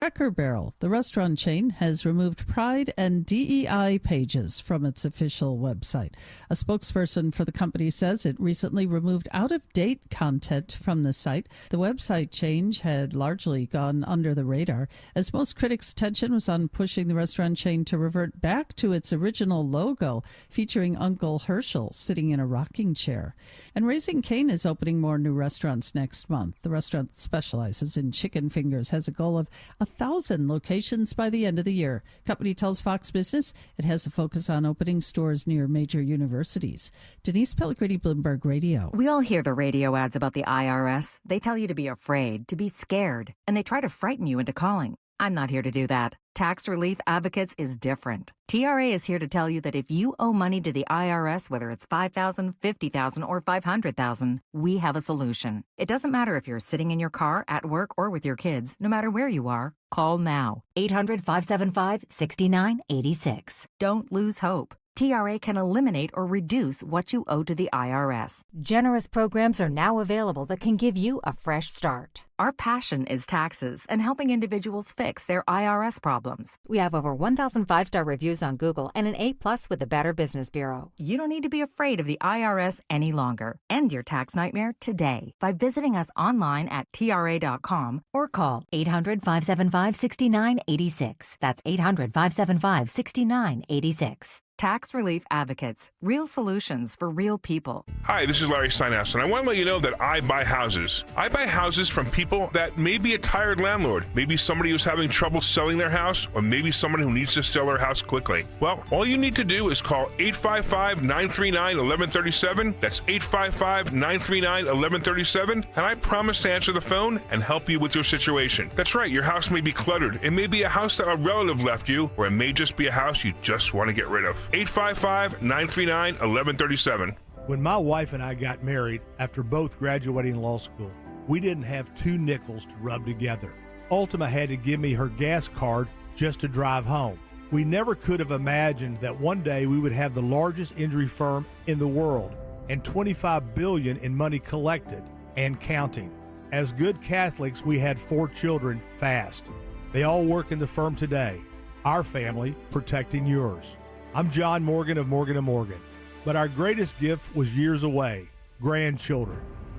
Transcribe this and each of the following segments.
Cracker Barrel, the restaurant chain, has removed Pride and DEI pages from its official website. A spokesperson for the company says it recently removed out-of-date content from the site. The website change had largely gone under the radar, as most critics' attention was on pushing the restaurant chain to revert back to its original logo, featuring Uncle Herschel sitting in a rocking chair. And Raising Cane is opening more new restaurants next month. The restaurant specializes in chicken fingers, has a goal of 1,000 locations by the end of the year. Company tells Fox Business it has a focus on opening stores near major universities. Denise Pellegrini, Bloomberg Radio. We all hear the radio ads about the IRS. They tell you to be afraid, to be scared, and they try to frighten you into calling. I'm not here to do that. Tax Relief Advocates is different. TRA is here to tell you that if you owe money to the IRS, whether it's $5,000, $50,000, or $500,000, we have a solution. It doesn't matter if you're sitting in your car, at work, or with your kids. No matter where you are, call now. 800-575-6986. Don't lose hope. TRA can eliminate or reduce what you owe to the IRS. Generous programs are now available that can give you a fresh start. Our passion is taxes and helping individuals fix their IRS problems. We have over 1,000 5-star reviews on Google and an A+ with the Better Business Bureau. You don't need to be afraid of the IRS any longer. End your tax nightmare today by visiting us online at TRA.com or call 800-575-6986. That's 800-575-6986. Tax Relief Advocates. Real solutions for real people. Hi, this is Larry Steinhaus, and I want to let you know that I buy houses. I buy houses from people that may be a tired landlord, maybe somebody who's having trouble selling their house, or maybe someone who needs to sell their house quickly. Well, all you need to do is call 855-939-1137. That's 855-939-1137, and I promise to answer the phone and help you with your situation. That's right, your house may be cluttered. It may be a house that a relative left you, or it may just be a house you just want to get rid of. 855-939-1137. When my wife and I got married after both graduating law school, we didn't have 2 nickels to rub together. Ultima had to give me her gas card just to drive home. We never could have imagined that one day we would have the largest injury firm in the world and $25 billion in money collected and counting. As good Catholics, we had 4 children fast. They all work in the firm today. Our family protecting yours. I'm John Morgan of Morgan & Morgan, but our greatest gift was years away, grandchildren.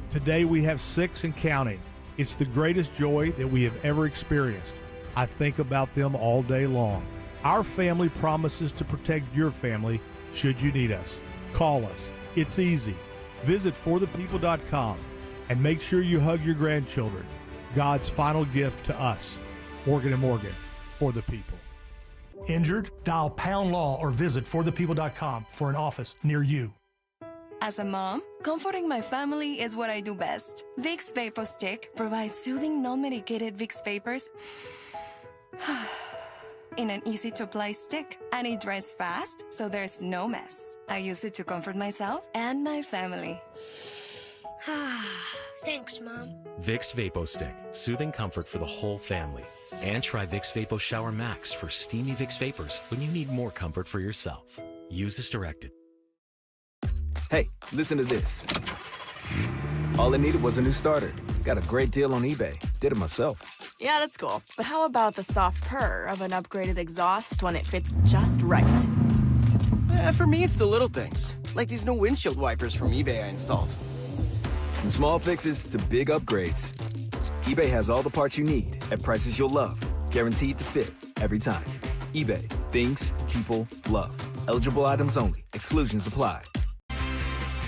Today we have 6 and counting. It's the greatest joy that we have ever experienced. I think about them all day long. Our family promises to protect your family should you need us. Call us. It's easy. Visit forthepeople.com and make sure you hug your grandchildren. God's final gift to us. Morgan & Morgan, for the people. Injured? Dial Pound Law or visit forthepeople.com for an office near you. As a mom, comforting my family is what I do best. Vicks VapoStick provides soothing, non-medicated Vicks vapors in an easy-to-apply stick, and it dries fast, so there's no mess. I use it to comfort myself and my family. Thanks, Mom. Vicks VapoStick, soothing comfort for the whole family. And try Vicks Vapo Shower Max for steamy Vicks vapors when you need more comfort for yourself. Use as directed. Hey, listen to this. All I needed was a new starter. Got a great deal on eBay. Did it myself. Yeah, that's cool. But how about the soft purr of an upgraded exhaust when it fits just right? For me, it's the little things, like these new windshield wipers from eBay I installed. From small fixes to big upgrades, eBay has all the parts you need at prices you'll love. Guaranteed to fit every time. eBay. Things people love. Eligible items only. Exclusions apply.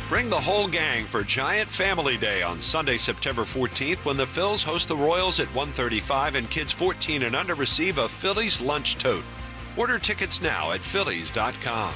Bring the whole gang for Giant Family Day on Sunday, September 14th, when the Phils host the Royals at 1:35 and kids 14 and under receive a Phillies lunch tote. Order tickets now at Phillies.com.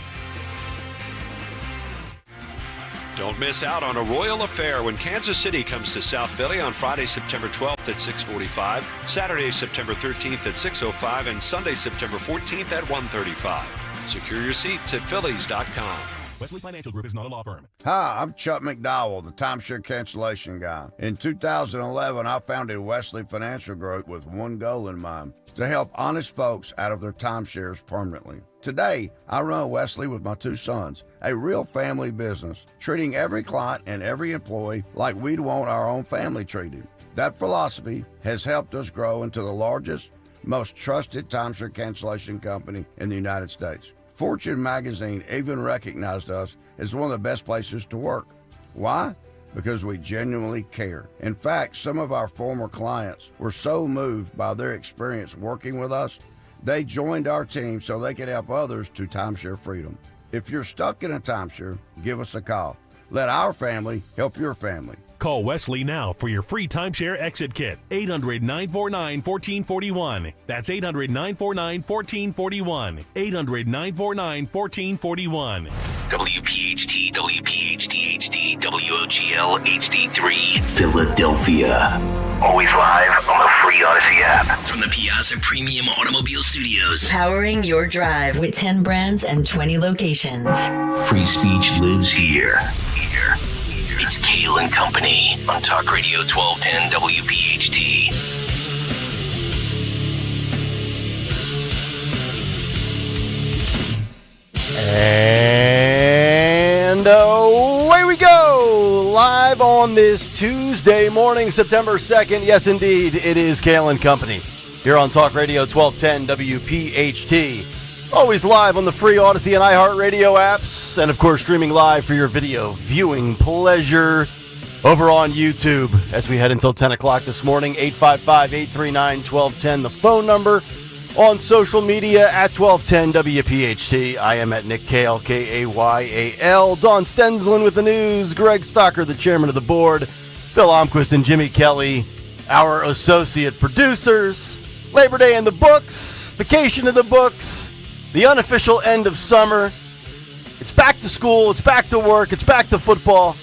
Don't miss out on a royal affair when Kansas City comes to South Philly on Friday, September 12th at 6:45, Saturday, September 13th at 6:05, and Sunday, September 14th at 1:35. Secure your seats at Phillies.com. Wesley Financial Group is not a law firm. Hi, I'm Chuck McDowell, the timeshare cancellation guy. In 2011, I founded Wesley Financial Group with one goal in mind: to help honest folks out of their timeshares permanently. Today, I run Wesley with my 2 sons, a real family business, treating every client and every employee like we'd want our own family treated. That philosophy has helped us grow into the largest, most trusted timeshare cancellation company in the United States. Fortune magazine even recognized us as one of the best places to work. Why? Because we genuinely care. In fact, some of our former clients were so moved by their experience working with us, they joined our team so they could help others to timeshare freedom. If you're stuck in a timeshare, give us a call. Let our family help your family. Call Wesley now for your free timeshare exit kit. 800-949-1441. That's 800-949-1441. 800-949-1441. WPHT, WPHT HD, WOGL HD3, Philadelphia. Always live on the free Odyssey app. From the Piazza Premium Automobile Studios. Powering your drive with 10 brands and 20 locations. Free speech lives here. It's Kayal and Company on Talk Radio 1210 WPHT. And away we go, live on this Tuesday morning, September 2nd. Yes, indeed, it is Kayal and Company here on Talk Radio 1210 WPHT. Always live on the free Odyssey and iHeartRadio apps, and of course streaming live for your video viewing pleasure over on YouTube as we head until 10 o'clock this morning. 855-839-1210, the phone number. On social media at 1210 WPHT. I am at Nick Kayal, Kayal. Don Stenslin with the news. Greg Stocker, the chairman of the board. Phil Almquist and Jimmy Kelly, our associate producers. Labor Day in the books. Vacation in the books. The unofficial end of summer. It's back to school. It's back to work. It's back to football.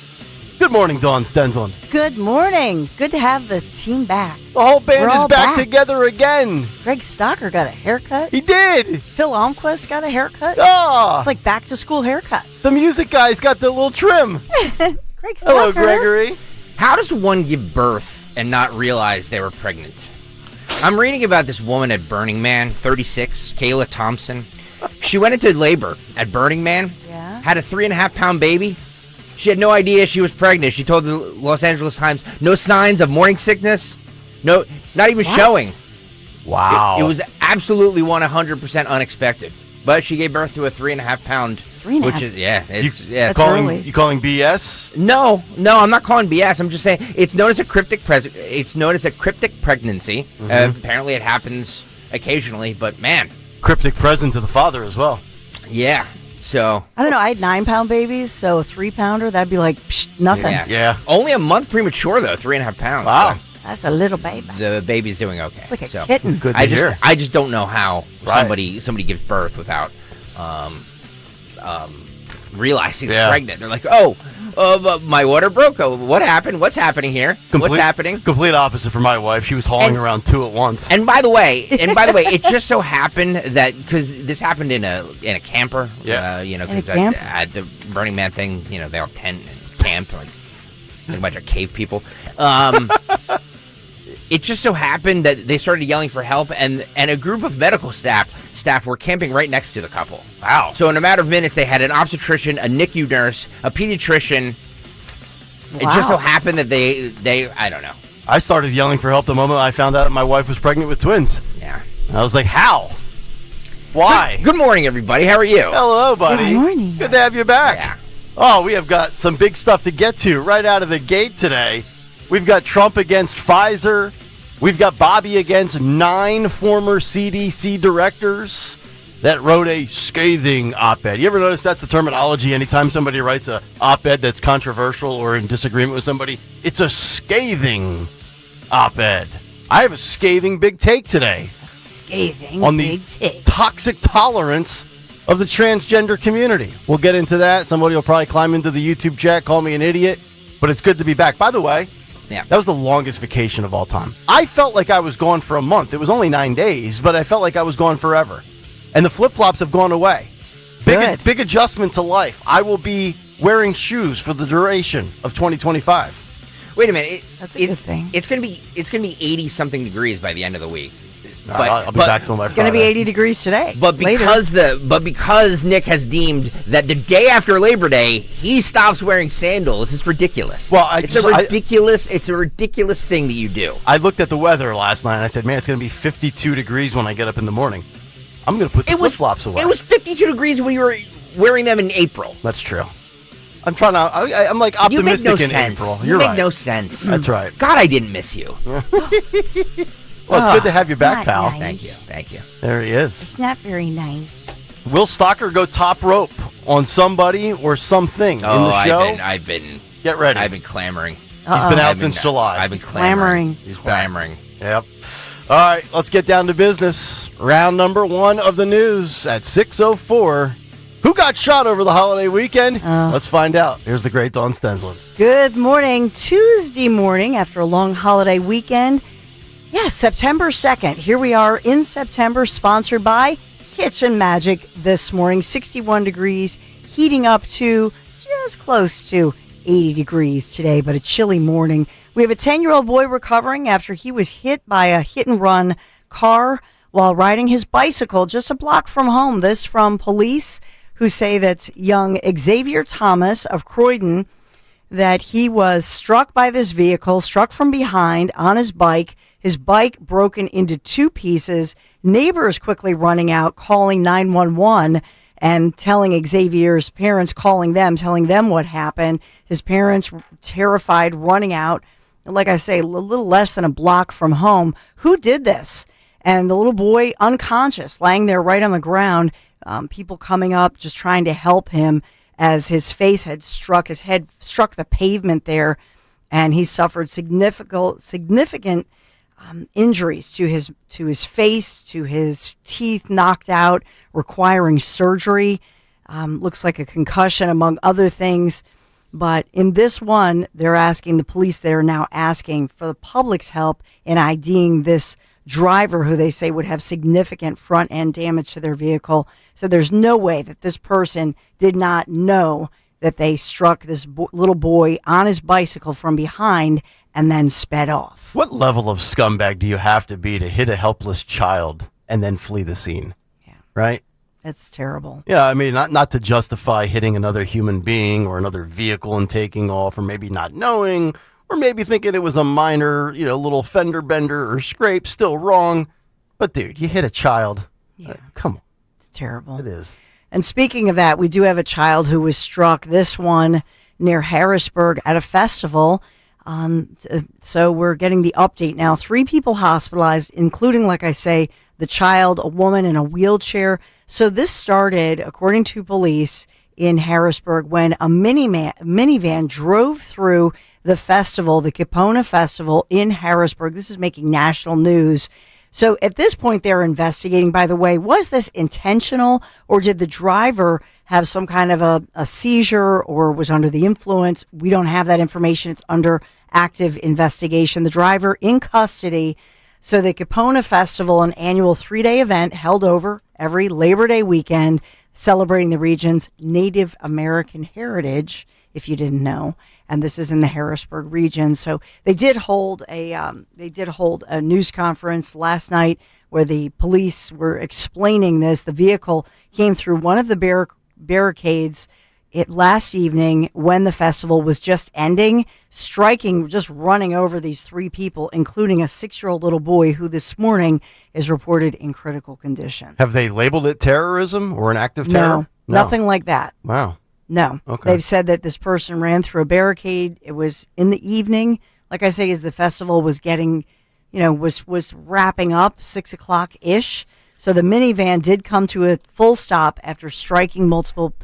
Good morning, Dawn Stenslin. Good morning. Good to have the team back. The whole band is back together again. Greg Stocker got a haircut. He did. Phil Almquist got a haircut. Ah. It's like back to school haircuts. The music guy's got the little trim. Greg Stocker. Hello, Gregory. How does one give birth and not realize they were pregnant? I'm reading about this woman at Burning Man, 36, Kayla Thompson. She went into labor at Burning Man, had a 3.5-pound baby. She had no idea she was pregnant. She told the Los Angeles Times, no signs of morning sickness, no, not even showing. Wow. It was absolutely 100% unexpected. But she gave birth to a 3.5-pound, which is, You calling BS? No, I'm not calling BS. I'm just saying it's known as a cryptic pregnancy. Mm-hmm. Apparently it happens occasionally, but man. Cryptic present to the father as well. Yeah. So I don't know. I had 9-pound babies, so a 3-pounder, that'd be like nothing. Yeah. Only a month premature though, 3.5 pounds. Wow. That's a little baby. The baby's doing okay. It's like a kitten. Good to hear. I just don't know how somebody gives birth without realizing they're pregnant. They're like, my water broke. Oh, what happened? What's happening here? What's happening? Complete opposite for my wife. She was hauling around 2 at once. And by the way, it just so happened that because this happened in a camper. Yeah. Because at the Burning Man thing, they all tent and camp like a bunch of cave people. It just so happened that they started yelling for help, and a group of medical staff were camping right next to the couple. Wow. So in a matter of minutes, they had an obstetrician, a NICU nurse, a pediatrician. Wow. It just so happened that they I don't know. I started yelling for help the moment I found out my wife was pregnant with twins. Yeah. I was like, how? Why? Good morning, everybody. How are you? Hello, buddy. Good morning. Good to have you back. Yeah. Oh, we have got some big stuff to get to right out of the gate today. We've got Trump against Pfizer. We've got Bobby against 9 former CDC directors that wrote a scathing op-ed. You ever notice that's the terminology anytime somebody writes a op-ed that's controversial or in disagreement with somebody? It's a scathing op-ed. I have a scathing big take today. On the toxic tolerance of the transgender community. We'll get into that. Somebody will probably climb into the YouTube chat, call me an idiot, but it's good to be back. By the way, that was the longest vacation of all time. I felt like I was gone for a month. It was only 9 days, but I felt like I was gone forever. And the flip-flops have gone away. Big adjustment to life. I will be wearing shoes for the duration of 2025. Wait a minute. That's a good thing. It's going to be 80-something degrees by the end of the week. I'll be back till my It's going to be 80 degrees today. But because Nick has deemed that the day after Labor Day he stops wearing sandals, it's ridiculous. Well, it's a ridiculous thing that you do. I looked at the weather last night and I said, man, it's going to be 52 degrees when I get up in the morning. I'm going to put the flip-flops away. It was 52 degrees when you were wearing them in April. That's true. I'm trying to. I'm like optimistic in April. You make no sense. That's right. God, I didn't miss you. Well, it's good to have you back, pal. Nice. Thank you. There he is. It's not very nice. Will Stalker go top rope on somebody or something in the show? I've been. Get ready. I've been clamoring. He's been out since July. I've been clamoring. He's clamoring. Yep. All right, let's get down to business. Round number 1 of the news at 6:04. Who got shot over the holiday weekend? Let's find out. Here's the great Dawn Stensland. Good morning. Tuesday morning after a long holiday weekend. Yeah, September 2nd. Here we are in September, sponsored by Kitchen Magic this morning. 61 degrees, heating up to just close to 80 degrees today, but a chilly morning. We have a 10-year-old boy recovering after he was hit by a hit-and-run car while riding his bicycle just a block from home. This from police who say that young Xavier Thomas of Croydon, that he was struck by this vehicle, struck from behind on his bike. His bike broken into 2 pieces. Neighbors quickly running out, calling 911 and telling Xavier's parents, telling them what happened. His parents, terrified, running out. Like I say, a little less than a block from home. Who did this? And the little boy unconscious, laying there right on the ground. People coming up, just trying to help him as his head struck the pavement there, and he suffered significant injuries to his face, to his teeth knocked out, requiring surgery. Looks like a concussion, among other things. But in this one, the police there are now asking for the public's help in IDing this driver, who they say would have significant front end damage to their vehicle. So there's no way that this person did not know that they struck this little boy on his bicycle from behind and then sped off. What level of scumbag do you have to be to hit a helpless child and then flee the scene? Yeah. Right? That's terrible. Yeah, I mean, not to justify hitting another human being or another vehicle and taking off, or maybe not knowing, or maybe thinking it was a minor, little fender bender or scrape, still wrong. But dude, you hit a child. Yeah. Come on. It's terrible. It is. And speaking of that, we do have a child who was struck, this one near Harrisburg at a festival. So we're getting the update now. 3 people hospitalized, including, like I say, the child, a woman in a wheelchair. So this started, according to police in Harrisburg, when a minivan drove through the festival, the Kipona Festival in Harrisburg. This is making national news. So at this point, they're investigating, by the way, was this intentional, or did the driver have some kind of a seizure or was under the influence? We don't have that information. It's under active investigation. The driver in custody. So the Kipona Festival, an annual 3-day event held over every Labor Day weekend, celebrating the region's Native American heritage, if you didn't know. And this is in the Harrisburg region. So they did hold a news conference last night where the police were explaining this. The vehicle came through one of the barricades last evening when the festival was just ending, just running over these 3 people, including a 6-year-old little boy who this morning is reported in critical condition. Have they labeled it terrorism or an act of terror? No, nothing like that. Wow. No. Okay. They've said that this person ran through a barricade. It was in the evening. Like I say, as the festival was getting, was wrapping up, 6:00-ish. So the minivan did come to a full stop after striking multiple,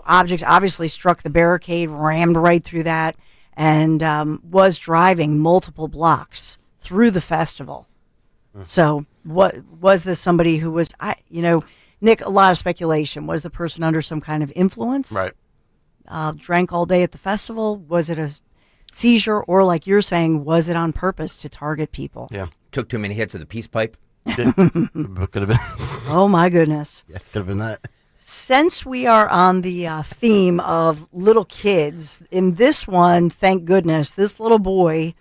objects. Obviously struck the barricade, rammed right through that, and was driving multiple blocks through the festival. So what was this somebody who was, Nick, a lot of speculation. Was the person under some kind of influence? Right. Drank all day at the festival? Was it a seizure? Or like you're saying, was it on purpose to target people? Yeah. Took too many hits of the peace pipe. Could have been. Oh, my goodness. Yeah, could have been that. Since we are on the theme of little kids, in this one, thank goodness, this little boy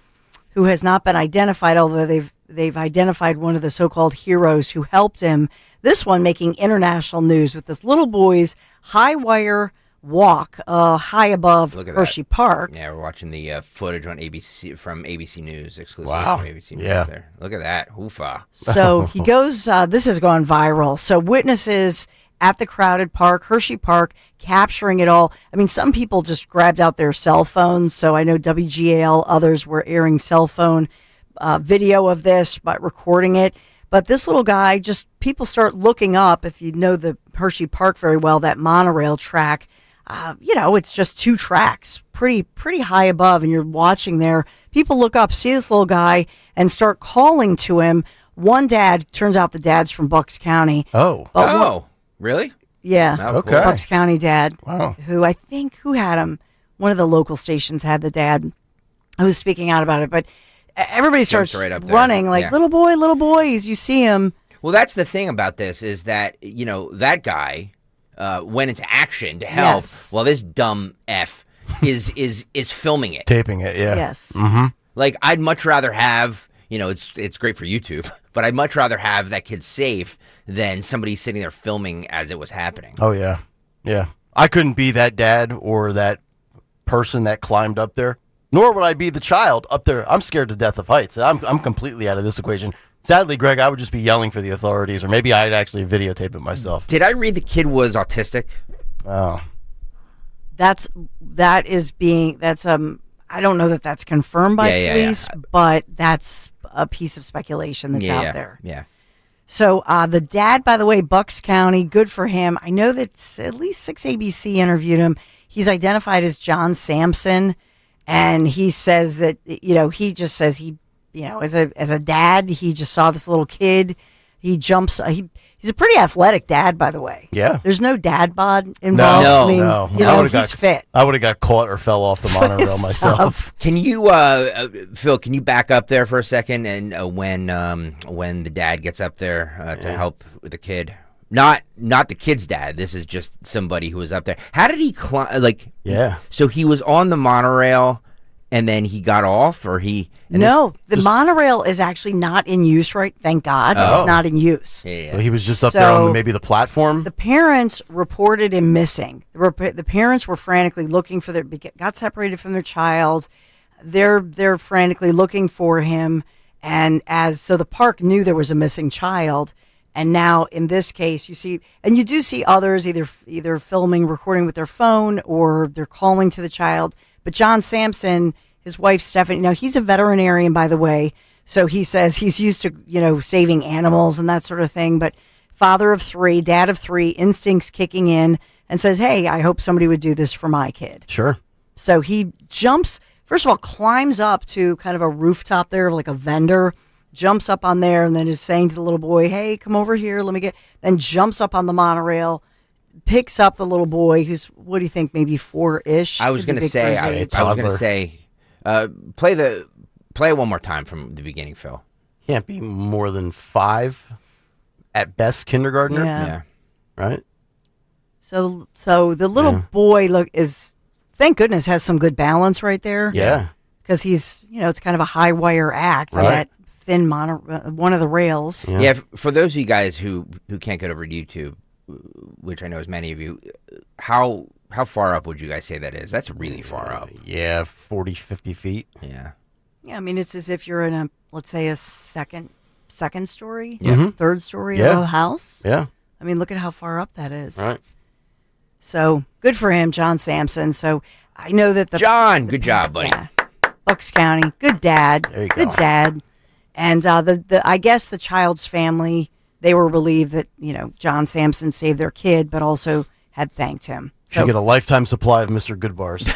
who has not been identified, although they've identified one of the so-called heroes who helped him. This one making international news with this little boy's high wire walk high above Hersheypark. Yeah, we're watching the footage on ABC from ABC News, exclusively Wow. from ABC News Yeah. there. Look at that. Hoofa. So he goes, this has gone viral. So witnesses at the crowded park, Hersheypark, capturing it all. I mean, some people just grabbed out their cell phones. So I know WGAL, others were airing cell phone video of this, but recording it. But this little guy, just people start looking up, if you know the Hersheypark very well, that monorail track. It's just 2 tracks, pretty high above, and you're watching there. People look up, see this little guy, and start calling to him. One dad, turns out the dad's from Bucks County. Oh, really? Yeah. Oh, Okay. cool. Bucks County dad. Wow. Who I think, who had him? One of the local stations had the dad who was speaking out about it. But everybody starts right up there. running like, Yeah. little boys, you see him. Well, that's the thing about this is that, that guy went into action to help. Yes. Well, this dumb F is filming it. Taping it, yeah. Yes. Mm-hmm. Like, I'd much rather have, it's great for YouTube, but I'd much rather have that kid safe than somebody sitting there filming as it was happening. Oh, yeah. Yeah. I couldn't be that dad or that person that climbed up there, nor would I be the child up there. I'm scared to death of heights. I'm completely out of this equation. Sadly, Greg, I would just be yelling for the authorities, or maybe I'd actually videotape it myself. Did I read the kid was autistic? Oh. That's I don't know that that's confirmed by police, but that's a piece of speculation that's out there. Yeah. So the dad, by the way, Bucks County, good for him. I know that at least 6 ABC interviewed him. He's identified as John Sampson, and he says that, he just says as a dad, he just saw this little kid. He jumps. He's a pretty athletic dad, by the way. Yeah. There's no dad bod involved. No. He's fit. I would have got caught or fell off the monorail myself. Can you, Phil? Can you back up there for a second? And when the dad gets up there to help the kid, not the kid's dad. This is just somebody who was up there. How did he climb? Yeah. So he was on the monorail, and then he got off, or he. No, the monorail is actually not in use, right? Thank God. It's not in use. Yeah. Well, he was just up there on maybe the platform. The parents reported him missing. The parents were frantically looking for got separated from their child. They're frantically looking for him. And so the park knew there was a missing child. And now in this case, you do see others either filming, recording with their phone, or they're calling to the child. But John Sampson, his wife Stephanie, he's a veterinarian, by the way. So he says he's used to, saving animals and that sort of thing. But father of 3, dad of 3, instincts kicking in, and says, hey, I hope somebody would do this for my kid. Sure. So he jumps, first of all, climbs up to kind of a rooftop there, like a vendor, jumps up on there, and then is saying to the little boy, hey, come over here, then jumps up on the monorail, picks up the little boy who's, what do you think, maybe 4-ish? I was going to say, play it one more time from the beginning, Phil. Can't be more than 5 at best, kindergartner. Yeah. Right. So the little boy thank goodness, has some good balance right there. Yeah. Because he's, it's kind of a high wire act on that thin one of the rails. Yeah. For those of you guys who can't get over to YouTube, which I know is many of you, how far up would you guys say that is? That's really far up. Yeah, 40, 50 feet. Yeah. Yeah, I mean, it's as if you're in let's say a second story, third story of a house. Yeah. I mean, look at how far up that is. Right. So good for him, John Sampson. So I know that good job, buddy. Yeah, Bucks County, good dad. There you good go. dad. And I guess the child's family, they were relieved that, John Sampson saved their kid, but also had thanked him. Should get a lifetime supply of Mr. Good Bars.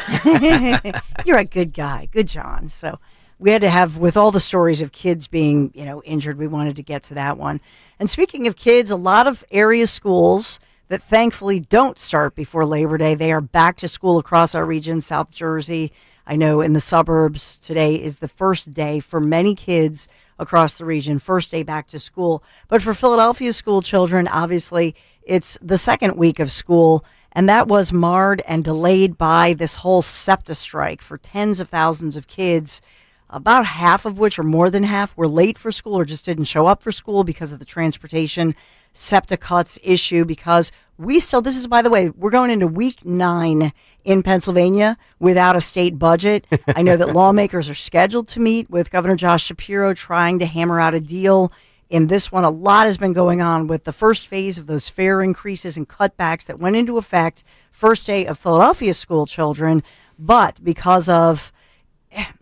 You're a good guy. Good John. So we had to have, with all the stories of kids being, injured, we wanted to get to that one. And speaking of kids, a lot of area schools that thankfully don't start before Labor Day, they are back to school across our region, South Jersey. I know in the suburbs, today is the first day for many kids across the region, first day back to school. But for Philadelphia school children, obviously, it's the second week of school, and that was marred and delayed by this whole SEPTA strike for tens of thousands of kids. about half of which, or more than half, were late for school or just didn't show up for school because of the transportation SEPTA cuts issue. Because this is, by the way, we're going into week 9 in Pennsylvania without a state budget. I know that lawmakers are scheduled to meet with Governor Josh Shapiro trying to hammer out a deal. In this one, a lot has been going on with the first phase of those fare increases and cutbacks that went into effect first day of Philadelphia school children. But because of,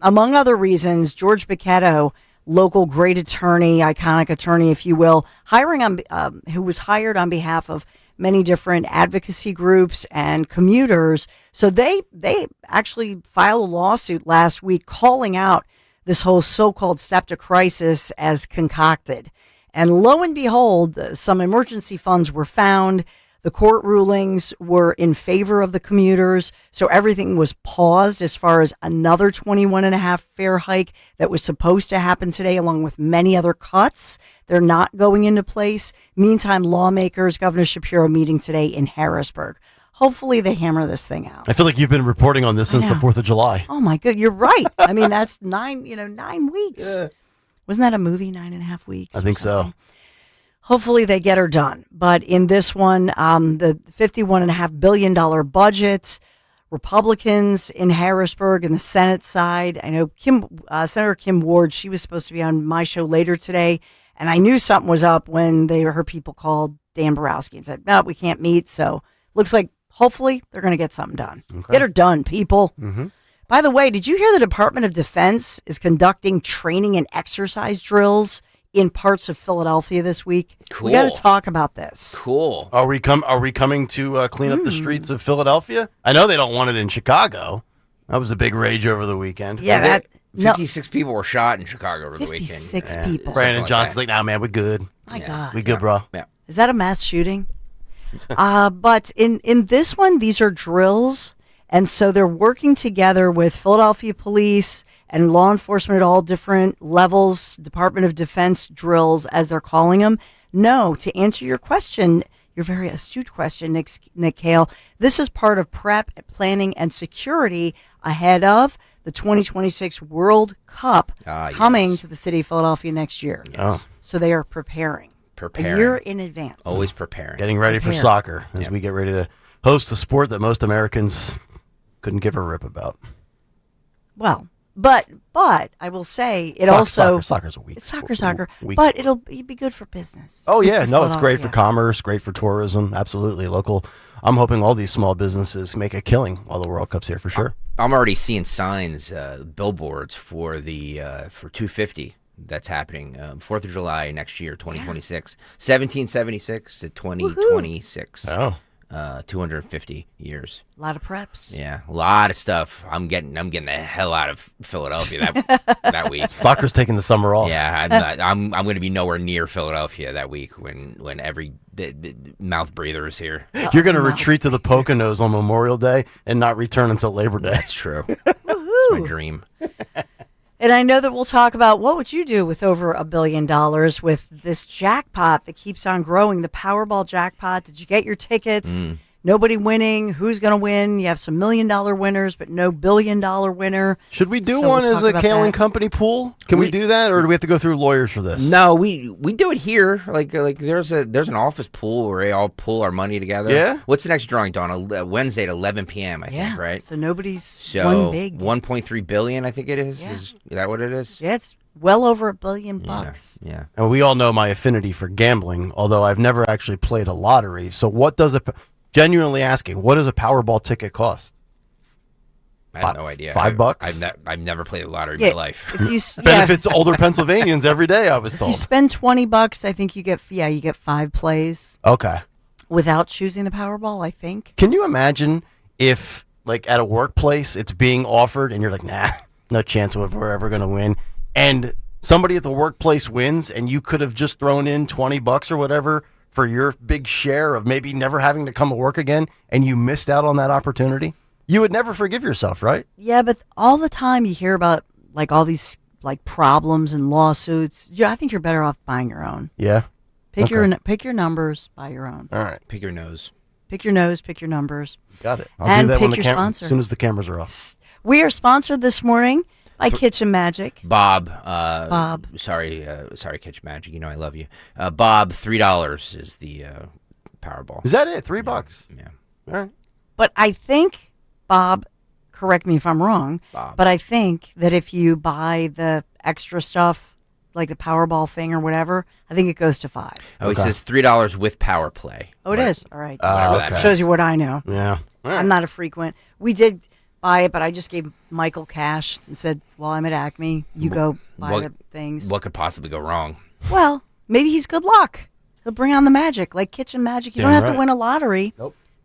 among other reasons, George Bicchetto, local great attorney, iconic attorney, if you will, who was hired on behalf of many different advocacy groups and commuters. So they actually filed a lawsuit last week calling out this whole so-called SEPTA crisis as concocted. And lo and behold, some emergency funds were found. The court rulings were in favor of the commuters, so everything was paused as far as another 21.5 fare hike that was supposed to happen today, along with many other cuts. They're not going into place. Meantime, lawmakers, Governor Shapiro meeting today in Harrisburg. Hopefully they hammer this thing out. I feel like you've been reporting on this since the 4th of July. Oh my God, you're right. I mean, that's 9 weeks. Yeah. Wasn't that a movie, 9.5 weeks? I think so. Hopefully they get her done. But in this one, the $51.5 billion budget, Republicans in Harrisburg and the Senate side. I know Senator Kim Ward, she was supposed to be on my show later today, and I knew something was up when her people called Dan Borowski and said, no, we can't meet. So looks like hopefully they're going to get something done. Okay. Get her done, people. Mm-hmm. By the way, did you hear the Department of Defense is conducting training and exercise drills in parts of Philadelphia this week? Cool. We got to talk about this. Cool. Are we coming to clean up the streets of Philadelphia? I know they don't want it in Chicago. That was a big rage over the weekend. Yeah, 56 people were shot in Chicago over the weekend. 56 people. Brandon Johnson's like, nah, man, we're good. My God. We good, bro. Yeah. Is that a mass shooting? But in this one, these are drills. And so they're working together with Philadelphia police and law enforcement at all different levels, Department of Defense drills, as they're calling them. No, to answer your question, your very astute question, Nick Kayal, this is part of prep, planning, and security ahead of the 2026 World Cup coming to the city of Philadelphia next year. Yes. So they are preparing. A year in advance. Always preparing. Getting ready for soccer as we get ready to host a sport that most Americans couldn't give a rip about. Well, but I will say soccer's a week. Soccer. But it'll be good for business. Oh yeah, no, it's great for commerce, great for tourism. Absolutely, local. I'm hoping all these small businesses make a killing while the World Cup's here for sure. I'm already seeing signs, billboards for the for 250. That's happening 4th of July next year, 2026. 1776 to 2026. Oh. 250 years. A lot of preps. Yeah, a lot of stuff. I'm getting the hell out of Philadelphia that week. Stalker's taking the summer off. Yeah, I'm going to be nowhere near Philadelphia that week when every mouth breather is here. You're going to retreat to the Poconos on Memorial Day and not return until Labor Day. That's true. It's my dream. And I know that we'll talk about what would you do with over $1 billion with this jackpot that keeps on growing, the Powerball jackpot. Did you get your tickets? Nobody winning. Who's going to win? You have some $1 million winners, but no $1 billion winner. Should we do one as a Kayal and Company pool? Can we do that, or do we have to go through lawyers for this? No, we do it here. Like there's an office pool where we all pull our money together. Yeah. What's the next drawing, Dawn? Wednesday at 11 p.m. I think, right? So nobody's won big. 1.3 billion, I think it is. Yeah. Is that what it is? Yeah, it's well over $1 billion bucks. Yeah. And we all know my affinity for gambling, although I've never actually played a lottery. So what does genuinely asking, what does a Powerball ticket cost? I have no idea. $5? I've never played the lottery in my life. If you benefits older Pennsylvanians every day, I was told. If you spend $20, I think you get 5 plays. Okay. Without choosing the Powerball, I think. Can you imagine if, like, at a workplace, it's being offered and you're like, nah, no chance we're ever going to win, and somebody at the workplace wins, and you could have just thrown in $20 or whatever for your big share of maybe never having to come to work again, and you missed out on that opportunity? You would never forgive yourself, right? Yeah, but all the time you hear about like all these like problems and lawsuits. Yeah, I think you're better off buying your own. Yeah. Pick your numbers, buy your own. All right. Pick your nose. Pick your nose, pick your numbers. Got it. I'll and do that pick when your sponsor. as soon as the cameras are off. We are sponsored this morning By Kitchen Magic. Bob. Bob. Sorry, Kitchen Magic. You know I love you. Bob, $3 is the Powerball. Is that it? $3? Yeah. All right. But I think, Bob, correct me if I'm wrong, but I think that if you buy the extra stuff, like the Powerball thing or whatever, I think it goes to $5. Oh, it says $3 with Power Play. Oh, it is? All right. Okay. Shows you what I know. Yeah. Right. I'm not a frequent. We did buy it, but I just gave Michael cash and said, well, I'm at Acme. You go buy the things. What could possibly go wrong? Well, maybe he's good luck. He'll bring on the magic, like Kitchen Magic. You don't have to win a lottery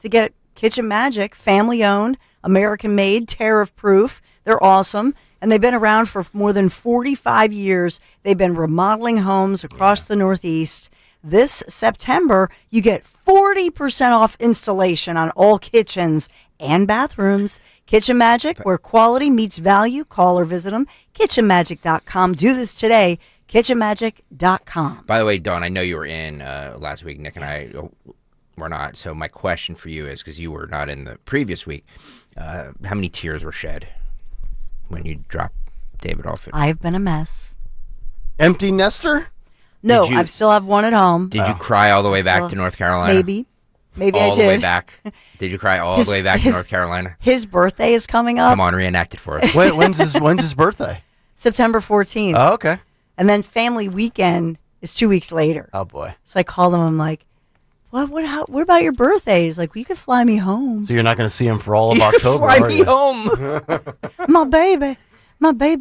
to get Kitchen Magic, family-owned, American-made, tariff-proof. They're awesome, and they've been around for more than 45 years. They've been remodeling homes across the Northeast. This September, you get 40% off installation on all kitchens and bathrooms. Kitchen Magic, where quality meets value. Call or visit them. KitchenMagic.com. Do this today. KitchenMagic.com. By the way, Dawn, I know you were in last week. Nick and I were not. So my question for you is, because you were not in the previous week, how many tears were shed when you dropped David off it? I've been a mess. Empty nester? No, I still have one at home. Did you cry all the way back to North Carolina? Maybe all I did. All the way back? Did you cry all the way back to North Carolina? His birthday is coming up. Come on, reenact it for us. When's his birthday? September 14th. Oh, okay. And then family weekend is 2 weeks later. Oh, boy. So I called him. I'm like, what about your birthday? He's like, well, you could fly me home. So you're not going to see him for all of October, fly are me you? home. My baby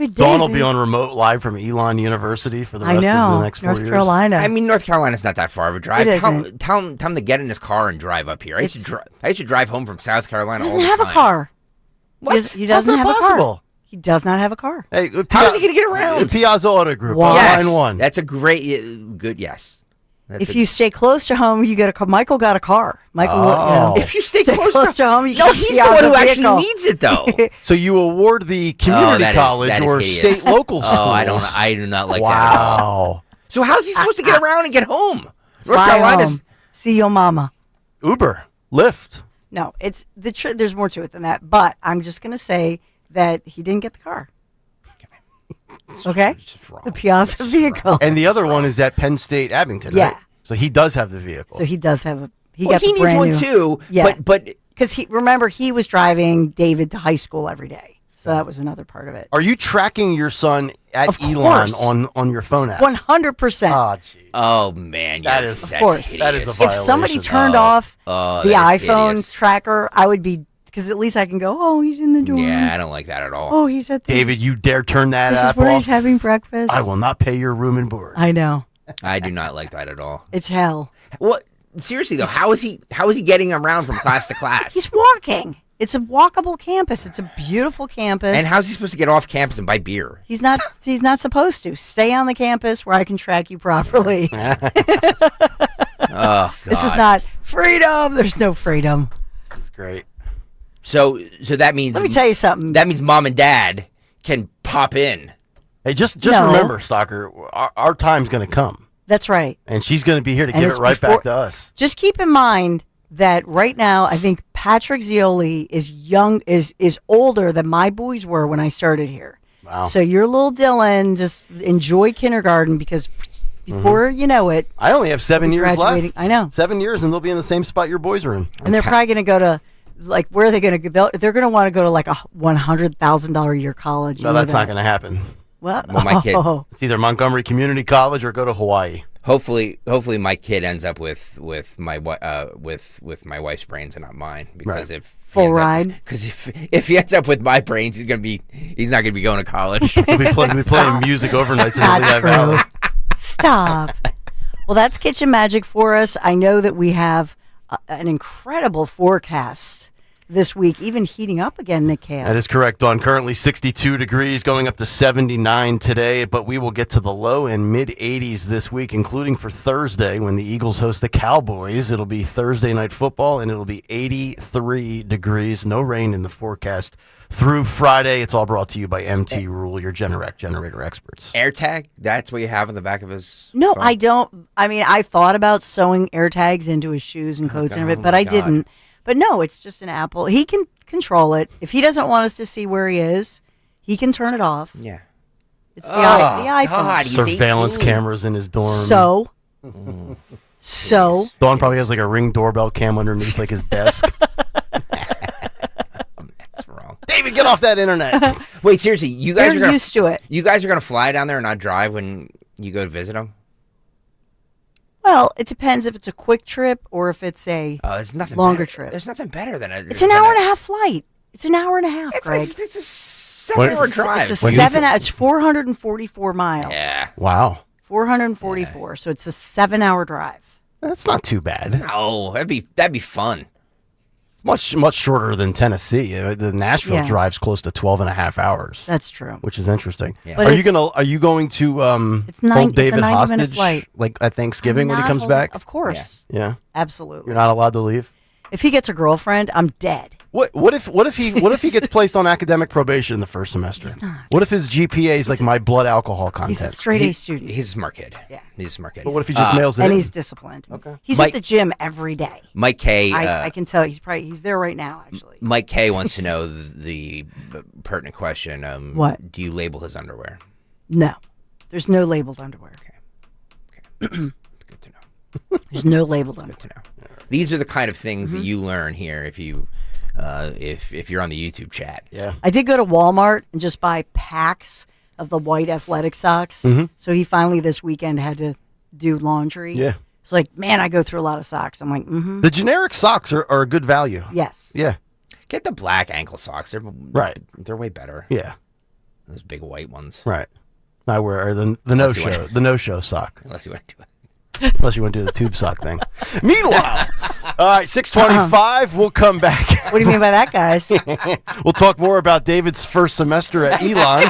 David. Dawn will be on remote live from Elon University for the rest of the next 4 years. North Carolina. I mean, North Carolina's not that far of a drive. It isn't. Tell him to get in his car and drive up here. I used to drive home from South Carolina all the time. He doesn't have a car. What? He doesn't have a car. He does not have a car. Hey, how is he going to get around? Piazza Auto Group. Yes, Line 1. That's a great, good, yes. If you stay close to home, you get a car. Michael got a car. Michael, if you stay close to home, you no, get he's the one who actually vehicle. needs it, though. So you award the community college that is or hideous. state local schools. Oh, I do not like that at all. Wow. So how's he supposed to get around and get home? North Fly Carolina's home. See your mama. Uber, Lyft. No, it's there's more to it than that. But I'm just going to say that he didn't get the car. Okay? The Piazza vehicle. And the other one is at Penn State Abington, Yeah. right? So he does have the vehicle. So he does have a. He needs one too. Yeah. But because he was driving David to high school every day, so that was another part of it. Are you tracking your son at Of Elon course. on your phone app? 100%. Oh, geez. Oh man, That yeah, is- that's of course. hideous. That is a If violation. somebody turned off the that is iPhone hideous. tracker, I would be because at least I can go. Oh, he's in the door. Yeah, I don't like that at all. Oh, he's at the. David, you dare turn that This app is where off? he's having breakfast. I will not pay your room and board. I know. I do not like that at all. It's hell. What? Seriously though, how is he getting around from class to class? He's walking. It's a walkable campus. It's a beautiful campus. And how's he supposed to get off campus and buy beer? He's not supposed to. Stay on the campus where I can track you properly. Oh, God. This is not freedom. There's no freedom. That's great. So that means. Let me tell you something. That means mom and dad can pop in. Hey, just No. remember, Stalker, our time's going to come. That's right. And she's going to be here to And give it's it right before- back to us. Just keep in mind that right now, I think Patrick Zioli is older than my boys were when I started here. Wow. So your little Dylan, just enjoy kindergarten because before you know it, I only have 7 years graduating. left. I know. 7 years, and they'll be in the same spot your boys are in. And they're probably going to go to, like, where are they going to go? They're going to want to go to like a $100,000 a year college. You No, know that's that. not going to happen. Well, my kid. It's either Montgomery Community College or go to Hawaii. Hopefully, my kid ends up with my wife's brains and not mine. Because if Full ride. Because if he ends up with my brains, he's not gonna be going to college. We'll be playing music overnights in Not Lehigh true. Valley. Stop. Well, that's Kitchen Magic for us. I know that we have an incredible forecast this week, even heating up again, Nick Kayal. That is correct, Dawn. Currently 62 degrees, going up to 79 today, but we will get to the low and mid-80s this week, including for Thursday when the Eagles host the Cowboys. It'll be Thursday Night Football, and it'll be 83 degrees. No rain in the forecast through Friday. It's all brought to you by MT Rule, your generator experts. AirTag? That's what you have on the back of his No, phone? I don't. I mean, I thought about sewing air tags into his shoes and coats and everything, but I didn't. But no, it's just an Apple. He can control it. If he doesn't want us to see where he is, He can turn it off. Yeah. It's the iPhone. God, he's Surveillance 18. cameras in his dorm. So Dawn probably has like a Ring doorbell cam underneath like his desk. That's wrong. David, get off that internet. Wait, seriously, you guys They're used to it. You guys are gonna fly down there and not drive when you go to visit them? Well, it depends if it's a quick trip or if it's a there's nothing longer better. trip. There's nothing better than it. It's an hour and a half flight. It's an hour and a half, Greg. It's a 7-hour drive. It's a 7. It's 444 miles. Yeah. Wow. 444. So it's a 7-hour drive. That's not too bad. No, that'd be fun. Much shorter than Tennessee. The Nashville drive's close to 12 and a half hours. That's true. Which is interesting. Yeah. Are you going to hold David hostage flight. like at Thanksgiving when he comes back? Of course. Yeah. Absolutely. You're not allowed to leave? If he gets a girlfriend, I'm dead. What if he gets placed on academic probation in the first semester? He's not. What if his GPA is like my blood alcohol content? He's a straight A student. He's a smart kid. Yeah. He's a smart kid. But what if he just mails it and in? he's disciplined. Okay. He's at the gym every day. Mike K. I can tell he's there right now, actually. Mike K. wants to know the pertinent question. What? Do you label his underwear? No. There's no labeled underwear. Good to know. There's no labeled underwear. Good to know. These are the kind of things that you learn here if you if you're on the YouTube chat. Yeah. I did go to Walmart and just buy packs of the white athletic socks. So he finally this weekend had to do laundry. Yeah. It's like, man, I go through a lot of socks. I'm like, The generic socks are a good value. Yes. Yeah. Get the black ankle socks. They're way better. Yeah. Those big white ones. Right. I wear the no-show sock. Unless you want to do it. Unless you want to do the tube sock thing. Meanwhile, all right, 6:25. We'll come back. What do you mean by that, guys? We'll talk more about David's first semester at Elon.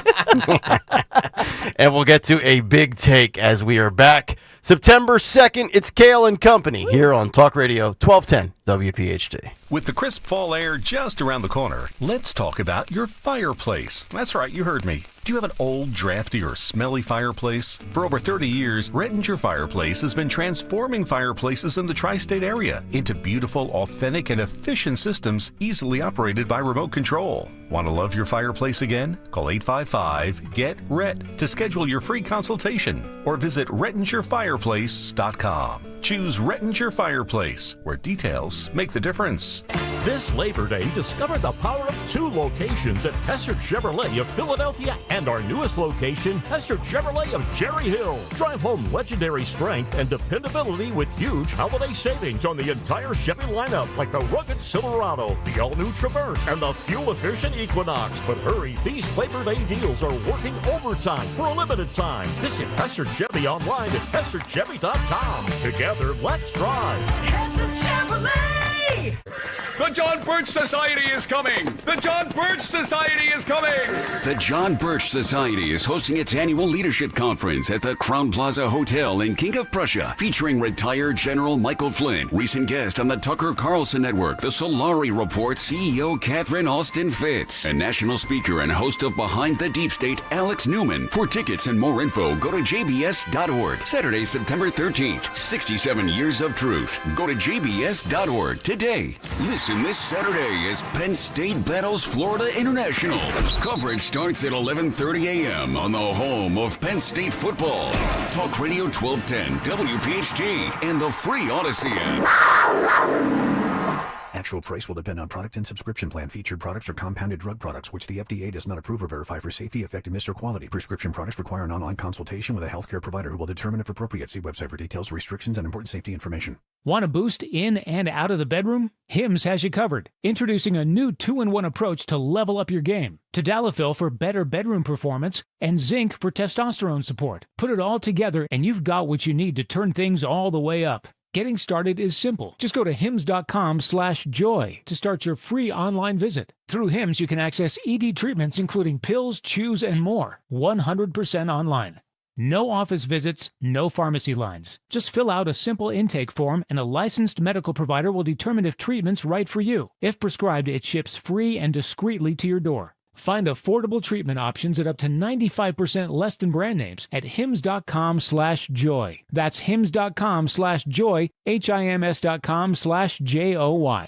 And we'll get to a big take as we are back. September 2nd, it's Kayal and Company here on Talk Radio 1210 WPHT. With the crisp fall air just around the corner, let's talk about your fireplace. That's right, you heard me. Do you have an old, drafty, or smelly fireplace? For over 30 years, Rettinger Fireplace has been transforming fireplaces in the tri-state area into beautiful, authentic, and efficient systems easily operated by remote control. Want to love your fireplace again? Call 855-GET-RET to schedule your free consultation or visit RettingerFireplace.com. Choose Rettinger Fireplace, where details make the difference. This Labor Day, discover the power of 2 locations at Hester Chevrolet of Philadelphia and our newest location, Hester Chevrolet of Cherry Hill. Drive home legendary strength and dependability with huge holiday savings on the entire Chevy lineup, like the rugged Silverado, the all-new Traverse, and the fuel-efficient Equinox. But hurry, these Labor Day deals are working overtime for a limited time. Visit Hester Chevy online at HesterChevy.com. Together, let's drive. Hester Chevrolet! The John Birch Society is coming! The John Birch Society is coming! The John Birch Society is hosting its annual leadership conference at the Crown Plaza Hotel in King of Prussia, featuring retired General Michael Flynn, recent guest on the Tucker Carlson Network, the Solari Report CEO Catherine Austin Fitz, and national speaker and host of Behind the Deep State, Alex Newman. For tickets and more info, go to jbs.org. Saturday, September 13th, 67 Years of Truth. Go to jbs.org today. Listen this Saturday as Penn State battles Florida International. Coverage starts at 11:30 a.m. on the home of Penn State football. Talk Radio 1210 WPHT and the free Odyssey app. Actual price will depend on product and subscription plan. Featured products are compounded drug products, which the FDA does not approve or verify for safety, effectiveness, or quality. Prescription products require an online consultation with a healthcare provider who will determine if appropriate. See website for details, restrictions, and important safety information. Want a boost in and out of the bedroom? Hims has you covered. Introducing a new 2-in-1 approach to level up your game. Tadalafil for better bedroom performance and zinc for testosterone support. Put it all together and you've got what you need to turn things all the way up. Getting started is simple. Just go to hims.com/joy to start your free online visit. Through Hims, you can access ED treatments including pills, chews, and more. 100% online. No office visits, no pharmacy lines. Just fill out a simple intake form and a licensed medical provider will determine if treatment's right for you. If prescribed, it ships free and discreetly to your door. Find affordable treatment options at up to 95% less than brand names at hims.com/joy. That's hims.com/joy, HIMS.com/JOY.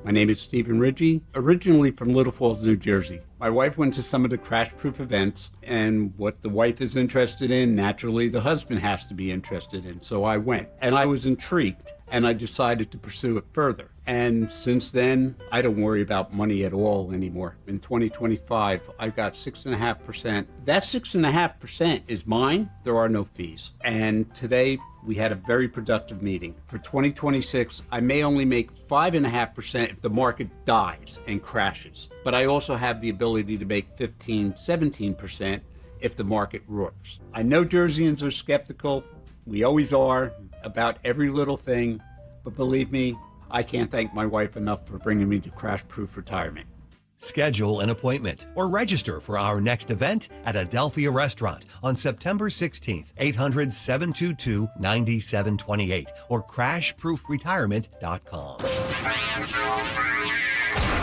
My name is Stephen Ridgey, originally from Little Falls, New Jersey. My wife went to some of the crash-proof events, and what the wife is interested in, naturally the husband has to be interested in, so I went. And I was intrigued, and I decided to pursue it further. And since then, I don't worry about money at all anymore. In 2025, I got 6.5%. That 6.5% is mine. There are no fees. And today, we had a very productive meeting. For 2026, I may only make 5.5% if the market dies and crashes. But I also have the ability to make 17% if the market roars. I know Jerseyans are skeptical. We always are about every little thing. But believe me, I can't thank my wife enough for bringing me to crash-proof retirement. Schedule an appointment or register for our next event at Adelphia Restaurant on September 16th, 800-722-9728 or crashproofretirement.com.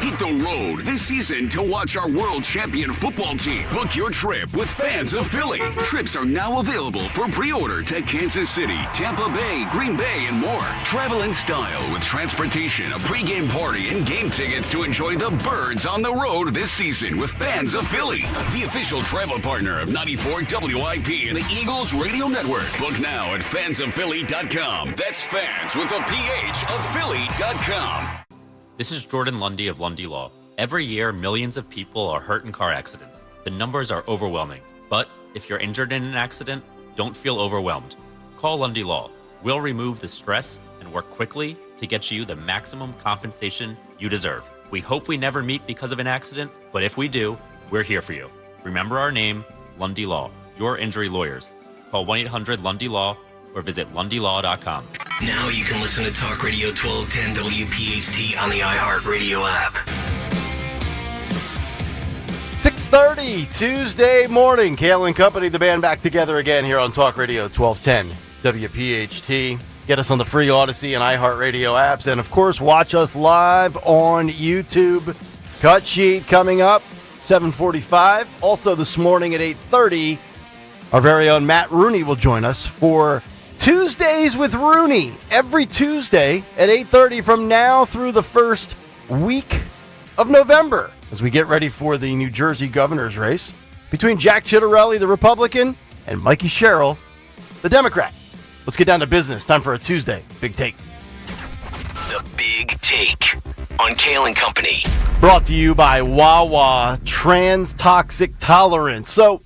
Hit the road this season to watch our world champion football team. Book your trip with Fans of Philly. Trips are now available for pre-order to Kansas City, Tampa Bay, Green Bay, and more. Travel in style with transportation, a pregame party, and game tickets to enjoy the Birds on the road this season with Fans of Philly, the official travel partner of 94 WIP and the Eagles Radio Network. Book now at fansofphilly.com. That's fans with a PH of Philly.com. This is Jordan Lundy of Lundy Law. Every year, millions of people are hurt in car accidents. The numbers are overwhelming. But if you're injured in an accident, don't feel overwhelmed. Call Lundy Law. We'll remove the stress and work quickly to get you the maximum compensation you deserve. We hope we never meet because of an accident, but if we do, we're here for you. Remember our name, Lundy Law, your injury lawyers. Call 1-800-LUNDY-LAW or visit lundylaw.com. Now you can listen to Talk Radio 1210 WPHT on the iHeartRadio app. 6:30 Tuesday morning. Kayal and Company, the band, back together again here on Talk Radio 1210 WPHT. Get us on the free Odyssey and iHeartRadio apps. And, of course, watch us live on YouTube. Cut sheet coming up, 7:45. Also this morning at 8:30, our very own Matt Rooney will join us for Tuesdays with Rooney. Every Tuesday at 8:30 from now through the first week of November, as we get ready for the New Jersey governor's race between Jack Ciattarelli, the Republican, and Mikey Sherrill, the Democrat. Let's get down to business. Time for a Tuesday Big Take. The Big Take on Kayal and Company. Brought to you by Wawa Trans Toxic Tolerance. So,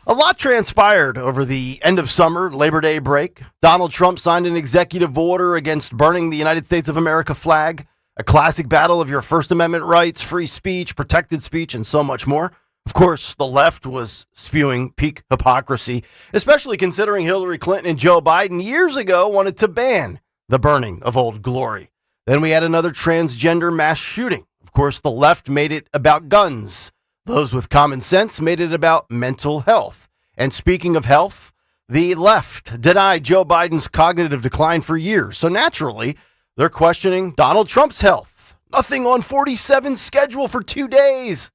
a lot transpired over the end of summer, Labor Day break. Donald Trump signed an executive order against burning the United States of America flag, a classic battle of your First Amendment rights, free speech, protected speech, and so much more. Of course, the left was spewing peak hypocrisy, especially considering Hillary Clinton and Joe Biden years ago wanted to ban the burning of Old Glory. Then we had another transgender mass shooting. Of course, the left made it about guns. Those with common sense made it about mental health. And speaking of health, the left denied Joe Biden's cognitive decline for years. So naturally, they're questioning Donald Trump's health. Nothing on 47's schedule for 2 days.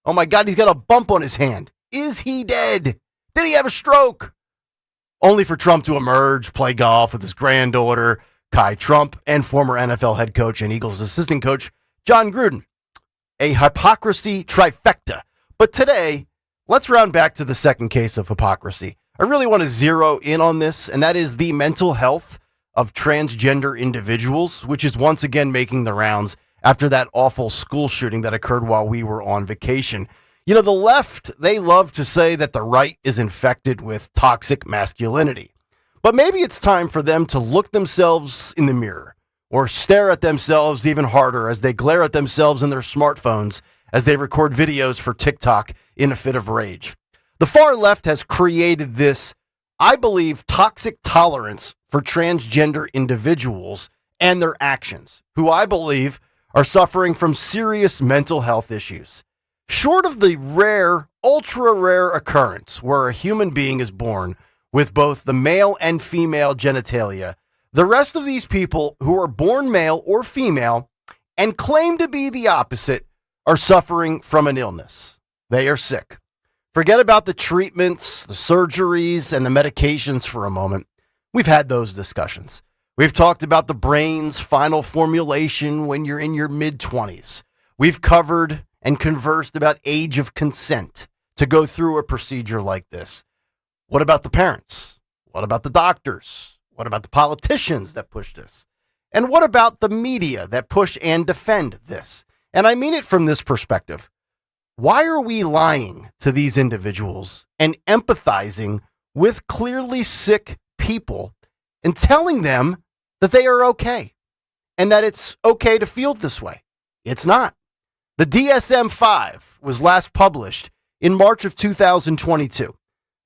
Oh my God, he's got a bump on his hand. Is he dead? Did he have a stroke? Only for Trump to emerge, play golf with his granddaughter, Kai Trump, and former NFL head coach and Eagles assistant coach, John Gruden. A hypocrisy trifecta. But today, let's round back to the second case of hypocrisy. I really want to zero in on this, and that is the mental health of transgender individuals, which is once again making the rounds after that awful school shooting that occurred while we were on vacation. You know, the left, they love to say that the right is infected with toxic masculinity. But maybe it's time for them to look themselves in the mirror or stare at themselves even harder as they glare at themselves in their smartphones as they record videos for TikTok in a fit of rage. The far left has created this, I believe, toxic tolerance for transgender individuals and their actions, who I believe are suffering from serious mental health issues. Short of the rare, ultra-rare occurrence where a human being is born with both the male and female genitalia, the rest of these people who are born male or female and claim to be the opposite are suffering from an illness. They are sick. Forget about the treatments, the surgeries, and the medications for a moment. We've had those discussions. We've talked about the brain's final formulation when you're in your mid-20s. We've covered and conversed about age of consent to go through a procedure like this. What about the parents? What about the doctors? What about the politicians that push this? And what about the media that push and defend this? And I mean it from this perspective. Why are we lying to these individuals and empathizing with clearly sick people and telling them that they are okay and that it's okay to feel this way? It's not. The DSM-5 was last published in March of 2022.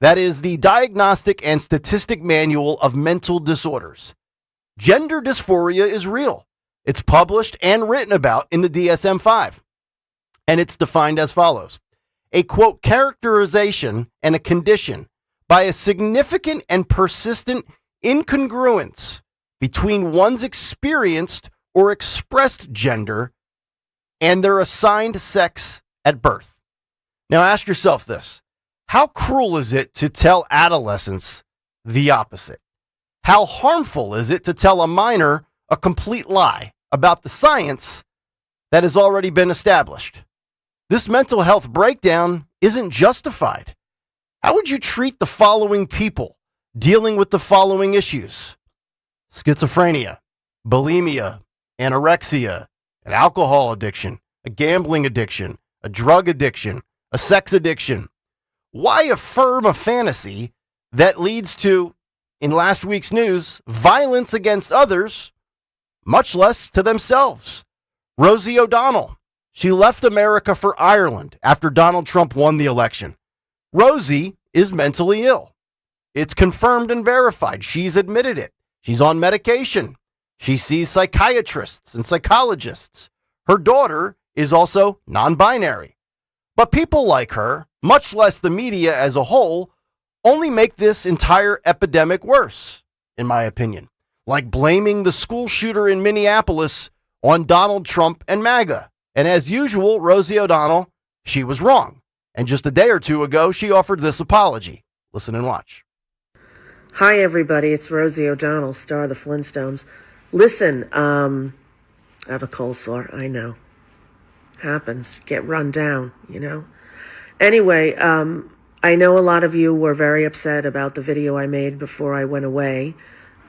That is the Diagnostic and Statistic Manual of Mental Disorders. Gender dysphoria is real. It's published and written about in the DSM-5. And it's defined as follows. A, quote, characterization and a condition by a significant and persistent incongruence between one's experienced or expressed gender and their assigned sex at birth. Now ask yourself this. How cruel is it to tell adolescents the opposite? How harmful is it to tell a minor a complete lie about the science that has already been established? This mental health breakdown isn't justified. How would you treat the following people dealing with the following issues? Schizophrenia, bulimia, anorexia, an alcohol addiction, a gambling addiction, a drug addiction, a sex addiction. Why affirm a fantasy that leads to, in last week's news, violence against others, much less to themselves? Rosie O'Donnell, she left America for Ireland after Donald Trump won the election. Rosie is mentally ill. It's confirmed and verified. She's admitted it. She's on medication. She sees psychiatrists and psychologists. Her daughter is also non-binary. But people like her, much less the media as a whole, only make this entire epidemic worse, in my opinion. Like blaming the school shooter in Minneapolis on Donald Trump and MAGA. And as usual, Rosie O'Donnell, she was wrong. And just a day or two ago, she offered this apology. Listen and watch. Hi, everybody. It's Rosie O'Donnell, star of the Flintstones. Listen, I have a cold sore. I know. Happens. Get run down, you know. Anyway, I know a lot of you were very upset about the video I made before I went away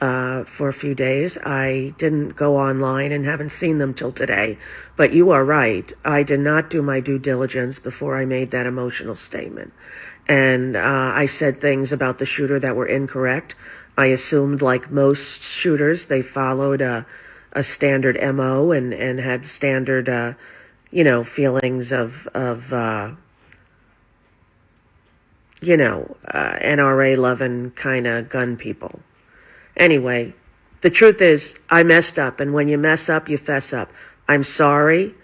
for a few days. I didn't go online and haven't seen them till today. But you are right. I did not do my due diligence before I made that emotional statement. And I said things about the shooter that were incorrect. I assumed, like most shooters, they followed a standard MO and had standard, feelings of NRA-loving kind of gun people. Anyway, the truth is, I messed up, and when you mess up, you fess up. I'm sorry.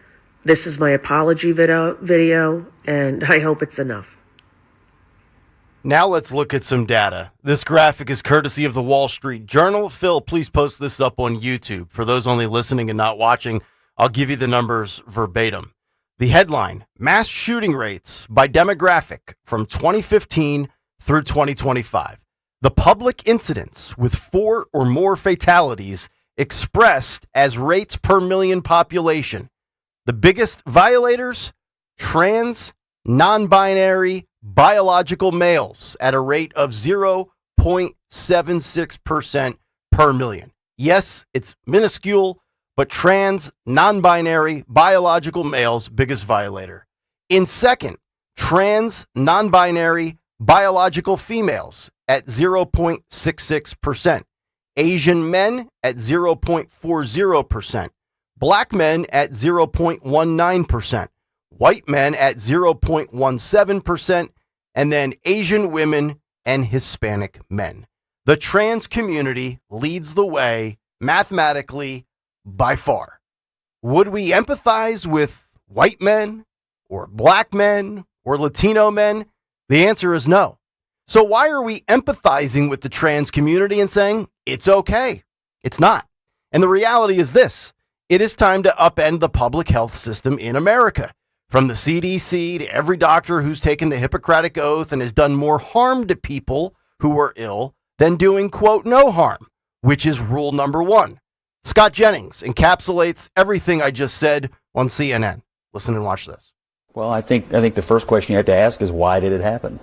This is my apology video, and I hope it's enough. Now let's look at some data. This graphic is courtesy of the Wall Street Journal. Phil, please post this up on YouTube. For those only listening and not watching, I'll give you the numbers verbatim. The headline, mass shooting rates by demographic from 2015 through 2025. The public incidents with 4 or more fatalities expressed as rates per million population. The biggest violators, trans, non-binary, biological males at a rate of 0.76% per million. Yes, it's minuscule, but trans, non-binary, biological males, biggest violator. In second, trans, non-binary, biological females at 0.66%. Asian men at 0.40%. Black men at 0.19%. White men at 0.17%, and then Asian women and Hispanic men. The trans community leads the way mathematically by far. Would we empathize with white men or black men or Latino men? The answer is no. So why are we empathizing with the trans community and saying it's okay? It's not. And the reality is this. It is time to upend the public health system in America. From the CDC to every doctor who's taken the Hippocratic Oath and has done more harm to people who are ill than doing, quote, no harm. which is rule number 1. Scott Jennings encapsulates everything I just said on CNN. Listen and watch this. Well, I think the first question you have to ask is, why did it happen?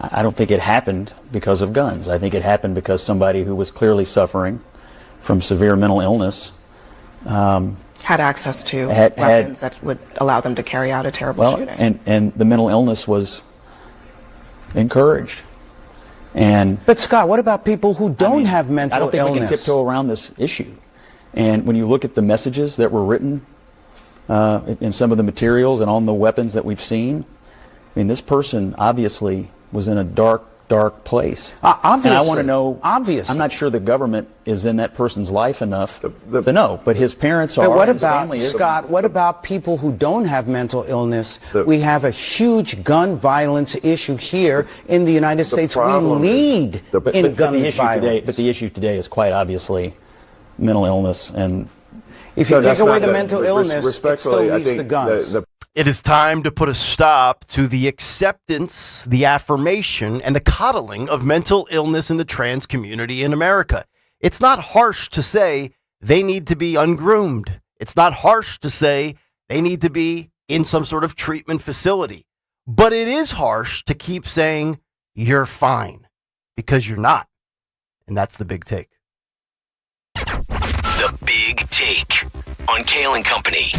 I don't think it happened because of guns. I think it happened because somebody who was clearly suffering from severe mental illness had access to weapons that would allow them to carry out a terrible shooting. And the mental illness was encouraged. But Scott, what about people who don't have mental illness? I don't think we can tiptoe around this issue. And when you look at the messages that were written in some of the materials and on the weapons that we've seen, I mean, this person obviously was in a dark place. Obviously. And I want to know, obviously. I'm not sure the government is in that person's life enough to know, but his parents are. But what his about, family is. Scott, what about people who don't have mental illness? We have a huge gun violence issue here in the United States. We lead in gun violence. But the issue today is quite obviously mental illness. And if you take away the mental illness, it still leaves the guns. It is time to put a stop to the acceptance, the affirmation, and the coddling of mental illness in the trans community in America. It's not harsh to say they need to be ungroomed. It's not harsh to say they need to be in some sort of treatment facility. But it is harsh to keep saying you're fine, because you're not. And that's the big take. The Big Take on Kayal and Company.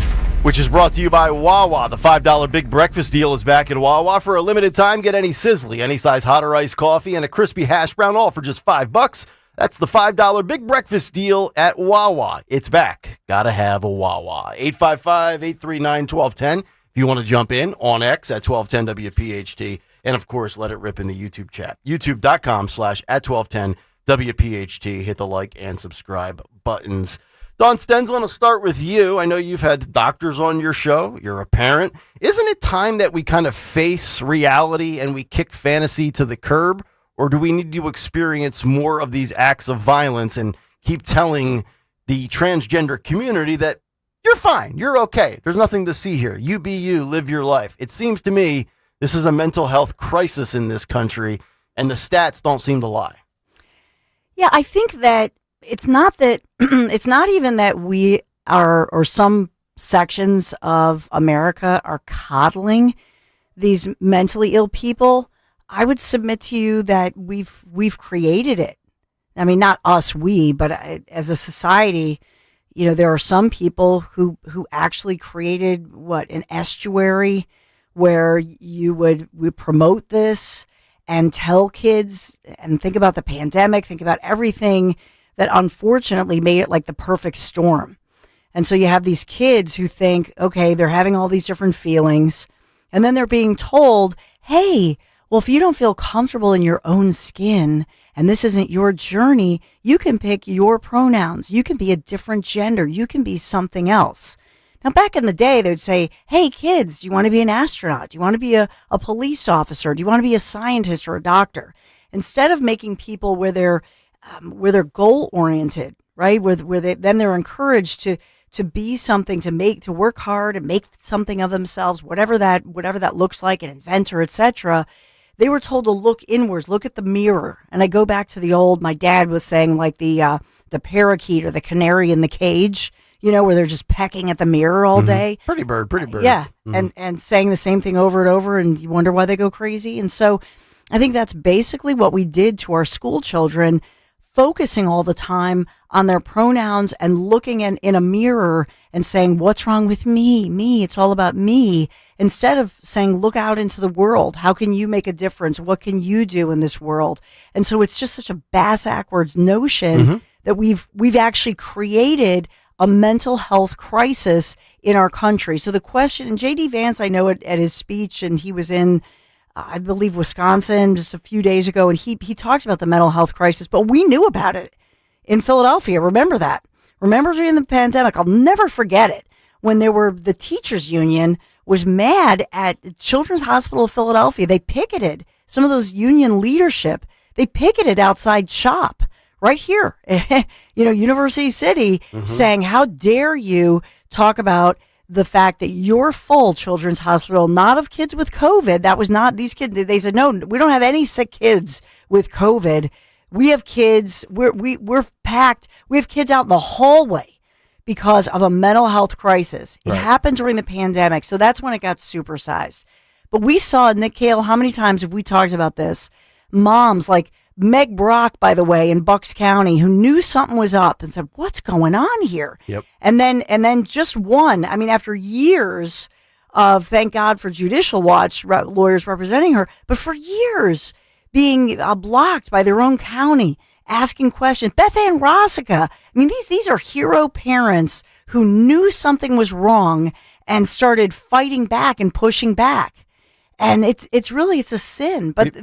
Which is brought to you by Wawa. The $5 Big Breakfast Deal is back at Wawa. For a limited time, get any Sizzly, any size hot or iced coffee, and a crispy hash brown, all for just $5. That's the $5 Big Breakfast Deal at Wawa. It's back. Gotta have a Wawa. 855-839-1210 if you want to jump in on X at 1210 WPHT. And, of course, let it rip in the YouTube chat. YouTube.com/@1210 WPHT. Hit the like and subscribe buttons. Don Stensland, I'll start with you. I know you've had doctors on your show. You're a parent. Isn't it time that we kind of face reality and we kick fantasy to the curb? Or do we need to experience more of these acts of violence and keep telling the transgender community that you're fine, you're okay, there's nothing to see here. You be you, live your life. It seems to me this is a mental health crisis in this country, and the stats don't seem to lie. Yeah, I think that it's not even that we are, or some sections of America are coddling these mentally ill people. I would submit to you that we've created it. I mean, not us, but as a society, you know, there are some people who actually created an estuary where you would promote this and tell kids, and think about the pandemic, think about everything that unfortunately made it like the perfect storm. And so you have these kids who think, okay, they're having all these different feelings, and then they're being told, hey, well, if you don't feel comfortable in your own skin and this isn't your journey, you can pick your pronouns. You can be a different gender. You can be something else. Now, back in the day, they would say, hey, kids, do you want to be an astronaut? Do you want to be a police officer? Do you want to be a scientist or a doctor? Instead of making people where they're goal oriented, right? Where they're encouraged to be something, to work hard and make something of themselves, whatever that looks like, an inventor, etc. They were told to look inwards, look at the mirror. And I go back to the old, my dad was saying, like the parakeet or the canary in the cage, you know, where they're just pecking at the mirror all day. Pretty bird. Yeah. And saying the same thing over and over, and you wonder why they go crazy. And so I think that's basically what we did to our school children, focusing all the time on their pronouns and looking in a mirror and saying, what's wrong with me, it's all about me, instead of saying, look out into the world. How can you make a difference? What can you do in this world? And so it's just such a bass-backwards notion that we've actually created a mental health crisis in our country. So the question, and J.D. Vance, I know at his speech, and he was in, I believe, Wisconsin just a few days ago, and he talked about the mental health crisis, but we knew about it in Philadelphia. Remember that. Remember during the pandemic, I'll never forget it, when the teachers union was mad at Children's Hospital of Philadelphia. They picketed, some of those union leadership, they picketed outside shop right here, University City, saying, how dare you talk about the fact that you're full, Children's Hospital, not of kids with COVID. That was not these kids. They said, no, we don't have any sick kids with COVID. We have kids. We're packed. We have kids out in the hallway because of a mental health crisis. It happened during the pandemic, so that's when it got supersized. But we saw, Nick Kayal, how many times have we talked about this? Moms like Meg Brock, by the way, in Bucks County, who knew something was up and said, "What's going on here?" Yep. And then just one. I mean, after years of, thank God for Judicial Watch lawyers representing her, but for years being blocked by their own county, asking questions. Beth Ann Rossica. I mean, these are hero parents who knew something was wrong and started fighting back and pushing back. And it's a sin. But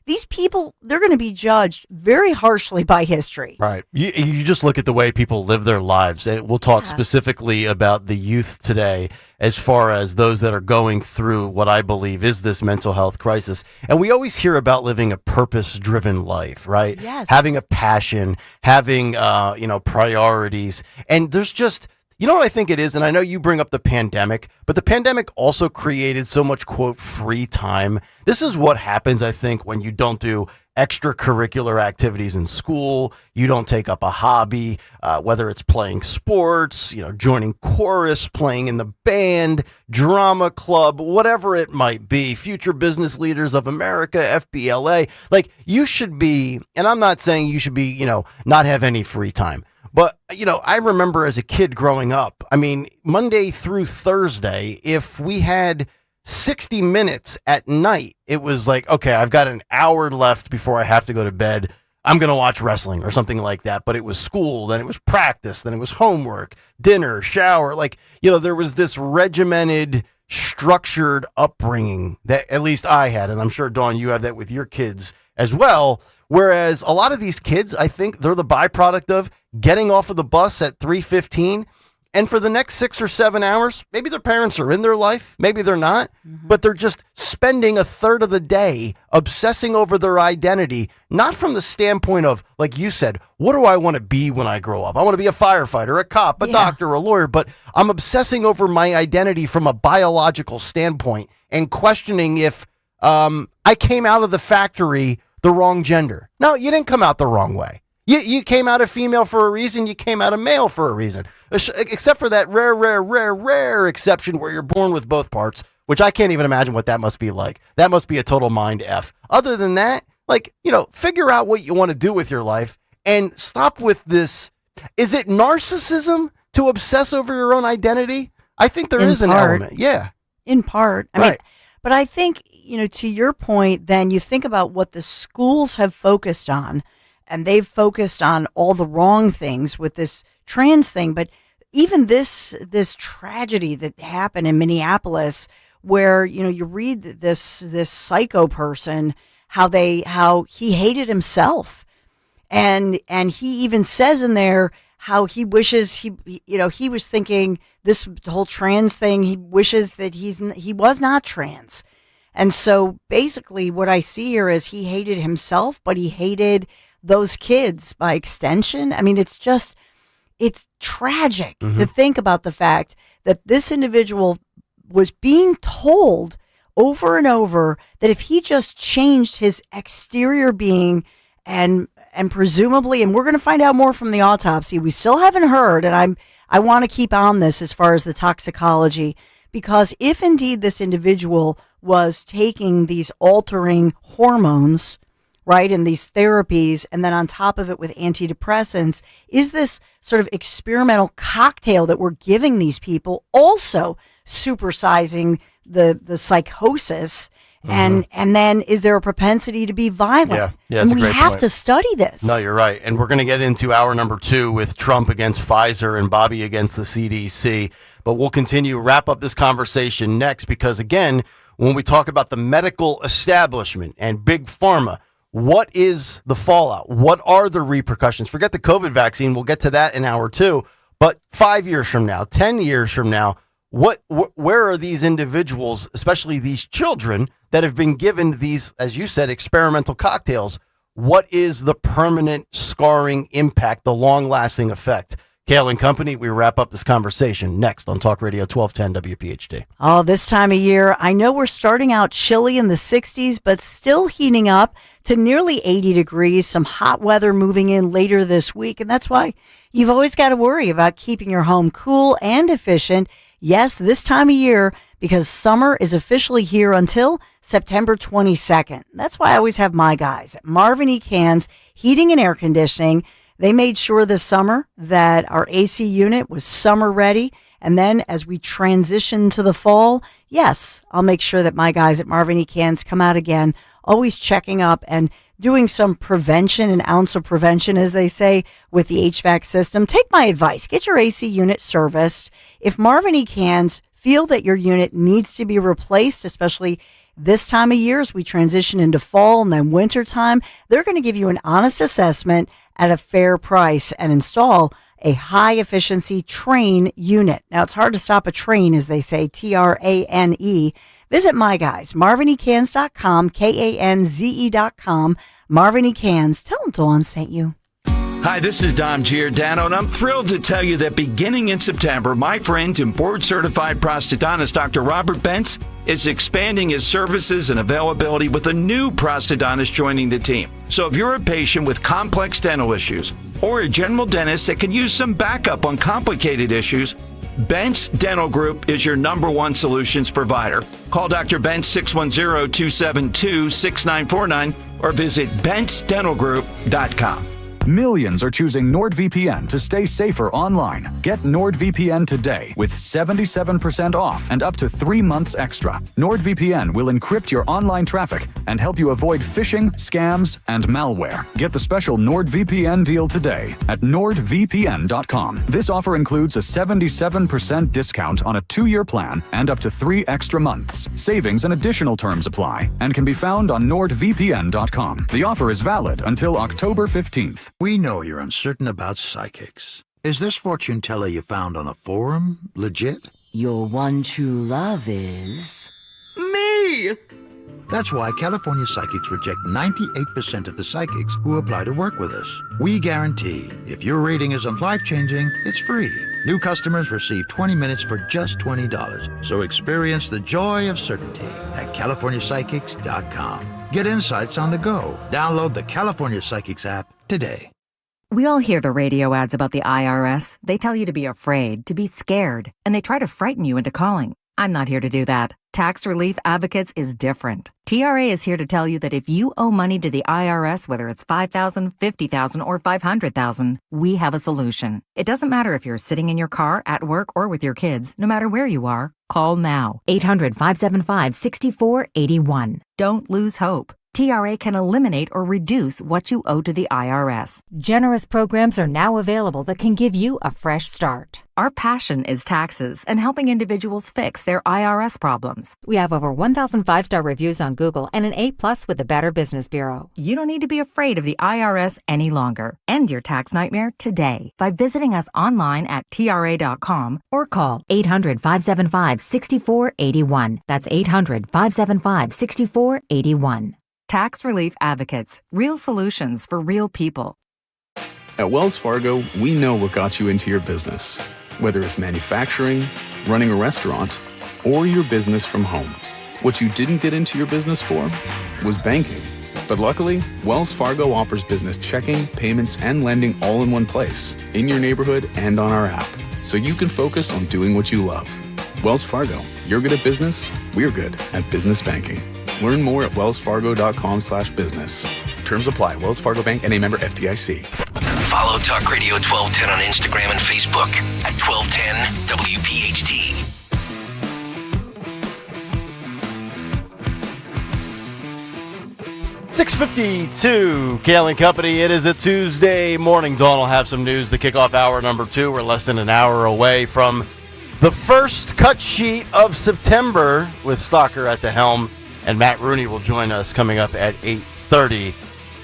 these people, they're going to be judged very harshly by history. Right. You just look at the way people live their lives. And we'll talk specifically about the youth today as far as those that are going through what I believe is this mental health crisis. And we always hear about living a purpose-driven life, right? Yes. Having a passion, having, priorities. And there's just... You know what I think it is? And I know you bring up the pandemic, but the pandemic also created so much, quote, free time. This is what happens, I think, when you don't do extracurricular activities in school, you don't take up a hobby, whether it's playing sports, joining chorus, playing in the band, drama club, whatever it might be, Future Business Leaders of America, FBLA. Like, you should be, and I'm not saying you should be, not have any free time. But, I remember as a kid growing up, I mean, Monday through Thursday, if we had 60 minutes at night, it was like, okay, I've got an hour left before I have to go to bed. I'm going to watch wrestling or something like that. But it was school, then it was practice, then it was homework, dinner, shower. Like, there was this regimented, structured upbringing that at least I had. And I'm sure, Dawn, you have that with your kids as well. Whereas a lot of these kids, I think they're the byproduct of getting off of the bus at 3:15, and for the next 6 or 7 hours, maybe their parents are in their life, maybe they're not, but they're just spending a third of the day obsessing over their identity, not from the standpoint of, like you said, what do I want to be when I grow up? I want to be a firefighter, a cop, a doctor, a lawyer, but I'm obsessing over my identity from a biological standpoint and questioning if I came out of the factory the wrong gender. No, you didn't come out the wrong way. You came out a female for a reason. You came out a male for a reason. Except for that rare exception where you're born with both parts, which I can't even imagine what that must be like. That must be a total mind F. Other than that, figure out what you want to do with your life and stop with this. Is it narcissism to obsess over your own identity? I think there is an element. Yeah. In part. I mean, but I think, to your point, then you think about what the schools have focused on, and they've focused on all the wrong things with this trans thing. But even this tragedy that happened in Minneapolis, where, you read this psycho person, how he hated himself. And he even says in there how he wishes he was thinking this whole trans thing, he wishes that he was not trans. And so basically what I see here is he hated himself, but he hated those kids by extension. I mean, it's tragic to think about the fact that this individual was being told over and over that if he just changed his exterior being and presumably, and we're going to find out more from the autopsy, we still haven't heard, and I want to keep on this as far as the toxicology, because if indeed this individual was taking these altering hormones, right, and these therapies, and then on top of it with antidepressants, is this sort of experimental cocktail that we're giving these people also supersizing the psychosis? And then is there a propensity to be violent? Yeah, and we have to study this. No, you're right. And we're going to get into hour number 2 with Trump against Pfizer and Bobby against the CDC. But we'll continue, wrap up this conversation next, because again, when we talk about the medical establishment and big pharma, what is the fallout? What are the repercussions? Forget the COVID vaccine. We'll get to that in hour 2. But 5 years from now, 10 years from now, where are these individuals, especially these children that have been given these, as you said, experimental cocktails? What is the permanent scarring impact, the long-lasting effect? Kayal and Company, we wrap up this conversation next on Talk Radio 1210 WPHT. Oh, this time of year, I know we're starting out chilly in the 60s, but still heating up to nearly 80 degrees, some hot weather moving in later this week. And that's why you've always got to worry about keeping your home cool and efficient. Yes, this time of year, because summer is officially here until September 22nd. That's why I always have my guys at Marvin E. Cans Heating and Air Conditioning. They made sure this summer that our AC unit was summer ready. And then as we transition to the fall, yes, I'll make sure that my guys at Marvin E. Cans come out again, always checking up and doing some prevention, an ounce of prevention, as they say, with the HVAC system. Take my advice. Get your AC unit serviced. If Marvin E. Cans feel that your unit needs to be replaced, especially this time of year as we transition into fall and then winter time, they're going to give you an honest assessment at a fair price and install a high efficiency train unit. Now, it's hard to stop a train, as they say, TRANE. Visit my guys, marvinecans.com, KANZE.com, Marvin E. Cans. Tell them Dawn sent you. Hi, this is Dom Giordano, and I'm thrilled to tell you that beginning in September, my friend and board-certified prosthodontist Dr. Robert Bentz is expanding his services and availability with a new prosthodontist joining the team. So if you're a patient with complex dental issues or a general dentist that can use some backup on complicated issues, Bentz Dental Group is your #1 solutions provider. Call Dr. Bentz 610-272-6949 or visit bentzdentalgroup.com. Millions are choosing NordVPN to stay safer online. Get NordVPN today with 77% off and up to 3 months extra. NordVPN will encrypt your online traffic and help you avoid phishing, scams, and malware. Get the special NordVPN deal today at nordvpn.com. This offer includes a 77% discount on a 2-year plan and up to 3 extra months. Savings and additional terms apply and can be found on nordvpn.com. The offer is valid until October 15th. We know you're uncertain about psychics. Is this fortune teller you found on a forum legit? Your one true love is... me! That's why California Psychics reject 98% of the psychics who apply to work with us. We guarantee if your reading isn't life-changing, it's free. New customers receive 20 minutes for just $20. So experience the joy of certainty at CaliforniaPsychics.com. Get insights on the go. Download the California Psychics app today. We all hear the radio ads about the IRS. They tell you to be afraid, to be scared, and they try to frighten you into calling. I'm not here to do that. Tax Relief Advocates is different. TRA is here to tell you that if you owe money to the IRS, whether it's $5,000, $50,000, or $500,000, we have a solution. It doesn't matter if you're sitting in your car, at work, or with your kids. No matter where you are, call now. 800-575-6481. Don't lose hope. TRA can eliminate or reduce what you owe to the IRS. Generous programs are now available that can give you a fresh start. Our passion is taxes and helping individuals fix their IRS problems. We have over 1,000 5-star reviews on Google and an A+ with the Better Business Bureau. You don't need to be afraid of the IRS any longer. End your tax nightmare today by visiting us online at TRA.com or call 800-575-6481. That's 800-575-6481. Tax Relief Advocates. Real solutions for real people. At Wells Fargo, we know what got you into your business. Whether it's manufacturing, running a restaurant, or your business from home. What you didn't get into your business for was banking. But luckily, Wells Fargo offers business checking, payments, and lending all in one place, in your neighborhood and on our app, so you can focus on doing what you love. Wells Fargo, you're good at business, we're good at business banking. Learn more at wellsfargo.com/business. Terms apply. Wells Fargo Bank and a member FDIC. Follow Talk Radio 1210 on Instagram and Facebook at 1210 WPHT. .652, Kayal and Company. It is a Tuesday morning. Dawn will have some news to kick off hour number 2. We're less than an hour away from the first cut sheet of September with Stalker at the helm. And Matt Rooney will join us coming up at 8:30.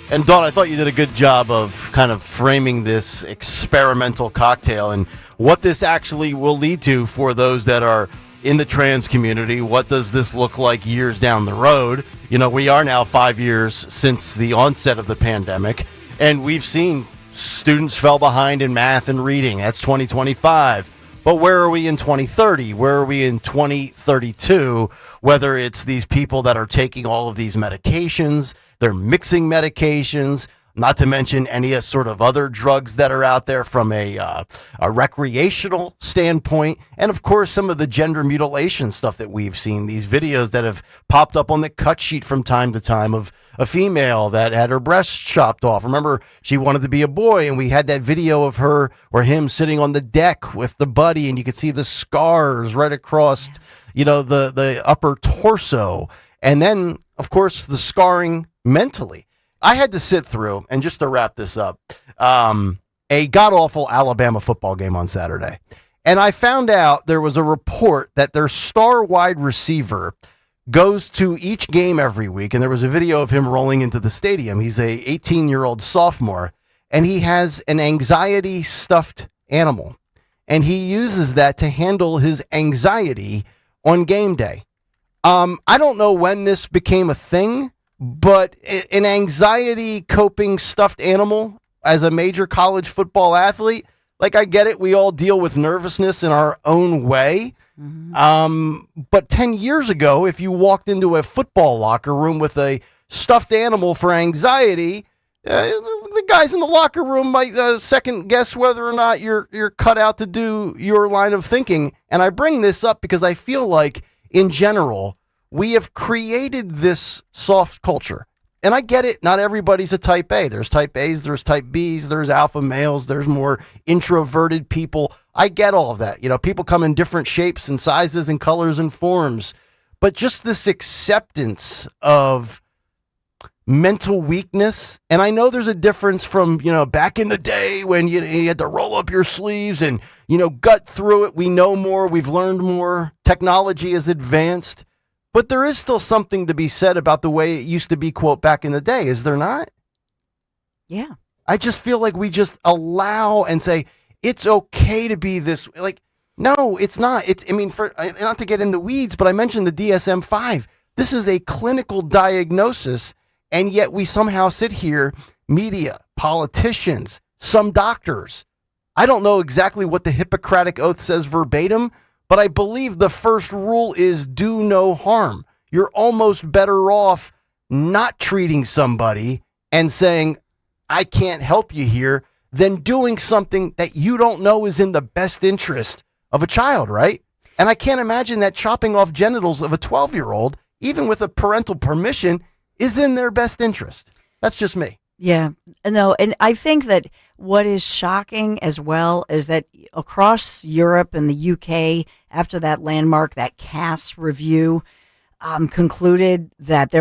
And Dawn, I thought you did a good job of kind of framing this experimental cocktail and what this actually will lead to for those that are in the trans community. What does this look like years down the road? You know, we are now 5 years since the onset of the pandemic, and we've seen students fell behind in math and reading. That's 2025. But where are we in 2030? Where are we in 2032? Whether it's these people that are taking all of these medications, they're mixing medications, not to mention any sort of other drugs that are out there from a recreational standpoint. And, of course, some of the gender mutilation stuff that we've seen, these videos that have popped up on the cut sheet from time to time of a female that had her breasts chopped off. Remember, she wanted to be a boy, and we had that video of her or him sitting on the deck with the buddy, and you could see the scars right across, the upper torso. And then, of course, the scarring mentally. I had to sit through, and just to wrap this up, a god-awful Alabama football game on Saturday. And I found out there was a report that their star wide receiver goes to each game every week, and there was a video of him rolling into the stadium. He's a 18-year-old sophomore, and he has an anxiety stuffed animal, and he uses that to handle his anxiety on game day. I don't know when this became a thing, but an anxiety coping stuffed animal as a major college football athlete, like, I get it. We all deal with nervousness in our own way. But 10 years ago, if you walked into a football locker room with a stuffed animal for anxiety, the guys in the locker room might second guess whether or not you're cut out to do your line of thinking. And I bring this up because I feel like, in general, we have created this soft culture. And I get it. Not everybody's a type A. There's type A's, there's type B's, there's alpha males, there's more introverted people. I get all of that. People come in different shapes and sizes and colors and forms. But just this acceptance of mental weakness. And I know there's a difference from, back in the day when you had to roll up your sleeves and, gut through it. We know more. We've learned more. Technology has advanced. But there is still something to be said about the way it used to be, quote, back in the day. Is there not? Yeah. I just feel like we just allow and say, it's okay to be this. Like, no, it's not. Not to get in the weeds, but I mentioned the DSM-5. This is a clinical diagnosis, and yet we somehow sit here, media, politicians, some doctors. I don't know exactly what the Hippocratic Oath says verbatim, but I believe the first rule is do no harm. You're almost better off not treating somebody and saying, I can't help you here, than doing something that you don't know is in the best interest of a child, right? And I can't imagine that chopping off genitals of a 12-year-old, even with a parental permission, is in their best interest. That's just me. Yeah, no, and I think that what is shocking as well is that across Europe and the UK, after that landmark, that CAS review concluded that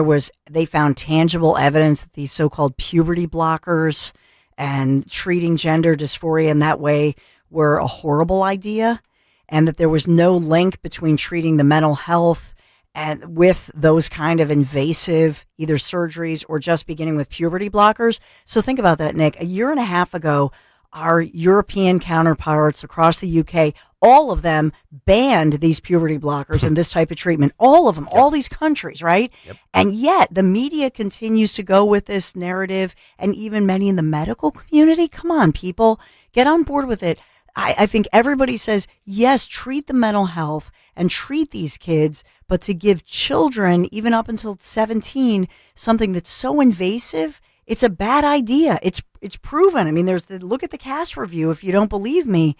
they found tangible evidence that these so-called puberty blockers and treating gender dysphoria in that way were a horrible idea, and that there was no link between treating the mental health and with those kind of invasive either surgeries or just beginning with puberty blockers. So think about that, Nick. A year and a half ago, our European counterparts across the UK, all of them banned these puberty blockers and this type of treatment. All of them, all these countries, right? Yep. And yet the media continues to go with this narrative, and even many in the medical community. Come on, people, get on board with it. I think everybody says, yes, treat the mental health and treat these kids, but to give children, even up until 17, something that's so invasive, it's a bad idea. It's proven. I mean, look at the CAS review if you don't believe me,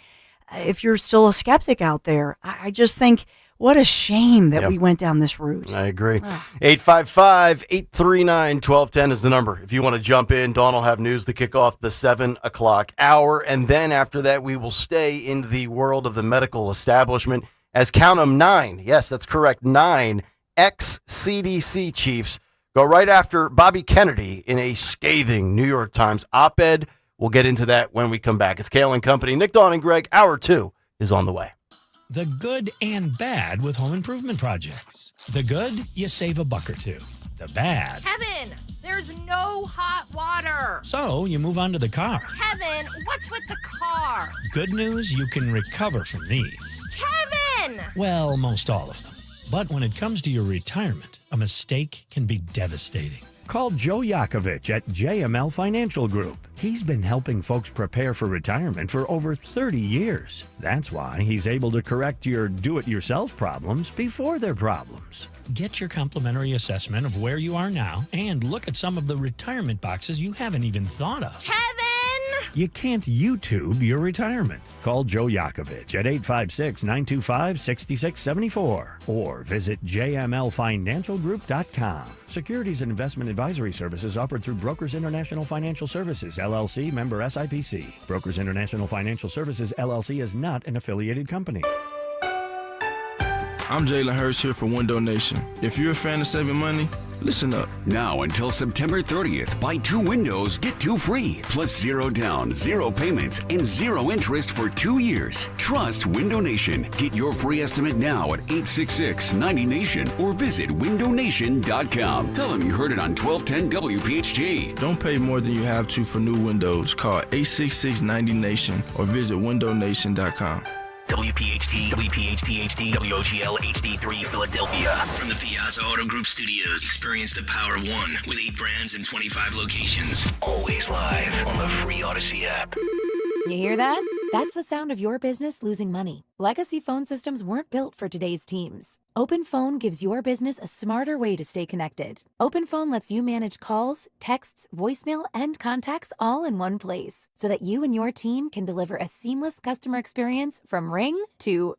if you're still a skeptic out there. I just think, what a shame that we went down this route. I agree. 855-839-1210 is the number. If you want to jump in, Dawn will have news to kick off the 7 o'clock hour. And then after that, we will stay in the world of the medical establishment as count 'em 9. Yes, that's correct. 9 ex-CDC chiefs go right after Bobby Kennedy in a scathing New York Times op-ed. We'll get into that when we come back. It's Kayal and Company. Nick, Dawn, and Greg. Hour 2 is on the way. The good and bad with home improvement projects. The good, you save $1 or $2. The bad. Kevin, there's no hot water. So you move on to the car. Kevin, what's with the car? Good news, you can recover from these. Kevin! Well, most all of them. But when it comes to your retirement, a mistake can be devastating. Call Joe Yakovich at JML Financial Group. He's been helping folks prepare for retirement for over 30 years. That's why he's able to correct your do-it-yourself problems before they're problems. Get your complimentary assessment of where you are now and look at some of the retirement boxes you haven't even thought of. Kevin! You can't YouTube your retirement. Call Joe Yakovich at 856-925-6674 or visit jmlfinancialgroup.com. Securities and investment advisory services offered through Brokers International Financial Services, LLC, member SIPC. Brokers International Financial Services, LLC is not an affiliated company. I'm Jalen Hurst here for Window Nation. If you're a fan of saving money, listen up. Now until September 30th, buy 2 windows, get 2 free. Plus 0 down, 0 payments, and 0 interest for 2 years. Trust Window Nation. Get your free estimate now at 866-90-NATION or visit windownation.com. Tell them you heard it on 1210 WPHT. Don't pay more than you have to for new windows. Call 866-90-NATION or visit windownation.com. WPHT, WPHT HD, WOGL HD3 Philadelphia. From the Piazza Auto Group Studios, experience the power of one with 8 brands and 25 locations. Always live on the free Odyssey app. You hear that? That's the sound of your business losing money. Legacy phone systems weren't built for today's teams. OpenPhone gives your business a smarter way to stay connected. OpenPhone lets you manage calls, texts, voicemail, and contacts all in one place so that you and your team can deliver a seamless customer experience from ring to...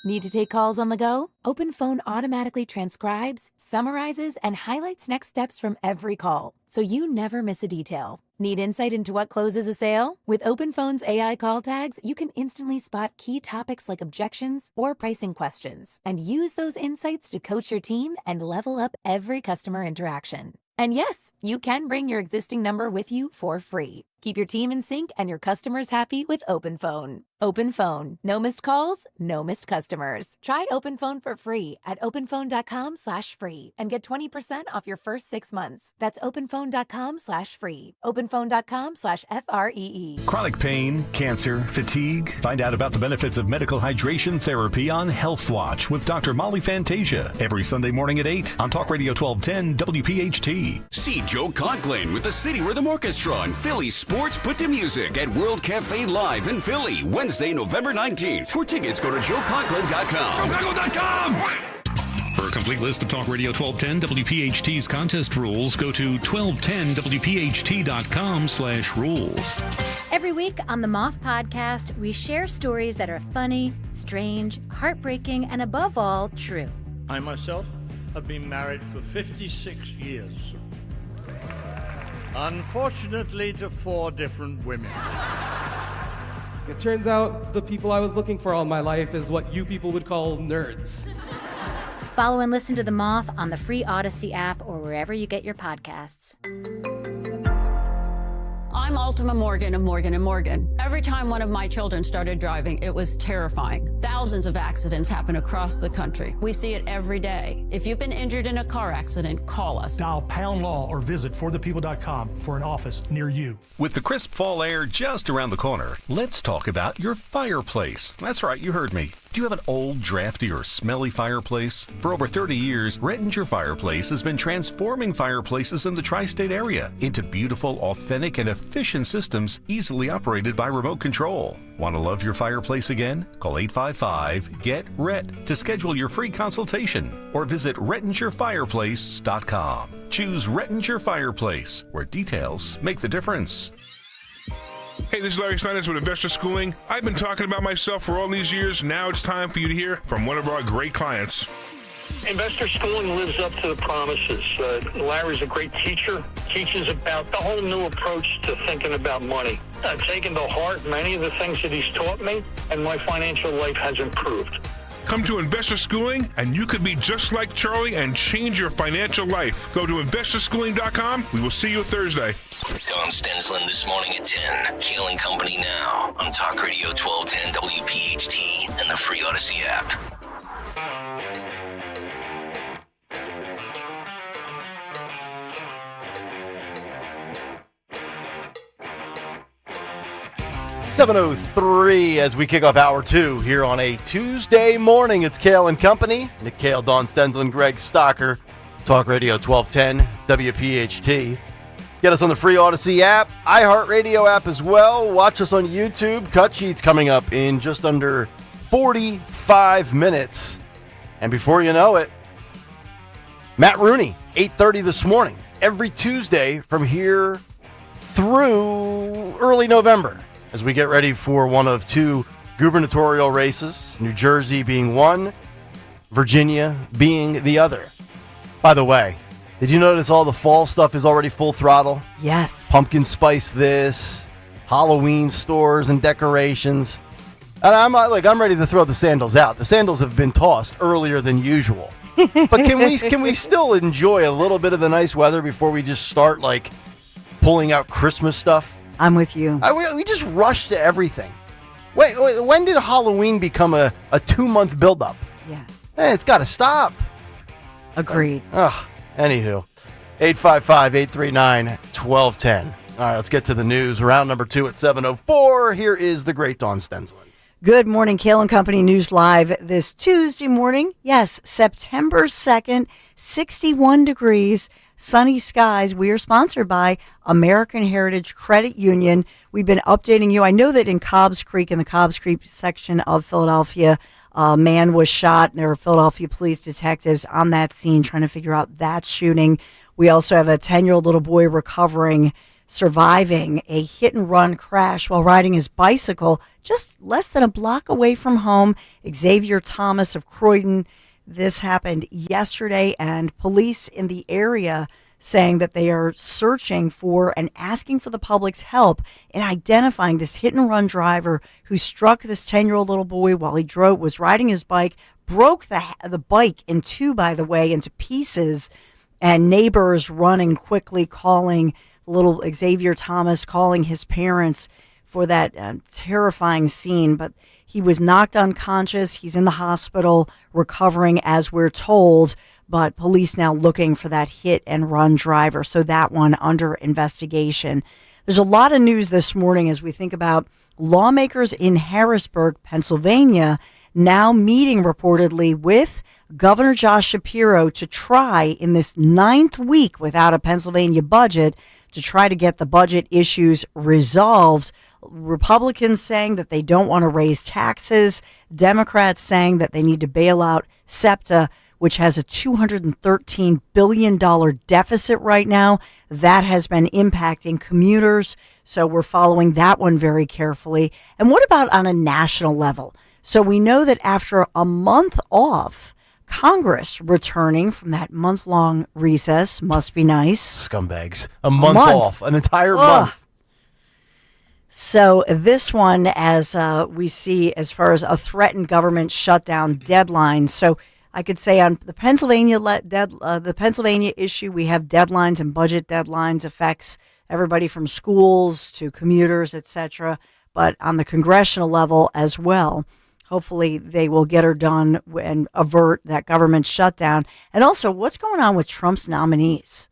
Need to take calls on the go? OpenPhone automatically transcribes, summarizes, and highlights next steps from every call, so you never miss a detail. Need insight into what closes a sale? With OpenPhone's AI call tags, you can instantly spot key topics like objections or pricing questions, and use those insights to coach your team and level up every customer interaction. And yes, you can bring your existing number with you for free. Keep your team in sync and your customers happy with OpenPhone. OpenPhone. No missed calls, no missed customers. Try OpenPhone for free at openphone.com/free and get 20% off your first 6 months. That's openphone.com/free. openphone.com/FREE. Chronic pain, cancer, fatigue. Find out about the benefits of medical hydration therapy on Health Watch with Dr. Molly Fantasia every Sunday morning at 8 on Talk Radio 1210 WPHT. See Joe Conklin with the City Rhythm Orchestra and Philly Sports Put to Music at World Cafe Live in Philly, Wednesday, November 19th. For tickets, go to joeconklin.com. joeconklin.com! For a complete list of Talk Radio 1210 WPHT's contest rules, go to 1210WPHT.com/rules. Every week on the Moth Podcast, we share stories that are funny, strange, heartbreaking, and above all, true. I myself have been married for 56 years. Unfortunately, to 4 different women. It turns out the people I was looking for all my life is what you people would call nerds. Follow and listen to The Moth on the free Odyssey app or wherever you get your podcasts. I'm Ultima Morgan of Morgan & Morgan. Every time one of my children started driving, it was terrifying. Thousands of accidents happen across the country. We see it every day. If you've been injured in a car accident, call us. Dial #law or visit forthepeople.com for an office near you. With the crisp fall air just around the corner, let's talk about your fireplace. That's right, you heard me. Do you have an old, drafty, or smelly fireplace? For over 30 years, Rettinger Fireplace has been transforming fireplaces in the tri-state area into beautiful, authentic, and efficient systems easily operated by remote control. Want to love your fireplace again? Call 855-GET-RET to schedule your free consultation or visit RettingerFireplace.com. Choose Rettinger Fireplace, where details make the difference. Hey, this is Larry Steinitz with Investor Schooling. I've been talking about myself for all these years. Now it's time for you to hear from one of our great clients. Investor Schooling lives up to the promises. Larry's a great teacher, teaches about the whole new approach to thinking about money. I've taken to heart many of the things that he's taught me, and my financial life has improved. Come to Investor Schooling, and you could be just like Charlie and change your financial life. Go to investorschooling.com. We will see you Thursday. Don Stensland this morning at 10. Kayal and Company now on Talk Radio 1210 WPHT and the free Odyssey app. .703 as we kick off Hour 2 here on a Tuesday morning. It's Kayal and Company. Nick Kayal, Don Stensland, Greg Stocker. Talk Radio 1210, WPHT. Get us on the free Odyssey app, iHeartRadio app as well. Watch us on YouTube. Cut Sheets coming up in just under 45 minutes. And before you know it, Matt Rooney, 8:30 this morning, every Tuesday from here through early November, as we get ready for one of two gubernatorial races, New Jersey being one, Virginia being the other. By the way, did you notice all the fall stuff is already full throttle? Yes. Pumpkin spice this, Halloween stores and decorations. And I'm ready to throw the sandals out. The sandals have been tossed earlier than usual. But can we still enjoy a little bit of the nice weather before we just start pulling out Christmas stuff? I'm with you. We just rush to everything. Wait, when did Halloween become a 2-month buildup? Yeah. Hey, it's got to stop. Agreed. Anywho, 855-839-1210. All right, let's get to the news. Round number 2 at 7:04. Here is the great Dawn Stensland. Good morning, Kayal and Company News Live this Tuesday morning. Yes, September 2nd, 61 degrees, sunny skies. We are sponsored by American Heritage Credit Union. We've been updating you. I know that in Cobbs Creek, in the Cobbs Creek section of Philadelphia, a man was shot. There were Philadelphia police detectives on that scene trying to figure out that shooting. We also have a 10-year-old little boy surviving a hit-and-run crash while riding his bicycle just less than a block away from home. Xavier Thomas of Croydon. This happened yesterday, and police in the area saying that they are searching for and asking for the public's help in identifying this hit-and-run driver who struck this 10-year-old little boy while he was riding his bike, broke the bike in two, by the way, into pieces, and neighbors running quickly, calling little Xavier Thomas, calling his parents for that terrifying scene. But he was knocked unconscious. He's in the hospital recovering, as we're told, but police now looking for that hit and run driver. So that one under investigation. There's a lot of news this morning as we think about lawmakers in Harrisburg, Pennsylvania, now meeting reportedly with Governor Josh Shapiro to try in this 9th week without a Pennsylvania budget to try to get the budget issues resolved. Republicans saying that they don't want to raise taxes. Democrats saying that they need to bail out SEPTA, which has a $213 billion deficit right now. That has been impacting commuters, so we're following that one very carefully. And what about on a national level? So we know that after a month off, Congress returning from that month-long recess, must be nice. Scumbags. A month off, an entire month. So this one, as we see, as far as a threatened government shutdown deadline. So I could say on the Pennsylvania issue, we have deadlines, and budget deadlines affects everybody from schools to commuters, etc. But on the congressional level as well, hopefully they will get her done and avert that government shutdown. And also, what's going on with Trump's nominees?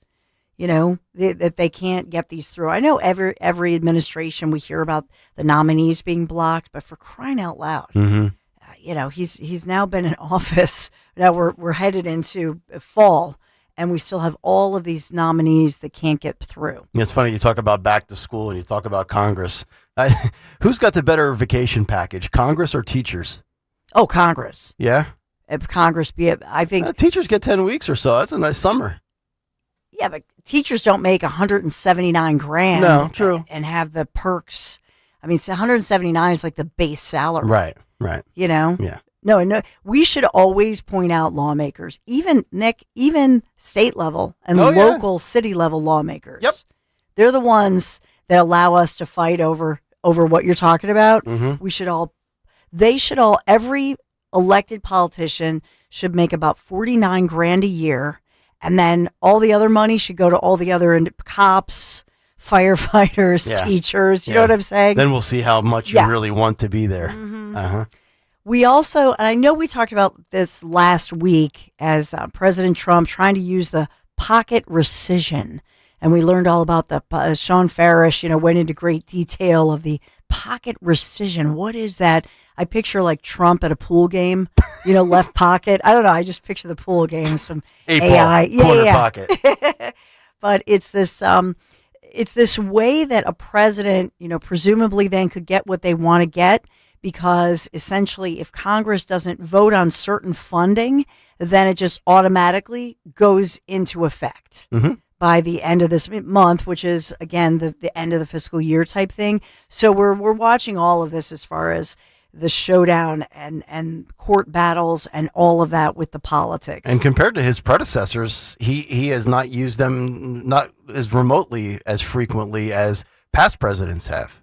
You know, that they can't get these through. I know every administration we hear about the nominees being blocked, but for crying out loud, you know, he's now been in office. Now we're headed into fall, and we still have all of these nominees that can't get through. It's funny, you talk about back to school and you talk about Congress. Who's got the better vacation package, Congress or teachers? Oh, Congress. Yeah? If Congress be it, I think. Teachers get 10 weeks or so. That's a nice summer. Yeah, but teachers don't make $179,000. No, true. And have the perks. I mean, 179 is like the base salary. Right. You know? Yeah. No, we should always point out lawmakers, even state level and local city level lawmakers. Yep. They're the ones that allow us to fight over what you're talking about. Mm-hmm. Every elected politician should make about $49,000 a year. And then all the other money should go to all the other cops, firefighters, teachers. You know what I'm saying? Then we'll see how much you really want to be there. Mm-hmm. We also, and I know we talked about this last week as President Trump trying to use the pocket rescission. And we learned all about the Sean Farish, went into great detail of the pocket rescission. What is that? I picture like Trump at a pool game, left pocket. I don't know. I just picture the pool game, some AI. Corner pocket. But it's this way that a president, presumably then could get what they want to get, because essentially if Congress doesn't vote on certain funding, then it just automatically goes into effect by the end of this month, which is, again, the end of the fiscal year type thing. So we're watching all of this as far as the showdown and court battles and all of that with the politics. And compared to his predecessors, he has not used them not as remotely as frequently as past presidents have.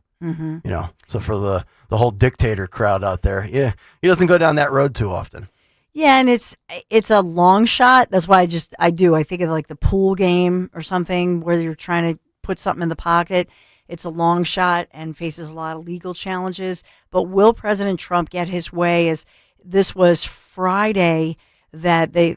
So for the whole dictator crowd out there, he doesn't go down that road too often. Yeah, and it's a long shot. That's why I think of like the pool game or something where you're trying to put something in the pocket. It's a long shot and faces a lot of legal challenges. But will President Trump get his way? As this was Friday that the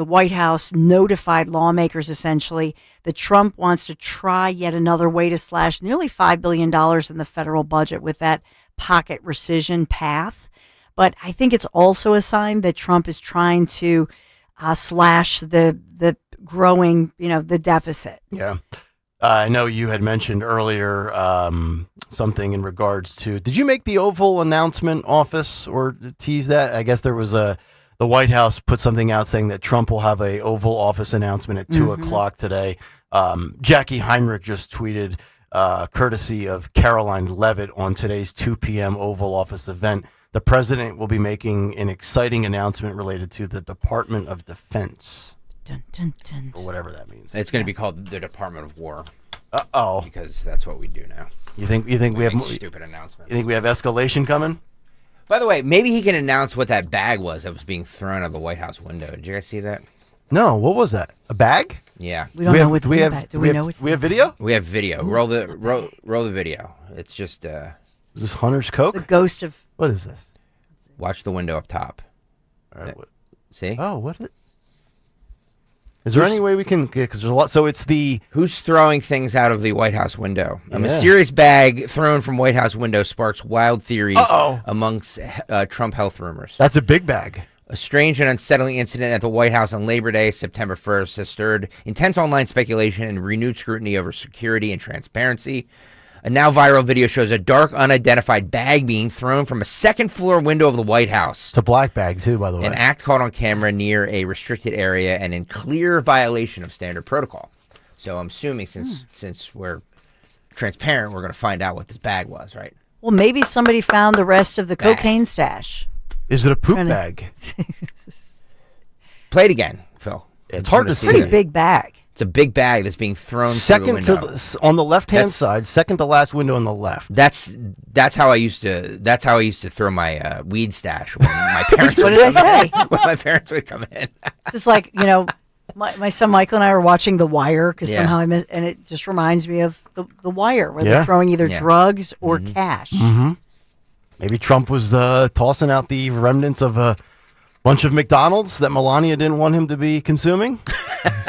White House notified lawmakers essentially that Trump wants to try yet another way to slash nearly $5 billion in the federal budget with that pocket rescission path. But I think it's also a sign that Trump is trying to slash the growing, the deficit. Yeah. I know you had mentioned earlier something in regards to, did you make the Oval announcement office or tease that? I guess there was the White House put something out saying that Trump will have a Oval Office announcement at 2 o'clock today. Jackie Heinrich just tweeted, courtesy of Caroline Levitt, on today's 2 p.m. Oval Office event, the president will be making an exciting announcement related to the Department of Defense. Dun, dun, dun. Or whatever that means. It's going to be called the Department of War. Uh-oh. Because that's what we do now. You think we have stupid announcements? You think we have escalation coming? By the way, maybe he can announce what that bag was that was being thrown out the White House window. Did you guys see that? No. What was that? A bag? Yeah. We don't know what's in the bag. Do we know what's in we have video? We have video. Roll the video. It's just Is this Hunter's Coke? The ghost of... What is this? Watch the window up top. All right. See? Oh, what? Is there any way we can? Because there's a lot. So it's the who's throwing things out of the White House window. A mysterious bag thrown from White House window sparks wild theories amongst Trump health rumors. That's a big bag. A strange and unsettling incident at the White House on Labor Day, September 1st, has stirred intense online speculation and renewed scrutiny over security and transparency. A now viral video shows a dark, unidentified bag being thrown from a second-floor window of the White House. It's a black bag, too, by the way. An act caught on camera near a restricted area and in clear violation of standard protocol. So I'm assuming since we're transparent, we're going to find out what this bag was, right? Well, maybe somebody found the rest of the cocaine stash. Is it a poop bag? Play it again, Phil. It's hard to see. It's a pretty big bag. It's a big bag that's being thrown second through the window. on the left-hand side, second to last window on the left. That's how I used to throw my weed stash when my parents What did I say? When my parents would come in. It's just like, my son Michael and I were watching The Wire because somehow I missed, and it just reminds me of the Wire where they're throwing either drugs or cash. Mm-hmm. Maybe Trump was tossing out the remnants of a bunch of McDonald's that Melania didn't want him to be consuming,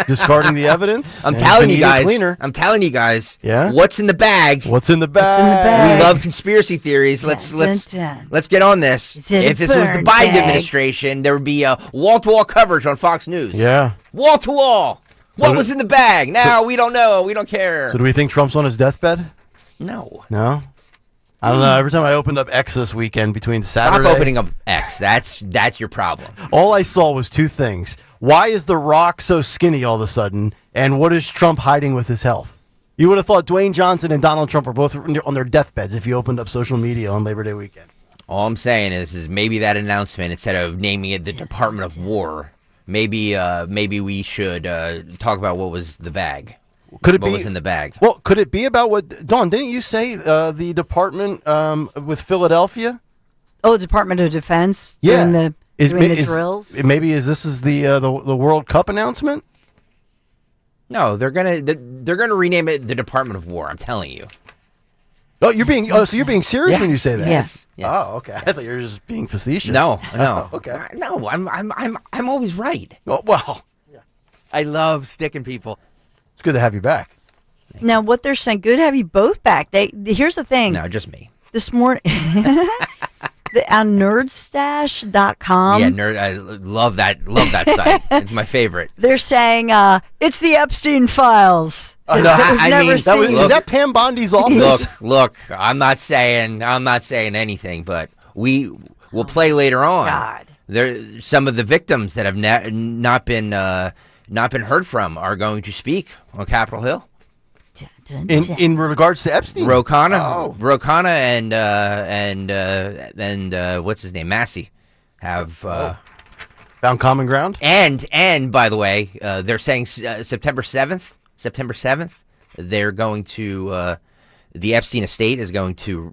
discarding the evidence. I'm telling you guys. Yeah. What's in the bag? What's in the bag? We love conspiracy theories. Let's get on this. If this was the Biden administration, there would be wall-to-wall coverage on Fox News. Yeah. Wall to wall. What was in the bag? Now we don't know. We don't care. So do we think Trump's on his deathbed? No. No? I don't know. Every time I opened up X this weekend between Saturday... Stop opening up X. That's your problem. All I saw was two things. Why is The Rock so skinny all of a sudden? And what is Trump hiding with his health? You would have thought Dwayne Johnson and Donald Trump were both on their deathbeds if you opened up social media on Labor Day weekend. All I'm saying is maybe that announcement, instead of naming it the Department of War, maybe we should talk about what was the bag. What was in the bag? Well, could it be about what... Dawn, didn't you say the department with Philadelphia? Oh, the Department of Defense? Yeah. Doing the drills? Maybe this is the World Cup announcement? No, they're gonna rename it the Department of War. I'm telling you. Oh, you're being serious when you say that? Yes. Oh, okay. I thought you were just being facetious. No. Okay. No, I'm always right. Oh, well, I love sticking people. It's good to have you back. Now, what they're saying, good to have you both back. Here's the thing. No, just me. This morning, on nerdstash.com. Yeah, I love that site. It's my favorite. They're saying it's the Epstein files. Is that Pam Bondi's office? Look. I'm not saying anything, but we will play later on. God. There, some of the victims that have not been heard from are going to speak on Capitol Hill. In regards to Epstein, Ro Khanna and what's his name, Massey, have found common ground. And by the way, they're saying September 7th, they're going to the Epstein estate is going to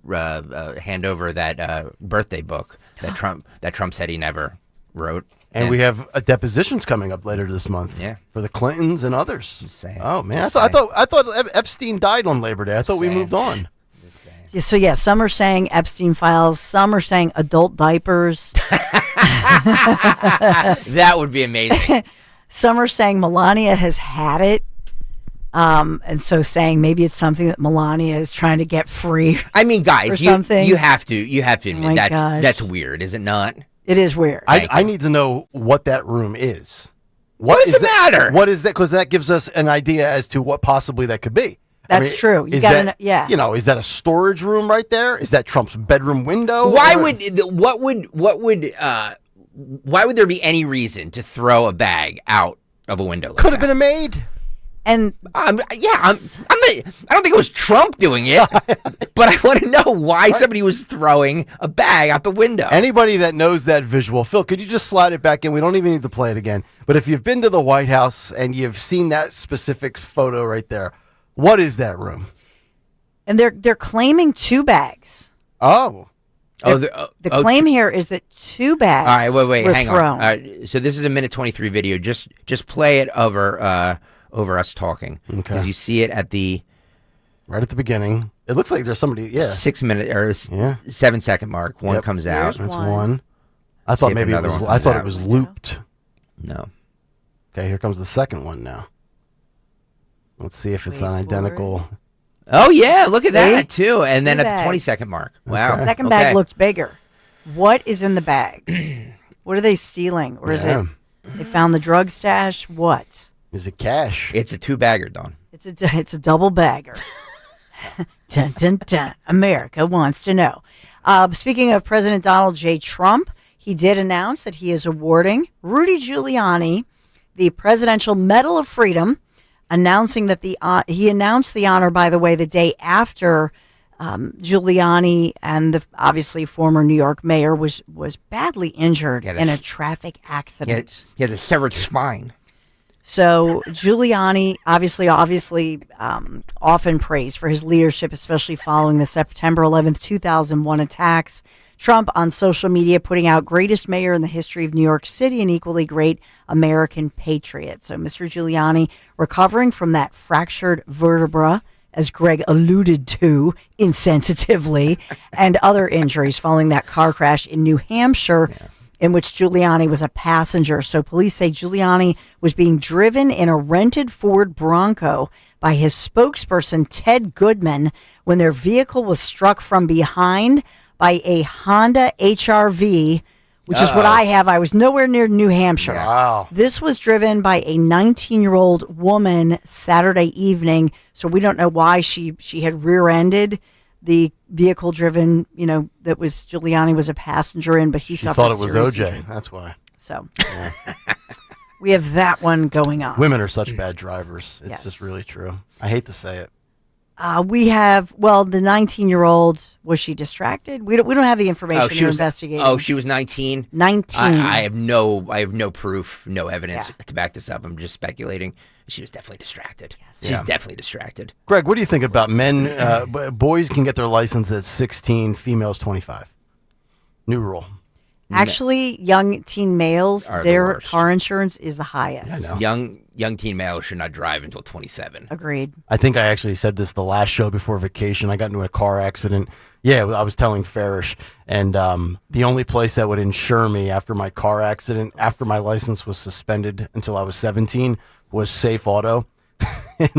hand over that birthday book that Trump said he never wrote. And we have depositions coming up later this month. Yeah, for the Clintons and others. Saying, oh man, I thought Epstein died on Labor Day. I thought we moved on. So yeah, some are saying Epstein files. Some are saying adult diapers. That would be amazing. Some are saying Melania has had it. And so saying maybe it's something that Melania is trying to get free. I mean, guys, you have to admit that's weird, is it not? It is weird. I need to know what that room is. What does it matter? What is that? Because that gives us an idea as to what possibly that could be. That's true. You got to, yeah. You know, is that a storage room right there? Is that Trump's bedroom window? Why would there be any reason to throw a bag out of a window? Could have been a maid. And I don't think it was Trump doing it, but I want to know why somebody was throwing a bag out the window. Anybody that knows that visual, Phil, could you just slide it back in? We don't even need to play it again. But if you've been to the White House and you've seen that specific photo right there, what is that room? And they're claiming 2 bags. Oh. The claim here is that 2 bags. All right, wait, were hang thrown. on. So this is a minute 23 video. Just play it over us talking. Okay. Because you see it right at the beginning. It looks like there's somebody. Yeah. 6 minute or 7 second mark. One comes out. That's one. I thought maybe it was. I thought it was looped. No. Okay, here comes the second one now. Let's see if it's an identical. Oh yeah, look at that too. And then at the 20-second mark. Wow. The second bag looked bigger. What is in the bags? What are they stealing? Or is it they found the drug stash? What? Is it cash? It's a 2-bagger, Dawn. It's a double bagger. Dun, dun, dun. America wants to know. Speaking of President Donald J. Trump, he did announce that he is awarding Rudy Giuliani the Presidential Medal of Freedom, announcing that he announced the honor, by the way, the day after Giuliani and the obviously former New York mayor was badly injured in a traffic accident. He had a severed spine. So Giuliani, obviously, often praised for his leadership, especially following the September 11th, 2001 attacks. Trump on social media putting out greatest mayor in the history of New York City and equally great American patriot. So Mr. Giuliani recovering from that fractured vertebra, as Greg alluded to insensitively, and other injuries following that car crash in New Hampshire. Yeah. In which Giuliani was a passenger. So police say Giuliani was being driven in a rented Ford Bronco by his spokesperson, Ted Goodman, when their vehicle was struck from behind by a Honda HR-V, which is what I have. I was nowhere near New Hampshire. Wow. This was driven by a 19-year-old woman Saturday evening. So we don't know why she had rear-ended the vehicle driven, that was Giuliani was a passenger in, but he suffered thought it was OJ. Injury. That's why. So we have that one going on. Women are such bad drivers. It's just really true. I hate to say it. We have, the 19-year-old, was she distracted? We don't have the information to investigate. Oh, she was 19? 19. I have no proof, no evidence to back this up. I'm just speculating. She was definitely distracted. Yes. She's definitely distracted. Greg, what do you think about men? Boys can get their license at 16, females 25. New rule. Actually, young teen males, their car insurance is the highest. I know. Young teen males should not drive until 27. Agreed. I think I actually said this the last show before vacation. I got into a car accident. Yeah, I was telling Farish, and the only place that would insure me after my car accident, after my license was suspended until I was 17, was Safe Auto.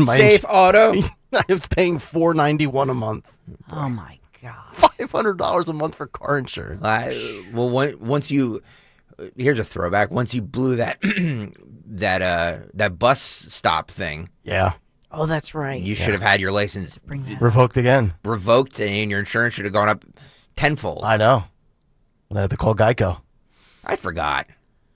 Safe Auto. I was paying $491 a month. Oh my God. $500 a month for car insurance. Once you, here's a throwback. Once you blew that that bus stop thing. Yeah. Oh, that's right. You should have had your license revoked again. Revoked, and your insurance should have gone up tenfold. I know. I had to call Geico. I forgot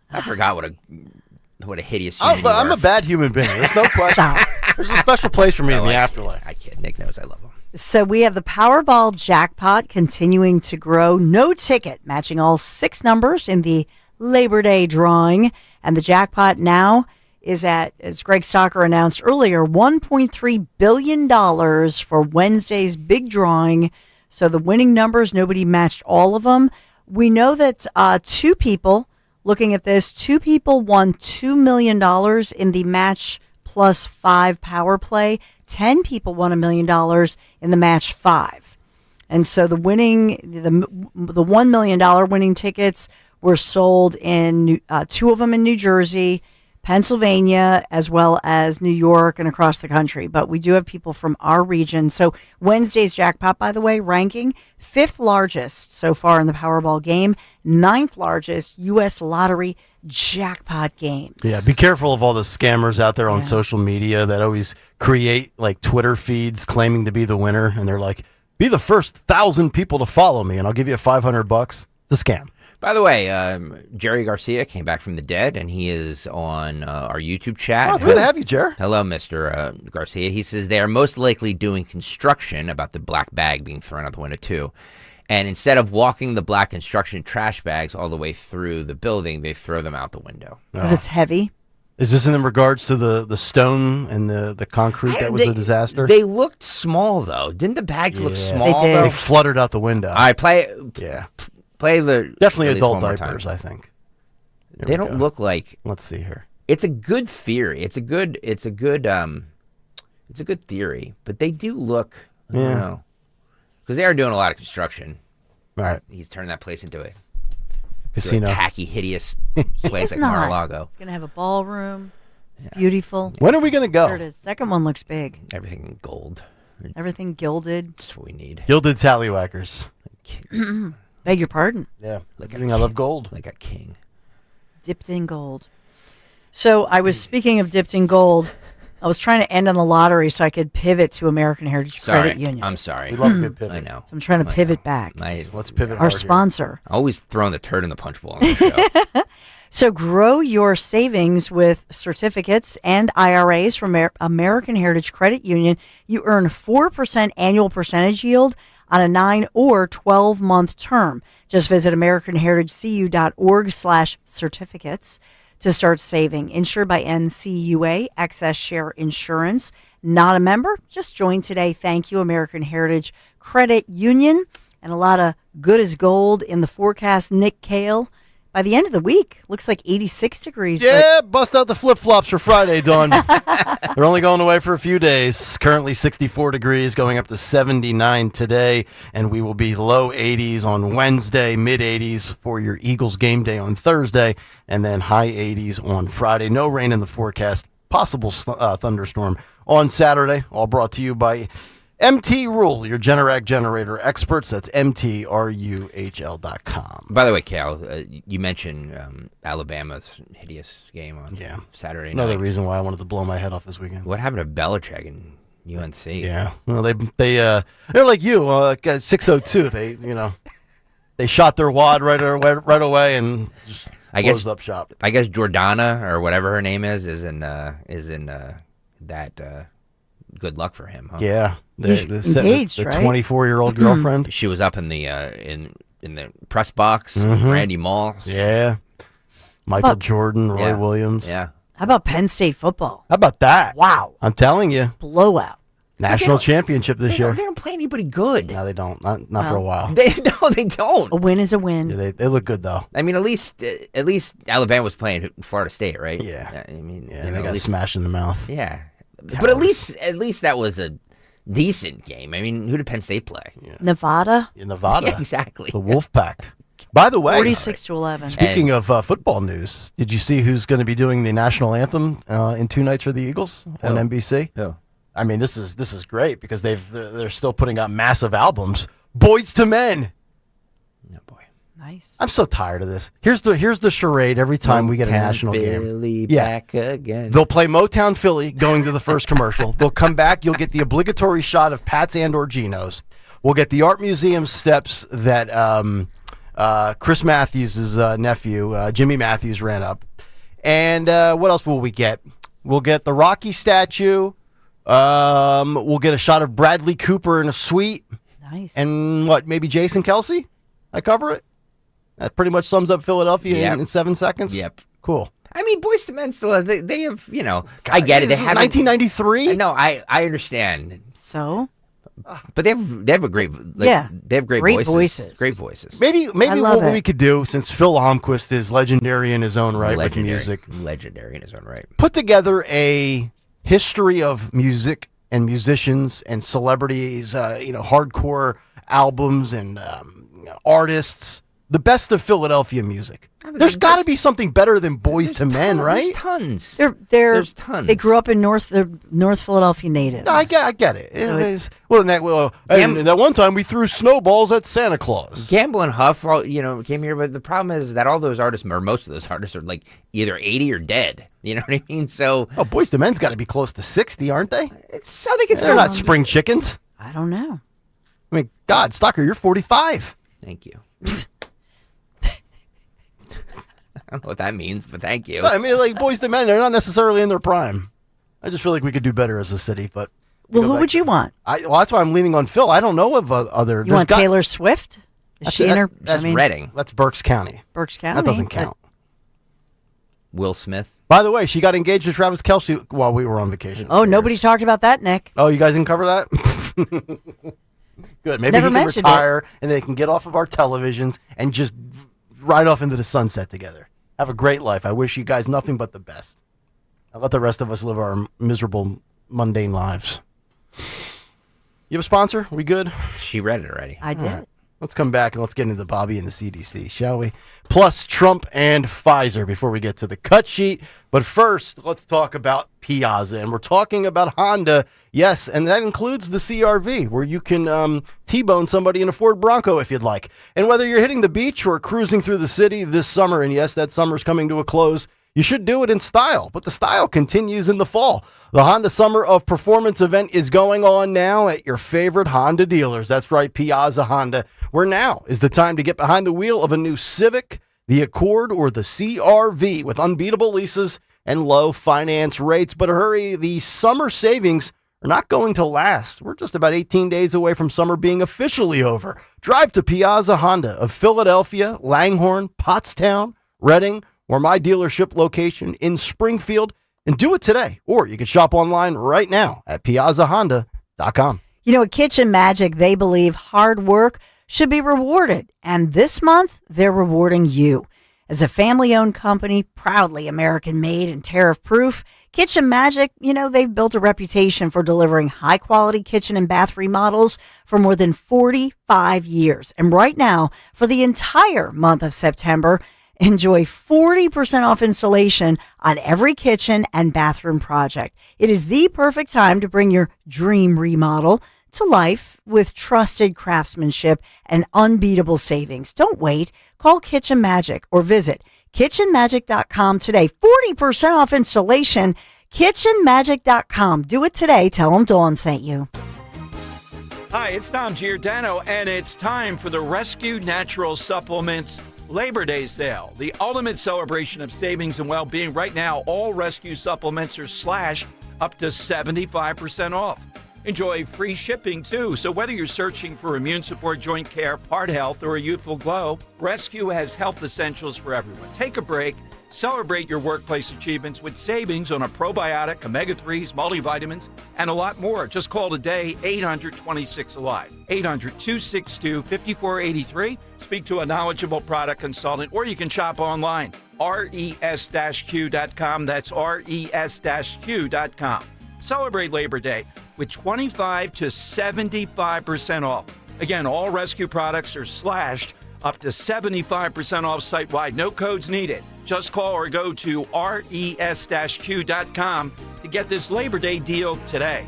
what a hideous human you I'm were. a bad human being. There's no question. There's a special place for me in the afterlife. I kid. Nick knows I love him. So we have the Powerball jackpot continuing to grow. No ticket matching all 6 numbers in the Labor Day drawing. And the jackpot now is at, as Greg Stocker announced earlier, $1.3 billion for Wednesday's big drawing. So the winning numbers, nobody matched all of them. We know that 2 people, looking at this, 2 people won $2 million in the match plus 5 power play. 10 people won $1 million in the match 5. And so the $1 million winning tickets were sold in 2 of them in New Jersey, Pennsylvania, as well as New York and across the country. But we do have people from our region. So Wednesday's jackpot, by the way, ranking 5th largest so far in the Powerball game, 9th largest U.S. lottery jackpot games. Yeah, be careful of all the scammers out there on social media that always create like Twitter feeds claiming to be the winner. And they're like, be the first 1,000 people to follow me and I'll give you $500. It's a scam. By the way, Jerry Garcia came back from the dead, and he is on our YouTube chat. Oh, it's good to have you, Jerry. Hello, Mr. Garcia. He says they are most likely doing construction, about the black bag being thrown out the window, too. And instead of walking the black construction trash bags all the way through the building, they throw them out the window. Because it's heavy. Is this in regards to the stone and the concrete that was a disaster? They looked small, though. Didn't the bags look small? They did. Though? They fluttered out the window. All right, play the definitely at least adult one more diapers. time. I think they don't look like. Let's see here. It's a good theory. It's a good theory, but they do look. I don't know, because they are doing a lot of construction. All right, he's turning that place into a casino, tacky, hideous place like not. Mar-a-Lago. It's gonna have a ballroom. It's beautiful. When are we gonna go? There it is. Second one looks big. Everything in gold. Everything gilded. That's what we need. Gilded tallywhackers. Beg your pardon. Yeah, I love gold. Like a king. Dipped in gold. So I was speaking of dipped in gold. I was trying to end on the lottery so I could pivot to American Heritage Credit Union. I'm sorry. We love a good pivot. I know. So I'm trying to pivot back. Let's pivot. Our sponsor. Always throwing the turd in the punch bowl on the show. So grow your savings with certificates and IRAs from American Heritage Credit Union. You earn 4% annual percentage yield on a 9 or 12-month term. Just visit AmericanHeritageCU.org/certificates to start saving. Insured by NCUA, Excess Share Insurance. Not a member? Just join today. Thank you, American Heritage Credit Union. And a lot of good as gold in the forecast. Nick Kayal. By the end of the week, looks like 86 degrees. Yeah, bust out the flip-flops for Friday, Dawn. They're only going away for a few days. Currently 64 degrees, going up to 79 today, and we will be low 80s on Wednesday, mid-80s for your Eagles game day on Thursday, and then high 80s on Friday. No rain in the forecast. Possible thunderstorm on Saturday, all brought to you by MT Rule, your Generac generator experts. That's MTRUHL.com. By the way, Cal, you mentioned Alabama's hideous game on Saturday night. Another reason why I wanted to blow my head off this weekend. What happened to Belichick and UNC? Yeah, well, they're like you, 602. They shot their wad right away and just closed up shop. I guess Jordana or whatever her name is in that. Good luck for him, huh? Yeah, he's engaged, the right? 24-year-old girlfriend. She was up in the press box with Randy Moss. Yeah, Michael Jordan, Roy Williams. Yeah. How about Penn State football? How about that? Wow, I'm telling you, blowout. National championship this year. They don't play anybody good. No, they don't. Not for a while. They don't. A win is a win. Yeah, they look good though. I mean, at least Alabama was playing Florida State, right? Yeah. I mean, they got smashed in the mouth. Yeah. But at least that was a decent game. I mean, who did Penn State play? Yeah. Nevada? Yeah, Nevada. Yeah, exactly. The Wolfpack. By the way, 46-11. Speaking of football news, did you see who's going to be doing the national anthem in 2 nights for the Eagles on NBC? Yeah. I mean, this is great because they're still putting out massive albums. Boys to Men. Oh boy, nice. I'm so tired of this. Here's the charade every time we get a national Philly game. back again. They'll play Motown Philly going to the first commercial. They'll come back. You'll get the obligatory shot of Pat's and/or Gino's. We'll get the Art Museum steps that Chris Matthews' nephew, Jimmy Matthews, ran up. And what else will we get? We'll get the Rocky statue. We'll get a shot of Bradley Cooper in a suite. Nice. And what, maybe Jason Kelsey? I cover it? That pretty much sums up Philadelphia in 7 seconds? Yep. Cool. I mean, Boyz II Men still, they have, I get it. They have 1993? No, I understand. So? But they have a great, they have great voices. Great voices. Maybe what we could do, since Phil Almquist is legendary in his own right with music. Legendary in his own right. Put together a history of music and musicians and celebrities, hardcore albums and artists. The best of Philadelphia music. There's got to be something better than Boyz II Men, right? There's tons. There's tons. They grew up in North Philadelphia natives. No, I get it. And that one time we threw snowballs at Santa Claus. Gamble and Huff, came here, but the problem is that all those artists, or most of those artists, are like either 80 or dead. You know what I mean? So, Boyz II Men's got to be close to 60, aren't they? So they can They're not spring chickens. I don't know. I mean, God, Stalker, you're 45. Thank you. I don't know what that means, but thank you. No, I mean, like Boyz II Men, they're not necessarily in their prime. I just feel like we could do better as a city, but. Well, who would you want? Well, that's why I'm leaning on Phil. I don't know of other. You want Taylor Swift? Is she in her? That's Reading. That's Berks County. Berks County. That doesn't count. Will Smith. By the way, she got engaged to Travis Kelce while we were on vacation. Oh, nobody talked about that, Nick. Oh, you guys didn't cover that? Good. Maybe he can retire and they can get off of our televisions and just ride off into the sunset together. Have a great life. I wish you guys nothing but the best. I'll let the rest of us live our miserable, mundane lives. You have a sponsor? We good? She read it already. I did. Right. Let's come back and let's get into Bobby and the CDC, shall we? Plus Trump and Pfizer before we get to the cut sheet. But first, let's talk about Piazza. And we're talking about Honda. Yes, and that includes the CR-V, where you can T-bone somebody in a Ford Bronco if you'd like. And whether you're hitting the beach or cruising through the city this summer, and yes, that summer's coming to a close, you should do it in style. But the style continues in the fall. The Honda Summer of Performance event is going on now at your favorite Honda dealers. That's right, Piazza Honda, where now is the time to get behind the wheel of a new Civic, the Accord, or the CR-V with unbeatable leases and low finance rates. But hurry, the summer savings are not going to last. We're just about 18 days away from summer being officially over. Drive to Piazza Honda of Philadelphia, Langhorne, Pottstown, Reading, or my dealership location in Springfield, and do it today. Or you can shop online right now at piazzahonda.com. At Kitchen Magic, they believe hard work should be rewarded. And this month, they're rewarding you. As a family-owned company, proudly American-made and tariff-proof, Kitchen Magic, they've built a reputation for delivering high-quality kitchen and bath remodels for more than 45 years. And right now, for the entire month of September, enjoy 40% off installation on every kitchen and bathroom project. It is the perfect time to bring your dream remodel to life with trusted craftsmanship and unbeatable savings. Don't wait. Call Kitchen Magic or visit kitchenmagic.com today. 40% off installation. kitchenmagic.com. Do it today. Tell them Dawn sent you. Hi, it's Tom Giordano, and it's time for the Rescue Natural Supplements Labor Day sale, the ultimate celebration of savings and well-being. Right now, all Rescue supplements are slashed up to 75% off. Enjoy free shipping, too. So whether you're searching for immune support, joint care, heart health, or a youthful glow, Rescue has health essentials for everyone. Take a break. Celebrate your workplace achievements with savings on a probiotic, omega-3s, multivitamins, and a lot more. Just call today, 800-26-ALIVE, 800-262-5483. Speak to a knowledgeable product consultant, or you can shop online, res-q.com. That's res-q.com. Celebrate Labor Day with 25 to 75% off. Again, all Rescue products are slashed Up to 75% off site-wide. No codes needed. Just call or go to res-q.com to get this Labor Day deal today.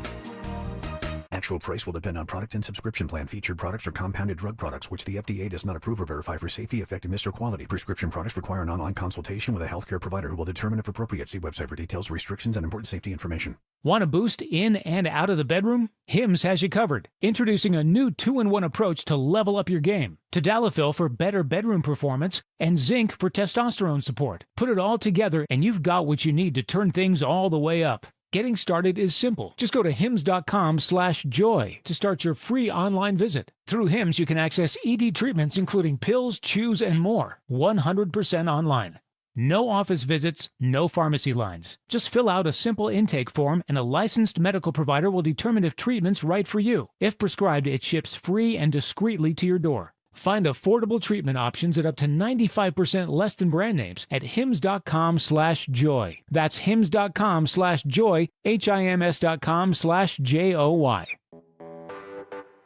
Actual price will depend on product and subscription plan. Featured products are compounded drug products, which the FDA does not approve or verify for safety, effectiveness, or quality. Prescription products require an online consultation with a healthcare provider who will determine if appropriate. See website for details, restrictions, and important safety information. Want a boost in and out of the bedroom? Hims has you covered. Introducing a new 2-in-1 approach to level up your game. Tadalafil for better bedroom performance and zinc for testosterone support. Put it all together and you've got what you need to turn things all the way up. Getting started is simple. Just go to hims.com/joy to start your free online visit. Through Hims, you can access ED treatments including pills, chews, and more. 100% online. No office visits, no pharmacy lines. Just fill out a simple intake form and a licensed medical provider will determine if treatment's right for you. If prescribed, it ships free and discreetly to your door. Find affordable treatment options at up to 95% less than brand names at hims.com/joy. That's hims.com/joy, hims.com/joy.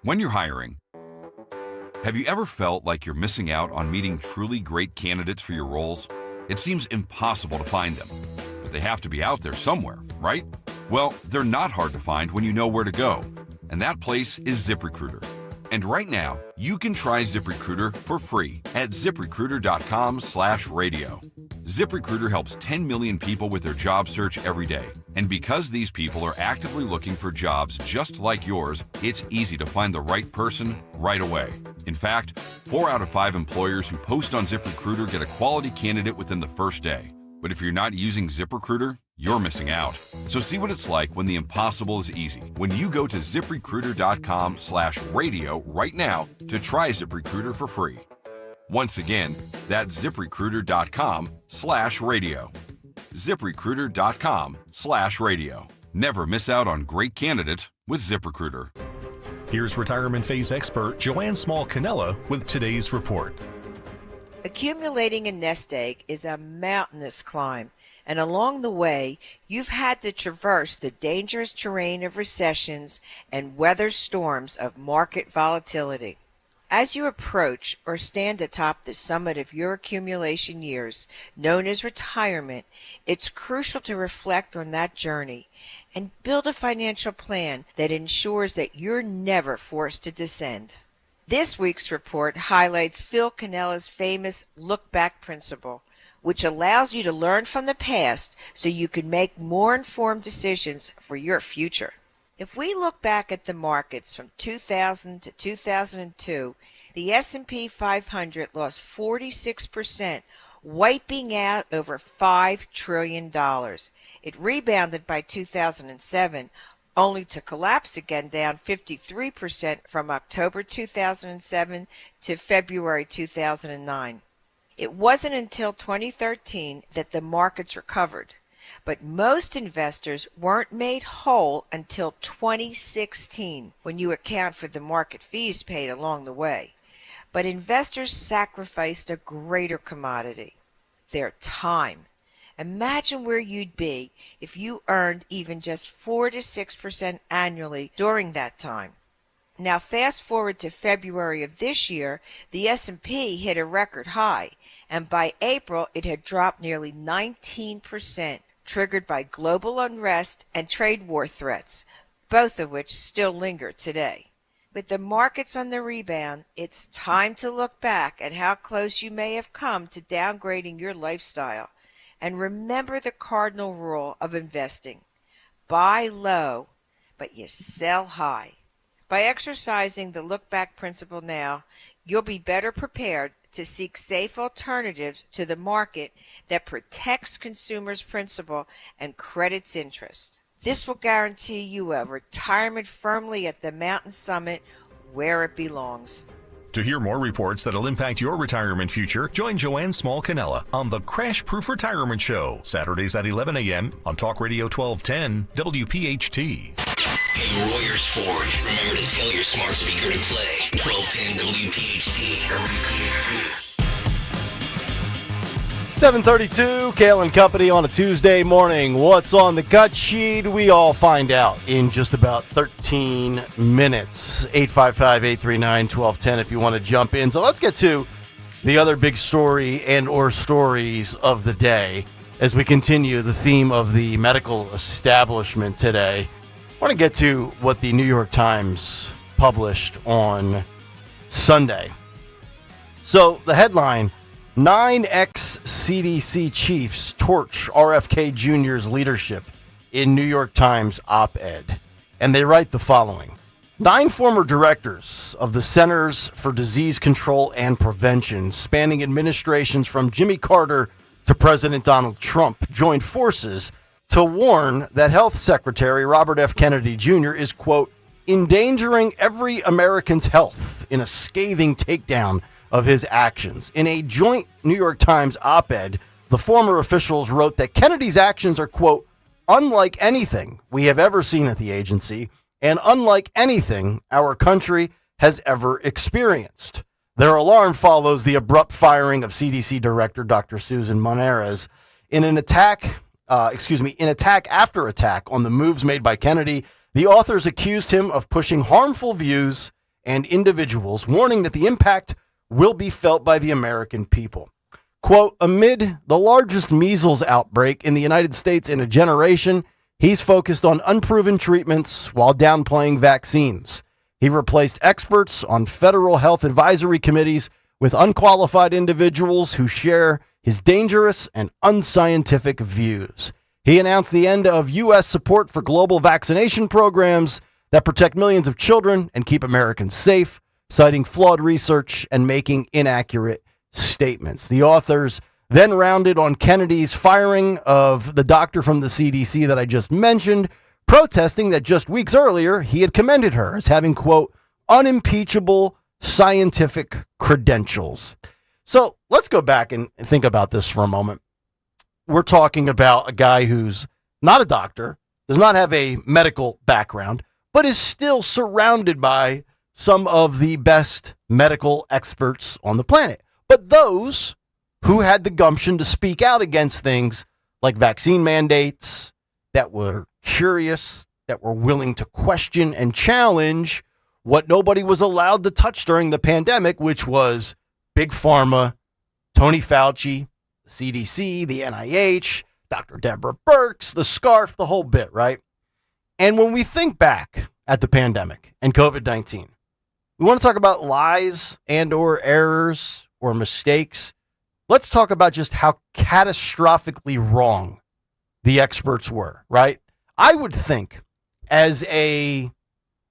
When you're hiring, have you ever felt like you're missing out on meeting truly great candidates for your roles? It seems impossible to find them, but they have to be out there somewhere, right? Well, they're not hard to find when you know where to go, and that place is ZipRecruiter. And right now, you can try ZipRecruiter for free at ZipRecruiter.com/radio. ZipRecruiter helps 10 million people with their job search every day. And because these people are actively looking for jobs just like yours, it's easy to find the right person right away. In fact, 4 out of 5 employers who post on ZipRecruiter get a quality candidate within the first day. But if you're not using ZipRecruiter, you're missing out. So see what it's like when the impossible is easy. When you go to ZipRecruiter.com/radio right now to try ZipRecruiter for free. Once again, that's ZipRecruiter.com/radio. ZipRecruiter.com/radio. Never miss out on great candidates with ZipRecruiter. Here's retirement phase expert Joanne Small-Canella with today's report. Accumulating a nest egg is a mountainous climb, and along the way, you've had to traverse the dangerous terrain of recessions and weather storms of market volatility. As you approach or stand atop the summit of your accumulation years, known as retirement, it's crucial to reflect on that journey and build a financial plan that ensures that you're never forced to descend. This week's report highlights Phil Canella's famous look-back principle, which allows you to learn from the past so you can make more informed decisions for your future. If we look back at the markets from 2000 to 2002, the S&P 500 lost 46%, wiping out over $5 trillion. It rebounded by 2007, only to collapse again, down 53% from October 2007 to February 2009. It wasn't until 2013 that the markets recovered, but most investors weren't made whole until 2016, when you account for the market fees paid along the way. But investors sacrificed a greater commodity, their time. Imagine where you'd be if you earned even just 4 to 6% annually during that time. Now fast forward to February of this year, the S&P hit a record high, and by April it had dropped nearly 19%, triggered by global unrest and trade war threats, both of which still linger today. With the markets on the rebound, it's time to look back at how close you may have come to downgrading your lifestyle. And remember the cardinal rule of investing. Buy low, but you sell high. By exercising the look-back principle now, you'll be better prepared to seek safe alternatives to the market that protects consumers' principal and credits interest. This will guarantee you a retirement firmly at the mountain summit where it belongs. To hear more reports that'll impact your retirement future, join Joanne Small-Canella on the Crash Proof Retirement Show, Saturdays at 11 a.m. on Talk Radio 1210 WPHT. Hey, Royers Ford, remember to tell your smart speaker to play 1210 WPHT. 7:32, Kayal and Company on a Tuesday morning. What's on the cut sheet? We all find out in just about 13 minutes. 855-839-1210 if you want to jump in. So let's get to the other big story and or stories of the day as we continue the theme of the medical establishment today. I want to get to what the New York Times published on Sunday. So the headline, 9 ex-CDC chiefs torch RFK Jr.'s leadership in New York Times op-ed. And they write the following. 9 former directors of the Centers for Disease Control and Prevention, spanning administrations from Jimmy Carter to President Donald Trump, joined forces to warn that Health Secretary Robert F. Kennedy Jr. is, quote, endangering every American's health in a scathing takedown of his actions. In a joint New York Times op-ed, the former officials wrote that Kennedy's actions are, quote, unlike anything we have ever seen at the agency and unlike anything our country has ever experienced. Their alarm follows the abrupt firing of CDC Director Dr. Susan Monarez in attack after attack on the moves made by Kennedy. The authors accused him of pushing harmful views and individuals, warning that the impact will be felt by the American people. Quote, amid the largest measles outbreak in the United States in a generation, he's focused on unproven treatments while downplaying vaccines. He replaced experts on federal health advisory committees with unqualified individuals who share his dangerous and unscientific views. He announced the end of U.S. support for global vaccination programs that protect millions of children and keep Americans safe, citing flawed research and making inaccurate statements. The authors then rounded on Kennedy's firing of the doctor from the CDC that I just mentioned, protesting that just weeks earlier he had commended her as having, quote, unimpeachable scientific credentials. So let's go back and think about this for a moment. We're talking about a guy who's not a doctor, does not have a medical background, but is still surrounded by some of the best medical experts on the planet. But those who had the gumption to speak out against things like vaccine mandates, that were curious, that were willing to question and challenge what nobody was allowed to touch during the pandemic, which was Big Pharma, Tony Fauci, the CDC, the NIH, Dr. Deborah Birx, the scarf, the whole bit, right? And when we think back at the pandemic and COVID-19, we want to talk about lies and or errors or mistakes. Let's talk about just how catastrophically wrong the experts were, right? I would think as a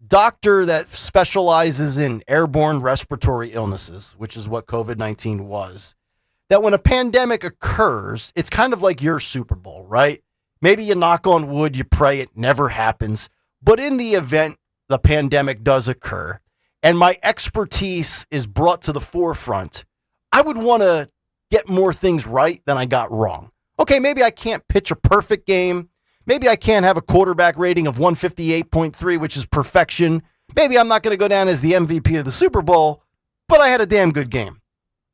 doctor that specializes in airborne respiratory illnesses, which is what COVID-19 was, that when a pandemic occurs, it's kind of like your Super Bowl, right? Maybe you knock on wood, you pray it never happens. But in the event the pandemic does occur and my expertise is brought to the forefront, I would want to get more things right than I got wrong. Okay, maybe I can't pitch a perfect game. Maybe I can't have a quarterback rating of 158.3, which is perfection. Maybe I'm not going to go down as the MVP of the Super Bowl, but I had a damn good game.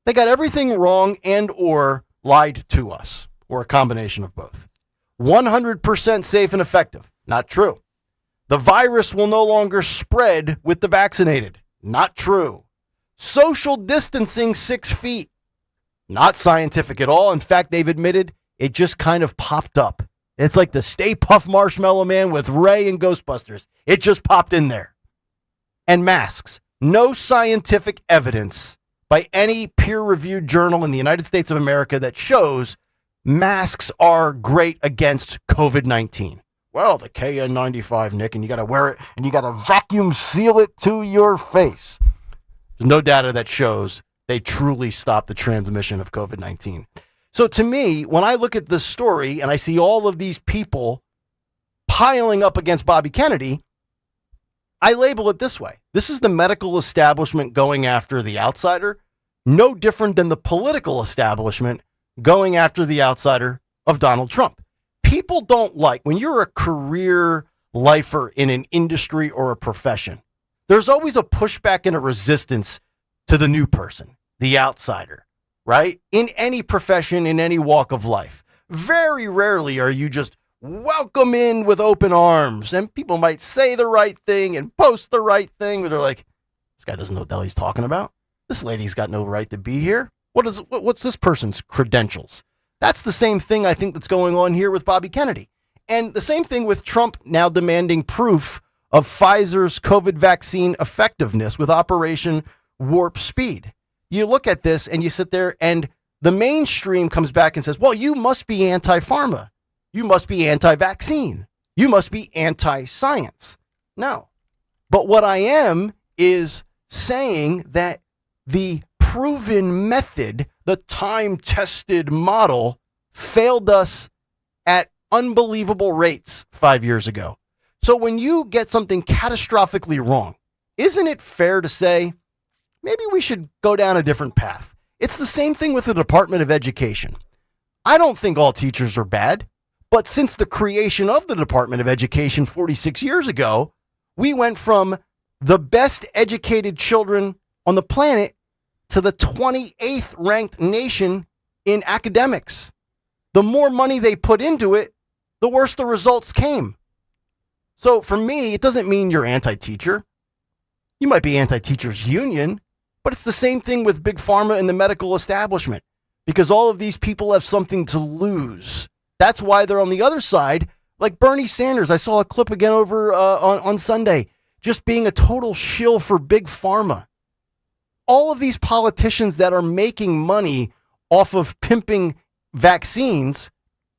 They got everything wrong and or lied to us, or a combination of both. 100% safe and effective. Not true. The virus will no longer spread with the vaccinated. Not true. Social distancing 6 feet. Not scientific at all. In fact, they've admitted it just kind of popped up. It's like the Stay Puft Marshmallow Man with Ray and Ghostbusters. It just popped in there. And masks. No scientific evidence by any peer-reviewed journal in the United States of America that shows masks are great against COVID-19. Well, the KN95, Nick, and you got to wear it, and you got to vacuum seal it to your face. There's no data that shows they truly stop the transmission of COVID-19. So to me, when I look at this story and I see all of these people piling up against Bobby Kennedy, I label it this way. This is the medical establishment going after the outsider, no different than the political establishment going after the outsider of Donald Trump. People don't like, when you're a career lifer in an industry or a profession, there's always a pushback and a resistance to the new person, the outsider, right? In any profession, in any walk of life. Very rarely are you just welcome in with open arms. And people might say the right thing and post the right thing, but they're like, this guy doesn't know what the hell he's talking about. This lady's got no right to be here. What's this person's credentials? That's the same thing I think that's going on here with Bobby Kennedy. And the same thing with Trump now demanding proof of Pfizer's COVID vaccine effectiveness with Operation Warp Speed. You look at this and you sit there and the mainstream comes back and says, well, you must be anti-pharma. You must be anti-vaccine. You must be anti-science. No. But what I am is saying that the proven method, the time-tested model, failed us at unbelievable rates 5 years ago. So when you get something catastrophically wrong, isn't it fair to say, maybe we should go down a different path? It's the same thing with the Department of Education. I don't think all teachers are bad, but since the creation of the Department of Education 46 years ago, we went from the best educated children on the planet to the 28th ranked nation in academics. The more money they put into it, the worse the results came. So for me, it doesn't mean you're anti-teacher. You might be anti-teachers union, but it's the same thing with Big Pharma and the medical establishment, because all of these people have something to lose. That's why they're on the other side, like Bernie Sanders. I saw a clip again over on Sunday, just being a total shill for Big Pharma. All of these politicians that are making money off of pimping vaccines,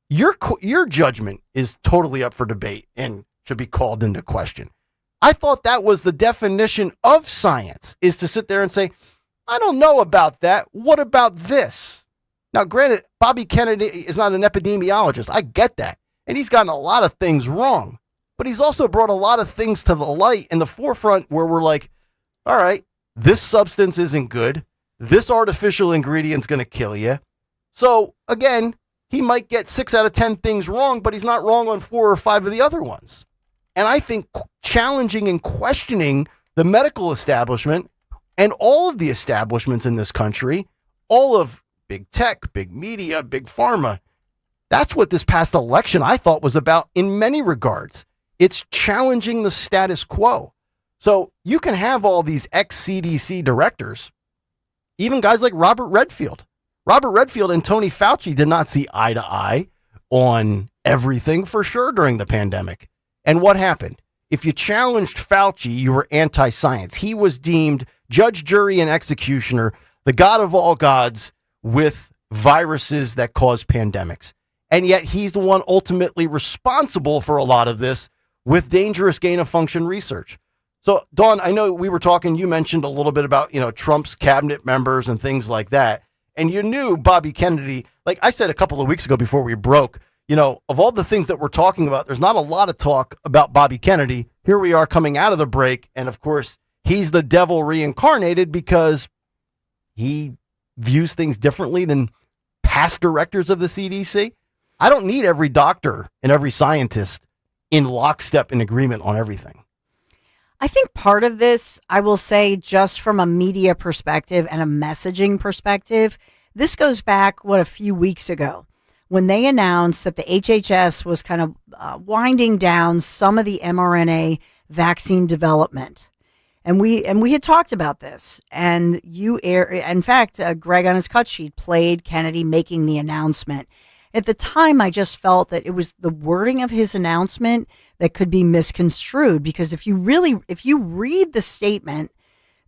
your judgment is totally up for debate and should be called into question. I thought that was the definition of science, is to sit there and say, I don't know about that. What about this? Now, granted, Bobby Kennedy is not an epidemiologist. I get that. And he's gotten a lot of things wrong. But he's also brought a lot of things to the light in the forefront where we're like, all right, this substance isn't good. This artificial ingredient's going to kill you. So, again, he might get 6 out of 10 things wrong, but he's not wrong on 4 or 5 of the other ones. And I think challenging and questioning the medical establishment and all of the establishments in this country, all of big tech, big media, big pharma, that's what this past election I thought was about in many regards. It's challenging the status quo. So you can have all these ex-CDC directors, even guys like Robert Redfield. Robert Redfield and Tony Fauci did not see eye to eye on everything for sure during the pandemic. And what happened? If you challenged Fauci, you were anti-science. He was deemed judge, jury, and executioner, the god of all gods with viruses that cause pandemics. And yet he's the one ultimately responsible for a lot of this with dangerous gain-of-function research. So, Dawn, I know we were talking, you mentioned a little bit about, Trump's cabinet members and things like that. And you knew Bobby Kennedy, like I said a couple of weeks ago before we broke, of all the things that we're talking about, there's not a lot of talk about Bobby Kennedy. Here we are coming out of the break. And of course, he's the devil reincarnated because he views things differently than past directors of the CDC. I don't need every doctor and every scientist in lockstep in agreement on everything. I think part of this, I will say, just from a media perspective and a messaging perspective, this goes back, a few weeks ago when they announced that the HHS was kind of winding down some of the mRNA vaccine development. And we had talked about this. And in fact, Greg on his cut sheet played Kennedy making the announcement. At the time, I just felt that it was the wording of his announcement that could be misconstrued, because if you read the statement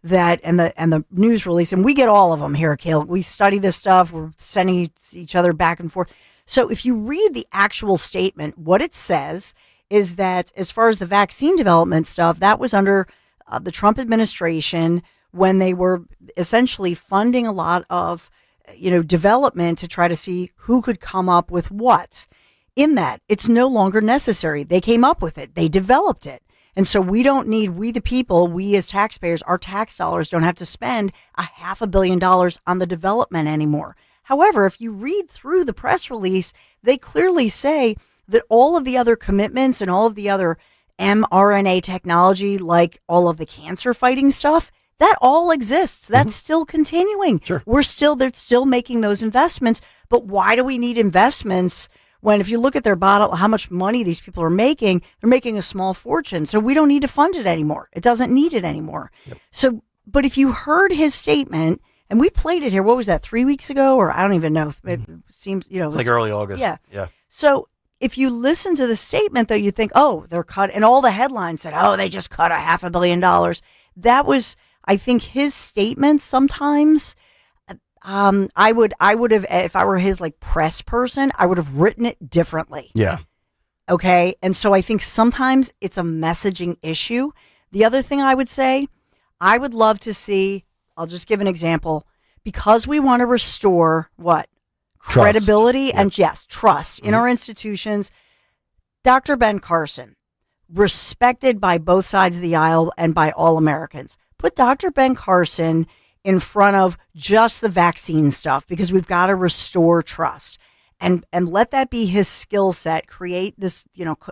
that and the news release, and we get all of them here at Kayal, we study this stuff, we're sending each other back and forth. So if you read the actual statement, what it says is that as far as the vaccine development stuff, that was under the Trump administration when they were essentially funding a lot of development to try to see who could come up with what. In that, it's no longer necessary. They came up with it. They developed it. And so we don't need, we the people, we as taxpayers, our tax dollars don't have to spend $500 million on the development anymore. However, if you read through the press release, they clearly say that all of the other commitments and all of the other mRNA technology, like all of the cancer fighting stuff, that all exists. That's still continuing. Sure. They're still making those investments. But why do we need investments when, if you look at their bottom, how much money these people are making, they're making a small fortune. So we don't need to fund it anymore. It doesn't need it anymore. Yep. So, but if you heard his statement, And we played it here. What was that, 3 weeks ago? Or I don't even know. It seems, it was like early August. Yeah. Yeah. So if you listen to the statement, though, you think, oh, they're cut. And all the headlines said, oh, they just cut $500 million. That was, I think, his statement sometimes. I would have, if I were his like press person, I would have written it differently. Yeah. Okay. And so I think sometimes it's a messaging issue. The other thing I would say, I would love to see, I'll just give an example, because we want to restore what? Trust. Credibility and yes, trust in our institutions. Dr. Ben Carson, respected by both sides of the aisle and by all Americans. Put Dr. Ben Carson in front of just the vaccine stuff because we've got to restore trust and let that be his skill set. Create this,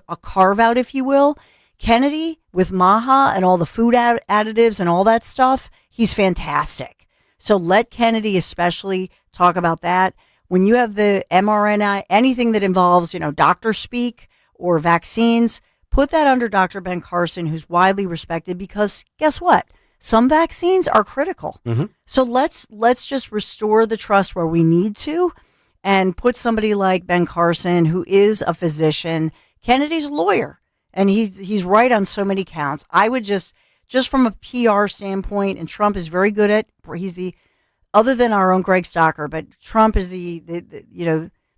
a carve out, if you will. Kennedy with Maha and all the food additives and all that stuff, he's fantastic. So let Kennedy especially talk about that. When you have the mRNA, anything that involves, doctor speak or vaccines, put that under Dr. Ben Carson, who's widely respected because guess what? Some vaccines are critical. Mm-hmm. So let's just restore the trust where we need to and put somebody like Ben Carson, who is a physician. Kennedy's a lawyer and he's right on so many counts. I would just from a PR standpoint, and Trump is very good at, he's the, other than our own Greg Stocker, but Trump is the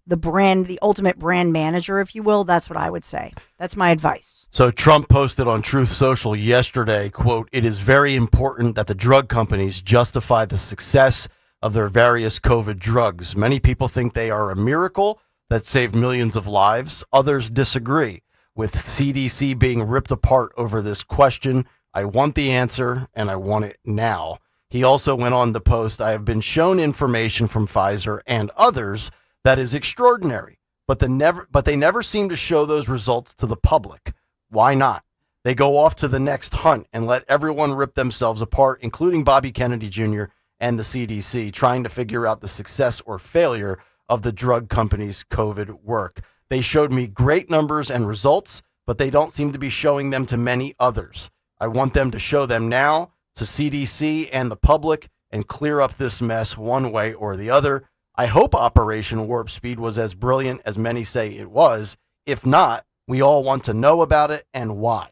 brand, the ultimate brand manager, if you will. That's what I would say. That's my advice. So Trump posted on Truth Social yesterday, quote, "It is very important that the drug companies justify the success of their various COVID drugs. Many people think they are a miracle that saved millions of lives. Others disagree. With CDC being ripped apart over this question, I want the answer and I want it now." He also went on to post, "I have been shown information from Pfizer and others that is extraordinary, but they never seem to show those results to the public. Why not? They go off to the next hunt and let everyone rip themselves apart, including Bobby Kennedy Jr. and the CDC, trying to figure out the success or failure of the drug companies' COVID work. They showed me great numbers and results, but they don't seem to be showing them to many others. I want them to show them now to CDC and the public and clear up this mess one way or the other. I hope Operation Warp Speed was as brilliant as many say it was. If not, we all want to know about it and why.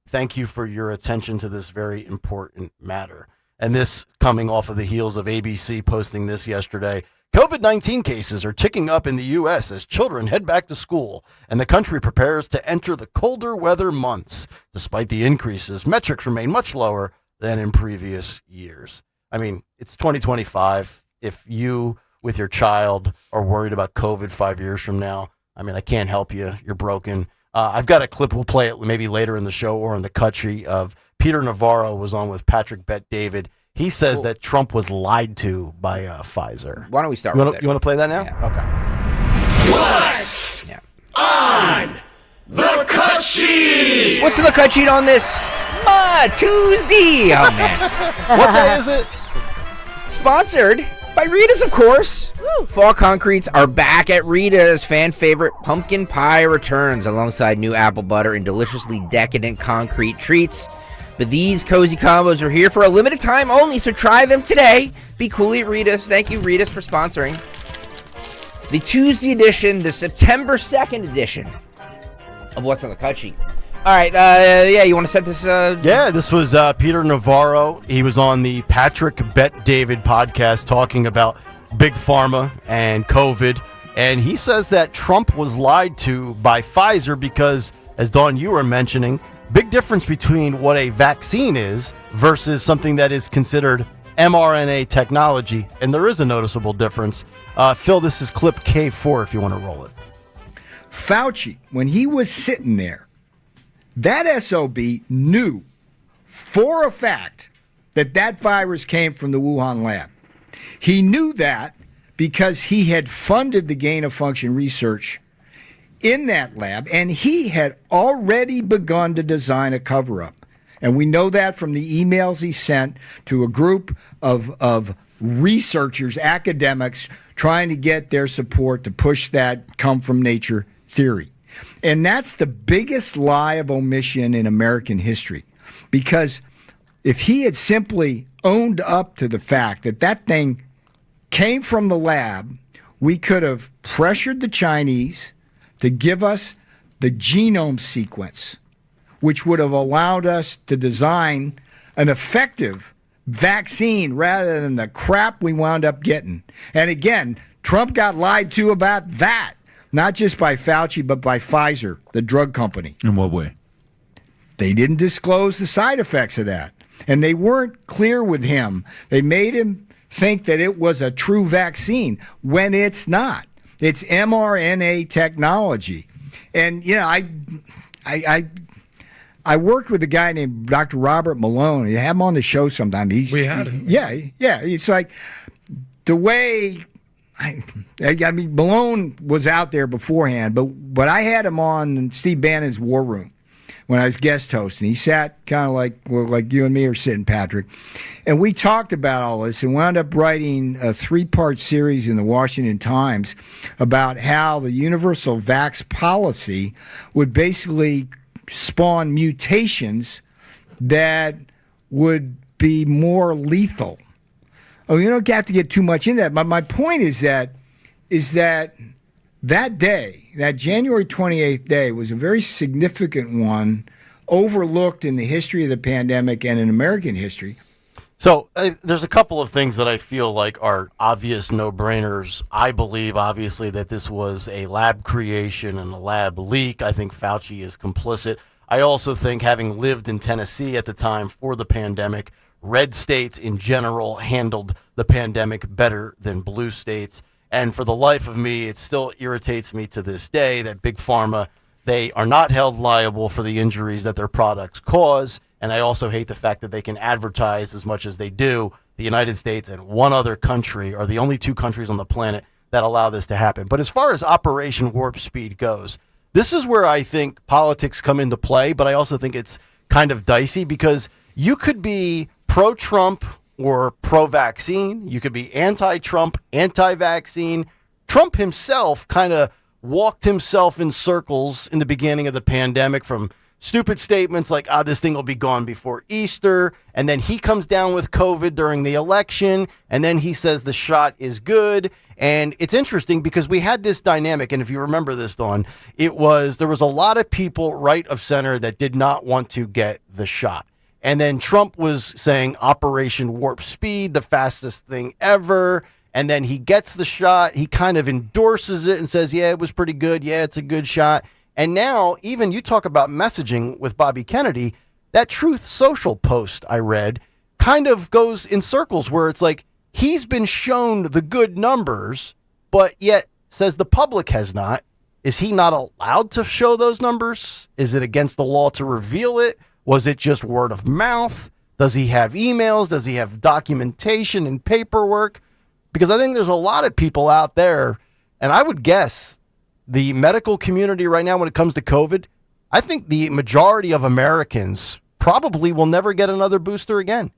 Thank you for your attention to this very important matter." And this coming off of the heels of ABC posting this yesterday. COVID-19 cases are ticking up in the U.S. as children head back to school and the country prepares to enter the colder weather months. Despite the increases, metrics remain much lower than in previous years. I mean, it's 2025. If you, with your child, are worried about COVID 5 years from now, I mean, I can't help you. You're broken. I've got a clip. We'll play it maybe later in the show or in the cut sheet of Peter Navarro was on with Patrick Bet-David. He says that Trump was lied to by Pfizer. Why don't we start with that? You want to play that now? Yeah. Okay. What's on the cut sheet? What's the cut sheet on this Tuesday? Oh, man. What day is it? Sponsored by Rita's, of course. Woo. Fall concretes are back at Rita's. Fan favorite pumpkin pie returns alongside new apple butter and deliciously decadent concrete treats. But these cozy combos are here for a limited time only, so try them today. Be cool at Rita's. Thank you, Rita's, for sponsoring the Tuesday edition, the September 2nd edition of What's on the Cut Sheet. All right, you want to set this? Yeah, this was Peter Navarro. He was on the Patrick Bet-David podcast talking about Big Pharma and COVID, and he says that Trump was lied to by Pfizer because, as Dawn, you were mentioning, big difference between what a vaccine is versus something that is considered mRNA technology, and there is a noticeable difference. Phil, this is clip K4 if you want to roll it. Fauci, when he was sitting there, that SOB knew for a fact that virus came from the Wuhan lab. He knew that because he had funded the gain-of-function research in that lab, and he had already begun to design a cover-up. And we know that from the emails he sent to a group of researchers, academics, trying to get their support to push that come-from-nature theory. And that's the biggest lie of omission in American history. Because if he had simply owned up to the fact that that thing came from the lab, we could have pressured the Chinese to give us the genome sequence, which would have allowed us to design an effective vaccine rather than the crap we wound up getting. And again, Trump got lied to about that, not just by Fauci, but by Pfizer, the drug company. In what way? They didn't disclose the side effects of that. And they weren't clear with him. They made him think that it was a true vaccine when it's not. It's mRNA technology. And, you know, I worked with a guy named Dr. Robert Malone. You have him on the show sometime. We had him. Yeah. It's like the way... I mean, Malone was out there beforehand, but I had him on Steve Bannon's War Room when I was guest hosting. He sat kind of like you and me are sitting, Patrick, and we talked about all this and wound up writing a 3-part series in the Washington Times about how the universal vax policy would basically spawn mutations that would be more lethal. Oh, you don't have to get too much in that. But my point is that day, that January 28th day, was a very significant one, overlooked in the history of the pandemic and in American history. So there's a couple of things that I feel like are obvious no-brainers. I believe, obviously, that this was a lab creation and a lab leak. I think Fauci is complicit. I also think, having lived in Tennessee at the time for the pandemic, red states in general handled the pandemic better than blue states. And for the life of me, it still irritates me to this day that Big Pharma, they are not held liable for the injuries that their products cause. And I also hate the fact that they can advertise as much as they do. The United States and one other country are the only 2 countries on the planet that allow this to happen. But as far as Operation Warp Speed goes, this is where I think politics come into play, but I also think it's kind of dicey because you could be pro-Trump or pro-vaccine. You could be anti-Trump, anti-vaccine. Trump himself kind of walked himself in circles in the beginning of the pandemic, from stupid statements like, this thing will be gone before Easter. And then he comes down with COVID during the election. And then he says the shot is good. And it's interesting because we had this dynamic. And if you remember this, Dawn, there was a lot of people right of center that did not want to get the shot. And then Trump was saying Operation Warp Speed, the fastest thing ever. And then he gets the shot. He kind of endorses it and says, yeah, it was pretty good. Yeah, it's a good shot. And now, even you talk about messaging with Bobby Kennedy, that Truth Social post I read kind of goes in circles where it's like he's been shown the good numbers, but yet says the public has not. Is he not allowed to show those numbers? Is it against the law to reveal it? Was it just word of mouth? Does he have emails? Does he have documentation and paperwork? Because I think there's a lot of people out there, and I would guess the medical community right now when it comes to COVID, I think the majority of Americans probably will never get another booster again.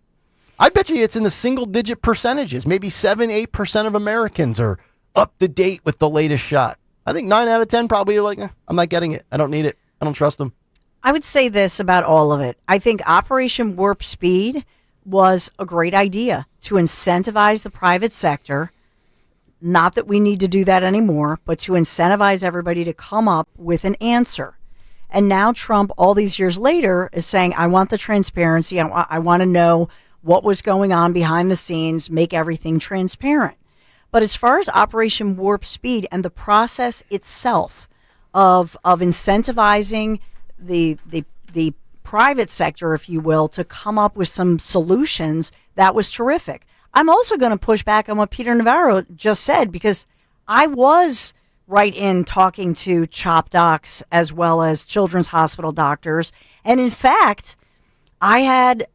I bet you it's in the single-digit percentages. Maybe 7-8% of Americans are up to date with the latest shot. I think 9 out of 10 probably are like, I'm not getting it. I don't need it. I don't trust them. I would say this about all of it. I think Operation Warp Speed was a great idea to incentivize the private sector. Not that we need to do that anymore, but to incentivize everybody to come up with an answer. And now Trump, all these years later, is saying, I want the transparency. I want to know what was going on behind the scenes, make everything transparent. But as far as Operation Warp Speed and the process itself of incentivizing the private sector, if you will, to come up with some solutions, that was terrific. I'm also going to push back on what Peter Navarro just said, because I was right in talking to CHOP docs as well as children's hospital doctors. And in fact, I had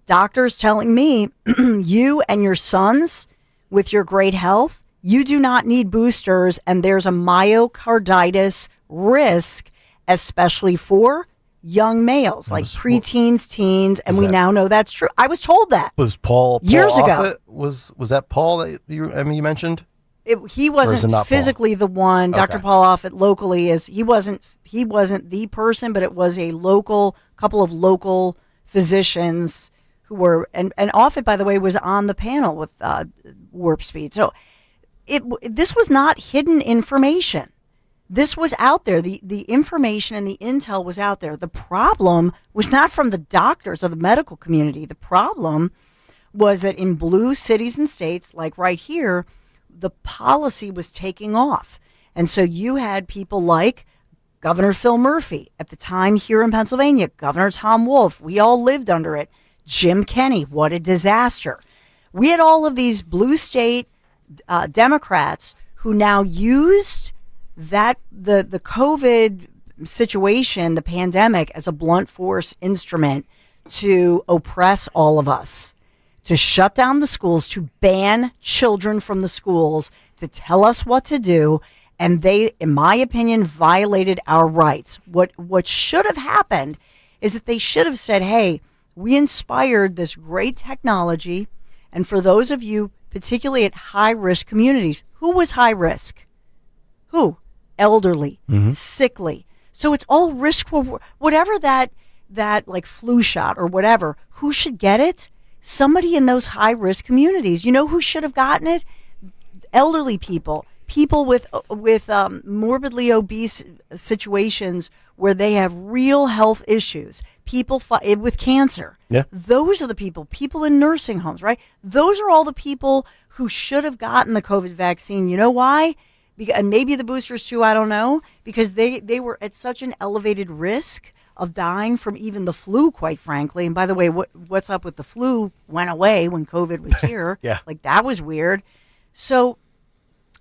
doctors telling me, you and your sons, with your great health, you do not need boosters, and there's a myocarditis risk, especially for young males, like preteens, teens, and we now know that's true. I was told that. Was Paul years ago? Was that Paul that you mentioned? He wasn't physically the one. Okay. Dr. Paul Offit locally he wasn't the person, but it was a couple of local physicians who were, and Offit, by the way, was on the panel with Warp Speed. So this was not hidden information. This was out there. The information and the intel was out there. The problem was not from the doctors or the medical community. The problem was that in blue cities and states, like right here, the policy was taking off. And so you had people like Governor Phil Murphy at the time here in Pennsylvania, Governor Tom Wolf. We all lived under it. Jim Kenney, what a disaster. We had all of these blue state Democrats who now used that the COVID situation, the pandemic, as a blunt force instrument to oppress all of us, to shut down the schools, to ban children from the schools, to tell us what to do. And they, in my opinion, violated our rights. What should have happened is that they should have said, hey, we inspired this great technology. And for those of you, particularly at high-risk communities, who was high risk? Who? Elderly, sickly. So it's all risk. Whatever that like flu shot or whatever, who should get it? Somebody in those high-risk communities. You know who should have gotten it? Elderly people. People with morbidly obese situations where they have real health issues, people with cancer. Yeah. Those are the people in nursing homes, right? Those are all the people who should have gotten the COVID vaccine. You know why? And maybe the boosters too, I don't know, because they were at such an elevated risk of dying from even the flu, quite frankly. And by the way, what's up with the flu went away when COVID was here. Yeah. Like that was weird. So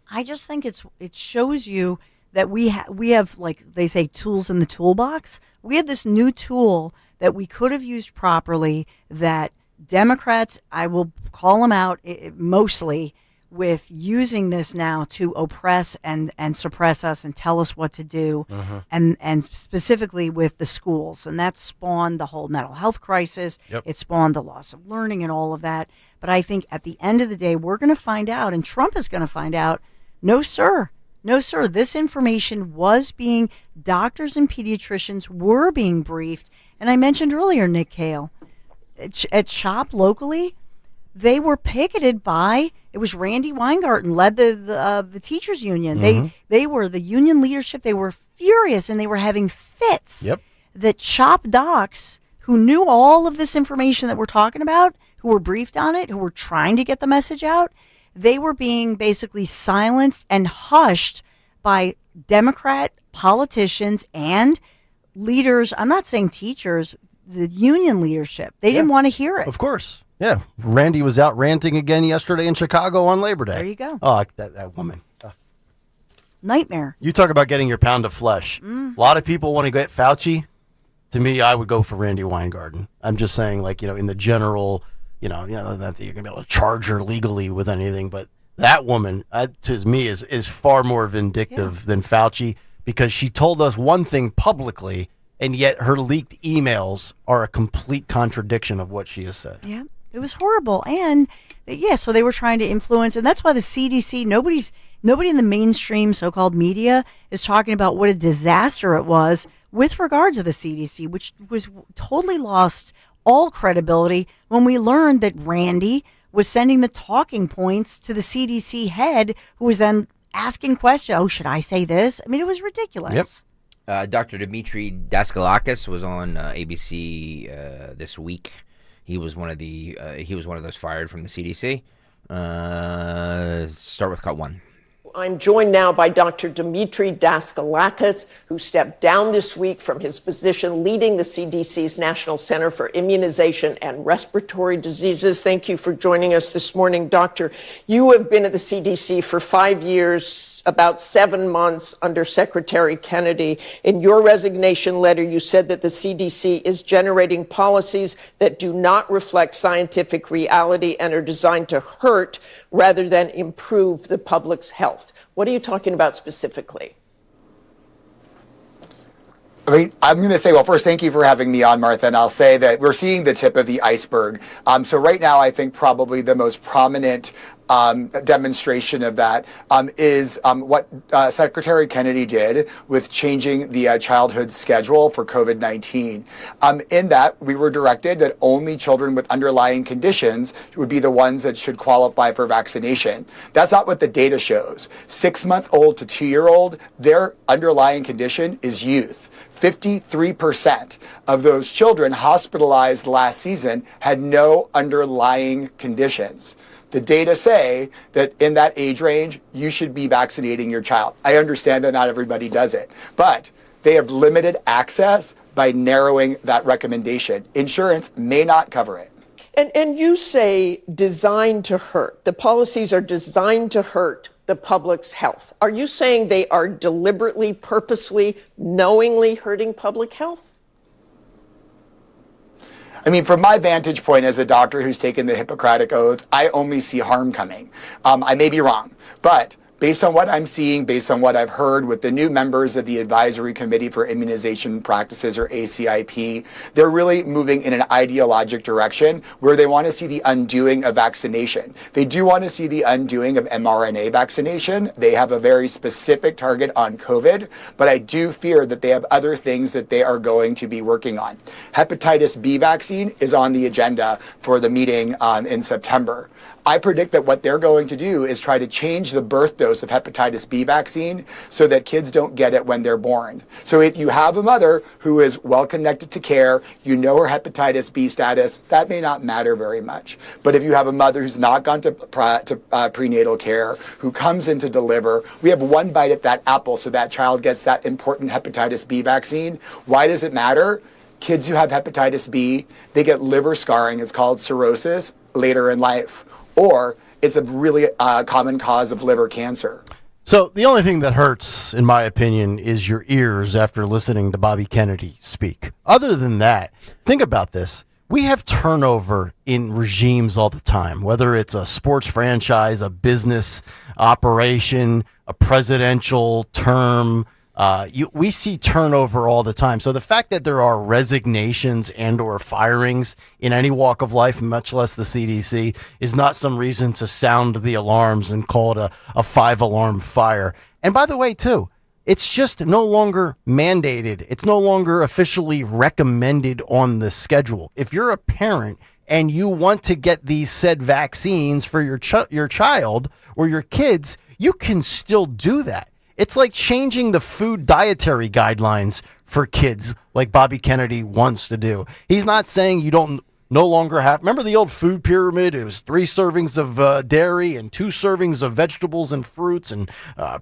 I just think it shows you that we have, like they say, tools in the toolbox. We have this new tool that we could have used properly, that Democrats, I will call them out mostly, with using this now to oppress and suppress us and tell us what to do, and specifically with the schools. And that spawned the whole mental health crisis. Yep. It spawned the loss of learning and all of that. But I think at the end of the day, we're going to find out, and Trump is going to find out, no, sir. No, sir. This information was being, doctors and pediatricians were being briefed. And I mentioned earlier, Nick Kayal, at SHOP locally, they were picketed by, it was Randy Weingarten led the teachers union. They were the union leadership. They were furious and they were having fits. Yep. That SHOP docs who knew all of this information that we're talking about, who were briefed on it, who were trying to get the message out, they were being basically silenced and hushed by Democrat politicians and leaders. I'm not saying teachers, the union leadership. They didn't want to hear it. Of course. Yeah. Randy was out ranting again yesterday in Chicago on Labor Day. There you go. Oh, that woman. Nightmare. You talk about getting your pound of flesh. A lot of people want to get Fauci. To me, I would go for Randy Weingarten. I'm just saying, like, in the general, that you're going to be able to charge her legally with anything. But that woman, to me, is far more vindictive than Fauci, because she told us one thing publicly, and yet her leaked emails are a complete contradiction of what she has said. Yeah, it was horrible. And so they were trying to influence, and that's why the CDC, nobody in the mainstream so-called media is talking about what a disaster it was with regard to the CDC, which was totally lost all credibility when we learned that Randy was sending the talking points to the CDC head, who was then asking questions. Oh, should I say this? I mean, it was ridiculous. Yep. Dr. Dimitri Daskalakis was on ABC this week. He was one of those fired from the CDC. Start with cut one. I'm joined now by Dr. Dimitri Daskalakis, who stepped down this week from his position leading the CDC's National Center for Immunization and Respiratory Diseases. Thank you for joining us this morning, Doctor. You have been at the CDC for 5 years, about 7 months under Secretary Kennedy. In your resignation letter, you said that the CDC is generating policies that do not reflect scientific reality and are designed to hurt rather than improve the public's health. What are you talking about specifically? I mean, I'm going to say, well, first, thank you for having me on, Martha. And I'll say that we're seeing the tip of the iceberg. So right now, I think probably the most prominent demonstration of that is what Secretary Kennedy did with changing the childhood schedule for COVID-19. In that, we were directed that only children with underlying conditions would be the ones that should qualify for vaccination. That's not what the data shows. 6-month-old to 2-year-old, their underlying condition is youth. 53% of those children hospitalized last season had no underlying conditions. The data say that in that age range, you should be vaccinating your child. I understand that not everybody does it, but they have limited access by narrowing that recommendation. Insurance may not cover it. And you say designed to hurt. The policies are designed to hurt the public's health. Are you saying they are deliberately, purposely, knowingly hurting public health? I mean, from my vantage point as a doctor who's taken the Hippocratic Oath, I only see harm coming. I may be wrong, but based on what I'm seeing, based on what I've heard with the new members of the Advisory Committee for Immunization Practices, or ACIP, they're really moving in an ideologic direction where they want to see the undoing of vaccination. They do want to see the undoing of mRNA vaccination. They have a very specific target on COVID, but I do fear that they have other things that they are going to be working on. Hepatitis B vaccine is on the agenda for the meeting in September. I predict that what they're going to do is try to change the birth dose of hepatitis B vaccine so that kids don't get it when they're born. So if you have a mother who is well connected to care, you know her hepatitis B status, that may not matter very much. But if you have a mother who's not gone to prenatal care, who comes in to deliver, we have one bite at that apple so that child gets that important hepatitis B vaccine. Why does it matter? Kids who have hepatitis B, they get liver scarring, it's called cirrhosis, later in life. Or it's a really common cause of liver cancer. So the only thing that hurts, in my opinion, is your ears after listening to Bobby Kennedy speak. Other than that, think about this. We have turnover in regimes all the time, whether it's a sports franchise, a business operation, a presidential term. We see turnover all the time. So the fact that there are resignations and or firings in any walk of life, much less the CDC, is not some reason to sound the alarms and call it a 5-alarm fire. And by the way, too, it's just no longer mandated. It's no longer officially recommended on the schedule. If you're a parent and you want to get these said vaccines for your child or your kids, you can still do that. It's like changing the food dietary guidelines for kids like Bobby Kennedy wants to do. He's not saying you don't no longer have... Remember the old food pyramid? It was 3 servings of dairy and 2 servings of vegetables and fruits and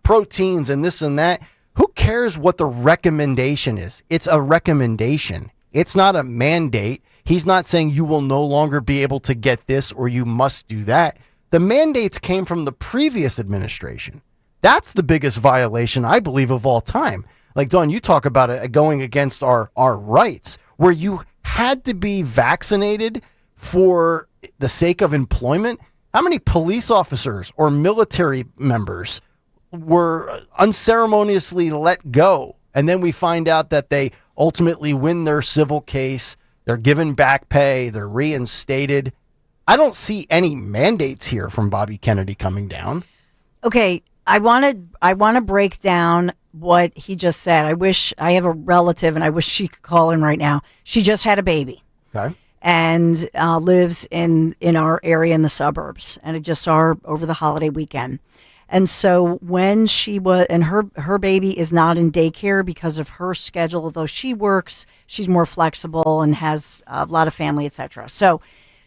proteins and this and that. Who cares what the recommendation is? It's a recommendation. It's not a mandate. He's not saying you will no longer be able to get this or you must do that. The mandates came from the previous administration. That's the biggest violation, I believe, of all time. Like, Dawn, you talk about it going against our rights, where you had to be vaccinated for the sake of employment. How many police officers or military members were unceremoniously let go? And then we find out that they ultimately win their civil case. They're given back pay. They're reinstated. I don't see any mandates here from Bobby Kennedy coming down. Okay. I want to break down what he just said. I wish I have a relative and I wish she could call in right now. She just had a baby. Okay. And lives in our area in the suburbs. And I just saw her over the holiday weekend. And so when she was, and her baby is not in daycare because of her schedule, although she works, she's more flexible and has a lot of family, etc. So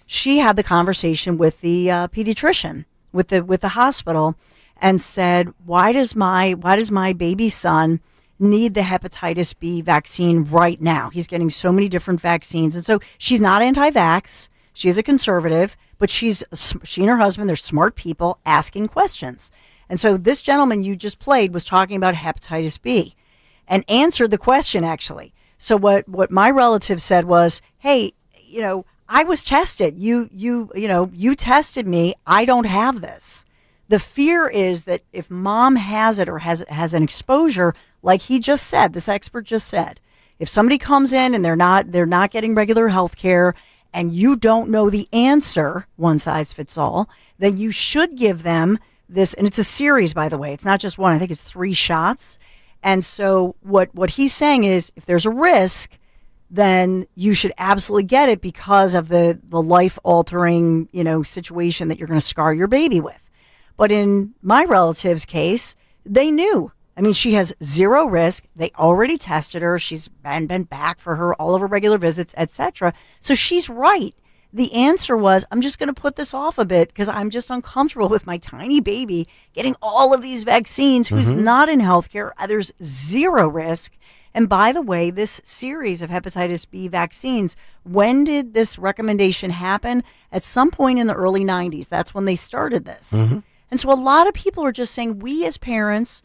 she had the conversation with the pediatrician, with the hospital, and said, why does my baby son need the hepatitis B vaccine right now? He's getting so many different vaccines. And so she's not anti-vax. She is a conservative, but she and her husband, they're smart people asking questions. And so this gentleman you just played was talking about hepatitis B and answered the question, actually. So what my relative said was, hey, I was tested. You tested me. I don't have this. The fear is that if mom has it or has an exposure, like he just said, this expert just said, if somebody comes in and they're not getting regular health care and you don't know the answer, one size fits all, then you should give them this. And it's a series, by the way. It's not just one. I think it's 3 shots. And so what he's saying is if there's a risk, then you should absolutely get it because of the life-altering, situation that you're going to scar your baby with. But in my relative's case, they knew. I mean, she has 0 risk. They already tested her. She's been back for all of her regular visits, etc. So she's right. The answer was, I'm just going to put this off a bit because I'm just uncomfortable with my tiny baby getting all of these vaccines who's not in healthcare. There's 0 risk. And by the way, this series of hepatitis B vaccines, when did this recommendation happen? At some point in the early 90s. That's when they started this. And so a lot of people are just saying, we as parents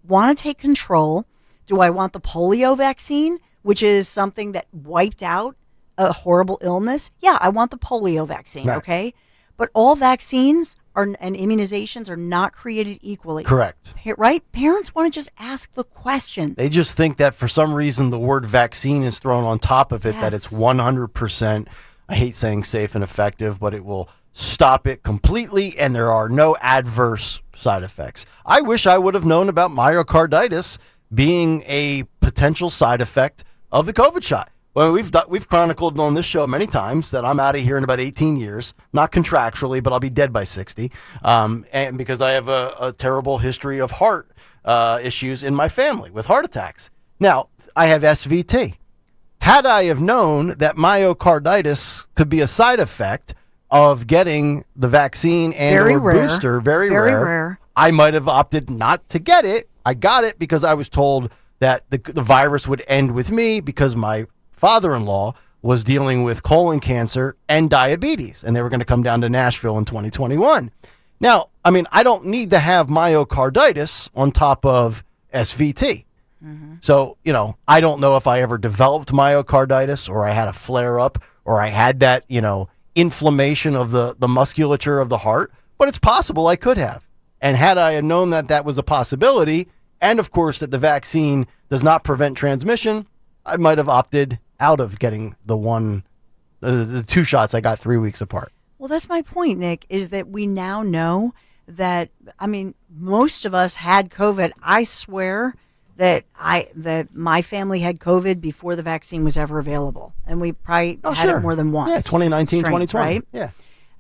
want to take control. Do I want the polio vaccine, which is something that wiped out a horrible illness? Yeah, I want the polio vaccine, right. Okay? But all vaccines and immunizations are not created equally. Correct. Right? Parents want to just ask the question. They just think that for some reason the word vaccine is thrown on top of it, that it's 100%, I hate saying safe and effective, but it will stop it completely and there are no adverse side effects. I wish I would have known about myocarditis being a potential side effect of the COVID shot. Well, we've chronicled on this show many times that I'm out of here in about 18 years, not contractually, but I'll be dead by 60, and because I have a terrible history of heart issues in my family with heart attacks. Now, I have SVT. Had I have known that myocarditis could be a side effect of getting the vaccine and or booster, very rare, I might have opted not to get it. I got it because I was told that the virus would end with me because my father-in-law was dealing with colon cancer and diabetes, and they were going to come down to Nashville in 2021. Now, I mean, I don't need to have myocarditis on top of SVT. So, I don't know if I ever developed myocarditis or I had a flare-up or I had that, inflammation of the musculature of the heart, but it's possible I could have. And had I known that that was a possibility, and of course that the vaccine does not prevent transmission, I might have opted out of getting the 2 shots I got 3 weeks apart. Well, that's my point, Nick, is that we now know that, most of us had COVID. I swear that my family had COVID before the vaccine was ever available. And we probably had it more than once. Yeah, 2019, 2020. Right? Yeah.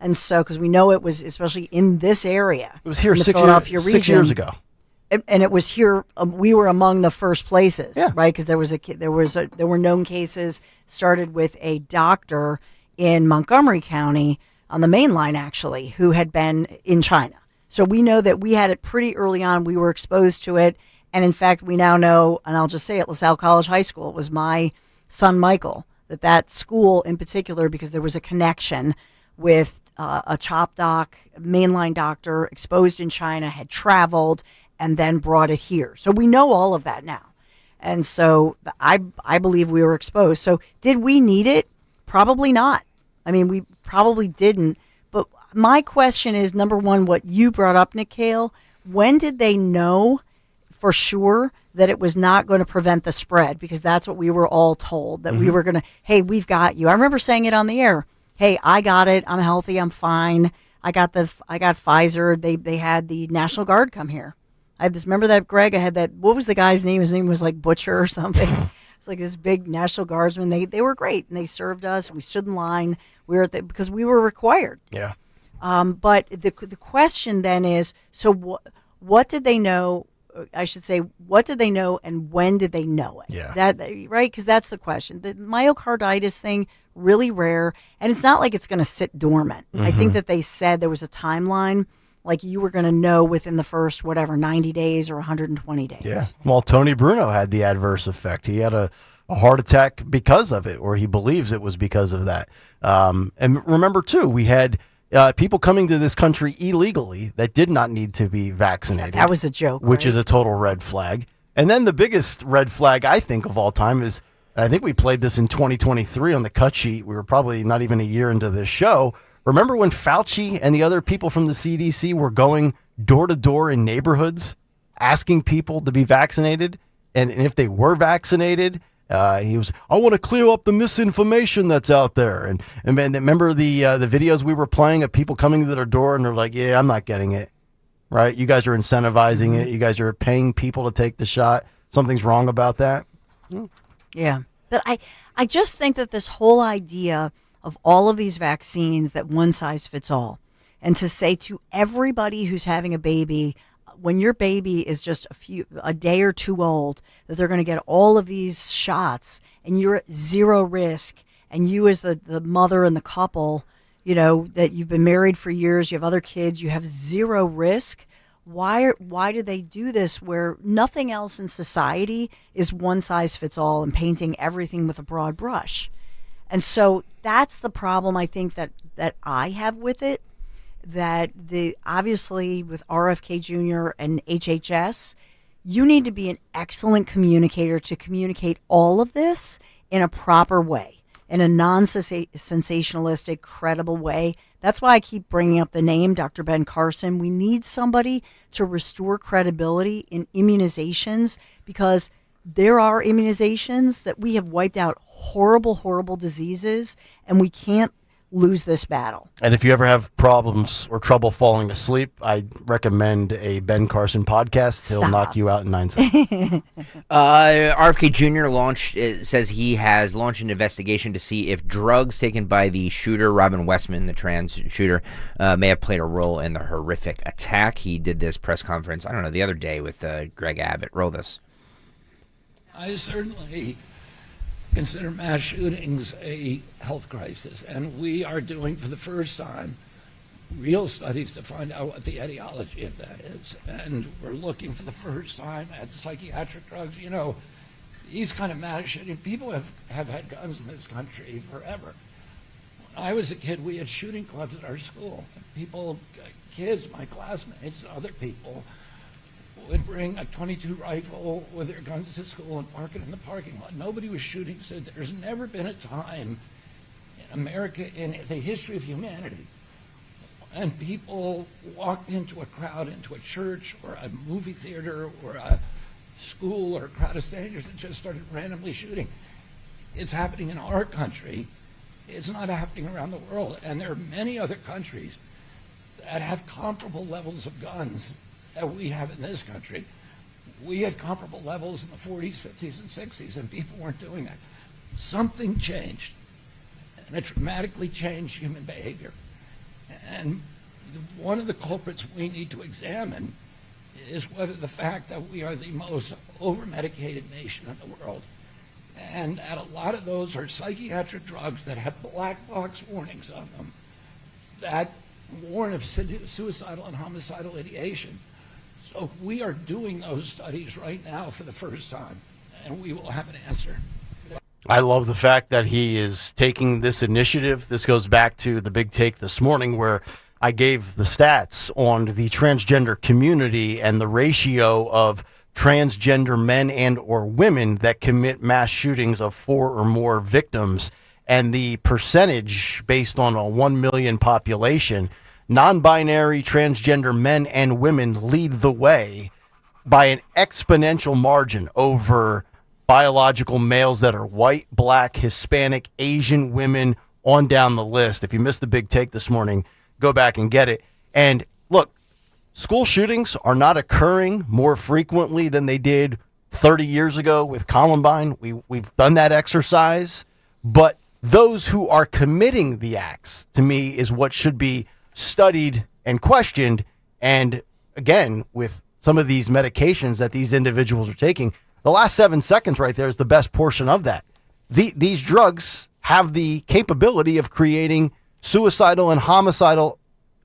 And so, because we know it was, especially in this area. It was here in the Philadelphia region, 6 years ago. And it was here. We were among the first places, right? Because there were known cases. Started with a doctor in Montgomery County on the main line, actually, who had been in China. So we know that we had it pretty early on. We were exposed to it, and in fact, we now know. And I'll just say it: LaSalle College High School. It was my son Michael. That school in particular, because there was a connection with a CHOP doc, mainline doctor, exposed in China, had traveled and then brought it here. So we know all of that now. And so I believe we were exposed. So did we need it? Probably not. We probably didn't. But my question is, number one, what you brought up, Nick Kayal, when did they know for sure that it was not going to prevent the spread? Because that's what we were all told, that we were going to, hey, we've got you. I remember saying it on the air. Hey, I got it. I'm healthy. I'm fine. I got Pfizer. They had the National Guard come here. I had this, remember that, Greg? I had that, what was the guy's name? His name was like Butcher or something. It's like this big National Guardsman. They were great, and they served us, and we stood in line. We were because we were required. Yeah. But the question then is, so what did they know? I should say, what did they know, and when did they know it? Yeah. That right? Because that's the question. The myocarditis thing, really rare, and it's not like it's going to sit dormant. I think that they said there was a timeline. Like you were going to know within the first, 90 days or 120 days. Yeah. Well, Tony Bruno had the adverse effect. He had a heart attack because of it, or he believes it was because of that. And remember, too, we had people coming to this country illegally that did not need to be vaccinated. That was a joke. Which is a total red flag. And then the biggest red flag, I think, of all time is, I think we played this in 2023 on the cut sheet. We were probably not even a year into this show. Remember when Fauci and the other people from the CDC were going door to door in neighborhoods asking people to be vaccinated? And if they were vaccinated, He was, I want to clear up the misinformation that's out there. And remember the videos we were playing of people coming to their door and they're like, yeah, I'm not getting it. Right? You guys are incentivizing it. You guys are paying people to take the shot. Something's wrong about that. Yeah. But I just think that this whole idea of all of these vaccines, that one size fits all, and to say to everybody who's having a baby, when your baby is just a day or two old, that they're going to get all of these shots and you're at zero risk, and you as the mother and the couple, you know, that you've been married for years, you have other kids, you have zero risk. Why do they do this where nothing else in society is one size fits all and painting everything with a broad brush? And so that's the problem I think that I have with it, that obviously with RFK Jr. and HHS, you need to be an excellent communicator to communicate all of this in a proper way, in a non-sensationalistic, credible way. That's why I keep bringing up the name Dr. Ben Carson. We need somebody to restore credibility in immunizations, because there are immunizations that we have wiped out horrible, horrible diseases, and we can't lose this battle. And if you ever have problems or trouble falling asleep, I recommend a Ben Carson podcast. He'll knock you out in 9 seconds. RFK Jr. says he has launched an investigation to see if drugs taken by the shooter, Robin Westman, the trans shooter, may have played a role in the horrific attack. He did this press conference, I don't know, the other day with Greg Abbott. Roll this. I certainly consider mass shootings a health crisis, and we are doing for the first time real studies to find out what the etiology of that is. And we're looking for the first time at psychiatric drugs. You know, these kind of mass shooting, people have had guns in this country forever. When I was a kid, we had shooting clubs at our school. People, kids, my classmates, other people, would bring a .22 rifle with their guns to school and park it in the parking lot. Nobody was shooting, so there's never been a time in America, in the history of humanity, and people walked into a crowd, into a church or a movie theater or a school or a crowd of strangers and just started randomly shooting. It's happening in our country. It's not happening around the world. And there are many other countries that have comparable levels of guns that we have in this country. We had comparable levels in the 40s, 50s, and 60s, and people weren't doing that. Something changed, and it dramatically changed human behavior. And one of the culprits we need to examine is whether the fact that we are the most over-medicated nation in the world, and that a lot of those are psychiatric drugs that have black box warnings on them that warn of suicidal and homicidal ideation. So we are doing those studies right now for the first time, and we will have an answer. I love the fact that he is taking this initiative. This goes back to the big take this morning where I gave the stats on the transgender community and the ratio of transgender men and or women that commit mass shootings of 4 or more victims, and the percentage based on a 1 million population. Non-binary transgender men and women lead the way by an exponential margin over biological males that are white, black, Hispanic, Asian women, on down the list. If you missed the big take this morning, go back and get it. And look, school shootings are not occurring more frequently than they did 30 years ago with Columbine. We've done that exercise. But those who are committing the acts, to me, is what should be studied and questioned. And again, with some of these medications that these individuals are taking, the last 7 seconds right there is the best portion of that. These drugs have the capability of creating suicidal and homicidal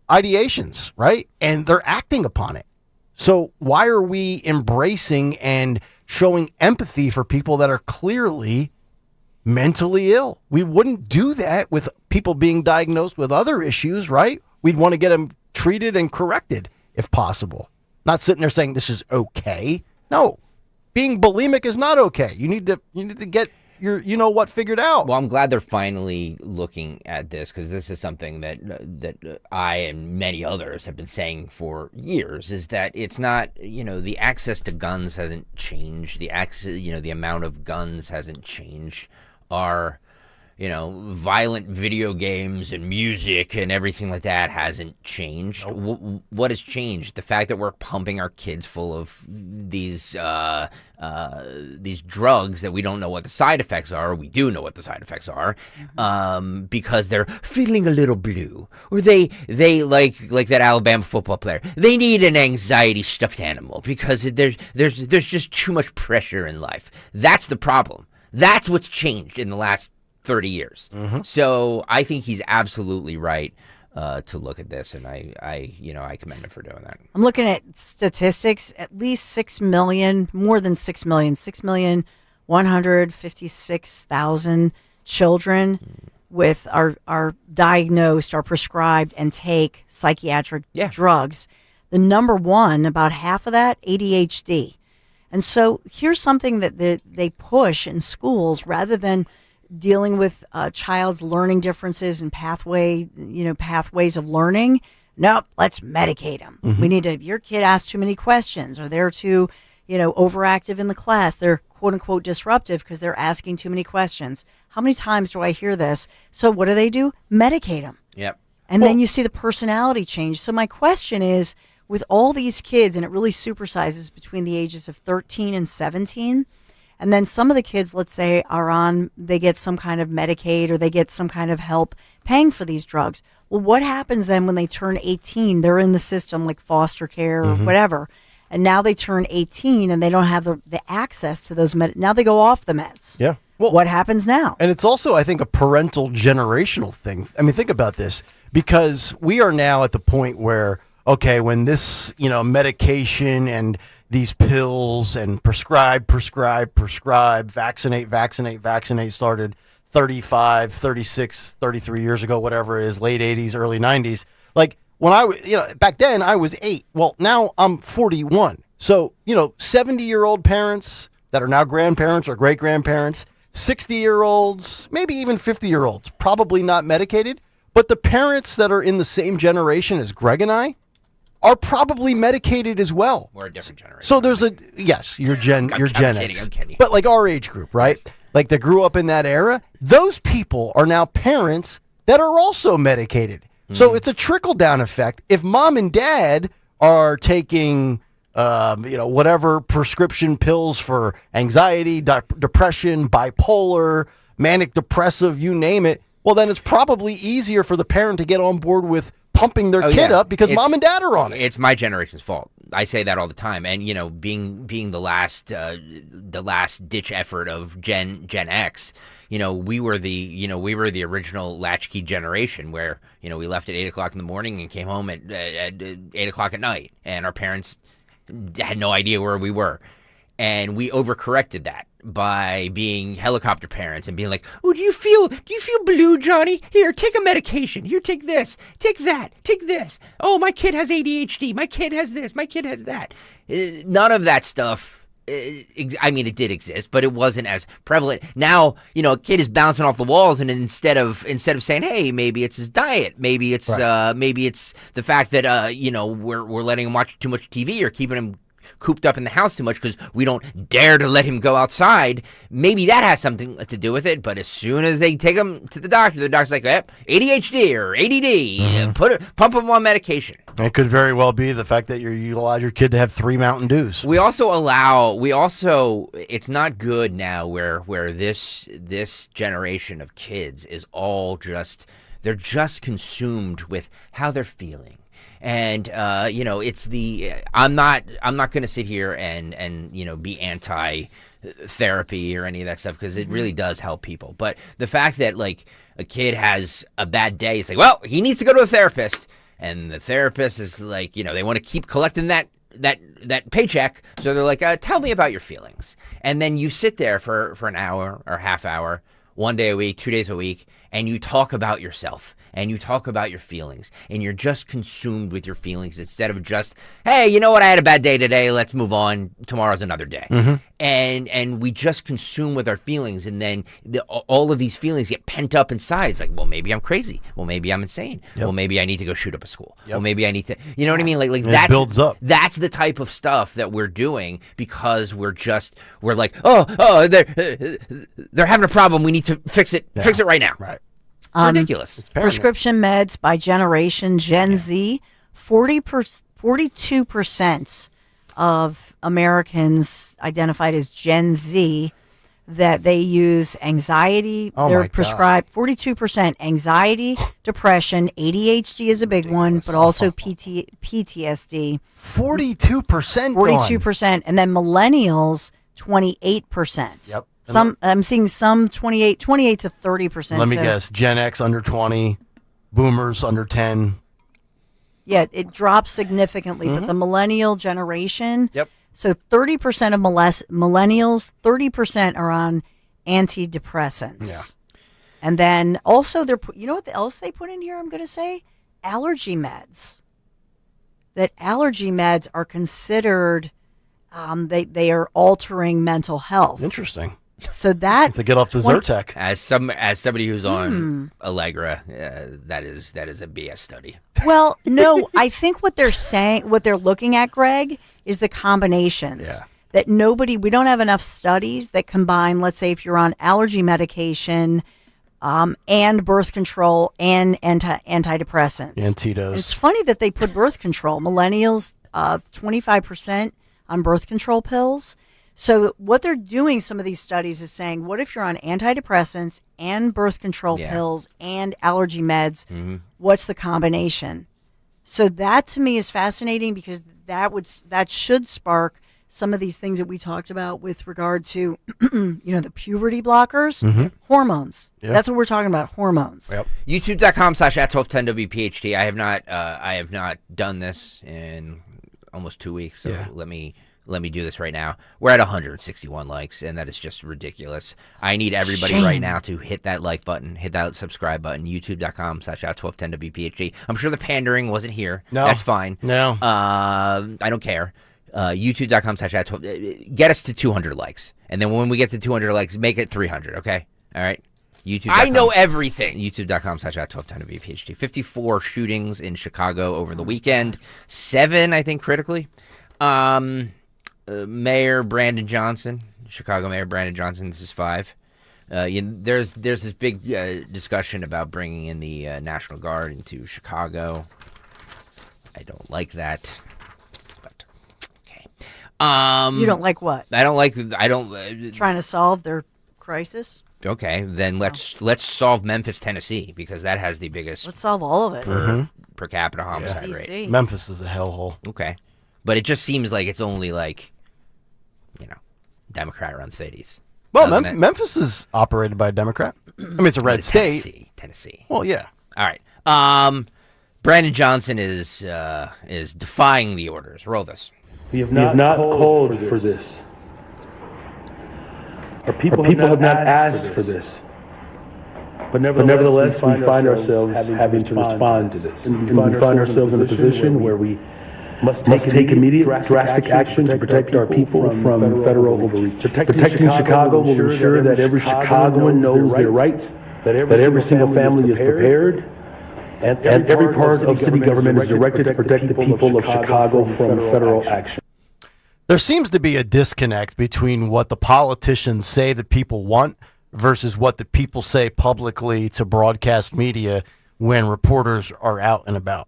ideations, right? And they're acting upon it. So why are we embracing and showing empathy for people that are clearly mentally ill? We wouldn't do that with people being diagnosed with other issues, right? We'd want to get them treated and corrected if possible. Not sitting there saying this is okay. No, being bulimic is not okay. You need to get your you know what figured out. Well, I'm glad they're finally looking at this, because this is something that I and many others have been saying for years, is that it's not, the access to guns hasn't changed. The access, the amount of guns hasn't changed. Our violent video games and music and everything like that hasn't changed. Nope. What has changed? The fact that we're pumping our kids full of these drugs that we don't know what the side effects are. Or we do know what the side effects are, because they're feeling a little blue, or they like that Alabama football player. They need an anxiety stuffed animal because there's just too much pressure in life. That's the problem. That's what's changed in the last 30 years. So I think he's absolutely right to look at this, and I commend him for doing that. I'm looking at statistics. At least 6 million, more than 6 million, 6,156,000 children with are diagnosed, are prescribed, and take psychiatric drugs. The number one, about half of that, ADHD. And so here's something that they push in schools rather than dealing with a child's learning differences and pathways of learning. Nope, let's medicate them. We need to, your kid asks too many questions, or they're too, overactive in the class. They're quote unquote disruptive because they're asking too many questions. How many times do I hear this? So what do? Medicate them. Yep. And then you see the personality change. So my question is, with all these kids, and it really supersizes between the ages of 13 and 17, and then some of the kids, let's say, they get some kind of Medicaid, or they get some kind of help paying for these drugs. Well, what happens then when they turn 18? They're in the system like foster care or whatever. And now they turn 18 and they don't have the access to those now they go off the meds. Yeah. Well, what happens now? And it's also, I think, a parental generational thing. I mean, think about this, because we are now at the point where, okay, when this, medication and these pills and prescribe, vaccinate started 35, 36, 33 years ago, whatever it is, late 80s, early 90s. Like when back then I was 8. Well, now I'm 41. So, 70-year-old parents that are now grandparents or great-grandparents, 60-year-olds, maybe even 50-year-olds, probably not medicated. But the parents that are in the same generation as Greg and I are probably medicated as well. We're a different generation. So there's you're Gen I'm X. kidding. But like our age group, right? Yes. Like that grew up in that era. Those people are now parents that are also medicated. So it's a trickle down effect. If mom and dad are taking, whatever prescription pills for anxiety, depression, bipolar, manic depressive, you name it, well, then it's probably easier for the parent to get on board with pumping their kid up because mom and dad are on it. It's my generation's fault. I say that all the time. And being the last ditch effort of Gen X, we were the original latchkey generation where we left at 8:00 in the morning and came home at 8:00 at night, and our parents had no idea where we were. And we overcorrected that by being helicopter parents and being like, "Oh, do you feel blue, Johnny? Here, take a medication. Here, take this, take that, take this. Oh, my kid has ADHD. My kid has this. My kid has that." None of that stuff. I mean, it did exist, but it wasn't as prevalent. Now, a kid is bouncing off the walls, and instead of saying, "Hey, maybe it's his diet, maybe it's the fact that we're letting him watch too much TV or keeping him cooped up in the house too much because we don't dare to let him go outside," maybe that has something to do with it. But as soon as they take him to the doctor's like, ADHD or ADD, pump him on medication. It could very well be the fact that you allowed your kid to have 3 Mountain Dews. We also it's not good now where this generation of kids is all they're just consumed with how they're feeling. And it's I'm not going to sit here and be anti-therapy or any of that stuff, because it really does help people. But the fact that like a kid has a bad day, it's like, well, he needs to go to a therapist, and the therapist is like, they want to keep collecting that paycheck, so they're like, tell me about your feelings, and then you sit there for an hour or half hour, 1 day a week, 2 days a week, and you talk about yourself. And you talk about your feelings, and you're just consumed with your feelings instead of just, hey, you know what? I had a bad day today. Let's move on. Tomorrow's another day. And we just consume with our feelings, and then all of these feelings get pent up inside. It's like, well, maybe I'm crazy. Well, maybe I'm insane. Yep. Well, maybe I need to go shoot up a school. Yep. Well, maybe I need to, you know what I mean? Like And that's, it builds up. That's the type of stuff that we're doing because we're like, oh, they're having a problem. We need to fix it. Yeah. Fix it right now. Right. It's ridiculous. It's Prescription meds by generation Gen Z, 42% of Americans identified as Gen Z that they use anxiety. Oh They're my God. prescribed 42% anxiety, depression, ADHD is a big one, but also PTSD. 42%. 42%, and then millennials 28%. Yep. I'm seeing some 28 to 30%. Let me so- guess. Gen X under 20, Boomers under 10. Yeah, it drops significantly, but the millennial generation. Yep. So 30% of millennials, 30% are on antidepressants. Yeah. And then also you know what else they put in here? I'm going to say allergy meds. That allergy meds are considered. They are altering mental health. Interesting. So that To get off the Zyrtec. As somebody who's on Allegra, that is a BS study. Well, no, I think what they're saying, what they're looking at, Greg, is the combinations. Yeah. That we don't have enough studies that combine, let's say if you're on allergy medication and birth control and antidepressants. Antidos. And it's funny that they put birth control. Millennials, 25% on birth control pills. So what they're doing, some of these studies, is saying, what if you're on antidepressants and birth control pills and allergy meds? What's the combination? So that to me is fascinating because that should spark some of these things that we talked about with regard to, the puberty blockers, hormones. Yep. That's what we're talking about, hormones. Yep. YouTube.com/@1210WPHT. I have not done this in almost 2 weeks, so let me do this right now. We're at 161 likes, and that is just ridiculous. I need everybody right now to hit that like button, hit that subscribe button, youtube.com/@1210WPHT. I'm sure the pandering wasn't here. No. That's fine. No. I don't care. youtube.com/@12. Get us to 200 likes. And then when we get to 200 likes, make it 300, okay? All right? YouTube. I know everything. youtube.com/@1210WPHT. 54 shootings in Chicago over the weekend. 7, I think, critically. Mayor Brandon Johnson, Chicago Mayor Brandon Johnson, this is 5. There's this big discussion about bringing in the National Guard into Chicago. I don't like that, but okay. You don't like what? I don't Trying to solve their crisis? Okay, then let's solve Memphis, Tennessee, because that has the biggest. Let's solve all of it. Per capita homicide rate. Memphis is a hellhole. Okay, but it just seems like it's only Democrat-run cities. Well, Memphis is operated by a Democrat. I mean, it's a red state. Tennessee. Well, yeah. All right. Brandon Johnson is defying the orders. Roll this. We have not called for this. Our people have not asked for this. But nevertheless, we find ourselves having to respond to this. And we find ourselves in a position where we must take immediate, drastic action to protect our people from federal overreach. Protecting Chicago will ensure that every Chicagoan knows their rights, that every single family is prepared, and every part of city government is directed to protect the people of Chicago from federal action. There seems to be a disconnect between what the politicians say that people want versus what the people say publicly to broadcast media when reporters are out and about.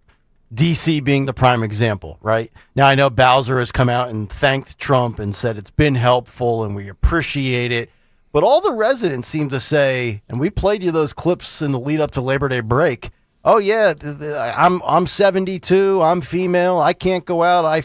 D.C. being the prime example, right? Now, I know Bowser has come out and thanked Trump and said it's been helpful and we appreciate it. But all the residents seem to say, and we played you those clips in the lead up to Labor Day break, oh, yeah, I'm 72, I'm female, I can't go out, I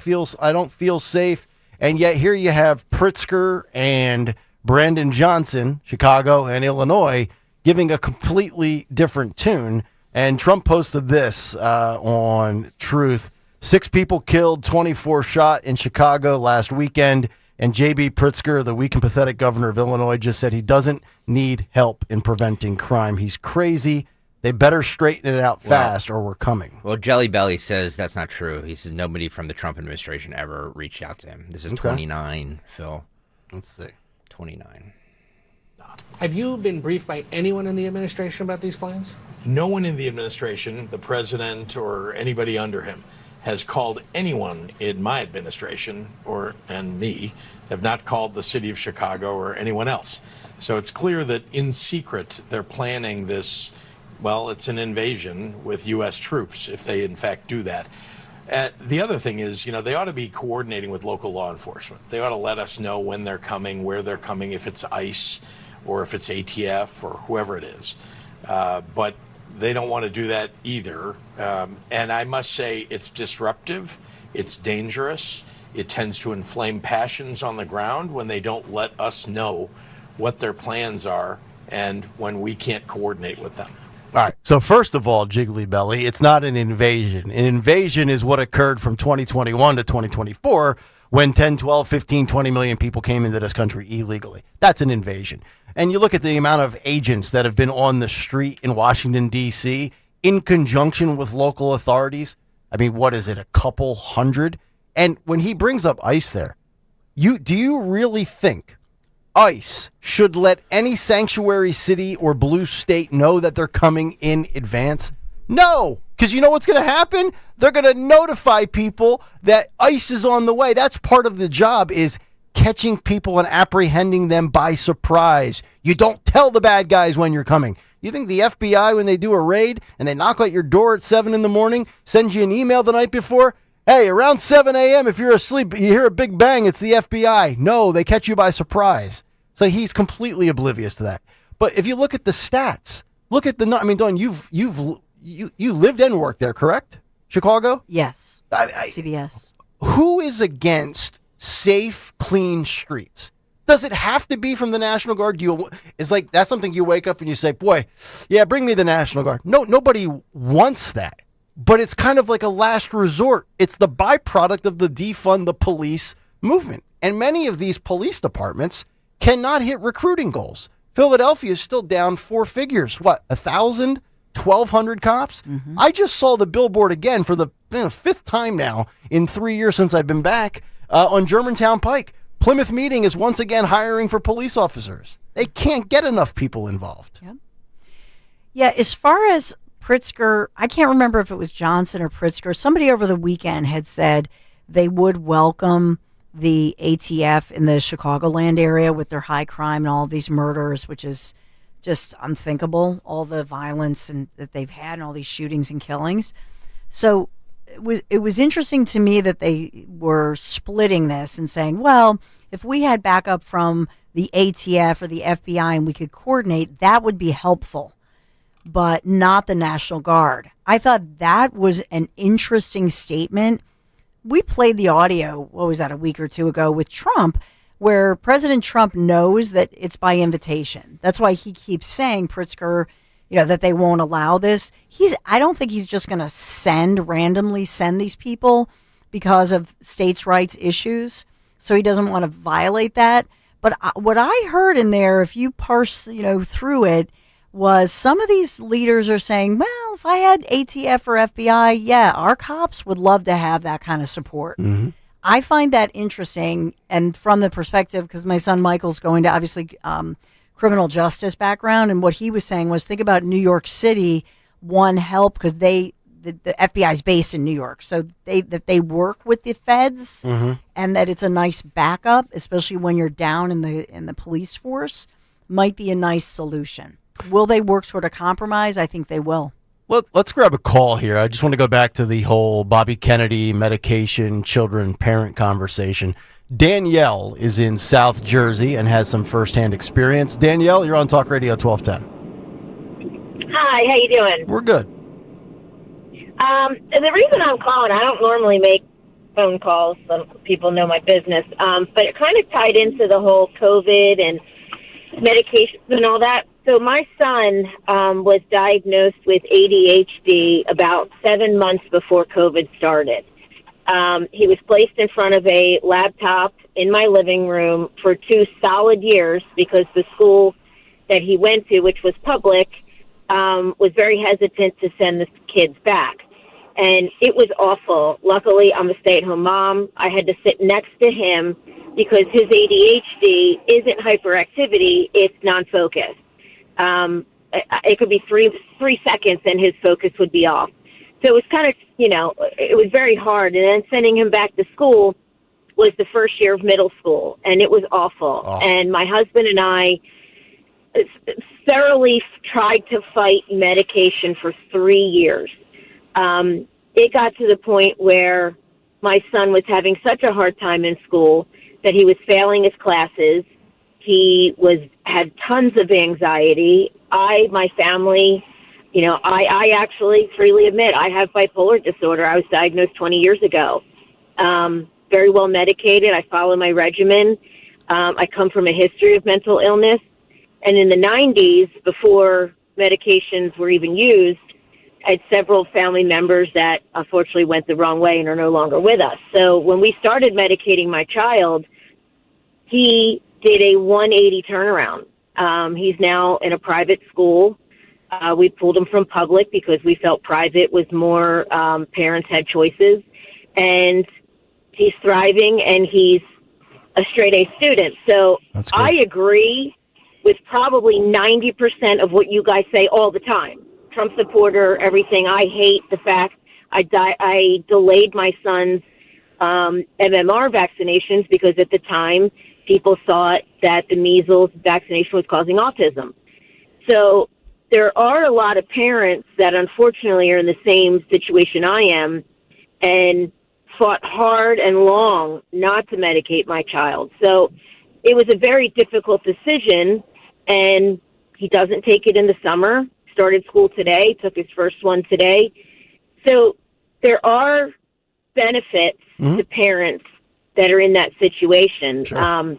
don't feel safe. And yet here you have Pritzker and Brandon Johnson, Chicago and Illinois, giving a completely different tune. And Trump posted this on Truth. 6 people killed, 24 shot in Chicago last weekend. And J.B. Pritzker, the weak and pathetic governor of Illinois, just said he doesn't need help in preventing crime. He's crazy. They better straighten it out fast or we're coming. Well, Jelly Belly says that's not true. He says nobody from the Trump administration ever reached out to him. This is 29, Phil. Let's see. 29. Have you been briefed by anyone in the administration about these plans? No one in the administration, the president or anybody under him, has called anyone in my administration and me, have not called the city of Chicago or anyone else. So it's clear that in secret they're planning this, well, it's an invasion with U.S. troops if they in fact do that. The other thing is, they ought to be coordinating with local law enforcement. They ought to let us know when they're coming, where they're coming, if it's ICE or if it's ATF or whoever it is. But they don't want to do that either. And I must say it's disruptive. It's dangerous. It tends to inflame passions on the ground when they don't let us know what their plans are and when we can't coordinate with them. All right. So first of all, Jiggly Belly, it's not an invasion. An invasion is what occurred from 2021 to 2024 when 10, 12, 15, 20 million people came into this country illegally. That's an invasion. And you look at the amount of agents that have been on the street in Washington, D.C. in conjunction with local authorities. I mean, what is it, a couple hundred? And when he brings up ICE there, do you really think ICE should let any sanctuary city or blue state know that they're coming in advance? No, because you know what's going to happen? They're going to notify people that ICE is on the way. That's part of the job, is catching people and apprehending them by surprise. You don't tell the bad guys when you're coming. You think the FBI, when they do a raid and they knock at your door at 7 in the morning, sends you an email the night before? Hey, around 7 a.m., if you're asleep, you hear a big bang, it's the FBI. No, they catch you by surprise. So he's completely oblivious to that. But if you look at the stats, look at Dawn, you lived and worked there, correct? Chicago? Yes. CBS. Who is against safe, clean streets? Does it have to be from the National Guard? It's like that's something you wake up and you say, boy, yeah, bring me the National Guard. No, nobody wants that. But it's kind of like a last resort. It's the byproduct of the defund the police movement. And many of these police departments cannot hit recruiting goals. Philadelphia is still down 4 figures. What, 1,000, 1,200 cops? Mm-hmm. I just saw the billboard again for the 5th time now in 3 years since I've been back on Germantown Pike. Plymouth Meeting is once again hiring for police officers. They can't get enough people involved. Yeah, as far as Pritzker, I can't remember if it was Johnson or Pritzker. Somebody over the weekend had said they would welcome the ATF in the Chicagoland area with their high crime and all these murders, which is just unthinkable, all the violence that they've had and all these shootings and killings. So it was interesting to me that they were splitting this and saying, well, if we had backup from the ATF or the FBI and we could coordinate, that would be helpful, but not the National Guard. I thought that was an interesting statement. We played the audio, what was that, a week or two ago with Trump, where President Trump knows that it's by invitation. That's why he keeps saying, Pritzker, that they won't allow this. I don't think he's just going to randomly send these people because of states' rights issues. So he doesn't want to violate that. But what I heard in there, if you parse, through it, was some of these leaders are saying, well, if I had ATF or FBI, yeah, our cops would love to have that kind of support. Mm-hmm. I find that interesting. And from the perspective, because my son Michael's going to obviously criminal justice background, and what he was saying was, think about New York City, one help, because the FBI is based in New York, so they work with the feds, mm-hmm. and that it's a nice backup, especially when you're down in the police force, might be a nice solution. Will they work toward a compromise? I think they will. Let's grab a call here. I just want to go back to the whole Bobby Kennedy medication children parent conversation. Danielle is in South Jersey and has some firsthand experience. Danielle, you're on Talk Radio 1210. Hi, how you doing? We're good. The reason I'm calling, I don't normally make phone calls. Some people know my business, but it kind of tied into the whole COVID and medications and all that. So my son was diagnosed with ADHD about 7 months before COVID started. He was placed in front of a laptop in my living room for 2 solid years because the school that he went to, which was public, was very hesitant to send the kids back. And it was awful. Luckily, I'm a stay-at-home mom. I had to sit next to him because his ADHD isn't hyperactivity, it's non-focus. It could be three seconds and his focus would be off. So it was kind of, it was very hard. And then sending him back to school was the first year of middle school, and it was awful. Oh. And my husband and I thoroughly tried to fight medication for 3 years. It got to the point where my son was having such a hard time in school that he was failing his classes. He had tons of anxiety. My family, I actually freely admit I have bipolar disorder. I was diagnosed 20 years ago. Very well medicated. I follow my regimen. I come from a history of mental illness. And in the 90s, before medications were even used, I had several family members that unfortunately went the wrong way and are no longer with us. So when we started medicating my child, he did a 180 turnaround. He's now in a private school. We pulled him from public because we felt private was more, parents had choices. And he's thriving, and he's a straight-A student. So I agree with probably 90% of what you guys say all the time. Trump supporter, everything. I hate the fact I delayed my son's MMR vaccinations because at the time people thought that the measles vaccination was causing autism. So there are a lot of parents that unfortunately are in the same situation I am and fought hard and long not to medicate my child. So it was a very difficult decision, and he doesn't take it in the summer. Started school today, took his first one today. So there are benefits to parents that are in that situation. Sure.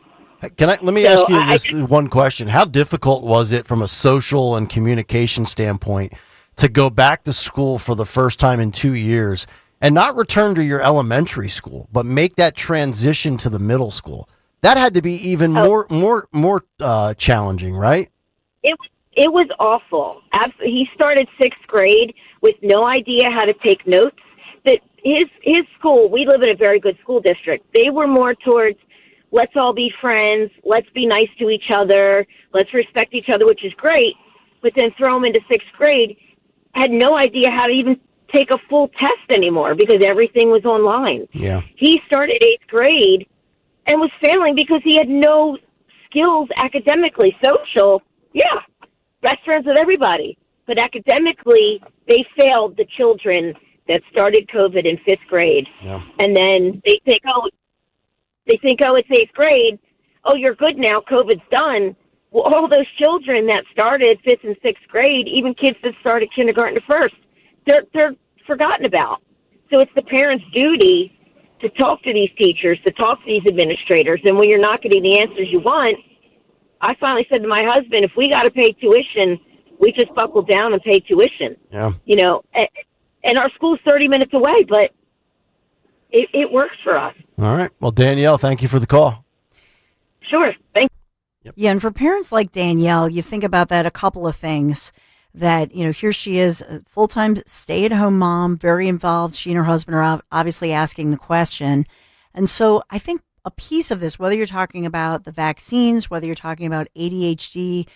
Let me ask you this one question. How difficult was it from a social and communication standpoint to go back to school for the first time in 2 years and not return to your elementary school, but make that transition to the middle school? That had to be even more challenging, right? It was awful. He started 6th grade with no idea how to take notes. That his school, we live in a very good school district. They were more towards, let's all be friends, let's be nice to each other, let's respect each other, which is great. But then throw him into 6th grade, had no idea how to even take a full test anymore because everything was online. Yeah. He started 8th grade and was failing because he had no skills academically. Social, yeah, best friends with everybody. But academically, they failed the children that started COVID in 5th grade. Yeah. And then they think, it's 8th grade. Oh, you're good now. COVID's done. Well, all those children that started 5th and 6th grade, even kids that started kindergarten to 1st, they're forgotten about. So it's the parents' duty to talk to these teachers, to talk to these administrators. And when you're not getting the answers you want, I finally said to my husband, if we got to pay tuition, we just buckle down and pay tuition. Yeah. And our school's 30 minutes away, but it works for us. All right. Well, Danielle, thank you for the call. Sure. Thank you. Yeah, and for parents like Danielle, you think about that, a couple of things that, here she is, a full-time stay-at-home mom, very involved. She and her husband are obviously asking the question. And so I think a piece of this, whether you're talking about the vaccines, whether you're talking about ADHD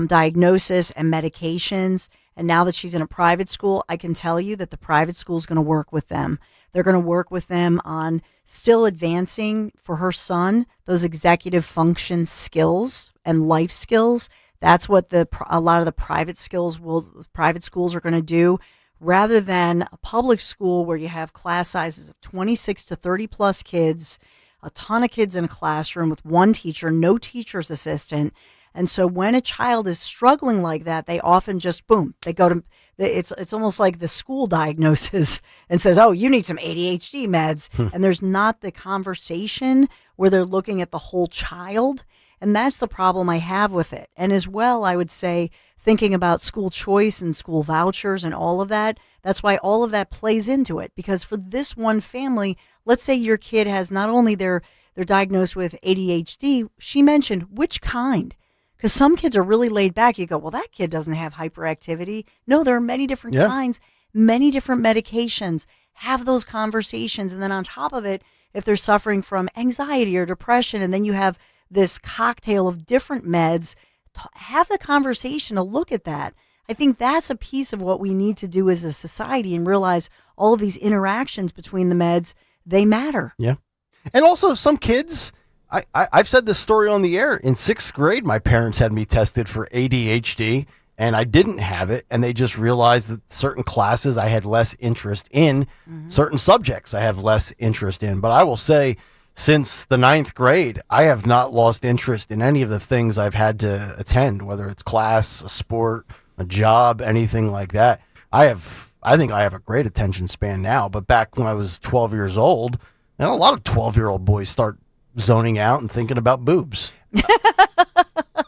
diagnosis and medications, and now that she's in a private school, I can tell you that the private school is going to work with them. They're going to work with them on still advancing for her son those executive function skills and life skills. That's what a lot of the private schools are going to do, rather than a public school where you have class sizes of 26 to 30 plus kids, a ton of kids in a classroom with one teacher, no teacher's assistant. And so when a child is struggling like that, they often just, boom, they go to, it's almost like the school diagnoses and says, oh, you need some ADHD meds. And there's not the conversation where they're looking at the whole child. And that's the problem I have with it. And as well, I would say, thinking about school choice and school vouchers and all of that, that's why all of that plays into it. Because for this one family, let's say your kid has not only they're diagnosed with ADHD, she mentioned which kind. Because some kids are really laid back. You go, well, that kid doesn't have hyperactivity. No, there are many different kinds. many different medications. Have those conversations. And then on top of it, if they're suffering from anxiety or depression, and then you have this cocktail of different meds, have the conversation to look at that. I think that's a piece of what we need to do as a society and realize all of these interactions between the meds, they matter. Yeah. And also some kids, I've said this story on the air. In 6th grade, my parents had me tested for ADHD, and I didn't have it. And they just realized that certain classes I had less interest in, certain subjects I have less interest in. But I will say, since the 9th grade, I have not lost interest in any of the things I've had to attend, whether it's class, a sport, a job, anything like that. I think I have a great attention span now, but back when I was 12 years old, a lot of 12-year-old boys start zoning out and thinking about boobs.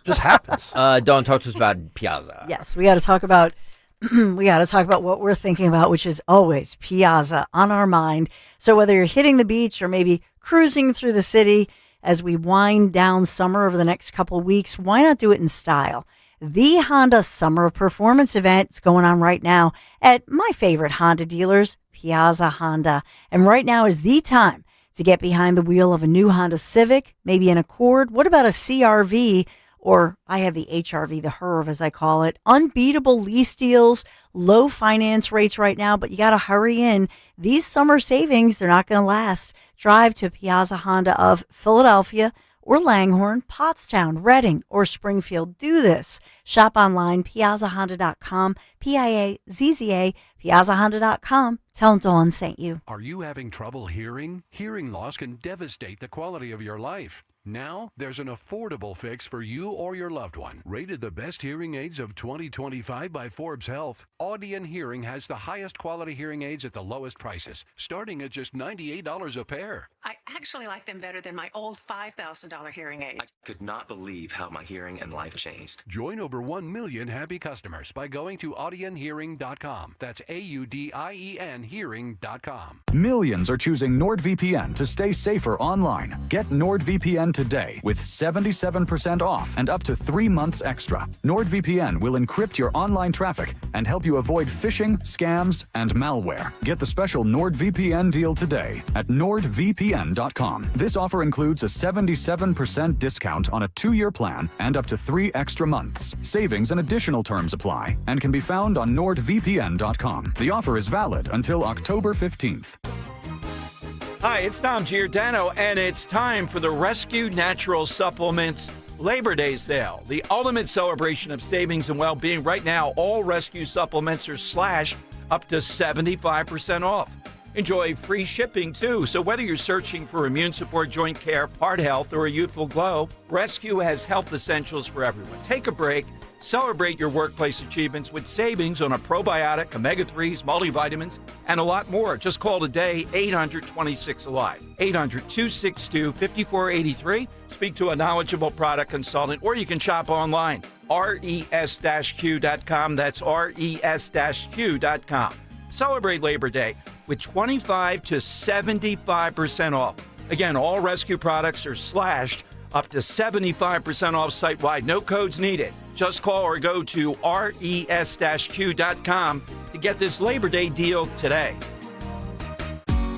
Just happens. Dawn, talk to us about Piazza. Yes, we got to talk about what we're thinking about, which is always Piazza on our mind. So whether you're hitting the beach or maybe cruising through the city as we wind down summer over the next couple of weeks, why not do it in style? The Honda Summer of Performance event is going on right now at my favorite Honda dealers, Piazza Honda. And right now is the time to get behind the wheel of a new Honda Civic, maybe an Accord. What about a CRV? Or I have the HRV, the HERV as I call it. Unbeatable lease deals, low finance rates right now, but you got to hurry in. These summer savings, they're not going to last. Drive to Piazza Honda of Philadelphia or Langhorne, Pottstown, Reading, or Springfield. Do this. Shop online, piazzahonda.com, Piazza, piazzahonda.com. Tell them Dawn sent you. Are you having trouble hearing? Hearing loss can devastate the quality of your life. Now, there's an affordable fix for you or your loved one. Rated the best hearing aids of 2025 by Forbes Health, Audion Hearing has the highest quality hearing aids at the lowest prices, starting at just $98 a pair. I actually like them better than my old $5,000 hearing aid. I could not believe how my hearing and life changed. Join over 1 million happy customers by going to audionhearing.com. That's AUDIEN hearing.com. Millions are choosing NordVPN to stay safer online. Get NordVPN today with 77% off and up to 3 months extra. NordVPN will encrypt your online traffic and help you avoid phishing, scams, and malware. Get the special NordVPN deal today at nordvpn.com. This offer includes a 77% discount on a 2-year plan and up to 3 extra months. Savings and additional terms apply and can be found on nordvpn.com. The offer is valid until October 15th. Hi, it's Tom Giordano, and it's time for the Rescue Natural Supplements Labor Day sale, the ultimate celebration of savings and well-being. Right now, all Rescue supplements are slashed up to 75% off. Enjoy free shipping, too. So whether you're searching for immune support, joint care, heart health, or a youthful glow, Rescue has health essentials for everyone. Take a break. Celebrate your workplace achievements with savings on a probiotic, omega-3s, multivitamins, and a lot more. Just call today, 800-26-ALIVE, 800-262-5483. Speak to a knowledgeable product consultant, or you can shop online, res-q.com. That's res-q.com. Celebrate Labor Day with 25 to 75% off. Again, all Rescue products are slashed up to 75% off site-wide. No codes needed. Just call or go to res-q.com to get this Labor Day deal today.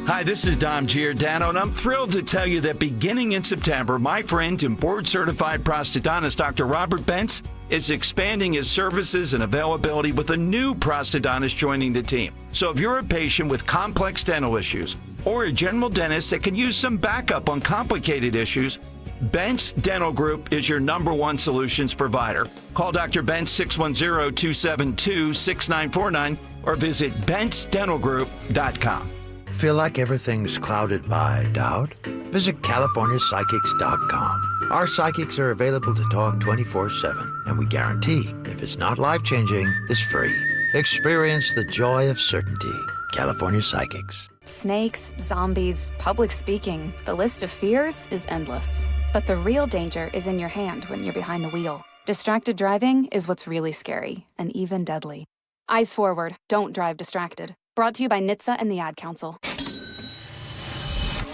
Hi, this is Dom Giordano, and I'm thrilled to tell you that beginning in September, my friend and board-certified prosthodontist, Dr. Robert Bentz, is expanding his services and availability with a new prosthodontist joining the team. So if you're a patient with complex dental issues or a general dentist that can use some backup on complicated issues, Bentz Dental Group is your #1 solutions provider. Call Dr. Bentz 610-272-6949 or visit bentzdentalgroup.com. Feel like everything's clouded by doubt? Visit CaliforniaPsychics.com. Our psychics are available to talk 24/7, and we guarantee if it's not life-changing, it's free. Experience the joy of certainty. California Psychics. Snakes, zombies, public speaking. The list of fears is endless. But the real danger is in your hand when you're behind the wheel. Distracted driving is what's really scary and even deadly. Eyes forward. Don't drive distracted. Brought to you by NHTSA and the Ad Council.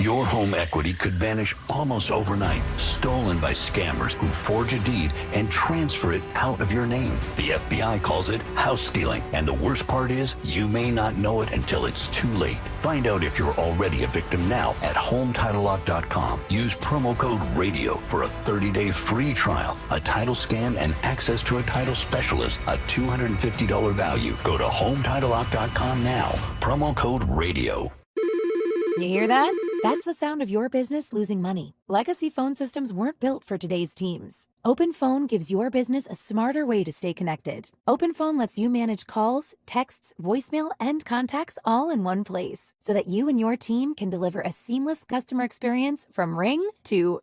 Your home equity could vanish almost overnight, stolen by scammers who forge a deed and transfer it out of your name. The FBI calls it house stealing, and the worst part is you may not know it until it's too late. Find out if you're already a victim now at HomeTitleLock.com. Use promo code RADIO for a 30-day free trial, a title scan, and access to a title specialist, a $250 value. Go to HomeTitleLock.com now. Promo code RADIO. You hear that? That's the sound of your business losing money. Legacy phone systems weren't built for today's teams. OpenPhone gives your business a smarter way to stay connected. OpenPhone lets you manage calls, texts, voicemail, and contacts all in one place so that you and your team can deliver a seamless customer experience from ring to...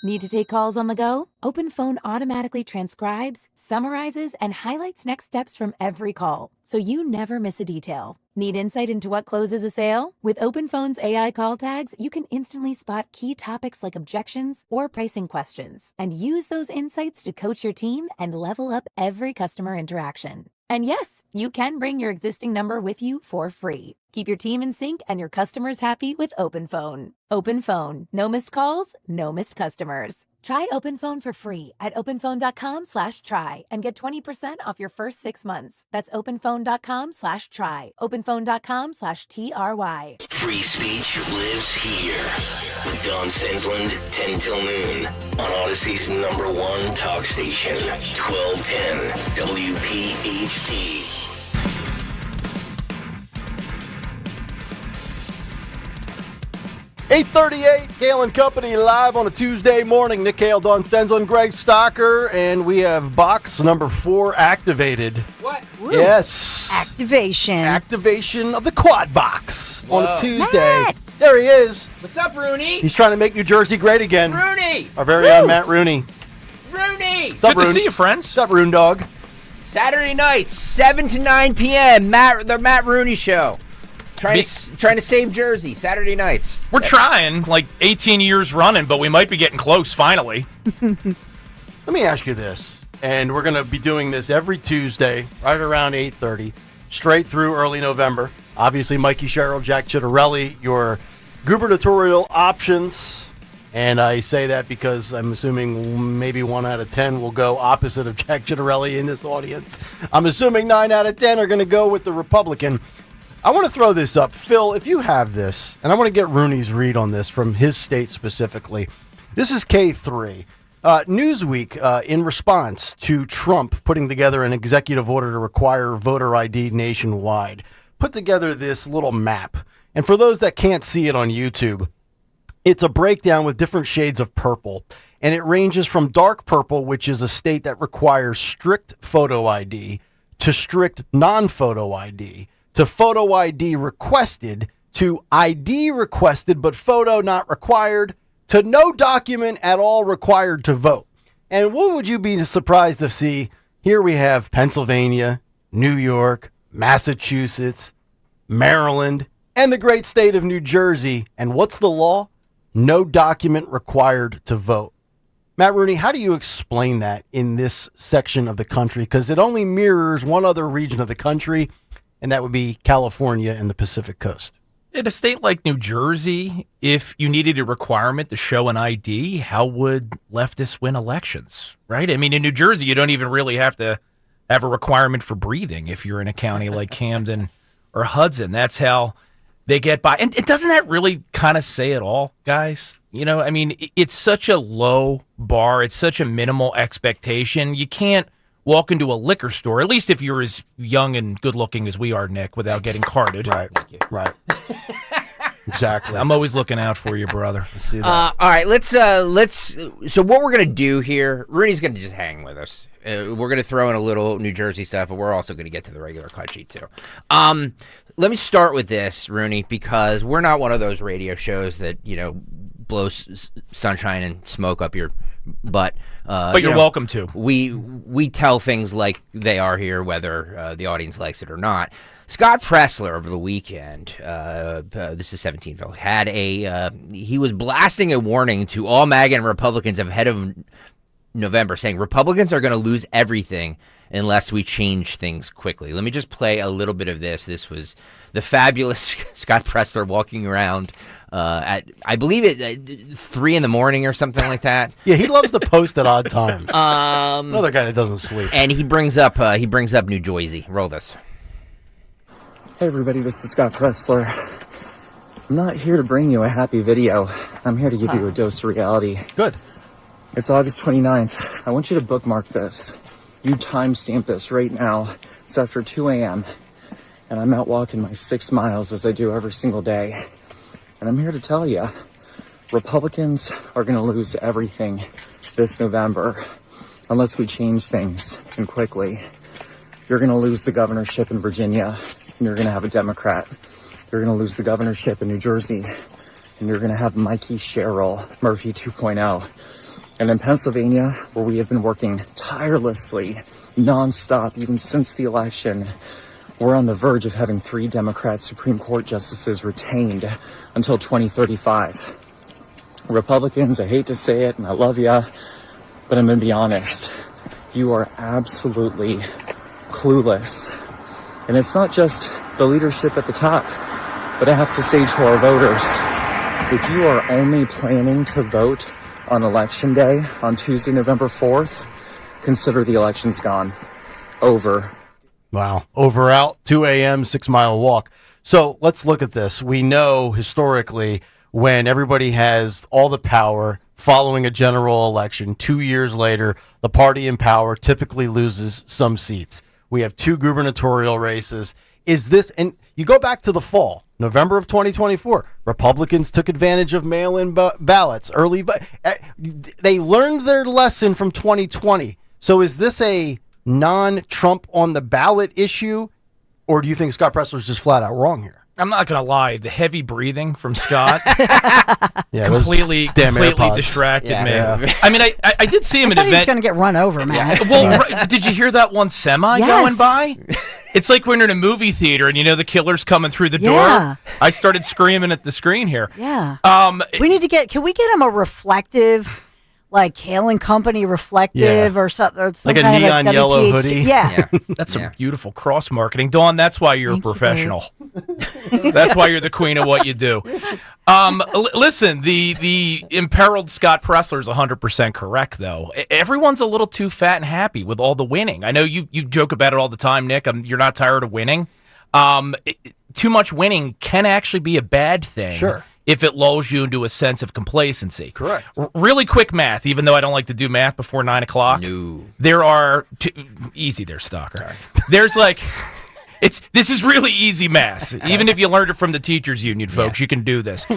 Need to take calls on the go? OpenPhone automatically transcribes, summarizes, and highlights next steps from every call, so you never miss a detail. Need insight into what closes a sale? With OpenPhone's AI call tags, you can instantly spot key topics like objections or pricing questions, and use those insights to coach your team and level up every customer interaction. And yes, you can bring your existing number with you for free. Keep your team in sync and your customers happy with OpenPhone. OpenPhone. No missed calls, no missed customers. Try OpenPhone for free at openphone.com/try and get 20% off your first 6 months. That's openphone.com/try. openphone.com/TRY. Free speech lives here. With Don Stensland, 10 till noon. On Odyssey's #1 talk station, 1210 WPHT. 8:38, Kayal and Company live on a Tuesday morning. Nick Kayal, Don Stensland, Greg Stocker, and we have box number 4 activated. What? Ooh. Yes. Activation of the quad box on a Tuesday. Matt! There he is. What's up, Rooney? He's trying to make New Jersey great again. Rooney! Our very own Matt Rooney. Rooney! What's up, Good to see you, friends. What's up, Roon Dog? Saturday nights, 7 to 9 p.m., the Matt Rooney Show. Trying to save Jersey, Saturday nights. We're trying, like 18 years running, but we might be getting close finally. Let me ask you this, and we're going to be doing this every Tuesday, right around 8:30, straight through early November. Obviously, Mikey Sherrill, Jack Chittarelli, your gubernatorial options. And I say that because I'm assuming maybe 1 out of 10 will go opposite of Jack Chittarelli in this audience. I'm assuming 9 out of 10 are going to go with the Republican. I want to throw this up. Phil, if you have this, and I want to get Rooney's read on this from his state specifically. This is K3. Newsweek, in response to Trump putting together an executive order to require voter ID nationwide, put together this little map. And for those that can't see it on YouTube, it's a breakdown with different shades of purple. And it ranges from dark purple, which is a state that requires strict photo ID, to strict non-photo ID, to photo ID requested, to ID requested but photo not required, to no document at all required to vote. And what would you be surprised to see? Here we have Pennsylvania, New York, Massachusetts, Maryland, and the great state of New Jersey. And what's the law? No document required to vote. Matt Rooney, how do you explain that in this section of the country? Because it only mirrors one other region of the country, and that would be California and the Pacific Coast. In a state like New Jersey, if you needed a requirement to show an ID, how would leftists win elections, right? I mean, in New Jersey, you don't even really have to have a requirement for breathing if you're in a county like Camden or Hudson. That's how they get by. And doesn't that really kind of say it all, guys? You know, I mean, it's such a low bar. It's such a minimal expectation. You can't walk into a liquor store, at least if you're as young and good looking as we are, Nick, without getting carded. Right, right. Exactly. I'm always looking out for you, brother. I see that. All right, let's. So what we're gonna do here, Rooney's gonna just hang with us. We're gonna throw in a little New Jersey stuff, but we're also gonna get to the regular cut sheet too. Let me start with this, Rooney, because we're not one of those radio shows that blows sunshine and smoke up your butt. But you're welcome to. We tell things like they are here, whether the audience likes it or not. Scott Pressler over the weekend, this is 17ville, had he was blasting a warning to all MAGA and Republicans ahead of November, saying Republicans are going to lose everything unless we change things quickly. Let me just play a little bit of this. This was the fabulous Scott Pressler walking around I believe it 3 a.m. or something like that. Yeah, he loves to post at odd times. Another guy that doesn't sleep. And he brings up New Jersey. Roll this. Hey everybody, this is Scott Pressler. I'm not here to bring you a happy video. I'm here to give you a dose of reality. Good. It's August 29th. I want you to bookmark this. You timestamp this right now. It's after 2 a.m. and I'm out walking my 6 miles as I do every single day. And I'm here to tell you, Republicans are going to lose everything this November unless we change things, and quickly. You're going to lose the governorship in Virginia, and you're going to have a Democrat. You're going to lose the governorship in New Jersey, and you're going to have Mikey Sherrill, Murphy 2.0. And in Pennsylvania, where we have been working tirelessly, nonstop, even since the election, we're on the verge of having 3 Democrat Supreme Court justices retained until 2035. Republicans, I hate to say it, and I love ya, but I'm going to be honest. You are absolutely clueless. And it's not just the leadership at the top, but I have to say to our voters, if you are only planning to vote on Election Day on Tuesday, November 4th, consider the election's gone. Over. Wow. Over, out, 2 a.m., 6 mile walk. So let's look at this. We know historically when everybody has all the power following a general election, 2 years later, the party in power typically loses some seats. We have 2 gubernatorial races. Is this, and you go back to the fall, November of 2024, Republicans took advantage of mail-in ballots, they learned their lesson from 2020. So is this a non-Trump on the ballot issue, or do you think Scott Pressler's just flat out wrong here? I'm not going to lie. The heavy breathing from Scott Yeah, completely distracted me. Yeah. I mean, I did see him I at thought an he was event. going to get run over, man. Well, did you hear that one semi going by? It's like when you're in a movie theater and you know the killer's coming through the Yeah. door. I started screaming at the screen here. Yeah. Can we get him a reflective, like Kayal and Company reflective or something? Or some Like a kind of neon yellow WPHT? hoodie? Yeah. That's some beautiful cross marketing. Dawn, that's why you're a professional. That's why you're the queen of what you do. Listen, the imperiled Scott Pressler is 100% correct, though. Everyone's a little too fat and happy with all the winning. I know you joke about it all the time, Nick. You're not tired of winning. Too much winning can actually be a bad thing. Sure. If it lulls you into a sense of complacency. Correct. Really quick math, even though I don't like to do math before 9 o'clock. No. There are easy there, Stalker. Sorry. There's like this is really easy math. Even if you learned it from the teachers union, folks, you can do this.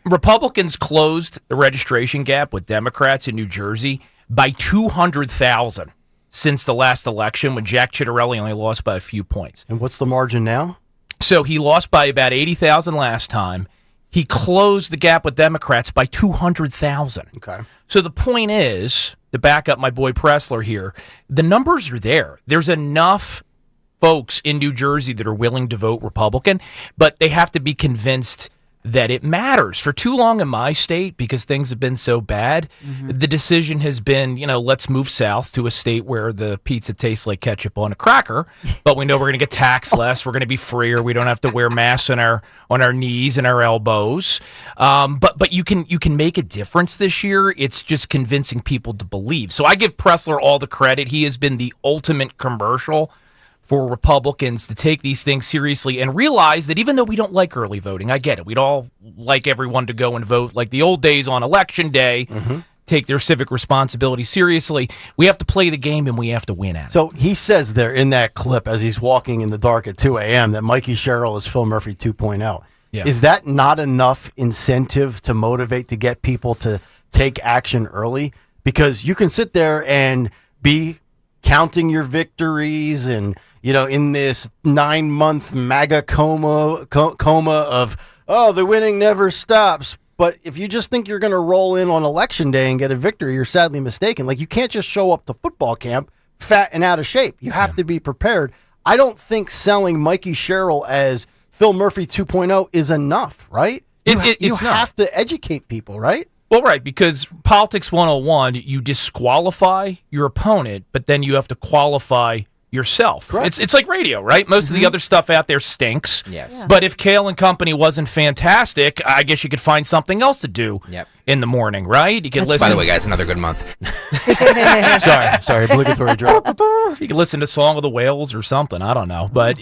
Republicans closed the registration gap with Democrats in New Jersey by 200,000 since the last election when Jack Ciattarelli only lost by a few points. And what's the margin now? So he lost by about 80,000 last time. He closed the gap with Democrats by 200,000. Okay. So the point is, to back up my boy Pressler here, the numbers are there. There's enough folks in New Jersey that are willing to vote Republican, but they have to be convinced that it matters. For too long in my state, because things have been so bad, the decision has been, let's move south to a state where the pizza tastes like ketchup on a cracker, but we know we're going to get taxed less, we're going to be freer, we don't have to wear masks on our knees and our elbows. But you can make a difference this year. It's just convincing people to believe. So I give Pressler all the credit. He has been the ultimate commercial for Republicans to take these things seriously and realize that even though we don't like early voting, I get it. We'd all like everyone to go and vote like the old days on Election Day, take their civic responsibility seriously. We have to play the game and we have to win at it. So he says there in that clip as he's walking in the dark at 2 a.m. that Mikey Sherrill is Phil Murphy 2.0. Yeah. Is that not enough incentive to motivate to get people to take action early? Because you can sit there and be counting your victories and in this 9-month MAGA coma of, the winning never stops. But if you just think you're going to roll in on Election Day and get a victory, you're sadly mistaken. Like, you can't just show up to football camp fat and out of shape. You have to be prepared. I don't think selling Mikey Sherrill as Phil Murphy 2.0 is enough, right? You have to educate people, right? Well, right, because Politics 101, you disqualify your opponent, but then you have to qualify yourself. Correct. It's like radio, right? Most of the other stuff out there stinks. Yes. Yeah. But if Kayal and Company wasn't fantastic, I guess you could find something else to do in the morning, right? You could listen. By the way, guys, another good month. sorry, obligatory drop. You can listen to Song of the Whales or something. I don't know. But,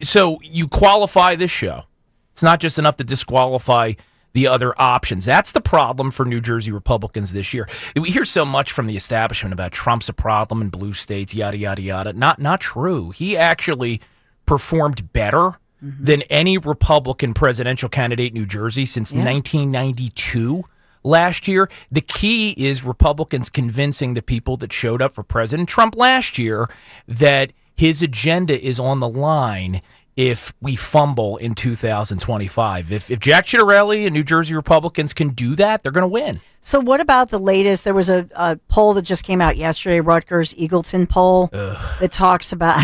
so you qualify this show. It's not just enough to disqualify the other options. That's the problem for New Jersey Republicans this year. We hear so much from the establishment about Trump's a problem in blue states, yada, yada, yada. Not true. He actually performed better than any Republican presidential candidate in New Jersey since 1992 last year. The key is Republicans convincing the people that showed up for President Trump last year that his agenda is on the line if we fumble in 2025. If Jack Ciattarelli and New Jersey Republicans can do that, they're going to win. So what about the latest? There was a poll that just came out yesterday, Rutgers-Eagleton poll, that talks about,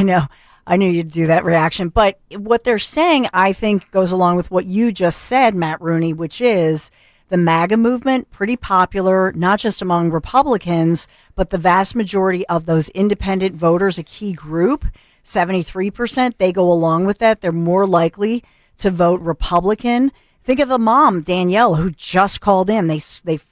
I knew you'd do that reaction, but what they're saying, I think, goes along with what you just said, Matt Rooney, which is the MAGA movement, pretty popular, not just among Republicans, but the vast majority of those independent voters, a key group, 73%, they go along with that. They're more likely to vote Republican. Think of the mom, Danielle, who just called in. They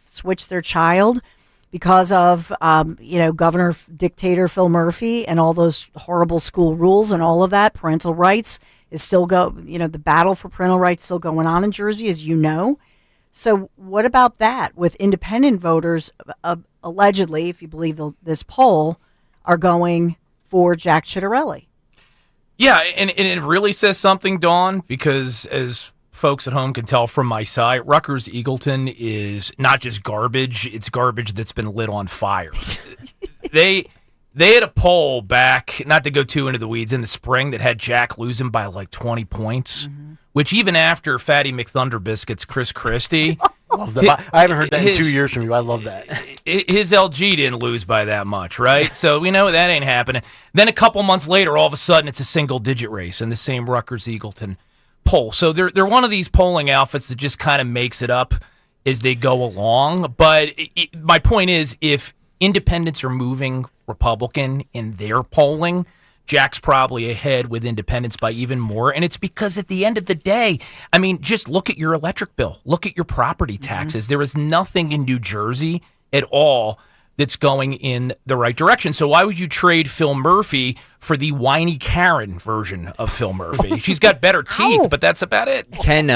switched their child because of, Governor Dictator Phil Murphy and all those horrible school rules and all of that. Parental rights is still the battle for parental rights still going on in Jersey, as you know. So what about that with independent voters, allegedly, if you believe this poll, are going for Jack Ciattarelli? Yeah, and it really says something, Dawn, because as folks at home can tell from my site, Rutgers-Eagleton is not just garbage, it's garbage that's been lit on fire. They had a poll back, not to go too into the weeds, in the spring that had Jack losing by like 20 points, which even after Fatty McThunderbiscuits Chris Christie... Love that. I haven't heard that in 2 years from you. I love that. His LG didn't lose by that much, right? So we know that ain't happening. Then a couple months later, all of a sudden, it's a single-digit race in the same Rutgers-Eagleton poll. So they're one of these polling outfits that just kind of makes it up as they go along. But my point is, if independents are moving Republican in their polling, Jack's probably ahead with independents by even more. And it's because at the end of the day, just look at your electric bill. Look at your property taxes. There is nothing in New Jersey at all that's going in the right direction. So why would you trade Phil Murphy for the whiny Karen version of Phil Murphy? She's got better teeth, but that's about it. Ken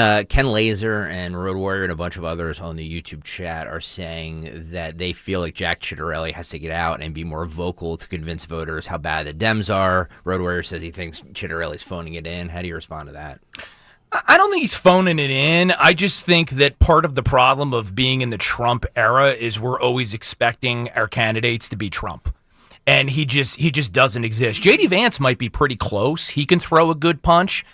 Laser and Road Warrior and a bunch of others on the YouTube chat are saying that they feel like Jack Ciattarelli has to get out and be more vocal to convince voters how bad the Dems are. Road Warrior says he thinks Ciattarelli's phoning it in. How do you respond to that? I don't think he's phoning it in. I just think that part of the problem of being in the Trump era is we're always expecting our candidates to be Trump. And he just doesn't exist. J.D. Vance might be pretty close. He can throw a good punch.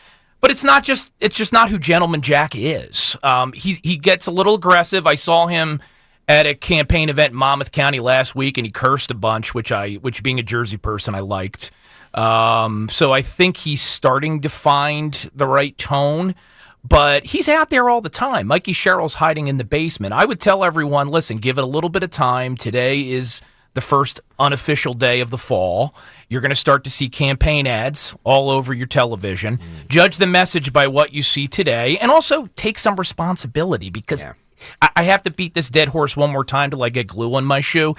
But it's just not who Gentleman Jack is. He gets a little aggressive. I saw him at a campaign event in Monmouth County last week, and he cursed a bunch, which being a Jersey person, I liked. So I think he's starting to find the right tone, but he's out there all the time. Mikey Sherrill's hiding in the basement. I would tell everyone, listen, give it a little bit of time. Today is the first unofficial day of the fall. You're going to start to see campaign ads all over your television. Judge the message by what you see today, and also take some responsibility, because I have to beat this dead horse one more time till I get glue on my shoe.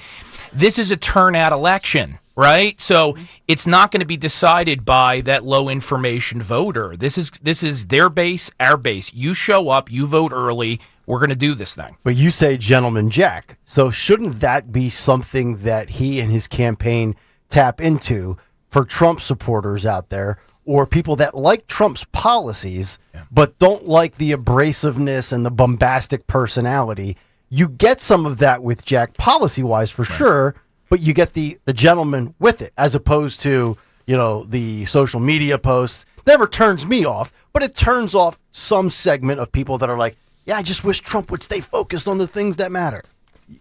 This is a turnout election. Right? So it's not going to be decided by that low information voter. This is their base, our base. You show up, you vote early, we're going to do this thing. But you say Gentleman Jack. So shouldn't that be something that he and his campaign tap into for Trump supporters out there, or people that like Trump's policies but don't like the abrasiveness and the bombastic personality? You get some of that with Jack policy-wise for sure, but you get the gentleman with it, as opposed to, the social media posts. Never turns me off, but it turns off some segment of people that are like, yeah, I just wish Trump would stay focused on the things that matter.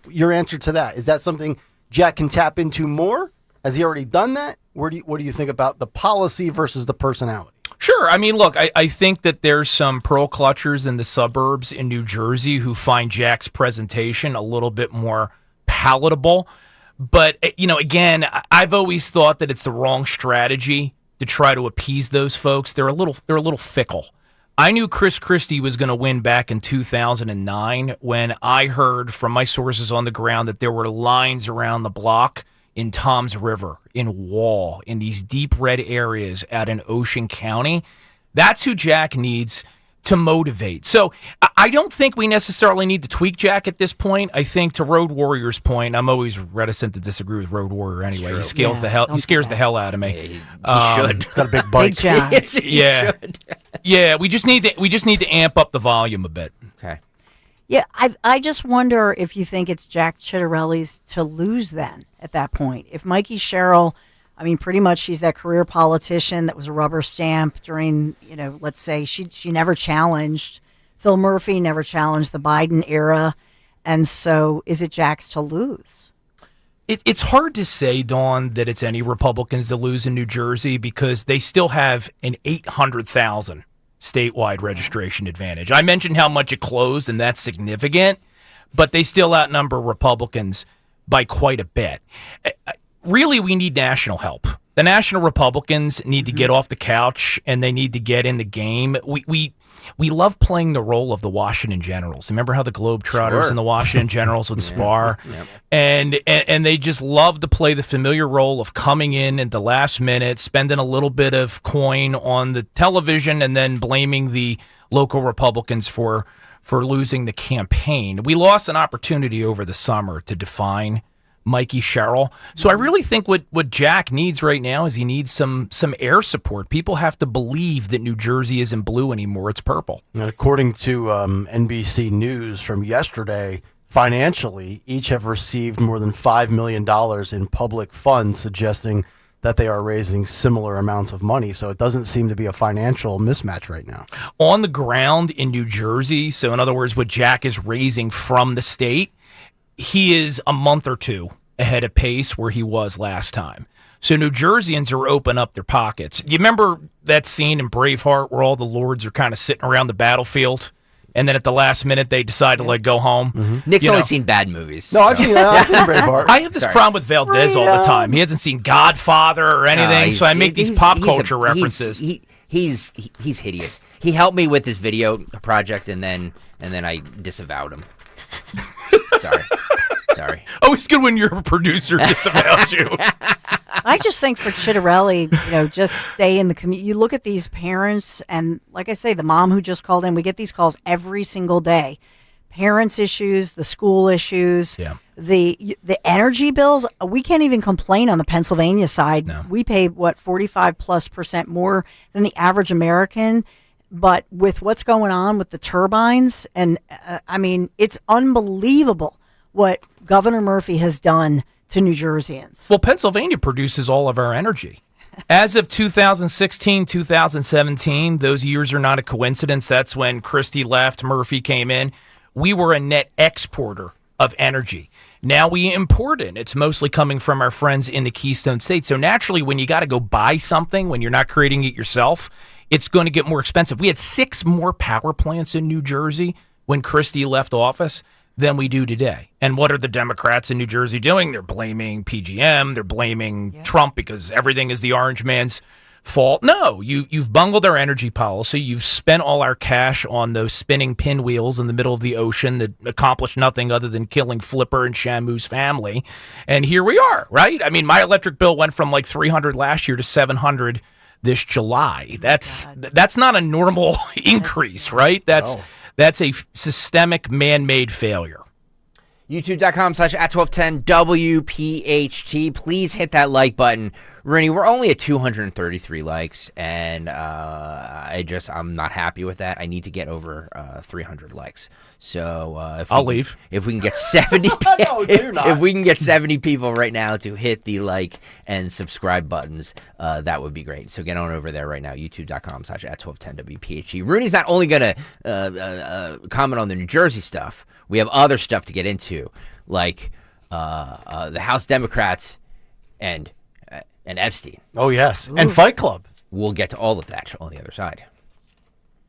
Your answer to that, is that something Jack can tap into more? Has he already done that? What do you think about the policy versus the personality? Sure. Look, I think that there's some pearl clutchers in the suburbs in New Jersey who find Jack's presentation a little bit more palatable. But, again, I've always thought that it's the wrong strategy to try to appease those folks. They're a little fickle. I knew Chris Christie was going to win back in 2009 when I heard from my sources on the ground that there were lines around the block in Toms River, in Wall, in these deep red areas out in Ocean County. That's who Jack needs to motivate. So I don't think we necessarily need to tweak Jack at this point. I think to Road Warrior's point, I'm always reticent to disagree with Road Warrior anyway. He scares the hell out of me. He should. Got a big bike. Big Jack. Yes, he should. Yeah, we just need to amp up the volume a bit. Okay. Yeah, I just wonder if you think it's Jack Ciattarelli's to lose then at that point. If Mikey Sherrill, I mean, pretty much she's that career politician that was a rubber stamp during, let's say she never challenged. Phil Murphy never challenged the Biden era. And so is it Jack's to lose? It's hard to say, Dawn, that it's any Republicans to lose in New Jersey because they still have an 800,000 statewide registration advantage. I mentioned how much it closed, and that's significant, but they still outnumber Republicans by quite a bit. Really, we need national help. The national Republicans need to get off the couch, and they need to get in the game. We love playing the role of the Washington Generals. Remember how the Globetrotters and the Washington Generals would spar? Yep. And they just love to play the familiar role of coming in at the last minute, spending a little bit of coin on the television, and then blaming the local Republicans for losing the campaign. We lost an opportunity over the summer to define Mikey Sherrill. So I really think what Jack needs right now is he needs some air support. People have to believe that New Jersey isn't blue anymore. It's purple. And according to NBC News from yesterday, financially, each have received more than $5 million in public funds, suggesting that they are raising similar amounts of money. So it doesn't seem to be a financial mismatch right now. On the ground in New Jersey, so in other words, what Jack is raising from the state, he is a month or two ahead of pace where he was last time. So New Jerseyans are open up their pockets. You remember that scene in Braveheart where all the lords are kind of sitting around the battlefield, and then at the last minute they decide to go home? Nick's only seen bad movies. No, I've seen Braveheart. I have this problem with Valdez all the time. He hasn't seen Godfather or anything, so I make these pop culture references. He's hideous. He helped me with this video project, and then I disavowed him. Sorry. Always good when your producer disavows you. I just think for Ciattarelli, just stay in the community. You look at these parents, and like I say, the mom who just called in, we get these calls every single day. Parents' issues, the school issues, the energy bills. We can't even complain on the Pennsylvania side. No. We pay, 45+% more than the average American. But with what's going on with the turbines, and it's unbelievable what Governor Murphy has done to New Jerseyans. Well, Pennsylvania produces all of our energy. As of 2016, 2017, those years are not a coincidence. That's when Christie left, Murphy came in. We were a net exporter of energy. Now we import it. It's mostly coming from our friends in the Keystone State. So naturally, when you got to go buy something, when you're not creating it yourself, it's going to get more expensive. We had 6 more power plants in New Jersey when Christie left office than we do today. And what are the Democrats in New Jersey doing? They're blaming PGM. They're blaming Trump because everything is the orange man's fault. No, you've bungled our energy policy. You've spent all our cash on those spinning pinwheels in the middle of the ocean that accomplish nothing other than killing Flipper and Shamu's family. And here we are, right? I mean, my electric bill went from like $300 last year to $700 this July. That's not a normal increase, right? That's a systemic man-made failure. YouTube.com/@1210 WPHT. Please hit that like button. Rooney, we're only at 233 likes, and I'm not happy with that. I need to get over 300 likes. So I'll leave. If we can get 70, if we can get 70 people right now to hit the like and subscribe buttons, that would be great. So get on over there right now. YouTube.com/@1210 WPHT. Rooney's not only gonna comment on the New Jersey stuff. We have other stuff to get into, like the House Democrats and Epstein. Oh, yes. Ooh. And Fight Club. We'll get to all of that on the other side.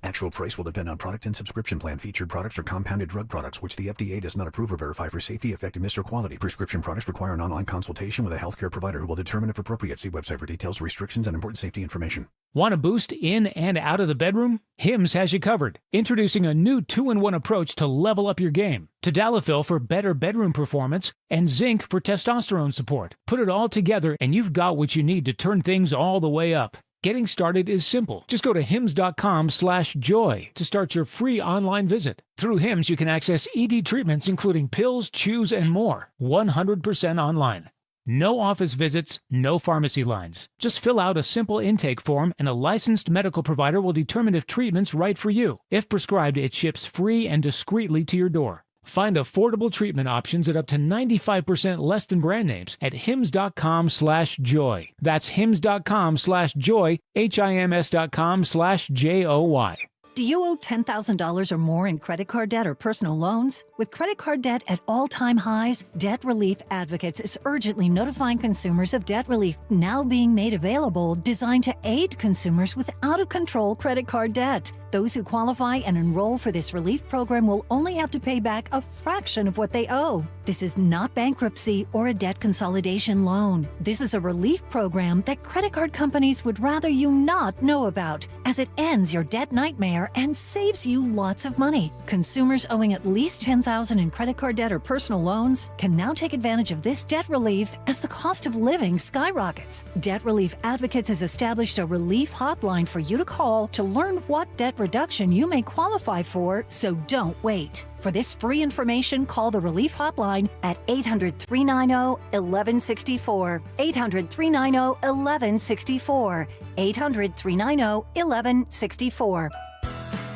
Actual price will depend on product and subscription plan. Featured products are compounded drug products, which the FDA does not approve or verify for safety, effectiveness, or quality. Prescription products require an online consultation with a healthcare provider who will determine if appropriate. See website for details, restrictions, and important safety information. Want a boost in and out of the bedroom? Hims has you covered. Introducing a new 2-in-1 approach to level up your game. Tadalafil for better bedroom performance and zinc for testosterone support. Put it all together and you've got what you need to turn things all the way up. Getting started is simple. Just go to hims.com/joy to start your free online visit. Through Hims, you can access ED treatments including pills, chews, and more. 100% online. No office visits, no pharmacy lines. Just fill out a simple intake form and a licensed medical provider will determine if treatment's right for you. If prescribed, it ships free and discreetly to your door. Find affordable treatment options at up to 95% less than brand names at hims.com/joy. That's hims.com/joy, hims.com/joy. Do you owe $10,000 or more in credit card debt or personal loans? With credit card debt at all-time highs, Debt Relief Advocates is urgently notifying consumers of debt relief now being made available, designed to aid consumers with out-of-control credit card debt. Those who qualify and enroll for this relief program will only have to pay back a fraction of what they owe. This is not bankruptcy or a debt consolidation loan. This is a relief program that credit card companies would rather you not know about, as it ends your debt nightmare and saves you lots of money. Consumers owing at least $10,000 in credit card debt or personal loans can now take advantage of this debt relief as the cost of living skyrockets. Debt Relief Advocates has established a relief hotline for you to call to learn what debt reduction you may qualify for, so don't wait. For this free information, call the Relief Hotline at 800-390-1164. 800-390-1164. 800-390-1164.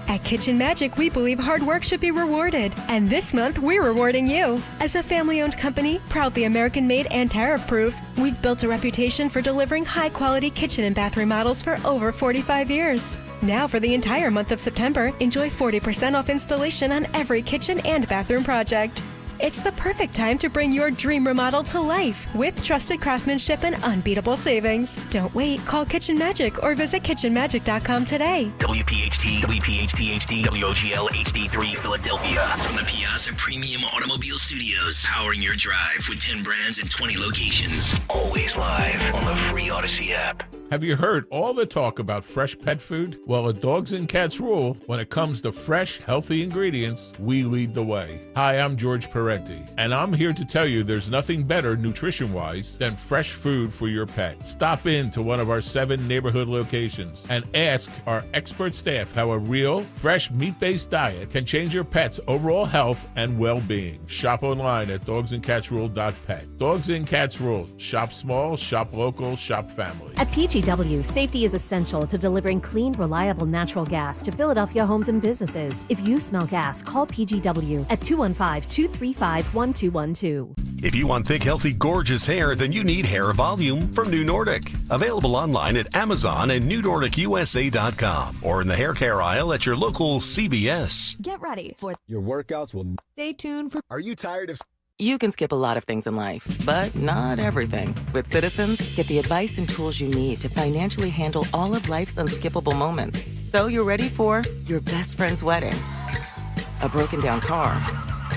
At Kitchen Magic, we believe hard work should be rewarded. And this month, we're rewarding you. As a family-owned company, proudly American-made and tariff-proof, we've built a reputation for delivering high-quality kitchen and bath remodels for over 45 years. Now for the entire month of September, enjoy 40% off installation on every kitchen and bathroom project. It's the perfect time to bring your dream remodel to life with trusted craftsmanship and unbeatable savings. Don't wait. Call Kitchen Magic or visit kitchenmagic.com today. WPHT, WPHT HD, WOGL HD3 Philadelphia. From the Piazza Premium Automobile Studios, powering your drive with 10 brands and 20 locations. Always live on the free Odyssey app. Have you heard all the talk about fresh pet food? Well, at Dogs and Cats Rule, when it comes to fresh, healthy ingredients, we lead the way. Hi, I'm George Parenti, and I'm here to tell you there's nothing better nutrition-wise than fresh food for your pet. Stop in to one of our 7 neighborhood locations and ask our expert staff how a real, fresh, meat-based diet can change your pet's overall health and well-being. Shop online at dogsandcatsrule.pet. Dogs and Cats Rule. Shop small, shop local, shop family. At PGW, safety is essential to delivering clean, reliable natural gas to Philadelphia homes and businesses. If you smell gas, call PGW at 215-235-1212. If you want thick, healthy, gorgeous hair, then you need Hair Volume from New Nordic. Available online at Amazon and NewNordicUSA.com or in the hair care aisle at your local CVS. Get ready for your workouts will. Stay tuned for. Are you tired of? You can skip a lot of things in life, but not everything. With Citizens, get the advice and tools you need to financially handle all of life's unskippable moments. So you're ready for your best friend's wedding, a broken down car,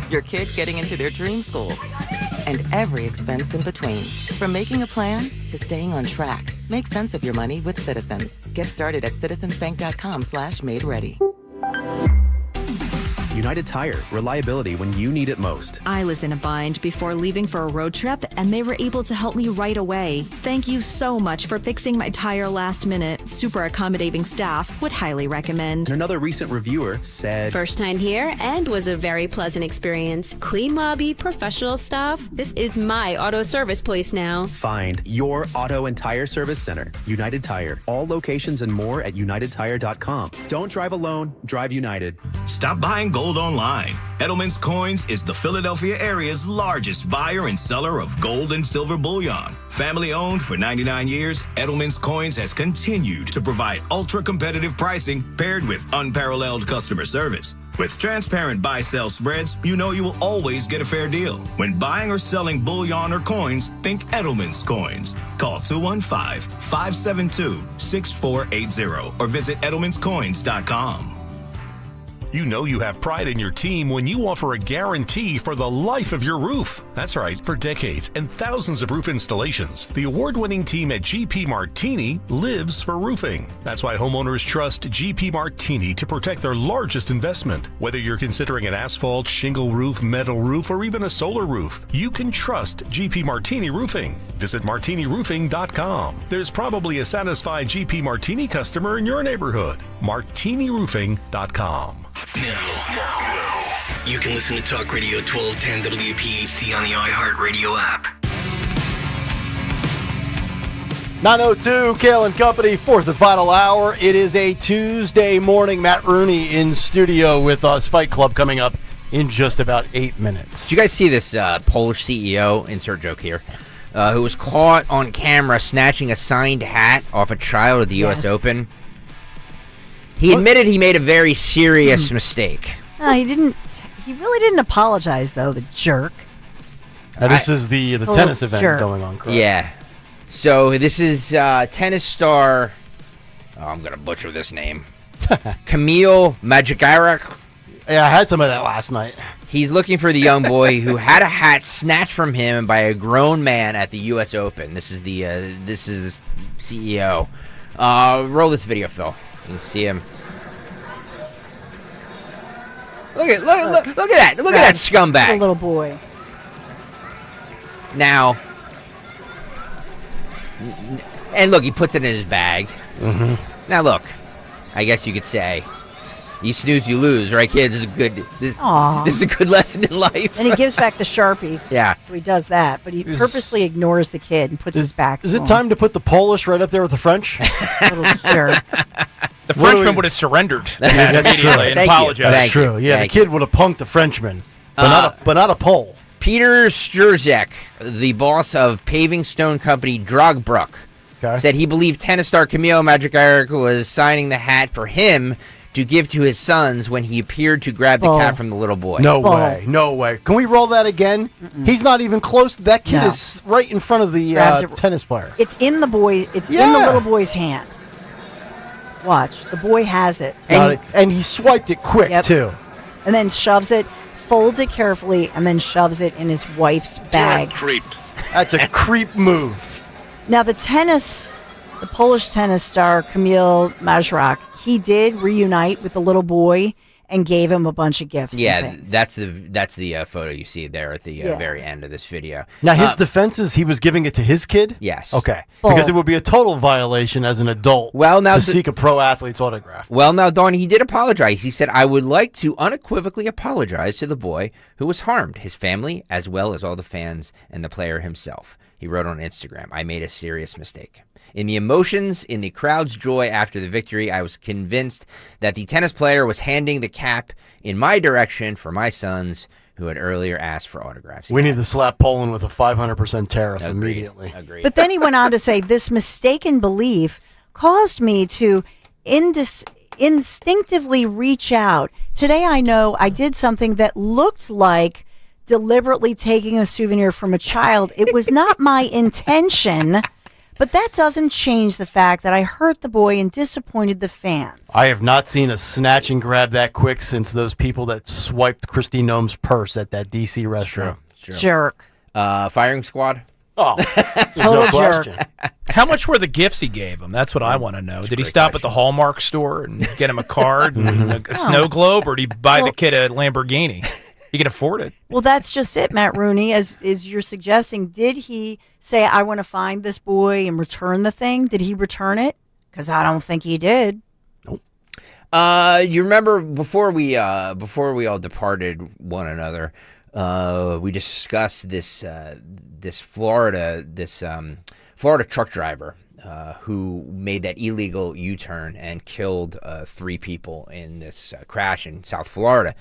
your kid getting into their dream school, and every expense in between. From making a plan to staying on track, make sense of your money with Citizens. Get started at citizensbank.com/made-ready. United Tire. Reliability when you need it most. I was in a bind before leaving for a road trip, and they were able to help me right away. Thank you so much for fixing my tire last minute. Super accommodating staff. Would highly recommend. And another recent reviewer said, first time here and was a very pleasant experience. Clean lobby, professional staff. This is my auto service place now. Find your auto and tire service center. United Tire. All locations and more at unitedtire.com. Don't drive alone. Drive United. Stop buying gold online. Edelman's Coins is the Philadelphia area's largest buyer and seller of gold and silver bullion. Family owned for 99 years, Edelman's Coins has continued to provide ultra-competitive pricing paired with unparalleled customer service. With transparent buy-sell spreads, you know you will always get a fair deal. When buying or selling bullion or coins, think Edelman's Coins. Call 215-572-6480 or visit edelmanscoins.com. You know you have pride in your team when you offer a guarantee for the life of your roof. That's right, for decades and thousands of roof installations, the award-winning team at GP Martini lives for roofing. That's why homeowners trust GP Martini to protect their largest investment. Whether you're considering an asphalt, shingle roof, metal roof, or even a solar roof, you can trust GP Martini Roofing. Visit martiniroofing.com. There's probably a satisfied GP Martini customer in your neighborhood. martiniroofing.com. Now, you can listen to Talk Radio 1210 WPHT on the iHeartRadio app. 9:02, Kayal and Company, fourth and final hour. It is a Tuesday morning. Matt Rooney in studio with us. Fight Club coming up in just about 8 minutes. Did you guys see this Polish CEO, insert joke here, who was caught on camera snatching a signed hat off a child at the U.S. Open? He admitted he made a very serious mistake. No, he didn't. He really didn't apologize, though, the jerk. This is the tennis event going on, correct? Yeah. So this is tennis star, I'm going to butcher this name, Kamil Majicaric. Yeah, I had some of that last night. He's looking for the young boy who had a hat snatched from him by a grown man at the U.S. Open. This is the CEO. Roll this video, Phil. You can see him. Look at that! Look at that scumbag! The little boy. Now, and look, he puts it in his bag. Mm-hmm. Now, look, I guess you could say, you snooze, you lose, right, kid? This is good. This is a good lesson in life. And he gives back the Sharpie. Yeah. So he does that, but he purposely ignores the kid and puts his back. Is it time to put the Polish right up there with the French? Little jerk. The Frenchman would have surrendered immediately and apologized. That's true. Yeah, the kid would have punked the Frenchman, but not a Pole. Peter Strzek, the boss of paving stone company Drogbruck, said he believed tennis star Kamil Majicaric was signing the hat for him to give to his sons when he appeared to grab the cat from the little boy. No way. Can we roll that again? He's not even close. That kid is right in front of the tennis player. It's in the boy. It's in the little boy's hand. Watch, the boy has it, and he swiped it quick too, and then shoves it, folds it carefully, and then shoves it in his wife's bag. Creep. That's a creep move. Now the Polish tennis star Kamil Majicaric, he did reunite with the little boy and gave him a bunch of gifts. Yeah, that's the photo you see there at the very end of this video. Now his defense is he was giving it to his kid. Yes. Okay. Because it would be a total violation as an adult. to seek a pro athlete's autograph. Well, now Don, he did apologize. He said, "I would like to unequivocally apologize to the boy who was harmed, his family, as well as all the fans and the player himself." He wrote on Instagram, "I made a serious mistake. In the emotions, in the crowd's joy after the victory, I was convinced that the tennis player was handing the cap in my direction for my sons who had earlier asked for autographs." We need to slap Poland with a 500% tariff immediately. Agreed. But then he went on to say, "This mistaken belief caused me to instinctively reach out. Today I know I did something that looked like deliberately taking a souvenir from a child. It was not my intention. But that doesn't change the fact that I hurt the boy and disappointed the fans." I have not seen a snatch and grab that quick since those people that swiped Christy Nome's purse at that D.C. restaurant. Jerk. Firing squad? Oh, total jerk. How much were the gifts he gave him? That's what I want to know. Did he stop at the Hallmark store and get him a card and a snow globe, or did he buy the kid a Lamborghini? He can afford it. Well, that's just it, Matt Rooney, as you're suggesting. Did he say, "I want to find this boy," and return the thing? Did he return it? Because I don't think he did. Nope. You remember before we all departed one another, we discussed this Florida truck driver who made that illegal U-turn and killed 3 people in this crash in South Florida.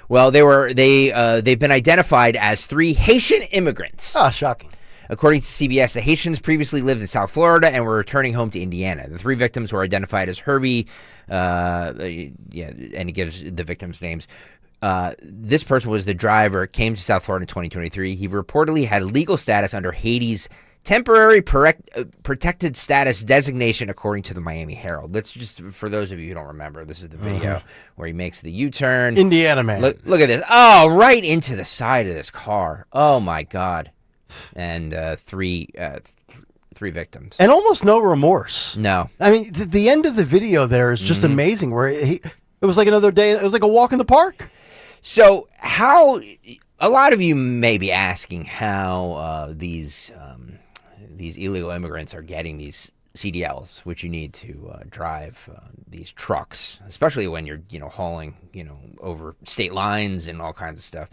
Well, they've been identified as 3 Haitian immigrants. Ah, shocking. According to CBS, the Haitians previously lived in South Florida and were returning home to Indiana. The 3 victims were identified as Herbie, and he gives the victims' names. This person was the driver, came to South Florida in 2023. He reportedly had legal status under Haiti's temporary protected status designation, according to the Miami Herald. Let's just, for those of you who don't remember, this is the video where he makes the U-turn. Indiana man. Look at this. Oh, right into the side of this car. Oh, my God. And three victims. And almost no remorse. No. I mean, the end of the video there is just amazing, where it was like another day. It was like a walk in the park. So how, a lot of you may be asking how these illegal immigrants are getting these CDLs, which you need to drive these trucks, especially when you're, hauling, over state lines and all kinds of stuff.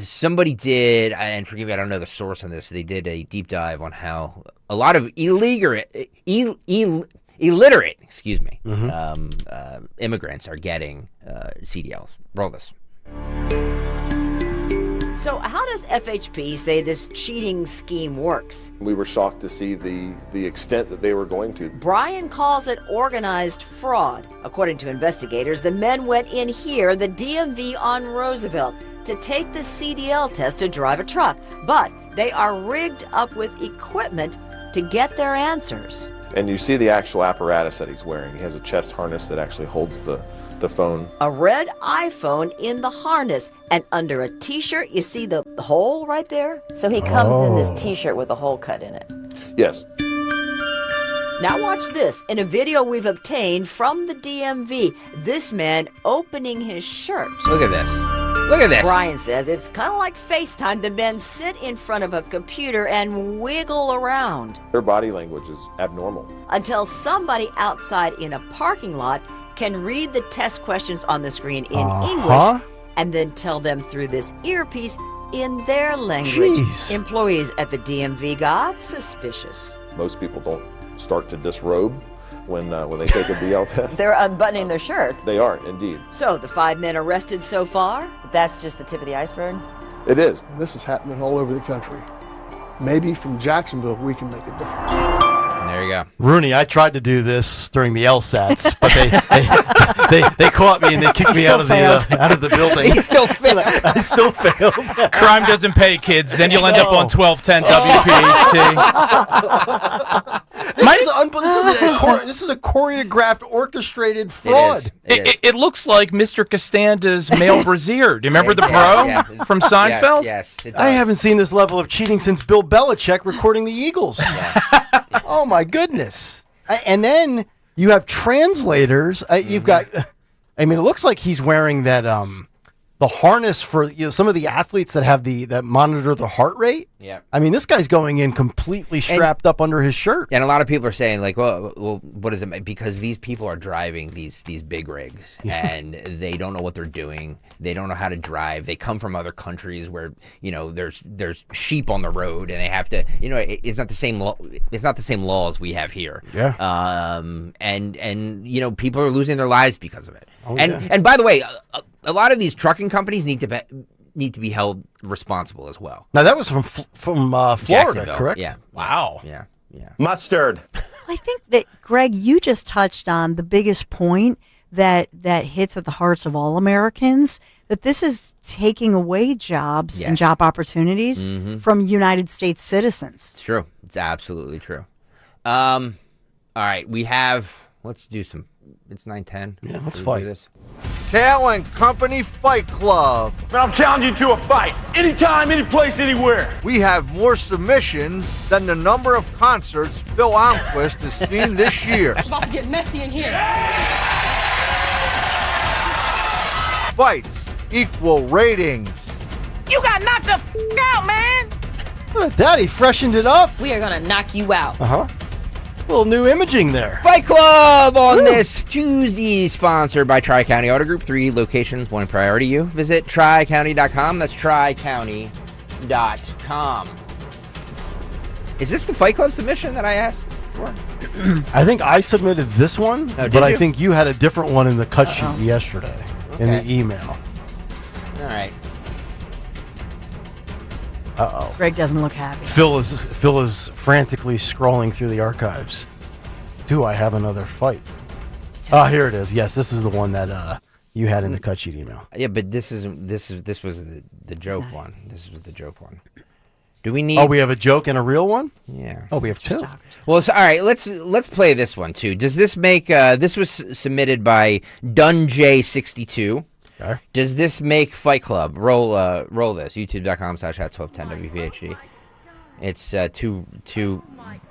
Somebody did, and forgive me, I don't know the source on this. They did a deep dive on how a lot of illiterate, immigrants are getting CDLs. Roll this. So how does FHP say this cheating scheme works? We were shocked to see the extent that they were going to. Brian calls it organized fraud. According to investigators, the men went in here, the DMV on Roosevelt, to take the CDL test to drive a truck, but they are rigged up with equipment to get their answers. And you see the actual apparatus that he's wearing. He has a chest harness that actually holds the phone. A red iPhone in the harness, and under a t-shirt, you see the hole right there? So he comes in this t-shirt with a hole cut in it. Yes. Now watch this. In a video we've obtained from the DMV, this man opening his shirt. Look at this. Look at this. Brian says it's kind of like FaceTime. The men sit in front of a computer and wiggle around. Their body language is abnormal. Until somebody outside in a parking lot can read the test questions on the screen in English and then tell them through this earpiece in their language. Jeez. Employees at the DMV got suspicious. Most people don't start to disrobe when they take a DL test. They're unbuttoning their shirts. They are, indeed. So the 5 men arrested so far, that's just the tip of the iceberg? It is. This is happening all over the country. Maybe from Jacksonville we can make a difference. There you go. Rooney, I tried to do this during the LSATs, but they caught me and they kicked me out of the building. He still failed. I still failed. Crime doesn't pay, kids. Then you'll end up on 1210 WPHT. This is a choreographed, orchestrated fraud. It looks like Mr. Costanda's male brassiere. Do you remember the bro from Seinfeld? Yes, it does. I haven't seen this level of cheating since Bill Belichick recording the Eagles. Oh my goodness! And then you have translators. You've got. I mean, it looks like he's wearing that the harness for some of the athletes that have that monitor the heart rate. Yeah. I mean, this guy's going in completely strapped up under his shirt. And a lot of people are saying, like, well, what is it? Because these people are driving these big rigs, and they don't know what they're doing. They don't know how to drive. They come from other countries where there's sheep on the road, and they have to. It's not the same law. It's not the same laws we have here. Yeah. And people are losing their lives because of it. Oh, and by the way, a lot of these trucking companies need to be held responsible as well. Now that was from Florida, correct? Yeah. Wow. Yeah. Mustard. I think that, Greg, you just touched on the biggest point that hits at the hearts of all Americans, that this is taking away jobs and job opportunities from United States citizens. It's true. It's absolutely true. All right, let's do some. It's 9:10. Yeah, let's fight. This. Kayal and Company Fight Club. Man, I'm challenging you to a fight. Anytime, any place, anywhere. We have more submissions than the number of concerts Phil Almquist has seen this year. It's about to get messy in here. Fights equal ratings. You got knocked the out, man. Daddy freshened it up. We are going to knock you out. A little new imaging there. Fight Club on this Tuesday, sponsored by Tri-County Auto Group. 3 locations, 1 priority you. Visit tricounty.com. That's tricounty.com. Is this the Fight Club submission that I asked for? I think I submitted this one, but I think you had a different one in the cut sheet yesterday in the email. All right. Uh-oh. Greg doesn't look happy. Phil is frantically scrolling through the archives. Do I have another fight? Here it is. Yes, this is the one that you had in the cut sheet email. Yeah, but this was the joke one. This was the joke one. Do we need? Oh, we have a joke and a real one? Yeah. Oh, we have two. Well, all right. Let's play this one too. Does this make? This was submitted by DunJ62. Okay. Does this make Fight Club? Roll this. YouTube.com/@1210WPHT. It's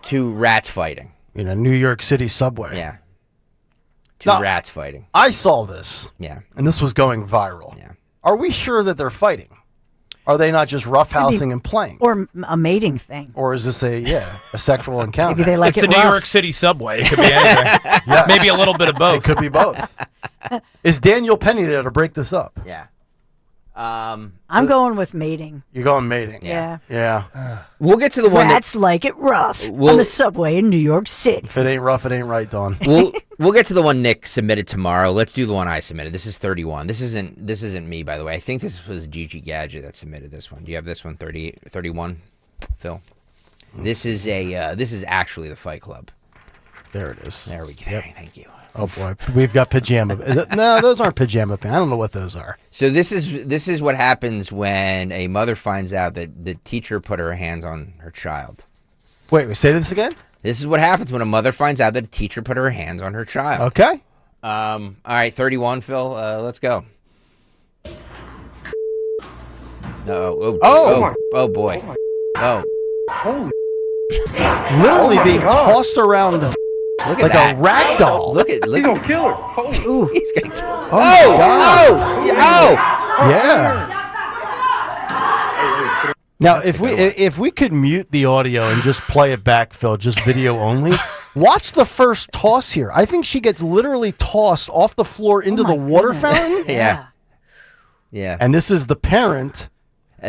two rats fighting in a New York City subway. Yeah. Two rats fighting. I saw this. Yeah. And this was going viral. Yeah. Are we sure that they're fighting? Are they not just roughhousing and playing? Or a mating thing. Or is this a sexual encounter? Maybe they like it's it the New rough. York City subway. It could be anything. Yes. Maybe a little bit of both. It could be both. Is Daniel Penny there to break this up? Yeah. I'm going with mating. You're going mating. Yeah. Yeah. We'll get to the one Rats like it rough on the subway in New York City. If it ain't rough, it ain't right, Dawn. We'll get to the one Nick submitted tomorrow. Let's do the one I submitted. This is 31. This isn't me, by the way. I think this was Gigi Gadget that submitted this one. Do you have this one? 31, Phil. This is actually the Fight Club. There it is. There we go. Yep. Thank you. Oh boy, we've got pajama. No, those aren't pajama pants. I don't know what those are. So this is what happens when a mother finds out that the teacher put her hands on her child. Wait, say this again? This is what happens when a mother finds out that a teacher put her hands on her child. Okay. All right, 31, Phil. Let's go. Oh boy. Oh. Literally being tossed around Look at like that. a rag doll. Look at. He's gonna kill her. Ooh. He's gonna kill her. Oh, Yeah. Now, if we could mute the audio and just play it back, Phil, just video only. Watch the first toss here. I think she gets literally tossed off the floor into the water fountain. Yeah. Yeah. And this is the parent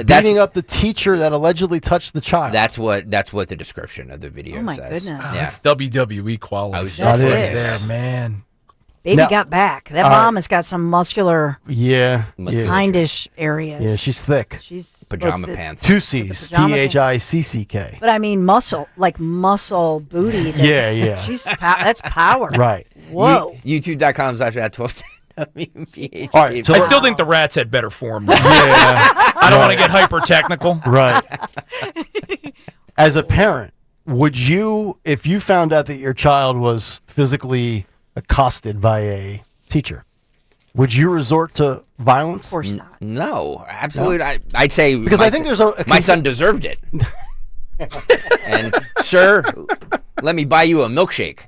beating up the teacher that allegedly touched the child. That's what the description of the video Oh, my says. goodness. Yeah. That's WWE quality. I was That just is there, man. Baby Now- got back. That mom has got some muscular Yeah. hindish areas. Yeah, she's thick. She's Pajama look, pants. Two C's. pajama pants. THICCK. But I mean muscle, like muscle booty. Yeah. She's that's power. Right. Whoa. YouTube.com/@1210. All right. I still think the rats had better form. Yeah. I don't want to get hyper technical. Right. As a parent, would you, if you found out that your child was physically accosted by a teacher, would you resort to violence? Of course not. No, absolutely. No. I'd say because I think there's my son deserved it. And sir, let me buy you a milkshake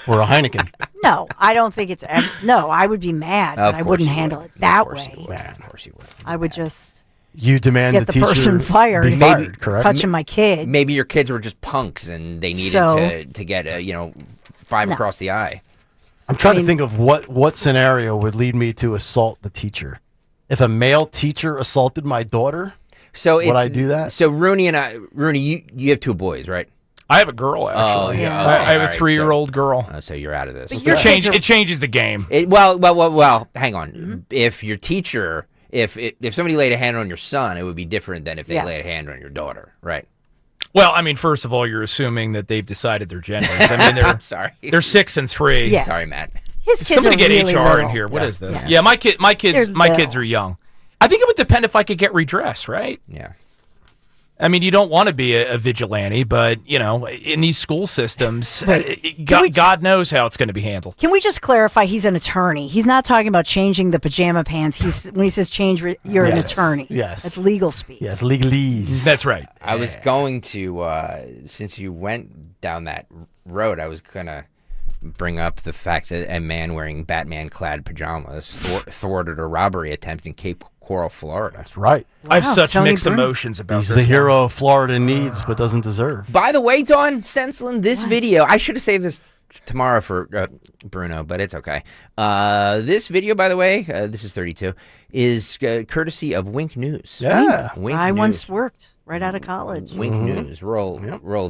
or a Heineken. No, I don't think it's. No, I would be mad, but I wouldn't handle it that way. Of course you would. I would just. You demand get the teacher person fired. be fired, correct? Touching my kid. Maybe your kids were just punks and they needed to get 5 across the eye. I'm trying to think of what scenario would lead me to assault the teacher. If a male teacher assaulted my daughter, would I do that? So Rooney, you have 2 boys, right? I have a girl, actually. Oh, yeah. I have a All right, 3-year-old girl. So you're out of this. It changes the game. Well, hang on. If your teacher, if somebody laid a hand on your son, it would be different than if they laid a hand on your daughter, right? Well, I mean, first of all, you're assuming that they've decided their genders. I mean, they're sorry. They're 6 and 3. Yeah. Sorry, Matt. His kids Somebody are get really HR little. in here. What is this? Yeah. Yeah, my kids little. are young. I think it would depend if I could get redress, right? Yeah. I mean, you don't want to be a vigilante, but, in these school systems, God knows how it's going to be handled. Can we just clarify? He's an attorney. He's not talking about changing the pajama pants. When he says change, you're an attorney. Yes. That's legal speak. Yes, legalese. That's right. I was going to, since you went down that road, I was going to bring up the fact that a man wearing Batman-clad pajamas thwarted a robbery attempt in Cape Coral, Florida. That's right. I have such Tony mixed Bruno. emotions about He's this. the hero Florida needs but doesn't deserve. By the way, Dawn Stenslin, this video, I should have saved this tomorrow for Bruno, but it's okay. This video, by the way, this is 32, is courtesy of Wink News. Yeah. Wink I News. once worked right out of college. Wink News. Roll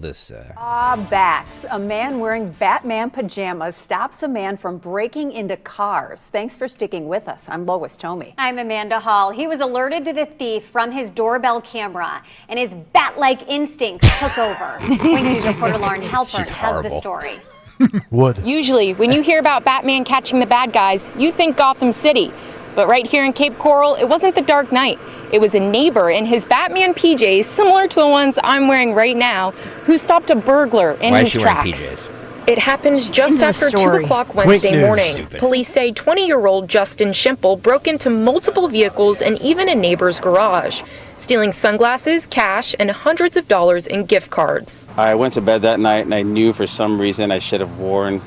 this. Bats. A man wearing Batman pajamas stops a man from breaking into cars. Thanks for sticking with us. I'm Lois Tomei. I'm Amanda Hall. He was alerted to the thief from his doorbell camera, and his bat-like instincts took over. Wink News reporter Lauren Halpern has the story. Would. Usually, when you hear about Batman catching the bad guys, you think Gotham City. But right here in Cape Coral, it wasn't the Dark Knight. It was a neighbor in his Batman PJs, similar to the ones I'm wearing right now, who stopped a burglar in his tracks. It happened just after 2 o'clock Wednesday morning. Police say 20-year-old Justin Schimple broke into multiple vehicles and even a neighbor's garage, stealing sunglasses, cash, and hundreds of dollars in gift cards. I went to bed that night and I knew for some reason I should have worn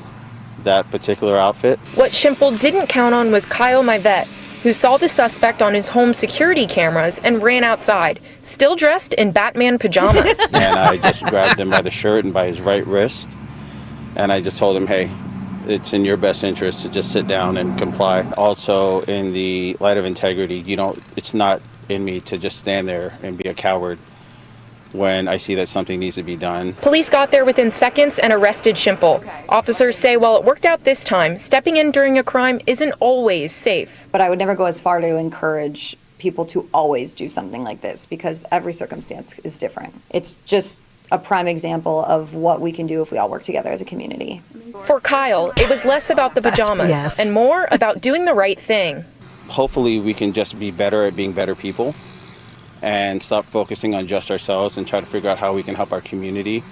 that particular outfit. What Schimple didn't count on was Kayal, my vet, who saw the suspect on his home security cameras and ran outside, still dressed in Batman pajamas. And I just grabbed him by the shirt and by his right wrist. And I just told him, hey, it's in your best interest to just sit down and comply. Also, in the light of integrity, it's not in me to just stand there and be a coward when I see that something needs to be done. Police got there within seconds and arrested Schimple. Officers say while it worked out this time, stepping in during a crime isn't always safe. But I would never go as far to encourage people to always do something like this because every circumstance is different. It's just a prime example of what we can do if we all work together as a community. For Kayal, it was less about the pajamas and more about doing the right thing. Hopefully we can just be better at being better people and stop focusing on just ourselves and try to figure out how we can help our community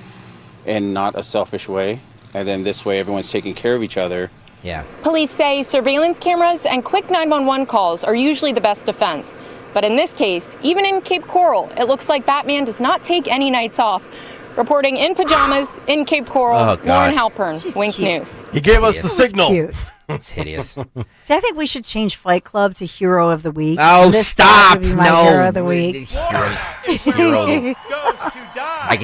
in not a selfish way. And then this way everyone's taking care of each other. Yeah. Police say surveillance cameras and quick 911 calls are usually the best defense. But in this case, even in Cape Coral, it looks like Batman does not take any nights off. Reporting in pajamas in Cape Coral, Lauren Halpern, Wink News. He gave us the signal. Cute. It's hideous. See, I think we should change Fight Club to Hero of the Week. Oh, This stop! would be my No, Hero of the Week. I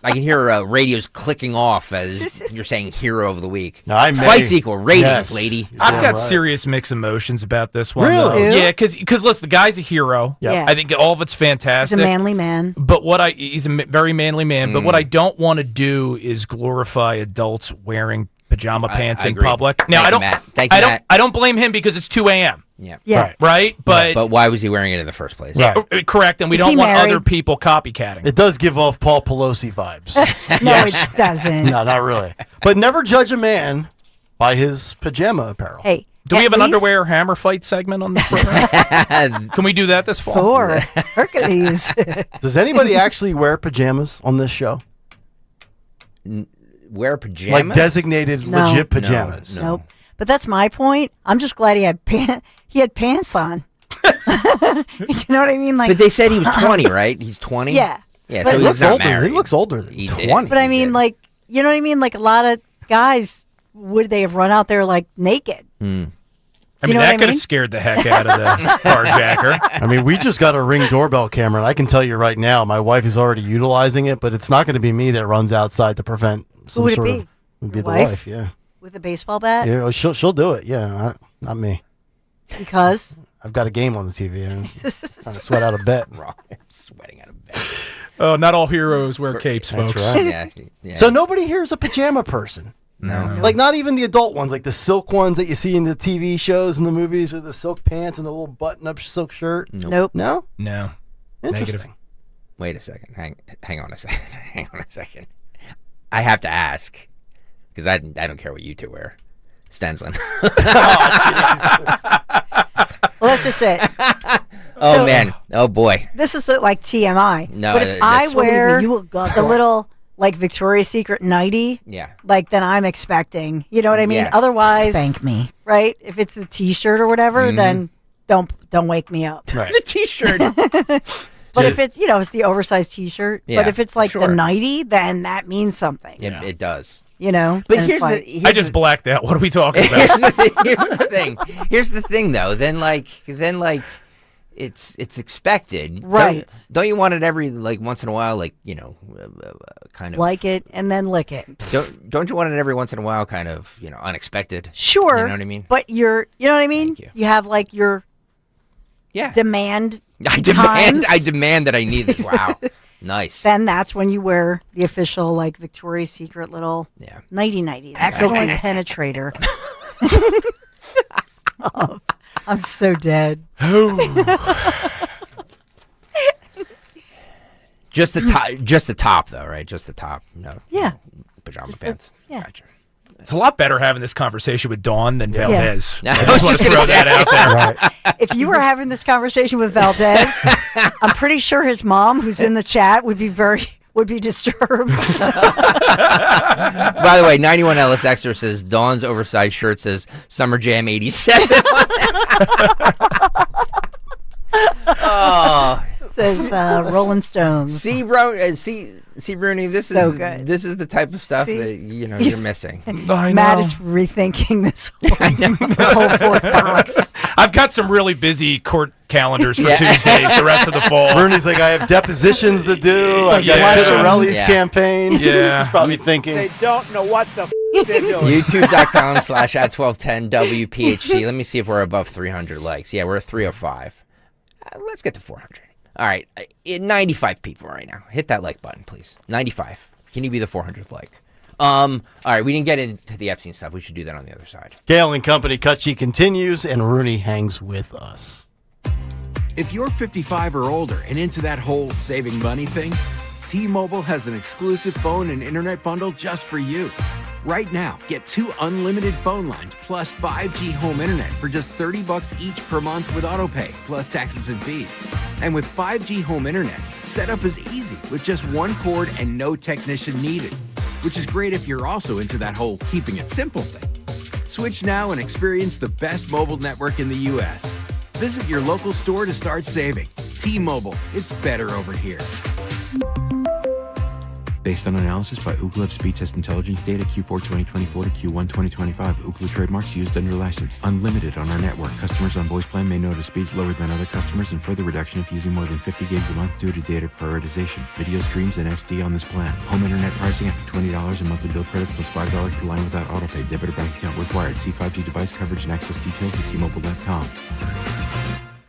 can hear radios clicking off as you're saying Hero of the Week. Fights equal ratings, lady. I've got serious mixed emotions about this one. Really? Though. Yeah, because listen, the guy's a hero. Yeah. I think all of it's fantastic. He's a manly man. But he's a very manly man. But what I don't want to do is glorify adults wearing pajama pants in agree. public. Now I don't blame him because it's 2 a.m. Yeah. Right? But why was he wearing it in the first place? Correct, and we don't want other people copycatting. It does give off Paul Pelosi vibes. No, it doesn't. No, not really. But never judge a man by his pajama apparel. Hey, do we have an underwear hammer fight segment on this program? Can we do that this fall? Thor, Hercules. Does anybody actually wear pajamas on this show? Wear pajamas? Like designated legit pajamas? No. Nope. But that's my point. I'm just glad he had pants on. You know what I mean? Like, but they said he was 20, right? He's 20? Yeah. Yeah, But so he he's not older. married. He looks older than 20. But I mean, like, you know what I mean? Like, a lot of guys, would they have run out there, like, naked? I mean, know what that I could mean? have scared the heck out of the carjacker. I mean, we just got a Ring doorbell camera, and I can tell you right now, my wife is already utilizing it, but it's not going to be me that runs outside to prevent some Who would it sort be? of... It would be Your the wife? wife, yeah. With a baseball bat? Yeah, she'll do it, yeah, not me. Because? I've got a game on the TV, and trying to sweat out a bet. I'm sweating out a bet. Oh, not all heroes wear capes, That's folks. right. Yeah. So nobody here is a pajama person. No. Like, not even the adult ones, like the silk ones that you see in the TV shows and the movies, or the silk pants and the little button-up silk shirt. Nope. No? No. Interesting. Negative. Wait a second. Hang on a second. Hang on a second. I have to ask, because I don't care what you two wear. Stenslin. Well, let's just say. Oh, man. Oh, boy. This is like TMI. No, but if I that's- wear the little, like, Victoria's Secret nightie, Yeah. like, then I'm expecting, you know what I mean? Yes. Otherwise, Spank me. Right? If it's the T-shirt or whatever, then don't wake me up. Right. The T-shirt. But if it's, it's the oversized T-shirt. Yeah, But if it's like sure. the nightie, then that means something. It does. You know? But And here's it's like, I just blacked out. What are we talking about? Here's the thing, though. Then it's expected, Right. Don't you want it every once in a while, kind of like it and then lick it. Don't you want it every once in a while, kind of unexpected? Sure. You know what I mean? But you know what I mean? You have like your demand. I demand that I need this. Wow. Nice. Then that's when you wear the official like Victoria's Secret little nighty. Excellent penetrator. Stop. I'm so dead. Just the top though, right? Just the top. No. Yeah. Pajama pants. Yeah. Gotcha. It's a lot better having this conversation with Dawn than Valdez. Yeah. I just want to throw that out there. Right. If you were having this conversation with Valdez, I'm pretty sure his mom, who's in the chat, would be disturbed. By the way, 91 Ellis Extra says Dawn's oversized shirt says Summer Jam 87. Oh, says Rolling Stones. See, bro, see, Rooney. This So is good. This is the type of stuff that you're missing. Matt is rethinking this whole fourth box. I've got some really busy court calendars for Tuesdays, the rest of the fall. Bernie's like, I have depositions to do. I've got Chiarelli's campaign. Yeah. He's probably thinking. They don't know what the they're doing. YouTube.com/@1210 WPHT. Let me see if we're above 300 likes. Yeah, we're at 305. Let's get to 400. All right, 95 people right now. Hit that like button, please. 95. Can you be the 400th like? All right, we didn't get into the Epstein stuff. We should do that on the other side. Kayal and Company cut sheet continues, and Rooney hangs with us. If you're 55 or older and into that whole saving money thing, T-Mobile has an exclusive phone and internet bundle just for you. Right now, get 2 unlimited phone lines plus 5G home internet for just $30 each per month with AutoPay, plus taxes and fees. And with 5G home internet, setup is easy with just one cord and no technician needed, which is great if you're also into that whole keeping it simple thing. Switch now and experience the best mobile network in the U.S. Visit your local store to start saving. T-Mobile, it's better over here. Based on analysis by Ookla of speed test intelligence data Q4 2024 to Q1 2025, Ookla trademarks used under license. Unlimited on our network. Customers on voice plan may notice speeds lower than other customers and further reduction if using more than 50 gigs a month due to data prioritization. Video streams and SD on this plan. Home internet pricing after $20 and monthly bill credit plus $5 per line without autopay. Debit or bank account required. See 5G device coverage and access details at T-Mobile.com.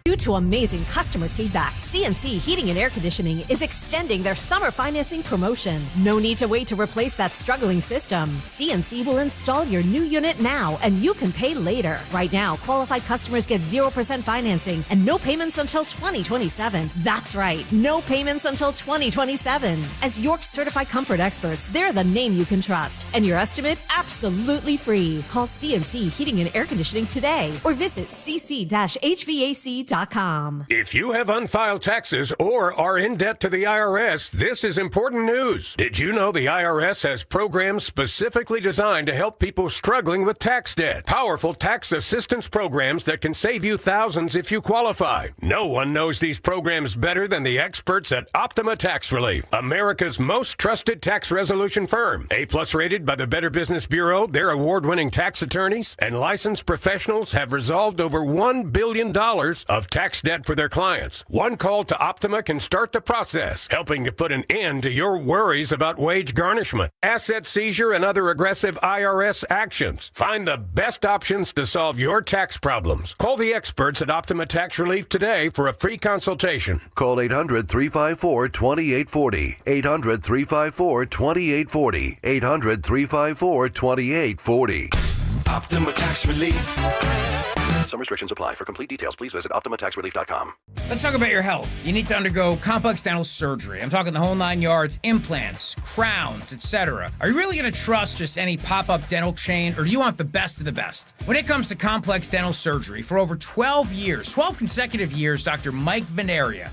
Due to amazing customer feedback, CNC Heating and Air Conditioning is extending their summer financing promotion. No need to wait to replace that struggling system. CNC will install your new unit now, and you can pay later. Right now, qualified customers get 0% financing and no payments until 2027. That's right, no payments until 2027. As York's certified comfort experts, they're the name you can trust, and your estimate absolutely free. Call CNC Heating and Air Conditioning today or visit cc-hvac.com. If you have unfiled taxes or are in debt to the IRS, this is important news. Did you know the IRS has programs specifically designed to help people struggling with tax debt? Powerful tax assistance programs that can save you thousands if you qualify. No one knows these programs better than the experts at Optima Tax Relief, America's most trusted tax resolution firm. A+ rated by the Better Business Bureau, their award-winning tax attorneys and licensed professionals have resolved over $1 billion of tax debt for their clients. One call to Optima can start the process, helping to put an end to your worries about wage garnishment, asset seizure, and other aggressive IRS actions. Find the best options to solve your tax problems. Call the experts at Optima Tax Relief today for a free consultation. Call 800-354-2840. 800-354-2840. 800-354-2840. Optima Tax Relief. Some restrictions apply. For complete details, please visit OptimaTaxRelief.com. Let's talk about your health. You need to undergo complex dental surgery. I'm talking the whole 9 yards, implants, crowns, etc. Are you really going to trust just any pop-up dental chain, or do you want the best of the best? When it comes to complex dental surgery, for over 12 consecutive years, Dr. Mike Veneria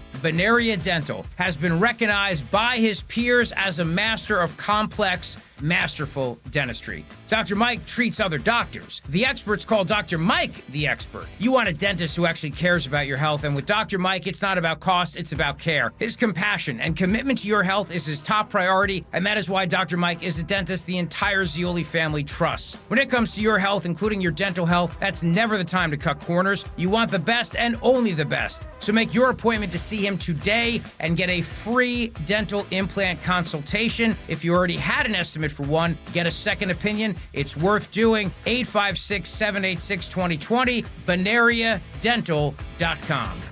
Dental, has been recognized by his peers as a master of complex, masterful dentistry. Dr. Mike treats other doctors. The experts call Dr. Mike the expert. You want a dentist who actually cares about your health, and with Dr. Mike, it's not about cost, it's about care. His compassion and commitment to your health is his top priority, and that is why Dr. Mike is a dentist the entire Zioli family trusts. When it comes to your health, including your dental health, that's never the time to cut corners. You want the best and only the best. So make your appointment to see him today and get a free dental implant consultation. If you already had an estimate for one, get a second opinion. It's worth doing. 856-786-2020, VeneriaDental.com.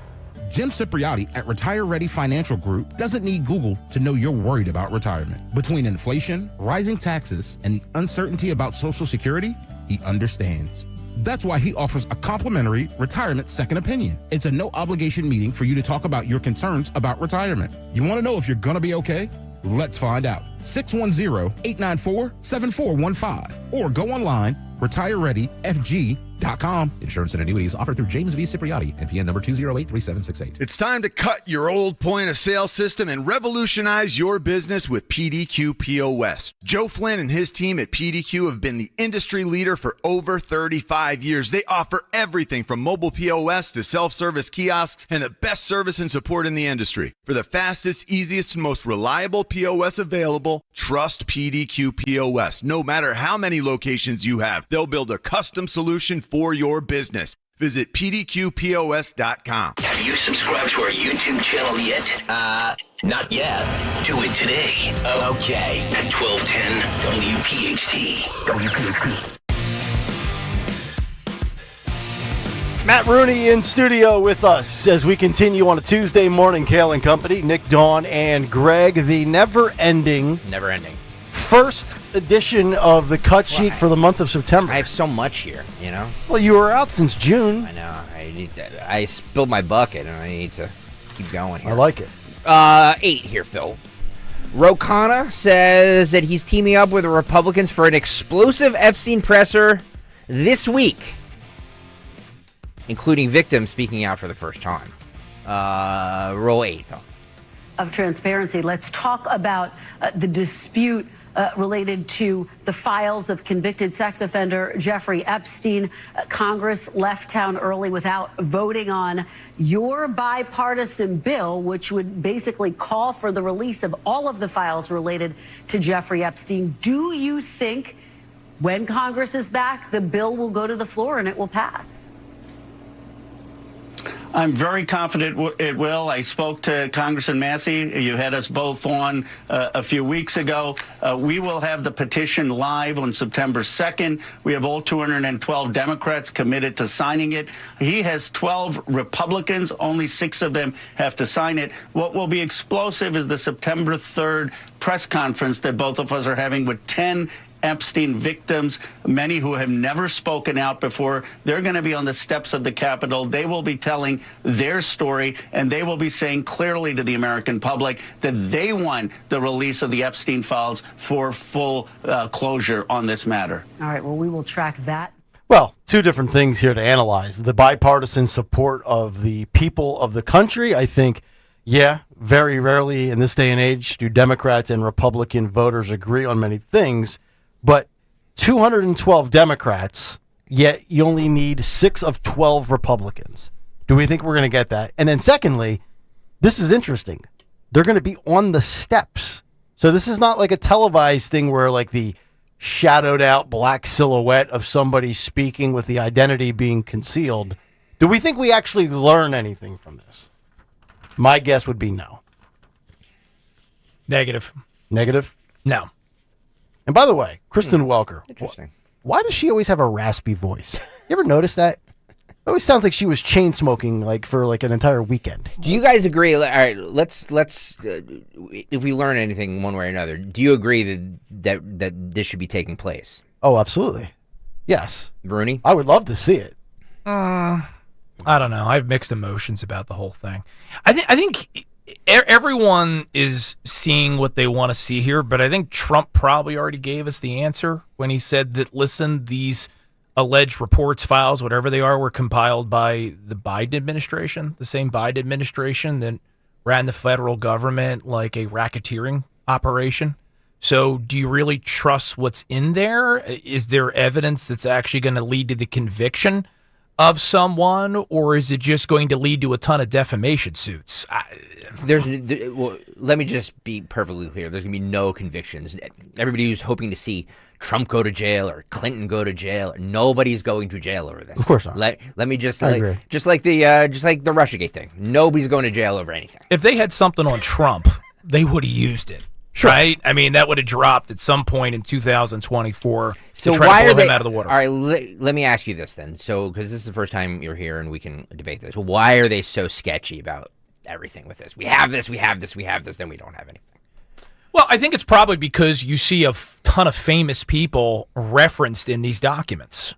Jim Cipriotti at Retire Ready Financial Group doesn't need Google to know you're worried about retirement. Between inflation, rising taxes, and the uncertainty about Social Security, he understands. That's why he offers a complimentary retirement second opinion. It's a no-obligation meeting for you to talk about your concerns about retirement. You want to know if you're going to be okay? Let's find out. 610-894-7415 or go online, retirereadyfg.com. Insurance and annuities offered through James V. Cipriotti, NPN number 2083768. It's time to cut your old point of sale system and revolutionize your business with PDQ POS. Joe Flynn and his team at PDQ have been the industry leader for over 35 years. They offer everything from mobile POS to self-service kiosks and the best service and support in the industry. For the fastest, easiest, and most reliable POS available, trust PDQ POS. No matter how many locations you have, they'll build a custom solution for your business. Visit pdqpos.com. Have you subscribed to our YouTube channel yet? Not yet. Do it today. Okay. At 1210 WPHT. Matt Rooney in studio with us as we continue on a Tuesday morning. Kayal and Company, Nick, Dawn, and Greg. The never-ending first edition of the cut sheet for the month of September. I have so much here, you know? Well, you were out since June. I know. I spilled my bucket, and I need to keep going here. I like it. 8 here, Phil. Rokana says that he's teaming up with the Republicans for an explosive Epstein presser this week, including victims speaking out for the first time. Roll 8, though. Of transparency, let's talk about the dispute related to the files of convicted sex offender Jeffrey Epstein. Congress left town early without voting on your bipartisan bill, which would basically call for the release of all of the files related to Jeffrey Epstein. Do you think when Congress is back, the bill will go to the floor and it will pass? I'm very confident it will. I spoke to Congressman Massey. You had us both on a few weeks ago. We will have the petition live on September 2nd. We have all 212 Democrats committed to signing it. He has 12 Republicans. Only 6 of them have to sign it. What will be explosive is the September 3rd press conference that both of us are having with 10 Epstein victims, many who have never spoken out before. They're going to be on the steps of the Capitol. They will be telling their story, and they will be saying clearly to the American public that they want the release of the Epstein files for full closure on this matter. All right, well, we will track that. Well, 2 different things here to analyze. The bipartisan support of the people of the country. I think, yeah, very rarely in this day and age do Democrats and Republican voters agree on many things. But 212 Democrats, yet you only need 6 of 12 Republicans. Do we think we're going to get that? And then secondly, this is interesting. They're going to be on the steps. So this is not like a televised thing where like the shadowed out black silhouette of somebody speaking with the identity being concealed. Do we think we actually learn anything from this? My guess would be no. Negative. Negative? No. And by the way, Kristen Welker. Interesting. Why does she always have a raspy voice? You ever notice that? It always sounds like she was chain smoking like for like an entire weekend. Do you guys agree? All right, let's if we learn anything one way or another, do you agree that this should be taking place? Oh, absolutely. Yes. Rooney? I would love to see it. I don't know. I have mixed emotions about the whole thing. I think everyone is seeing what they want to see here, but I think Trump probably already gave us the answer when he said that, listen, these alleged reports, files, whatever they are, were compiled by the Biden administration, the same Biden administration that ran the federal government like a racketeering operation. So do you really trust what's in there? Is there evidence that's actually going to lead to the conviction of someone, or is it just going to lead to a ton of defamation suits? Let me just be perfectly clear. There's going to be no convictions. Everybody who's hoping to see Trump go to jail or Clinton go to jail, nobody's going to jail over this. Of course not. Let me just agree. just like the Russiagate thing. Nobody's going to jail over anything. If they had something on Trump, they would have used it. Sure. Right? I mean, that would have dropped at some point in 2024 so to try why to are blow they him out of the water. All right, let me ask you this then. So, because this is the first time you're here and we can debate this. Why are they so sketchy about everything with this? We have this, then we don't have anything. Well, I think it's probably because you see a ton of famous people referenced in these documents.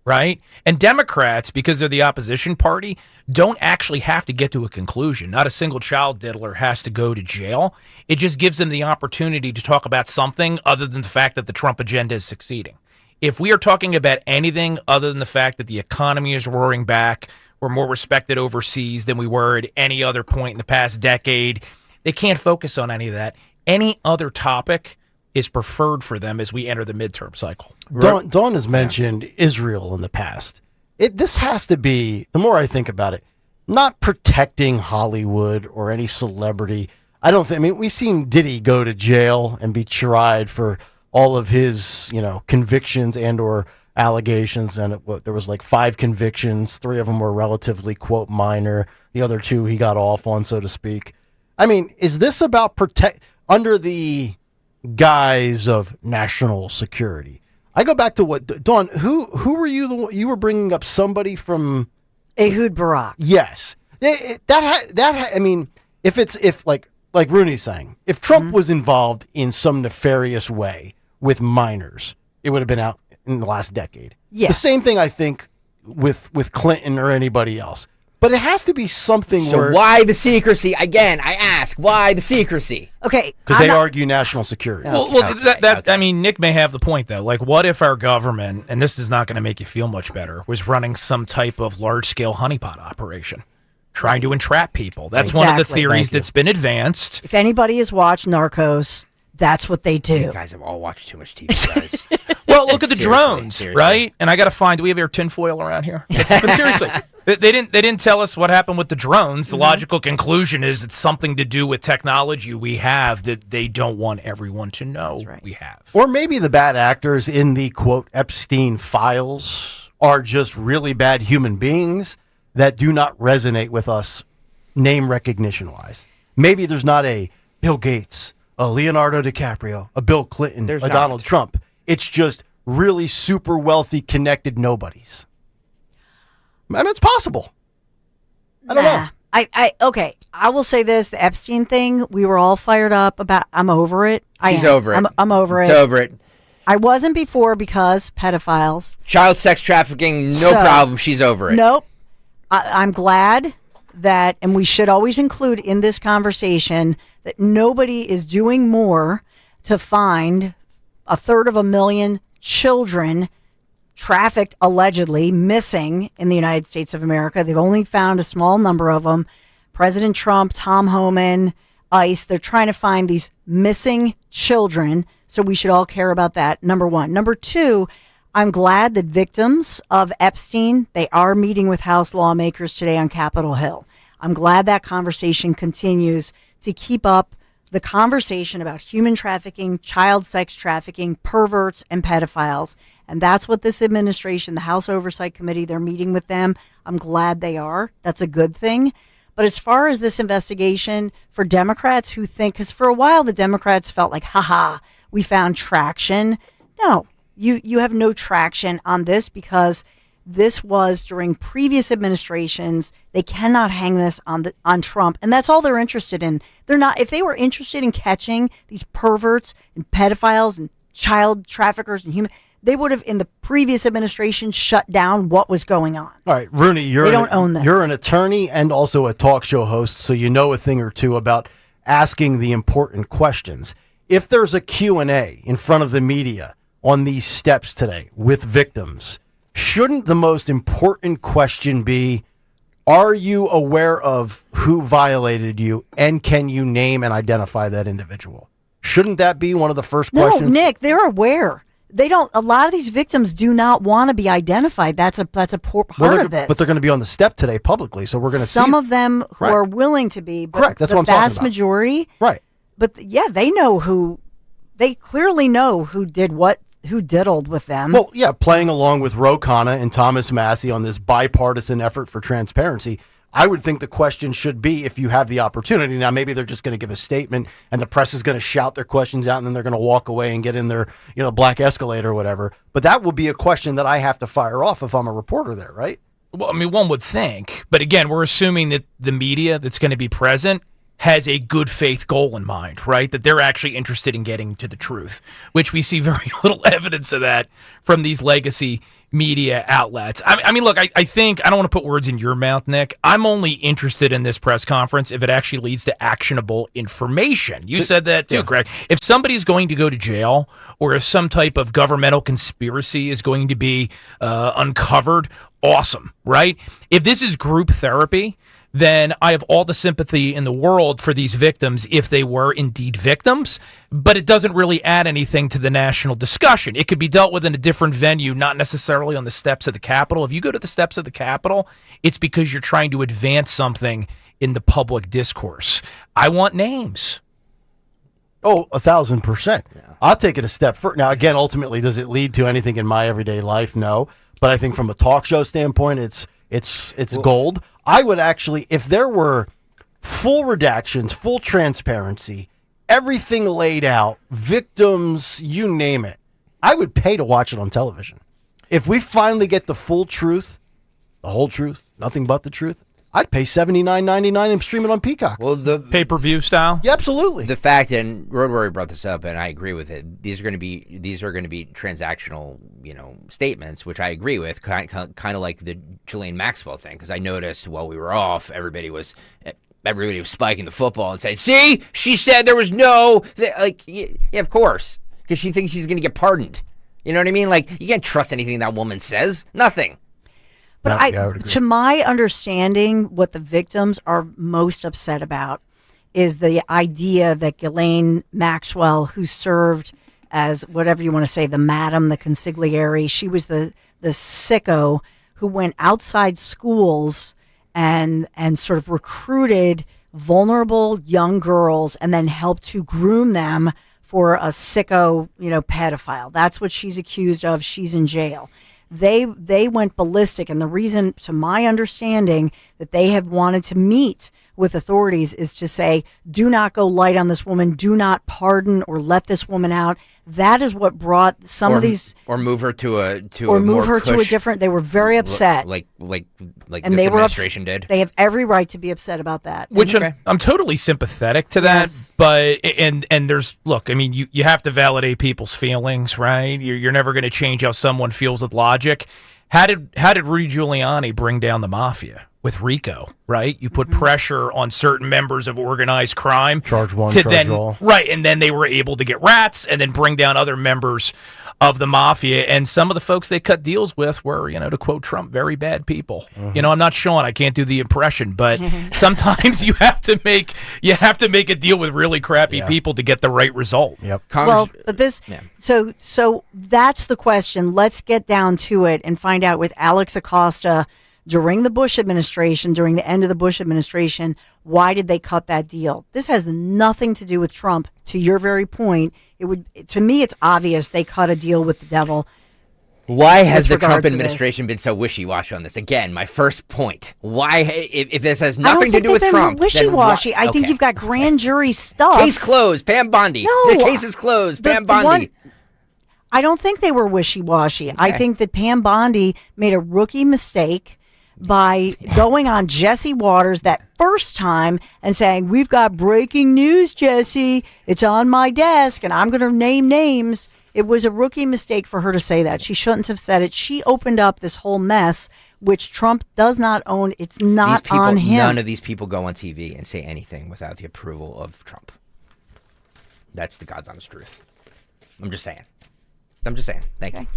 right? And Democrats, because they're the opposition party, don't actually have to get to a conclusion. Not a single child diddler has to go to jail. It just gives them the opportunity to talk about something other than the fact that the Trump agenda is succeeding. If we are talking about anything other than the fact that the economy is roaring back, we're more respected overseas than we were at any other point in the past decade, they can't focus on any of that. Any other topic is preferred for them as we enter the midterm cycle. Dawn has mentioned Israel in the past. This has to be, the more I think about it, not protecting Hollywood or any celebrity. We've seen Diddy go to jail and be tried for all of his, convictions and or allegations, and there was like 5 convictions. 3 of them were relatively, quote, minor. The other 2 he got off on, so to speak. Is this about under the guise of national security? I go back to what Dawn. Who were you? You were bringing up somebody from Ehud Barak. Yes, if like Rooney's saying, if Trump was involved in some nefarious way with minors, it would have been out in the last decade. Yeah. The same thing I think with Clinton or anybody else. But it has to be something So why the secrecy? Again, I ask, why the secrecy? Okay. Because they argue national security. Nick may have the point, though. Like, what if our government, and this is not going to make you feel much better, was running some type of large-scale honeypot operation, trying to entrap people? That's one of the theories that's been advanced. If anybody has watched Narcos, that's what they do. You guys have all watched too much TV, guys. Well, look at the drones, right? And I got to find, do we have our tinfoil around here? But seriously, they didn't tell us what happened with the drones. The logical conclusion is it's something to do with technology we have that they don't want everyone to know we have. Or maybe the bad actors in the, quote, Epstein files are just really bad human beings that do not resonate with us name recognition-wise. Maybe there's not a Bill Gates, a Leonardo DiCaprio, a Bill Clinton, a Donald Trump. It's just really super wealthy, connected nobodies. It's possible. I don't know. Okay. I will say this: the Epstein thing, we were all fired up about. I'm over it. She's over it. I'm over it. It's over it. I wasn't before because pedophiles, child sex trafficking, no problem. She's over it. Nope. I'm glad that, and we should always include in this conversation that nobody is doing more to find 1/3 children trafficked, allegedly missing in the United States of America. They've only found a small number of them. President Trump, Tom Homan, ICE, they're trying to find these missing children. So we should all care about that, number one. Number two, I'm glad that victims of Epstein, they are meeting with House lawmakers today on Capitol Hill. I'm glad that conversation continues to keep up the conversation about human trafficking, child sex trafficking, perverts, and pedophiles. And that's what this administration, the House Oversight Committee, they're meeting with them. I'm glad they are. That's a good thing. But as far as this investigation for Democrats who think, because for a while the Democrats felt like, we found traction. No, you have no traction on this because this was during previous administrations. They cannot hang this on Trump, and that's all they're interested in. They're not. If they were interested in catching these perverts and pedophiles and child traffickers and they would have in the previous administration shut down what was going on. All right, Rooney, they don't own this. You're an attorney and also a talk show host, so you know a thing or two about asking the important questions. If there's a Q&A in front of the media on these steps today with victims, shouldn't the most important question be, are you aware of who violated you, and can you name and identify that individual? Shouldn't that be one of the first questions? No, Nick, they're aware. They don't. A lot of these victims do not want to be identified. That's a poor part of this. But they're going to be on the step today publicly, so we're going to see. Some of them who are willing to be. But correct. That's what I'm talking about. The vast majority. Right. But yeah, they know who. They clearly know who did what. Who diddled with them. Well, yeah, playing along with Ro Khanna and Thomas Massie on this bipartisan effort for transparency, I would think the question should be, if you have the opportunity. Now, maybe they're just going to give a statement and the press is going to shout their questions out and then they're going to walk away and get in their, black Escalade or whatever. But that will be a question that I have to fire off if I'm a reporter there, right? Well, I mean, one would think. But again, we're assuming that the media that's going to be present has a good faith goal in mind, right? That they're actually interested in getting to the truth, which we see very little evidence of that from these legacy media outlets. I mean, look, I think, I don't want to put words in your mouth, Nick. I'm only interested in this press conference if it actually leads to actionable information. You said that too, Greg. If somebody's going to go to jail, or if some type of governmental conspiracy is going to be uncovered, awesome, right? If this is group therapy, then I have all the sympathy in the world for these victims if they were indeed victims, but it doesn't really add anything to the national discussion. It could be dealt with in a different venue, not necessarily on the steps of the Capitol. If you go to the steps of the Capitol, it's because you're trying to advance something in the public discourse. I want names. Oh, 1,000%. I'll take it a step further. Now, again, ultimately, does it lead to anything in my everyday life? No. But I think from a talk show standpoint, it's gold. I would actually, if there were full redactions, full transparency, everything laid out, victims, you name it, I would pay to watch it on television. If we finally get the full truth, the whole truth, nothing but the truth, I'd pay $79.99 and stream it on Peacock. Well, the pay-per-view style. Yeah, absolutely. The fact, and Road Warrior brought this up, and I agree with it. These are going to be transactional, statements, which I agree with. Kind of like the Ghislaine Maxwell thing, because I noticed while we were off, everybody was spiking the football and saying, "See, she said there was no yeah, of course, because she thinks she's going to get pardoned." You know what I mean? Like, you can't trust anything that woman says. Nothing. But to my understanding, what the victims are most upset about is the idea that Ghislaine Maxwell, who served as whatever you want to say, the madam, the consigliere, she was the sicko who went outside schools and sort of recruited vulnerable young girls and then helped to groom them for a sicko, pedophile. That's what she's accused of. She's in jail. They went ballistic, and the reason, to my understanding, that they have wanted to meet with authorities is to say, do not go light on this woman, do not pardon or let this woman out. That is what brought some of these, or move her to a different. They were very upset, like and this administration did. They have every right to be upset about that. Which I'm totally sympathetic to that. Yes. But and there's, look, I mean, you have to validate people's feelings, right? You're never going to change how someone feels with logic. How did Rudy Giuliani bring down the mafia? With RICO, right? You put pressure on certain members of organized crime. Charge one, charge all. Right, and then they were able to get rats and then bring down other members of the mafia. And some of the folks they cut deals with were, to quote Trump, very bad people. I'm not Sean, I can't do the impression, but sometimes you have to make a deal with really crappy people to get the right result. Yep. So that's the question. Let's get down to it and find out with Alex Acosta. During the Bush administration, during the end of the Bush administration, why did they cut that deal? This has nothing to do with Trump. To your very point, to me, it's obvious they cut a deal with the devil. Why has the Trump administration been so wishy-washy on this? Again, my first point. Why, if this has nothing to do with Trump, wishy-washy. I think you've got grand jury stuff. Case closed. Pam Bondi. No, the case is closed. Pam Bondi. I don't think they were wishy-washy. Okay. I think that Pam Bondi made a rookie mistake by going on Jesse Waters that first time and saying, "We've got breaking news, Jesse. It's on my desk, and I'm going to name names." It was a rookie mistake for her to say that. She shouldn't have said it. She opened up this whole mess, which Trump does not own. It's not on him. None of these people go on TV and say anything without the approval of Trump. That's the God's honest truth. I'm just saying. Thank you.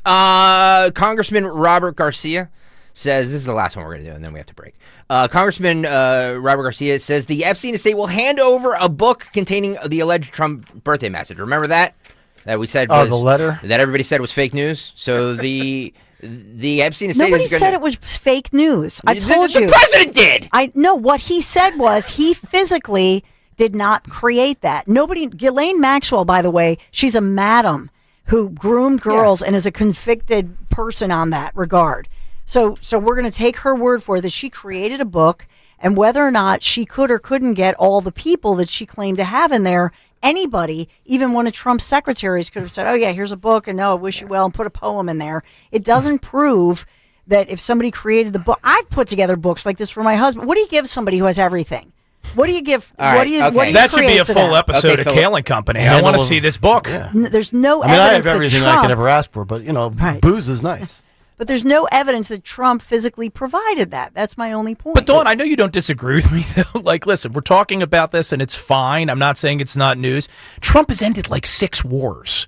Congressman Robert Garcia says, this is the last one we're going to do, and then we have to break. Congressman Robert Garcia says the Epstein estate will hand over a book containing the alleged Trump birthday message. Remember that? That we said was... the letter? That everybody said was fake news? So the Epstein estate Nobody is said it was fake news. I told you. The president did! I know. What he said was he physically did not create that. Ghislaine Maxwell, by the way, she's a madam who groomed girls and is a convicted person on that regard. So we're going to take her word for it that she created a book, and whether or not she could or couldn't get all the people that she claimed to have in there, anybody, even one of Trump's secretaries could have said, "Oh yeah, here's a book, and no, I wish you well," and put a poem in there. It doesn't prove that if somebody created the book. I've put together books like this for my husband. What do you give somebody who has everything? What do you give? All right, what do you? okay. What do you That should be create a for full them? episode of Kayal and Company. I want to see this book. There's no I mean, I evidence have everything that I Trump, could ever ask for, but booze is nice. But there's no evidence that Trump physically provided that. That's my only point. But Dawn, I know you don't disagree with me, though. Like, listen, we're talking about this, and it's fine. I'm not saying it's not news. Trump has ended like 6 wars.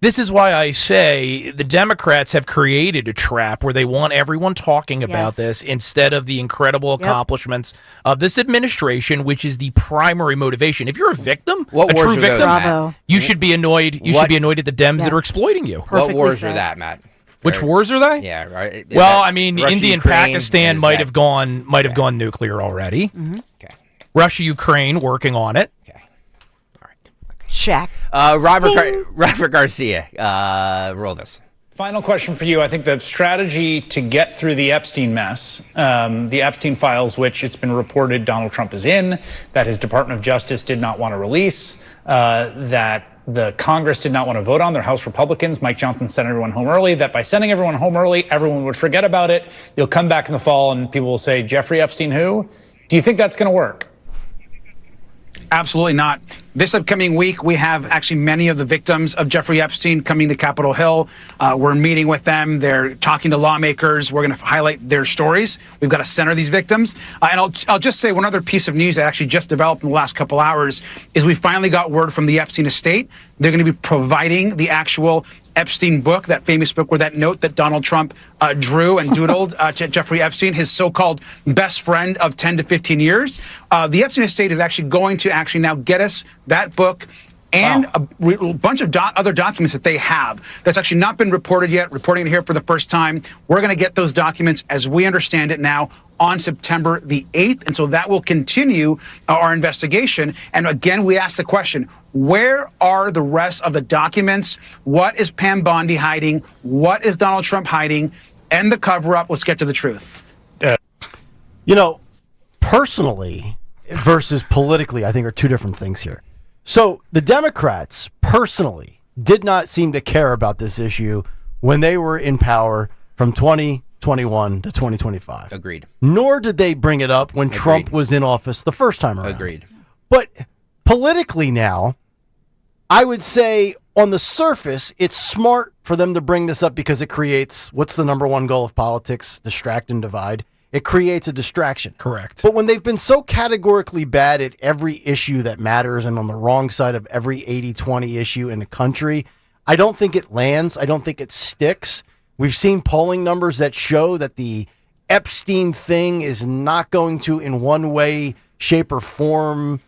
This is why I say the Democrats have created a trap where they want everyone talking about this instead of the incredible accomplishments of this administration, which is the primary motivation. If you're a victim, a true victim, you should be annoyed. You should be annoyed at the Dems that are exploiting you. What wars are that, Matt? Which wars are they? Yeah, right. Well, I mean, Russia, India and Ukraine, Pakistan might have gone nuclear already. Okay. Russia, Ukraine, working on it. Check. Robert Garcia, roll this. Final question for you. I think the strategy to get through the Epstein mess, the Epstein files, which it's been reported Donald Trump is in, that his Department of Justice did not want to release, that the Congress did not want to vote on, their House Republicans. Mike Johnson sent everyone home early, that by sending everyone home early, everyone would forget about it. You'll come back in the fall and people will say, Jeffrey Epstein who? Do you think that's going to work? Absolutely not. This upcoming week, we have actually many of the victims of Jeffrey Epstein coming to Capitol Hill. We're meeting with them. They're talking to lawmakers. We're going to highlight their stories. We've got to center these victims. And I'll just say one other piece of news that actually just developed in the last couple hours is we finally got word from the Epstein estate. They're going to be providing the actual Epstein book, that famous book where that note that Donald Trump drew and doodled to Jeffrey Epstein, his so-called best friend of 10 to 15 years. The Epstein estate is actually going to now get us that book and a bunch of other documents that they have that's actually not been reported yet, reporting it here for the first time. We're going to get those documents as we understand it now on September the 8th. And so that will continue our investigation. And again, we ask the question, where are the rest of the documents? What is Pam Bondi hiding? What is Donald Trump hiding? End the cover-up. Let's get to the truth. Personally versus politically, I think are two different things here. So the Democrats personally did not seem to care about this issue when they were in power from 2021 to 2025. Agreed. Nor did they bring it up when Trump was in office the first time around. Agreed. But politically now, I would say on the surface, it's smart for them to bring this up because it creates, what's the number one goal of politics? Distract and divide. It creates a distraction. Correct. But when they've been so categorically bad at every issue that matters and on the wrong side of every 80-20 issue in the country, I don't think it lands. I don't think it sticks. We've seen polling numbers that show that the Epstein thing is not going to, in one way, shape, or form,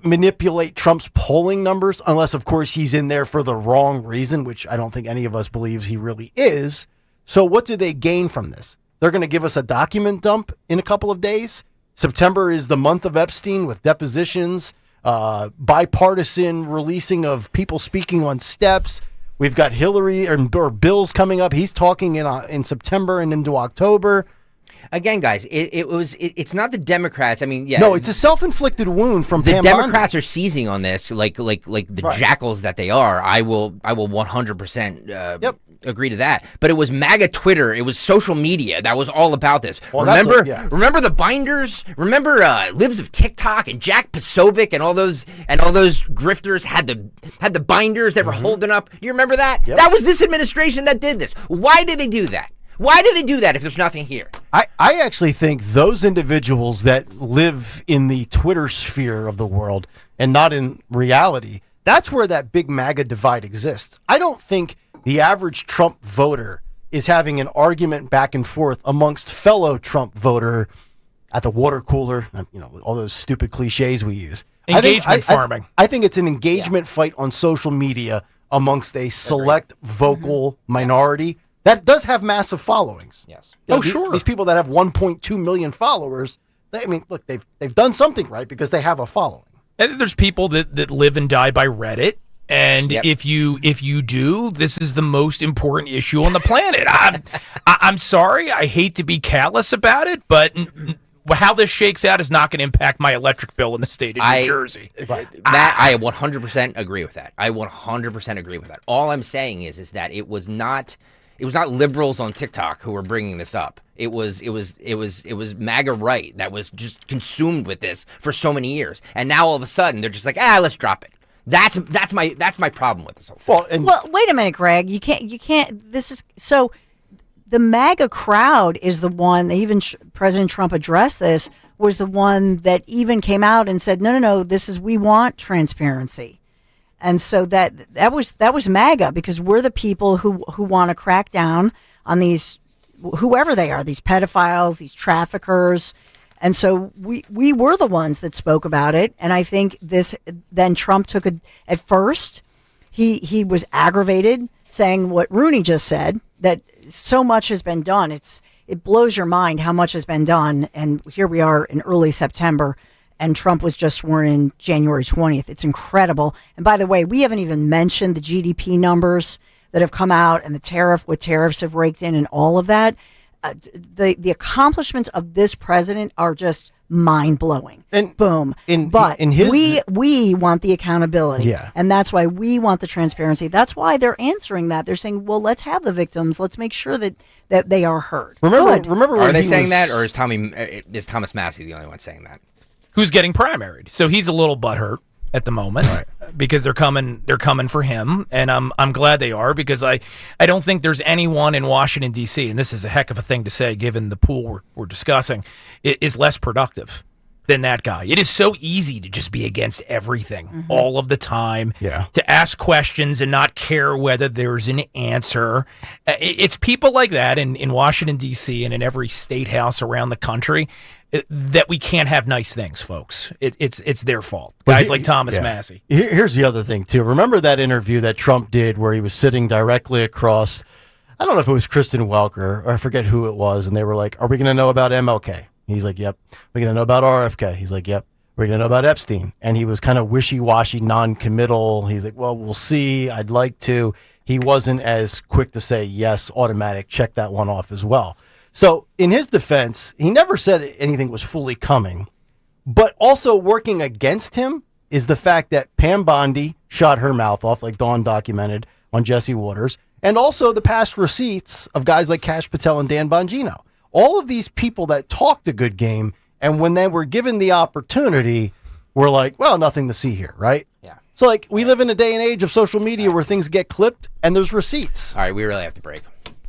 manipulate Trump's polling numbers, unless, of course, he's in there for the wrong reason, which I don't think any of us believes he really is. So what do they gain from this? They're going to give us a document dump in a couple of days. September is the month of Epstein with depositions, bipartisan releasing of people speaking on steps. We've got Hillary or Bill's coming up. He's talking in September and into October. Again, guys, it's not the Democrats. I mean, yeah. No, it's a self-inflicted wound from the Pam Democrats Bondi. are seizing on this like the jackals that they are. I will 100% agree to that. But it was MAGA Twitter. It was social media that was all about this. Well, remember the binders? Remember Libs of TikTok and Jack Posobiec and all those grifters had the binders that were holding up. You remember that? Yep. That was this administration that did this. Why did they do that? Why do they do that if there's nothing here? I actually think those individuals that live in the Twitter sphere of the world and not in reality, that's where that big MAGA divide exists. I don't think the average Trump voter is having an argument back and forth amongst fellow Trump voter at the water cooler, all those stupid cliches we use. Engagement farming. I think it's an engagement fight on social media amongst a select vocal minority that does have massive followings. Yes. Sure. These people that have 1.2 million followers, they've done something right because they have a following. And there's people that live and die by Reddit. And if you do, this is the most important issue on the planet. I'm sorry. I hate to be callous about it, but how this shakes out is not going to impact my electric bill in the state of New Jersey. Matt, I 100% agree with that. I 100% agree with that. All I'm saying is that it was not It was not liberals on TikTok who were bringing this up. It was MAGA right that was just consumed with this for so many years, and now all of a sudden they're just like, let's drop it. That's my problem with this whole thing. Well, wait a minute, Greg. You can't. This is so. The MAGA crowd is the one. Even President Trump addressed this. Was the one that even came out and said, no. We want transparency, and so that was MAGA, because we're the people who want to crack down on these, whoever they are, these pedophiles, these traffickers. And so we were the ones that spoke about it. And I think then Trump took it at first. He was aggravated, saying what Rooney just said, that so much has been done. It blows your mind how much has been done. And here we are in early September, and Trump was just sworn in January 20th. It's incredible. And by the way, we haven't even mentioned the GDP numbers that have come out, and what tariffs have raked in, and all of that. The accomplishments of this president are just mind blowing. And boom. We want the accountability. Yeah. And that's why we want the transparency. That's why they're answering that. They're saying, well, let's have the victims. Let's make sure that they are heard. Remember are they saying that, or is Thomas Massey the only one saying that? Who's getting primaried? So he's a little butthurt at the moment, because they're coming for him, and I'm glad they are, because I don't think there's anyone in Washington D.C., and this is a heck of a thing to say given the pool we're discussing, is less productive than that guy. It is so easy to just be against everything all of the time, to ask questions and not care whether there's an answer. It's people like that in Washington D.C. and in every state house around the country that we can't have nice things, folks. It's their fault. Guys like Thomas Massey. Here's the other thing, too. Remember that interview that Trump did where he was sitting directly across, I don't know if it was Kristen Welker, or I forget who it was, and they were like, are we going to know about MLK? He's like, yep. We're going to know about RFK? He's like, yep. We're going to know about Epstein. And he was kind of wishy-washy, non-committal. He's like, well, we'll see. I'd like to. He wasn't as quick to say, yes, automatic, check that one off as well. So in his defense, he never said anything was fully coming, but also working against him is the fact that Pam Bondi shot her mouth off, like Dawn documented on Jesse Waters, and also the past receipts of guys like Kash Patel and Dan Bongino. All of these people that talked a good game, and when they were given the opportunity, were like, well, nothing to see here, right? Yeah. So like we live in a day and age of social media where things get clipped and there's receipts. All right, we really have to break.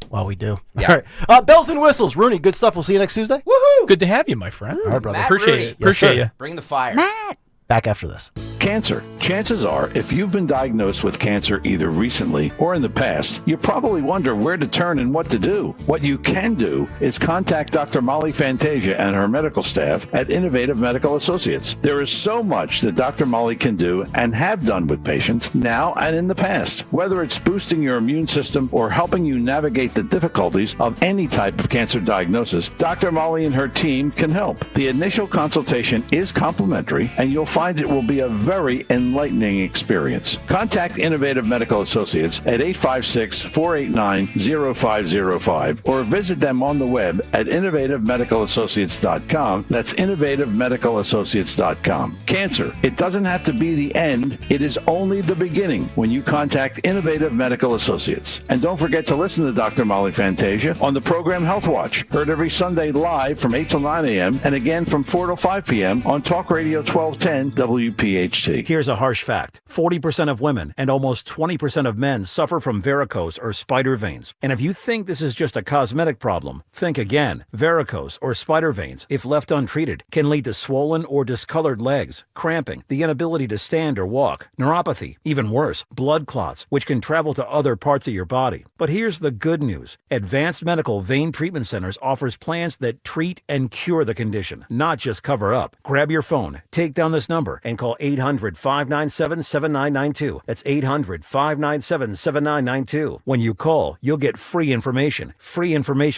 Well, we do. Yeah. All right. Bells and whistles. Rooney, good stuff. We'll see you next Tuesday. Woohoo! Good to have you, my friend. All right, brother. Appreciate it. Appreciate you. Bring the fire. Matt. Back after this. Cancer. Chances are, if you've been diagnosed with cancer either recently or in the past, you probably wonder where to turn and what to do. What you can do is contact Dr. Molly Fantasia and her medical staff at Innovative Medical Associates. There is so much that Dr. Molly can do and have done with patients now and in the past. Whether it's boosting your immune system or helping you navigate the difficulties of any type of cancer diagnosis, Dr. Molly and her team can help. The initial consultation is complimentary, and you'll find it will be a very enlightening experience. Contact Innovative Medical Associates at 856-489-0505 or visit them on the web at innovativemedicalassociates.com. That's innovativemedicalassociates.com. Cancer, it doesn't have to be the end. It is only the beginning when you contact Innovative Medical Associates. And don't forget to listen to Dr. Molly Fantasia on the program Health Watch, heard every Sunday live from 8 till 9 a.m. and again from 4 till 5 p.m. on Talk Radio 1210 WPHT. Here's a harsh fact. 40% of women and almost 20% of men suffer from varicose or spider veins. And if you think this is just a cosmetic problem, think again. Varicose or spider veins, if left untreated, can lead to swollen or discolored legs, cramping, the inability to stand or walk, neuropathy, even worse, blood clots, which can travel to other parts of your body. But here's the good news. Advanced Medical Vein Treatment Centers offers plans that treat and cure the condition, not just cover up. Grab your phone, take down this number, and call 800-597-7992. That's 800-597-7992. When you call, you'll get free information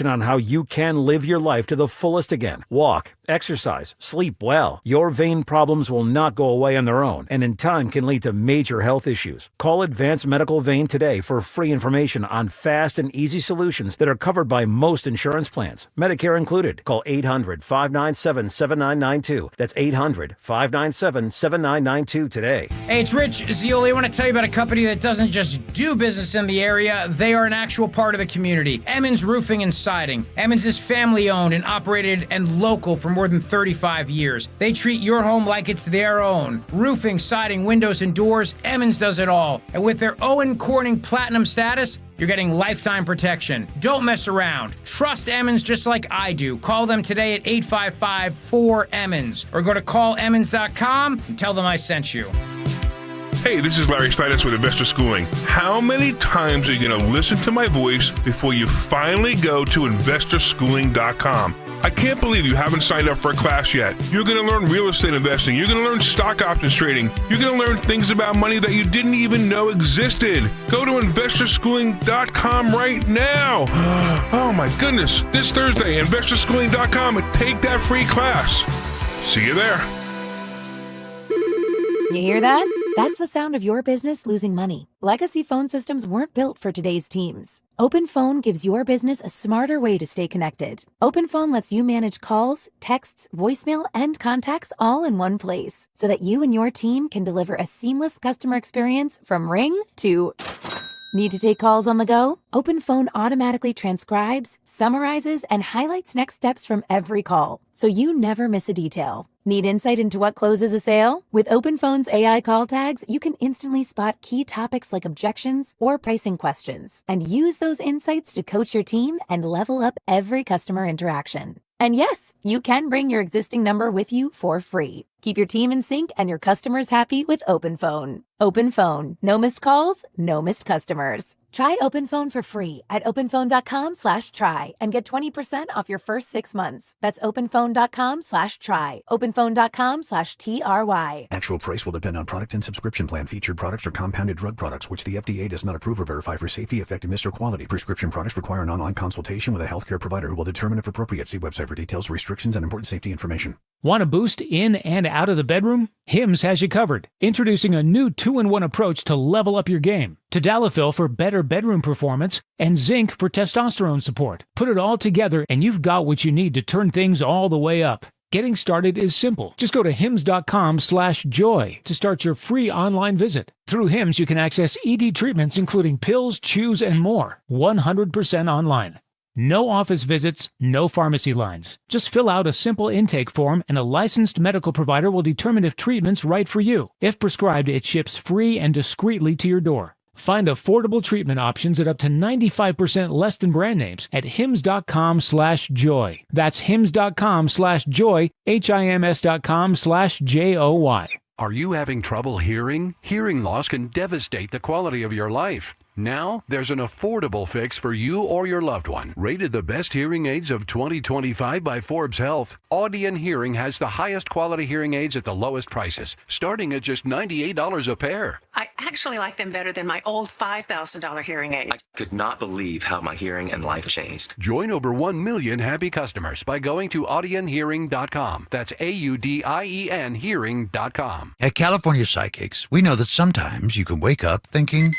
on how you can live your life to the fullest again. Walk, exercise, sleep well. Your vein problems will not go away on their own, and in time can lead to major health issues. Call Advanced Medical Vein today for free information on fast and easy solutions that are covered by most insurance plans, Medicare included. Call 800-597-7992. That's 800-597-7992. 877-7992 today. Hey, it's Rich Zioli. I want to tell you about a company that doesn't just do business in the area. They are an actual part of the community. Emmons Roofing and Siding. Emmons is family-owned and operated and local for more than 35 years. They treat your home like it's their own. Roofing, siding, windows, and doors, Emmons does it all. And with their Owen Corning Platinum status, you're getting lifetime protection. Don't mess around. Trust Emmons just like I do. Call them today at 855-4EMMONS or go to callemmons.com and tell them I sent you. Hey, this is Larry Stitus with Investor Schooling. How many times are you going to listen to my voice before you finally go to investorschooling.com? I can't believe you haven't signed up for a class yet. You're going to learn real estate investing. You're going to learn stock options trading. You're going to learn things about money that you didn't even know existed. Go to investorschooling.com right now. Oh my goodness. This Thursday, investorschooling.com, and take that free class. See you there. You hear that? That's the sound of your business losing money. Legacy phone systems weren't built for today's teams. OpenPhone gives your business a smarter way to stay connected. OpenPhone lets you manage calls, texts, voicemail, and contacts all in one place so that you and your team can deliver a seamless customer experience from ring to... Need to take calls on the go? OpenPhone automatically transcribes, summarizes, and highlights next steps from every call, so you never miss a detail. Need insight into what closes a sale? With OpenPhone's AI call tags, you can instantly spot key topics like objections or pricing questions, and use those insights to coach your team and level up every customer interaction. And yes, you can bring your existing number with you for free. Keep your team in sync and your customers happy with OpenPhone. OpenPhone. No missed calls, no missed customers. Try OpenPhone for free at openphone.com/try and get 20% off your first 6 months. That's openphone.com/try. openphone.com/TRY. Actual price will depend on product and subscription plan. Featured products are compounded drug products, which the FDA does not approve or verify for safety, effectiveness, or quality. Prescription products require an online consultation with a healthcare provider who will determine if appropriate. See website for details, restrictions, and important safety information. Want a boost in and out of the bedroom? Hims has you covered. Introducing a new 2-in-1 approach to level up your game. Tadalafil for better bedroom performance and zinc for testosterone support. Put it all together and you've got what you need to turn things all the way up. Getting started is simple. Just go to hims.com/joy to start your free online visit. Through Hims, you can access ED treatments including pills, chews, and more. 100% online. No office visits, no pharmacy lines. Just fill out a simple intake form and a licensed medical provider will determine if treatment's right for you. If prescribed, it ships free and discreetly to your door. Find affordable treatment options at up to 95% less than brand names at hims.com/joy. That's hims.com/joy, hims.com/joy. Are you having trouble hearing? Hearing loss can devastate the quality of your life. Now, there's an affordable fix for you or your loved one. Rated the best hearing aids of 2025 by Forbes Health, Audion Hearing has the highest quality hearing aids at the lowest prices, starting at just $98 a pair. I actually like them better than my old $5,000 hearing aid. I could not believe how my hearing and life changed. Join over 1 million happy customers by going to audionhearing.com. That's AUDIEN hearing.com. At California Psychics, we know that sometimes you can wake up thinking,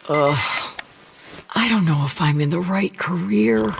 I don't know if I'm in the right career,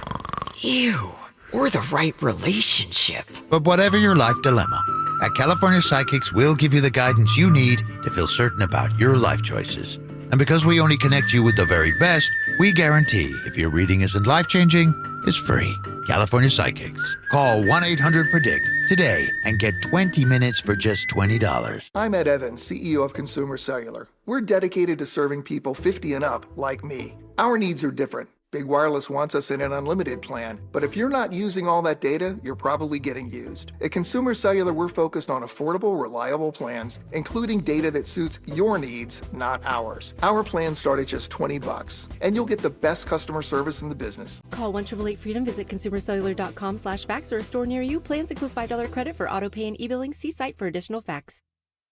or the right relationship. But whatever your life dilemma, at California Psychics, we'll give you the guidance you need to feel certain about your life choices. And because we only connect you with the very best, we guarantee if your reading isn't life-changing, it's free. California Psychics. Call 1-800-PREDICT today and get 20 minutes for just $20. I'm Ed Evans, CEO of Consumer Cellular. We're dedicated to serving people 50 and up like me. Our needs are different. Big Wireless wants us in an unlimited plan, but if you're not using all that data, you're probably getting used. At Consumer Cellular, we're focused on affordable, reliable plans, including data that suits your needs, not ours. Our plans start at just $20, and you'll get the best customer service in the business. Call 1-888-FREEDOM, visit consumercellular.com/fax or a store near you. Plans include $5 credit for auto pay and e-billing. See site for additional facts.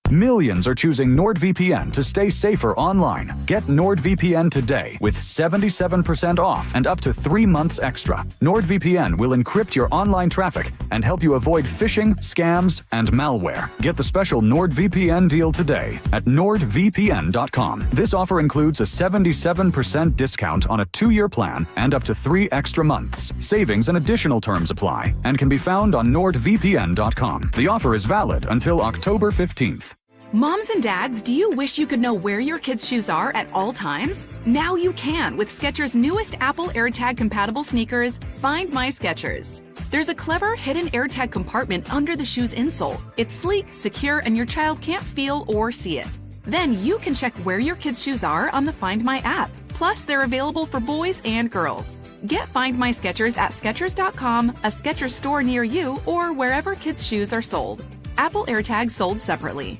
Millions are choosing NordVPN to stay safer online. Get NordVPN today with 77% off and up to 3 months extra. NordVPN will encrypt your online traffic and help you avoid phishing, scams, and malware. Get the special NordVPN deal today at nordvpn.com. This offer includes a 77% discount on a 2-year plan and up to 3 extra months. Savings and additional terms apply and can be found on nordvpn.com. The offer is valid until October 15th. Moms and dads, do you wish you could know where your kids' shoes are at all times? Now you can with Skechers' newest Apple AirTag compatible sneakers, Find My Skechers. There's a clever hidden AirTag compartment under the shoe's insole. It's sleek, secure, and your child can't feel or see it. Then you can check where your kids' shoes are on the Find My app. Plus, they're available for boys and girls. Get Find My Skechers at Skechers.com, a Skechers store near you, or wherever kids' shoes are sold. Apple AirTags sold separately.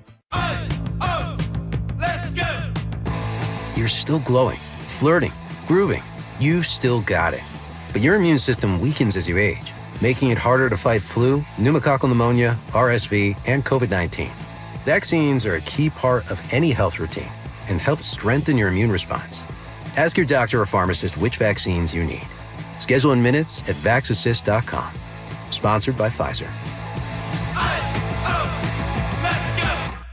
You're still glowing, flirting, grooving. You still got it. But your immune system weakens as you age, making it harder to fight flu, pneumococcal pneumonia, RSV, and COVID-19. Vaccines are a key part of any health routine and help strengthen your immune response. Ask your doctor or pharmacist which vaccines you need. Schedule in minutes at vaxassist.com. Sponsored by Pfizer.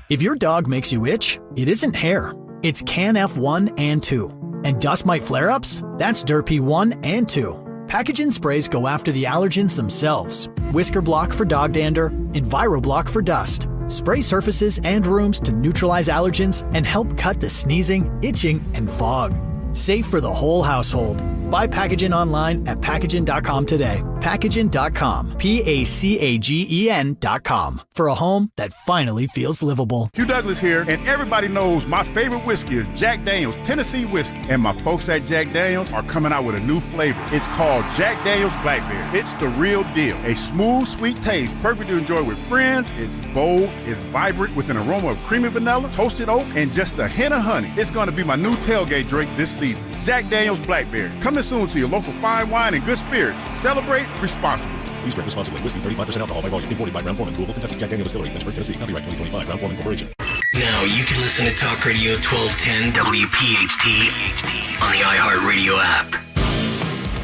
If your dog makes you itch, it isn't hair. It's CAN-F1 and 2. And dust mite flare-ups? That's Derpy 1 and 2. Packaging sprays go after the allergens themselves. Whisker Block for dog dander, EnviroBlock for dust. Spray surfaces and rooms to neutralize allergens and help cut the sneezing, itching, and fog. Safe for the whole household. Buy Packaging online at Packaging.com today. Packaging.com. Pacagen.com. For a home that finally feels livable. Hugh Douglas here, and everybody knows my favorite whiskey is Jack Daniel's Tennessee Whiskey. And my folks at Jack Daniel's are coming out with a new flavor. It's called Jack Daniel's Blackberry. It's the real deal. A smooth, sweet taste, perfect to enjoy with friends. It's bold, it's vibrant, with an aroma of creamy vanilla, toasted oak, and just a hint of honey. It's going to be my new tailgate drink this season. Jack Daniel's Blackberry. Coming soon to your local fine wine and good spirits. Celebrate responsibly. Please drink responsibly. Whiskey 35% alcohol by volume. Imported by Brown-Forman, Louisville, Kentucky. Jack Daniel's Distillery, Lynchburg, Tennessee. Copyright 2025. Brown-Forman Corporation. Now you can listen to Talk Radio 1210 WPHT on the iHeartRadio app.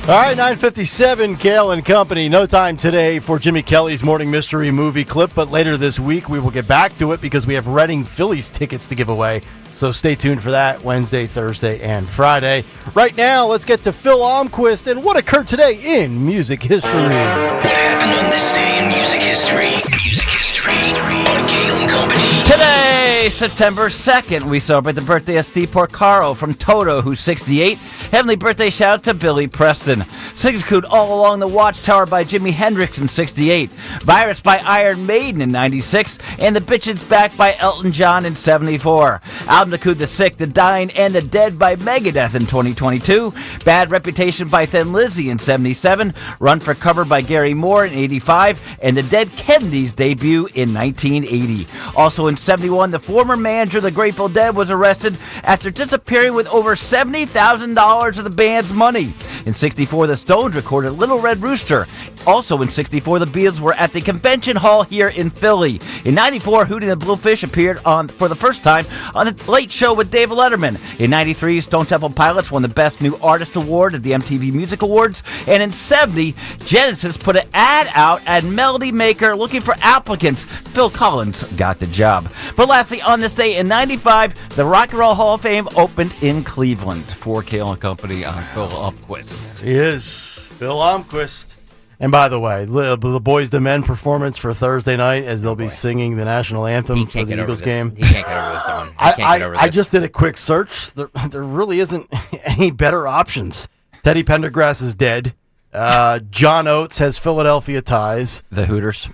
All right, 9:57, Kayal and Company. No time today for Jimmy Kelly's Morning Mystery movie clip, but later this week we will get back to it because we have Reading Phillies tickets to give away. So stay tuned for that Wednesday, Thursday, and Friday. Right now, let's get to Phil Almquist and what occurred today in music history. What happened on this day in music history? Music history on Kayal and Company. Today, September 2nd, we celebrate the birthday of Steve Porcaro from Toto, who's 68. Heavenly birthday shout out to Billy Preston. Sigismund All Along the Watchtower by Jimi Hendrix in 68. Virus by Iron Maiden in 96. And The Bitches Back by Elton John in 74. Album to The Sick, The Dying, and The Dead by Megadeth in 2022. Bad Reputation by Thin Lizzy in 77. Run for Cover by Gary Moore in 85. And The Dead Kennedys debut in 1980. Also in 71, the former manager of the Grateful Dead was arrested after disappearing with over $70,000 of the band's money. In 64, the Stones recorded Little Red Rooster. Also in 64, the Beatles were at the Convention Hall here in Philly. In 94, Hootie and the Blowfish appeared for the first time on The Late Show with David Letterman. In 93, Stone Temple Pilots won the Best New Artist Award at the MTV Music Awards. And in 70, Genesis put an ad out at Melody Maker looking for applicants. Phil Collins got the job. But lastly, on this day in 95, the Rock and Roll Hall of Fame opened in Cleveland. For Kayal and Company, I'm Phil Almquist. He is Phil Almquist. And by the way, the Boys to Men performance for Thursday night as they'll be singing the national anthem for the Eagles game. He can't get over this, Don. I just did a quick search. There really isn't any better options. Teddy Pendergrass is dead. John Oates has Philadelphia ties. The Hooters.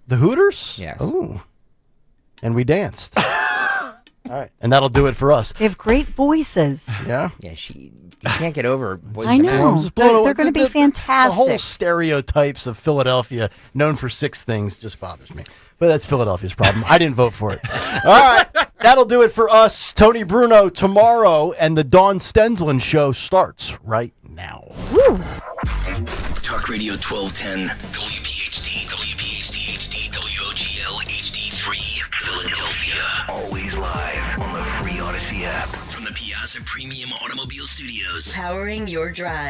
The Hooters? Yes. Ooh. And we danced. All right. And that'll do it for us. They have you voices. Yeah? Yeah, you can't get over Boys I to know. Men. They're going to be fantastic. The whole stereotypes of Philadelphia, known for 6 things, just bothers me. But that's Philadelphia's problem. I didn't vote for it. All right. That'll do it for us. Tony Bruno tomorrow, and the Dawn Stensland Show starts right now. Woo. Talk Radio 1210, WPHT, WPHT HD, WOGL HD3, Philadelphia. Always live on the free Odyssey app. From the Piazza Premium Automobile Studios. Powering your drive.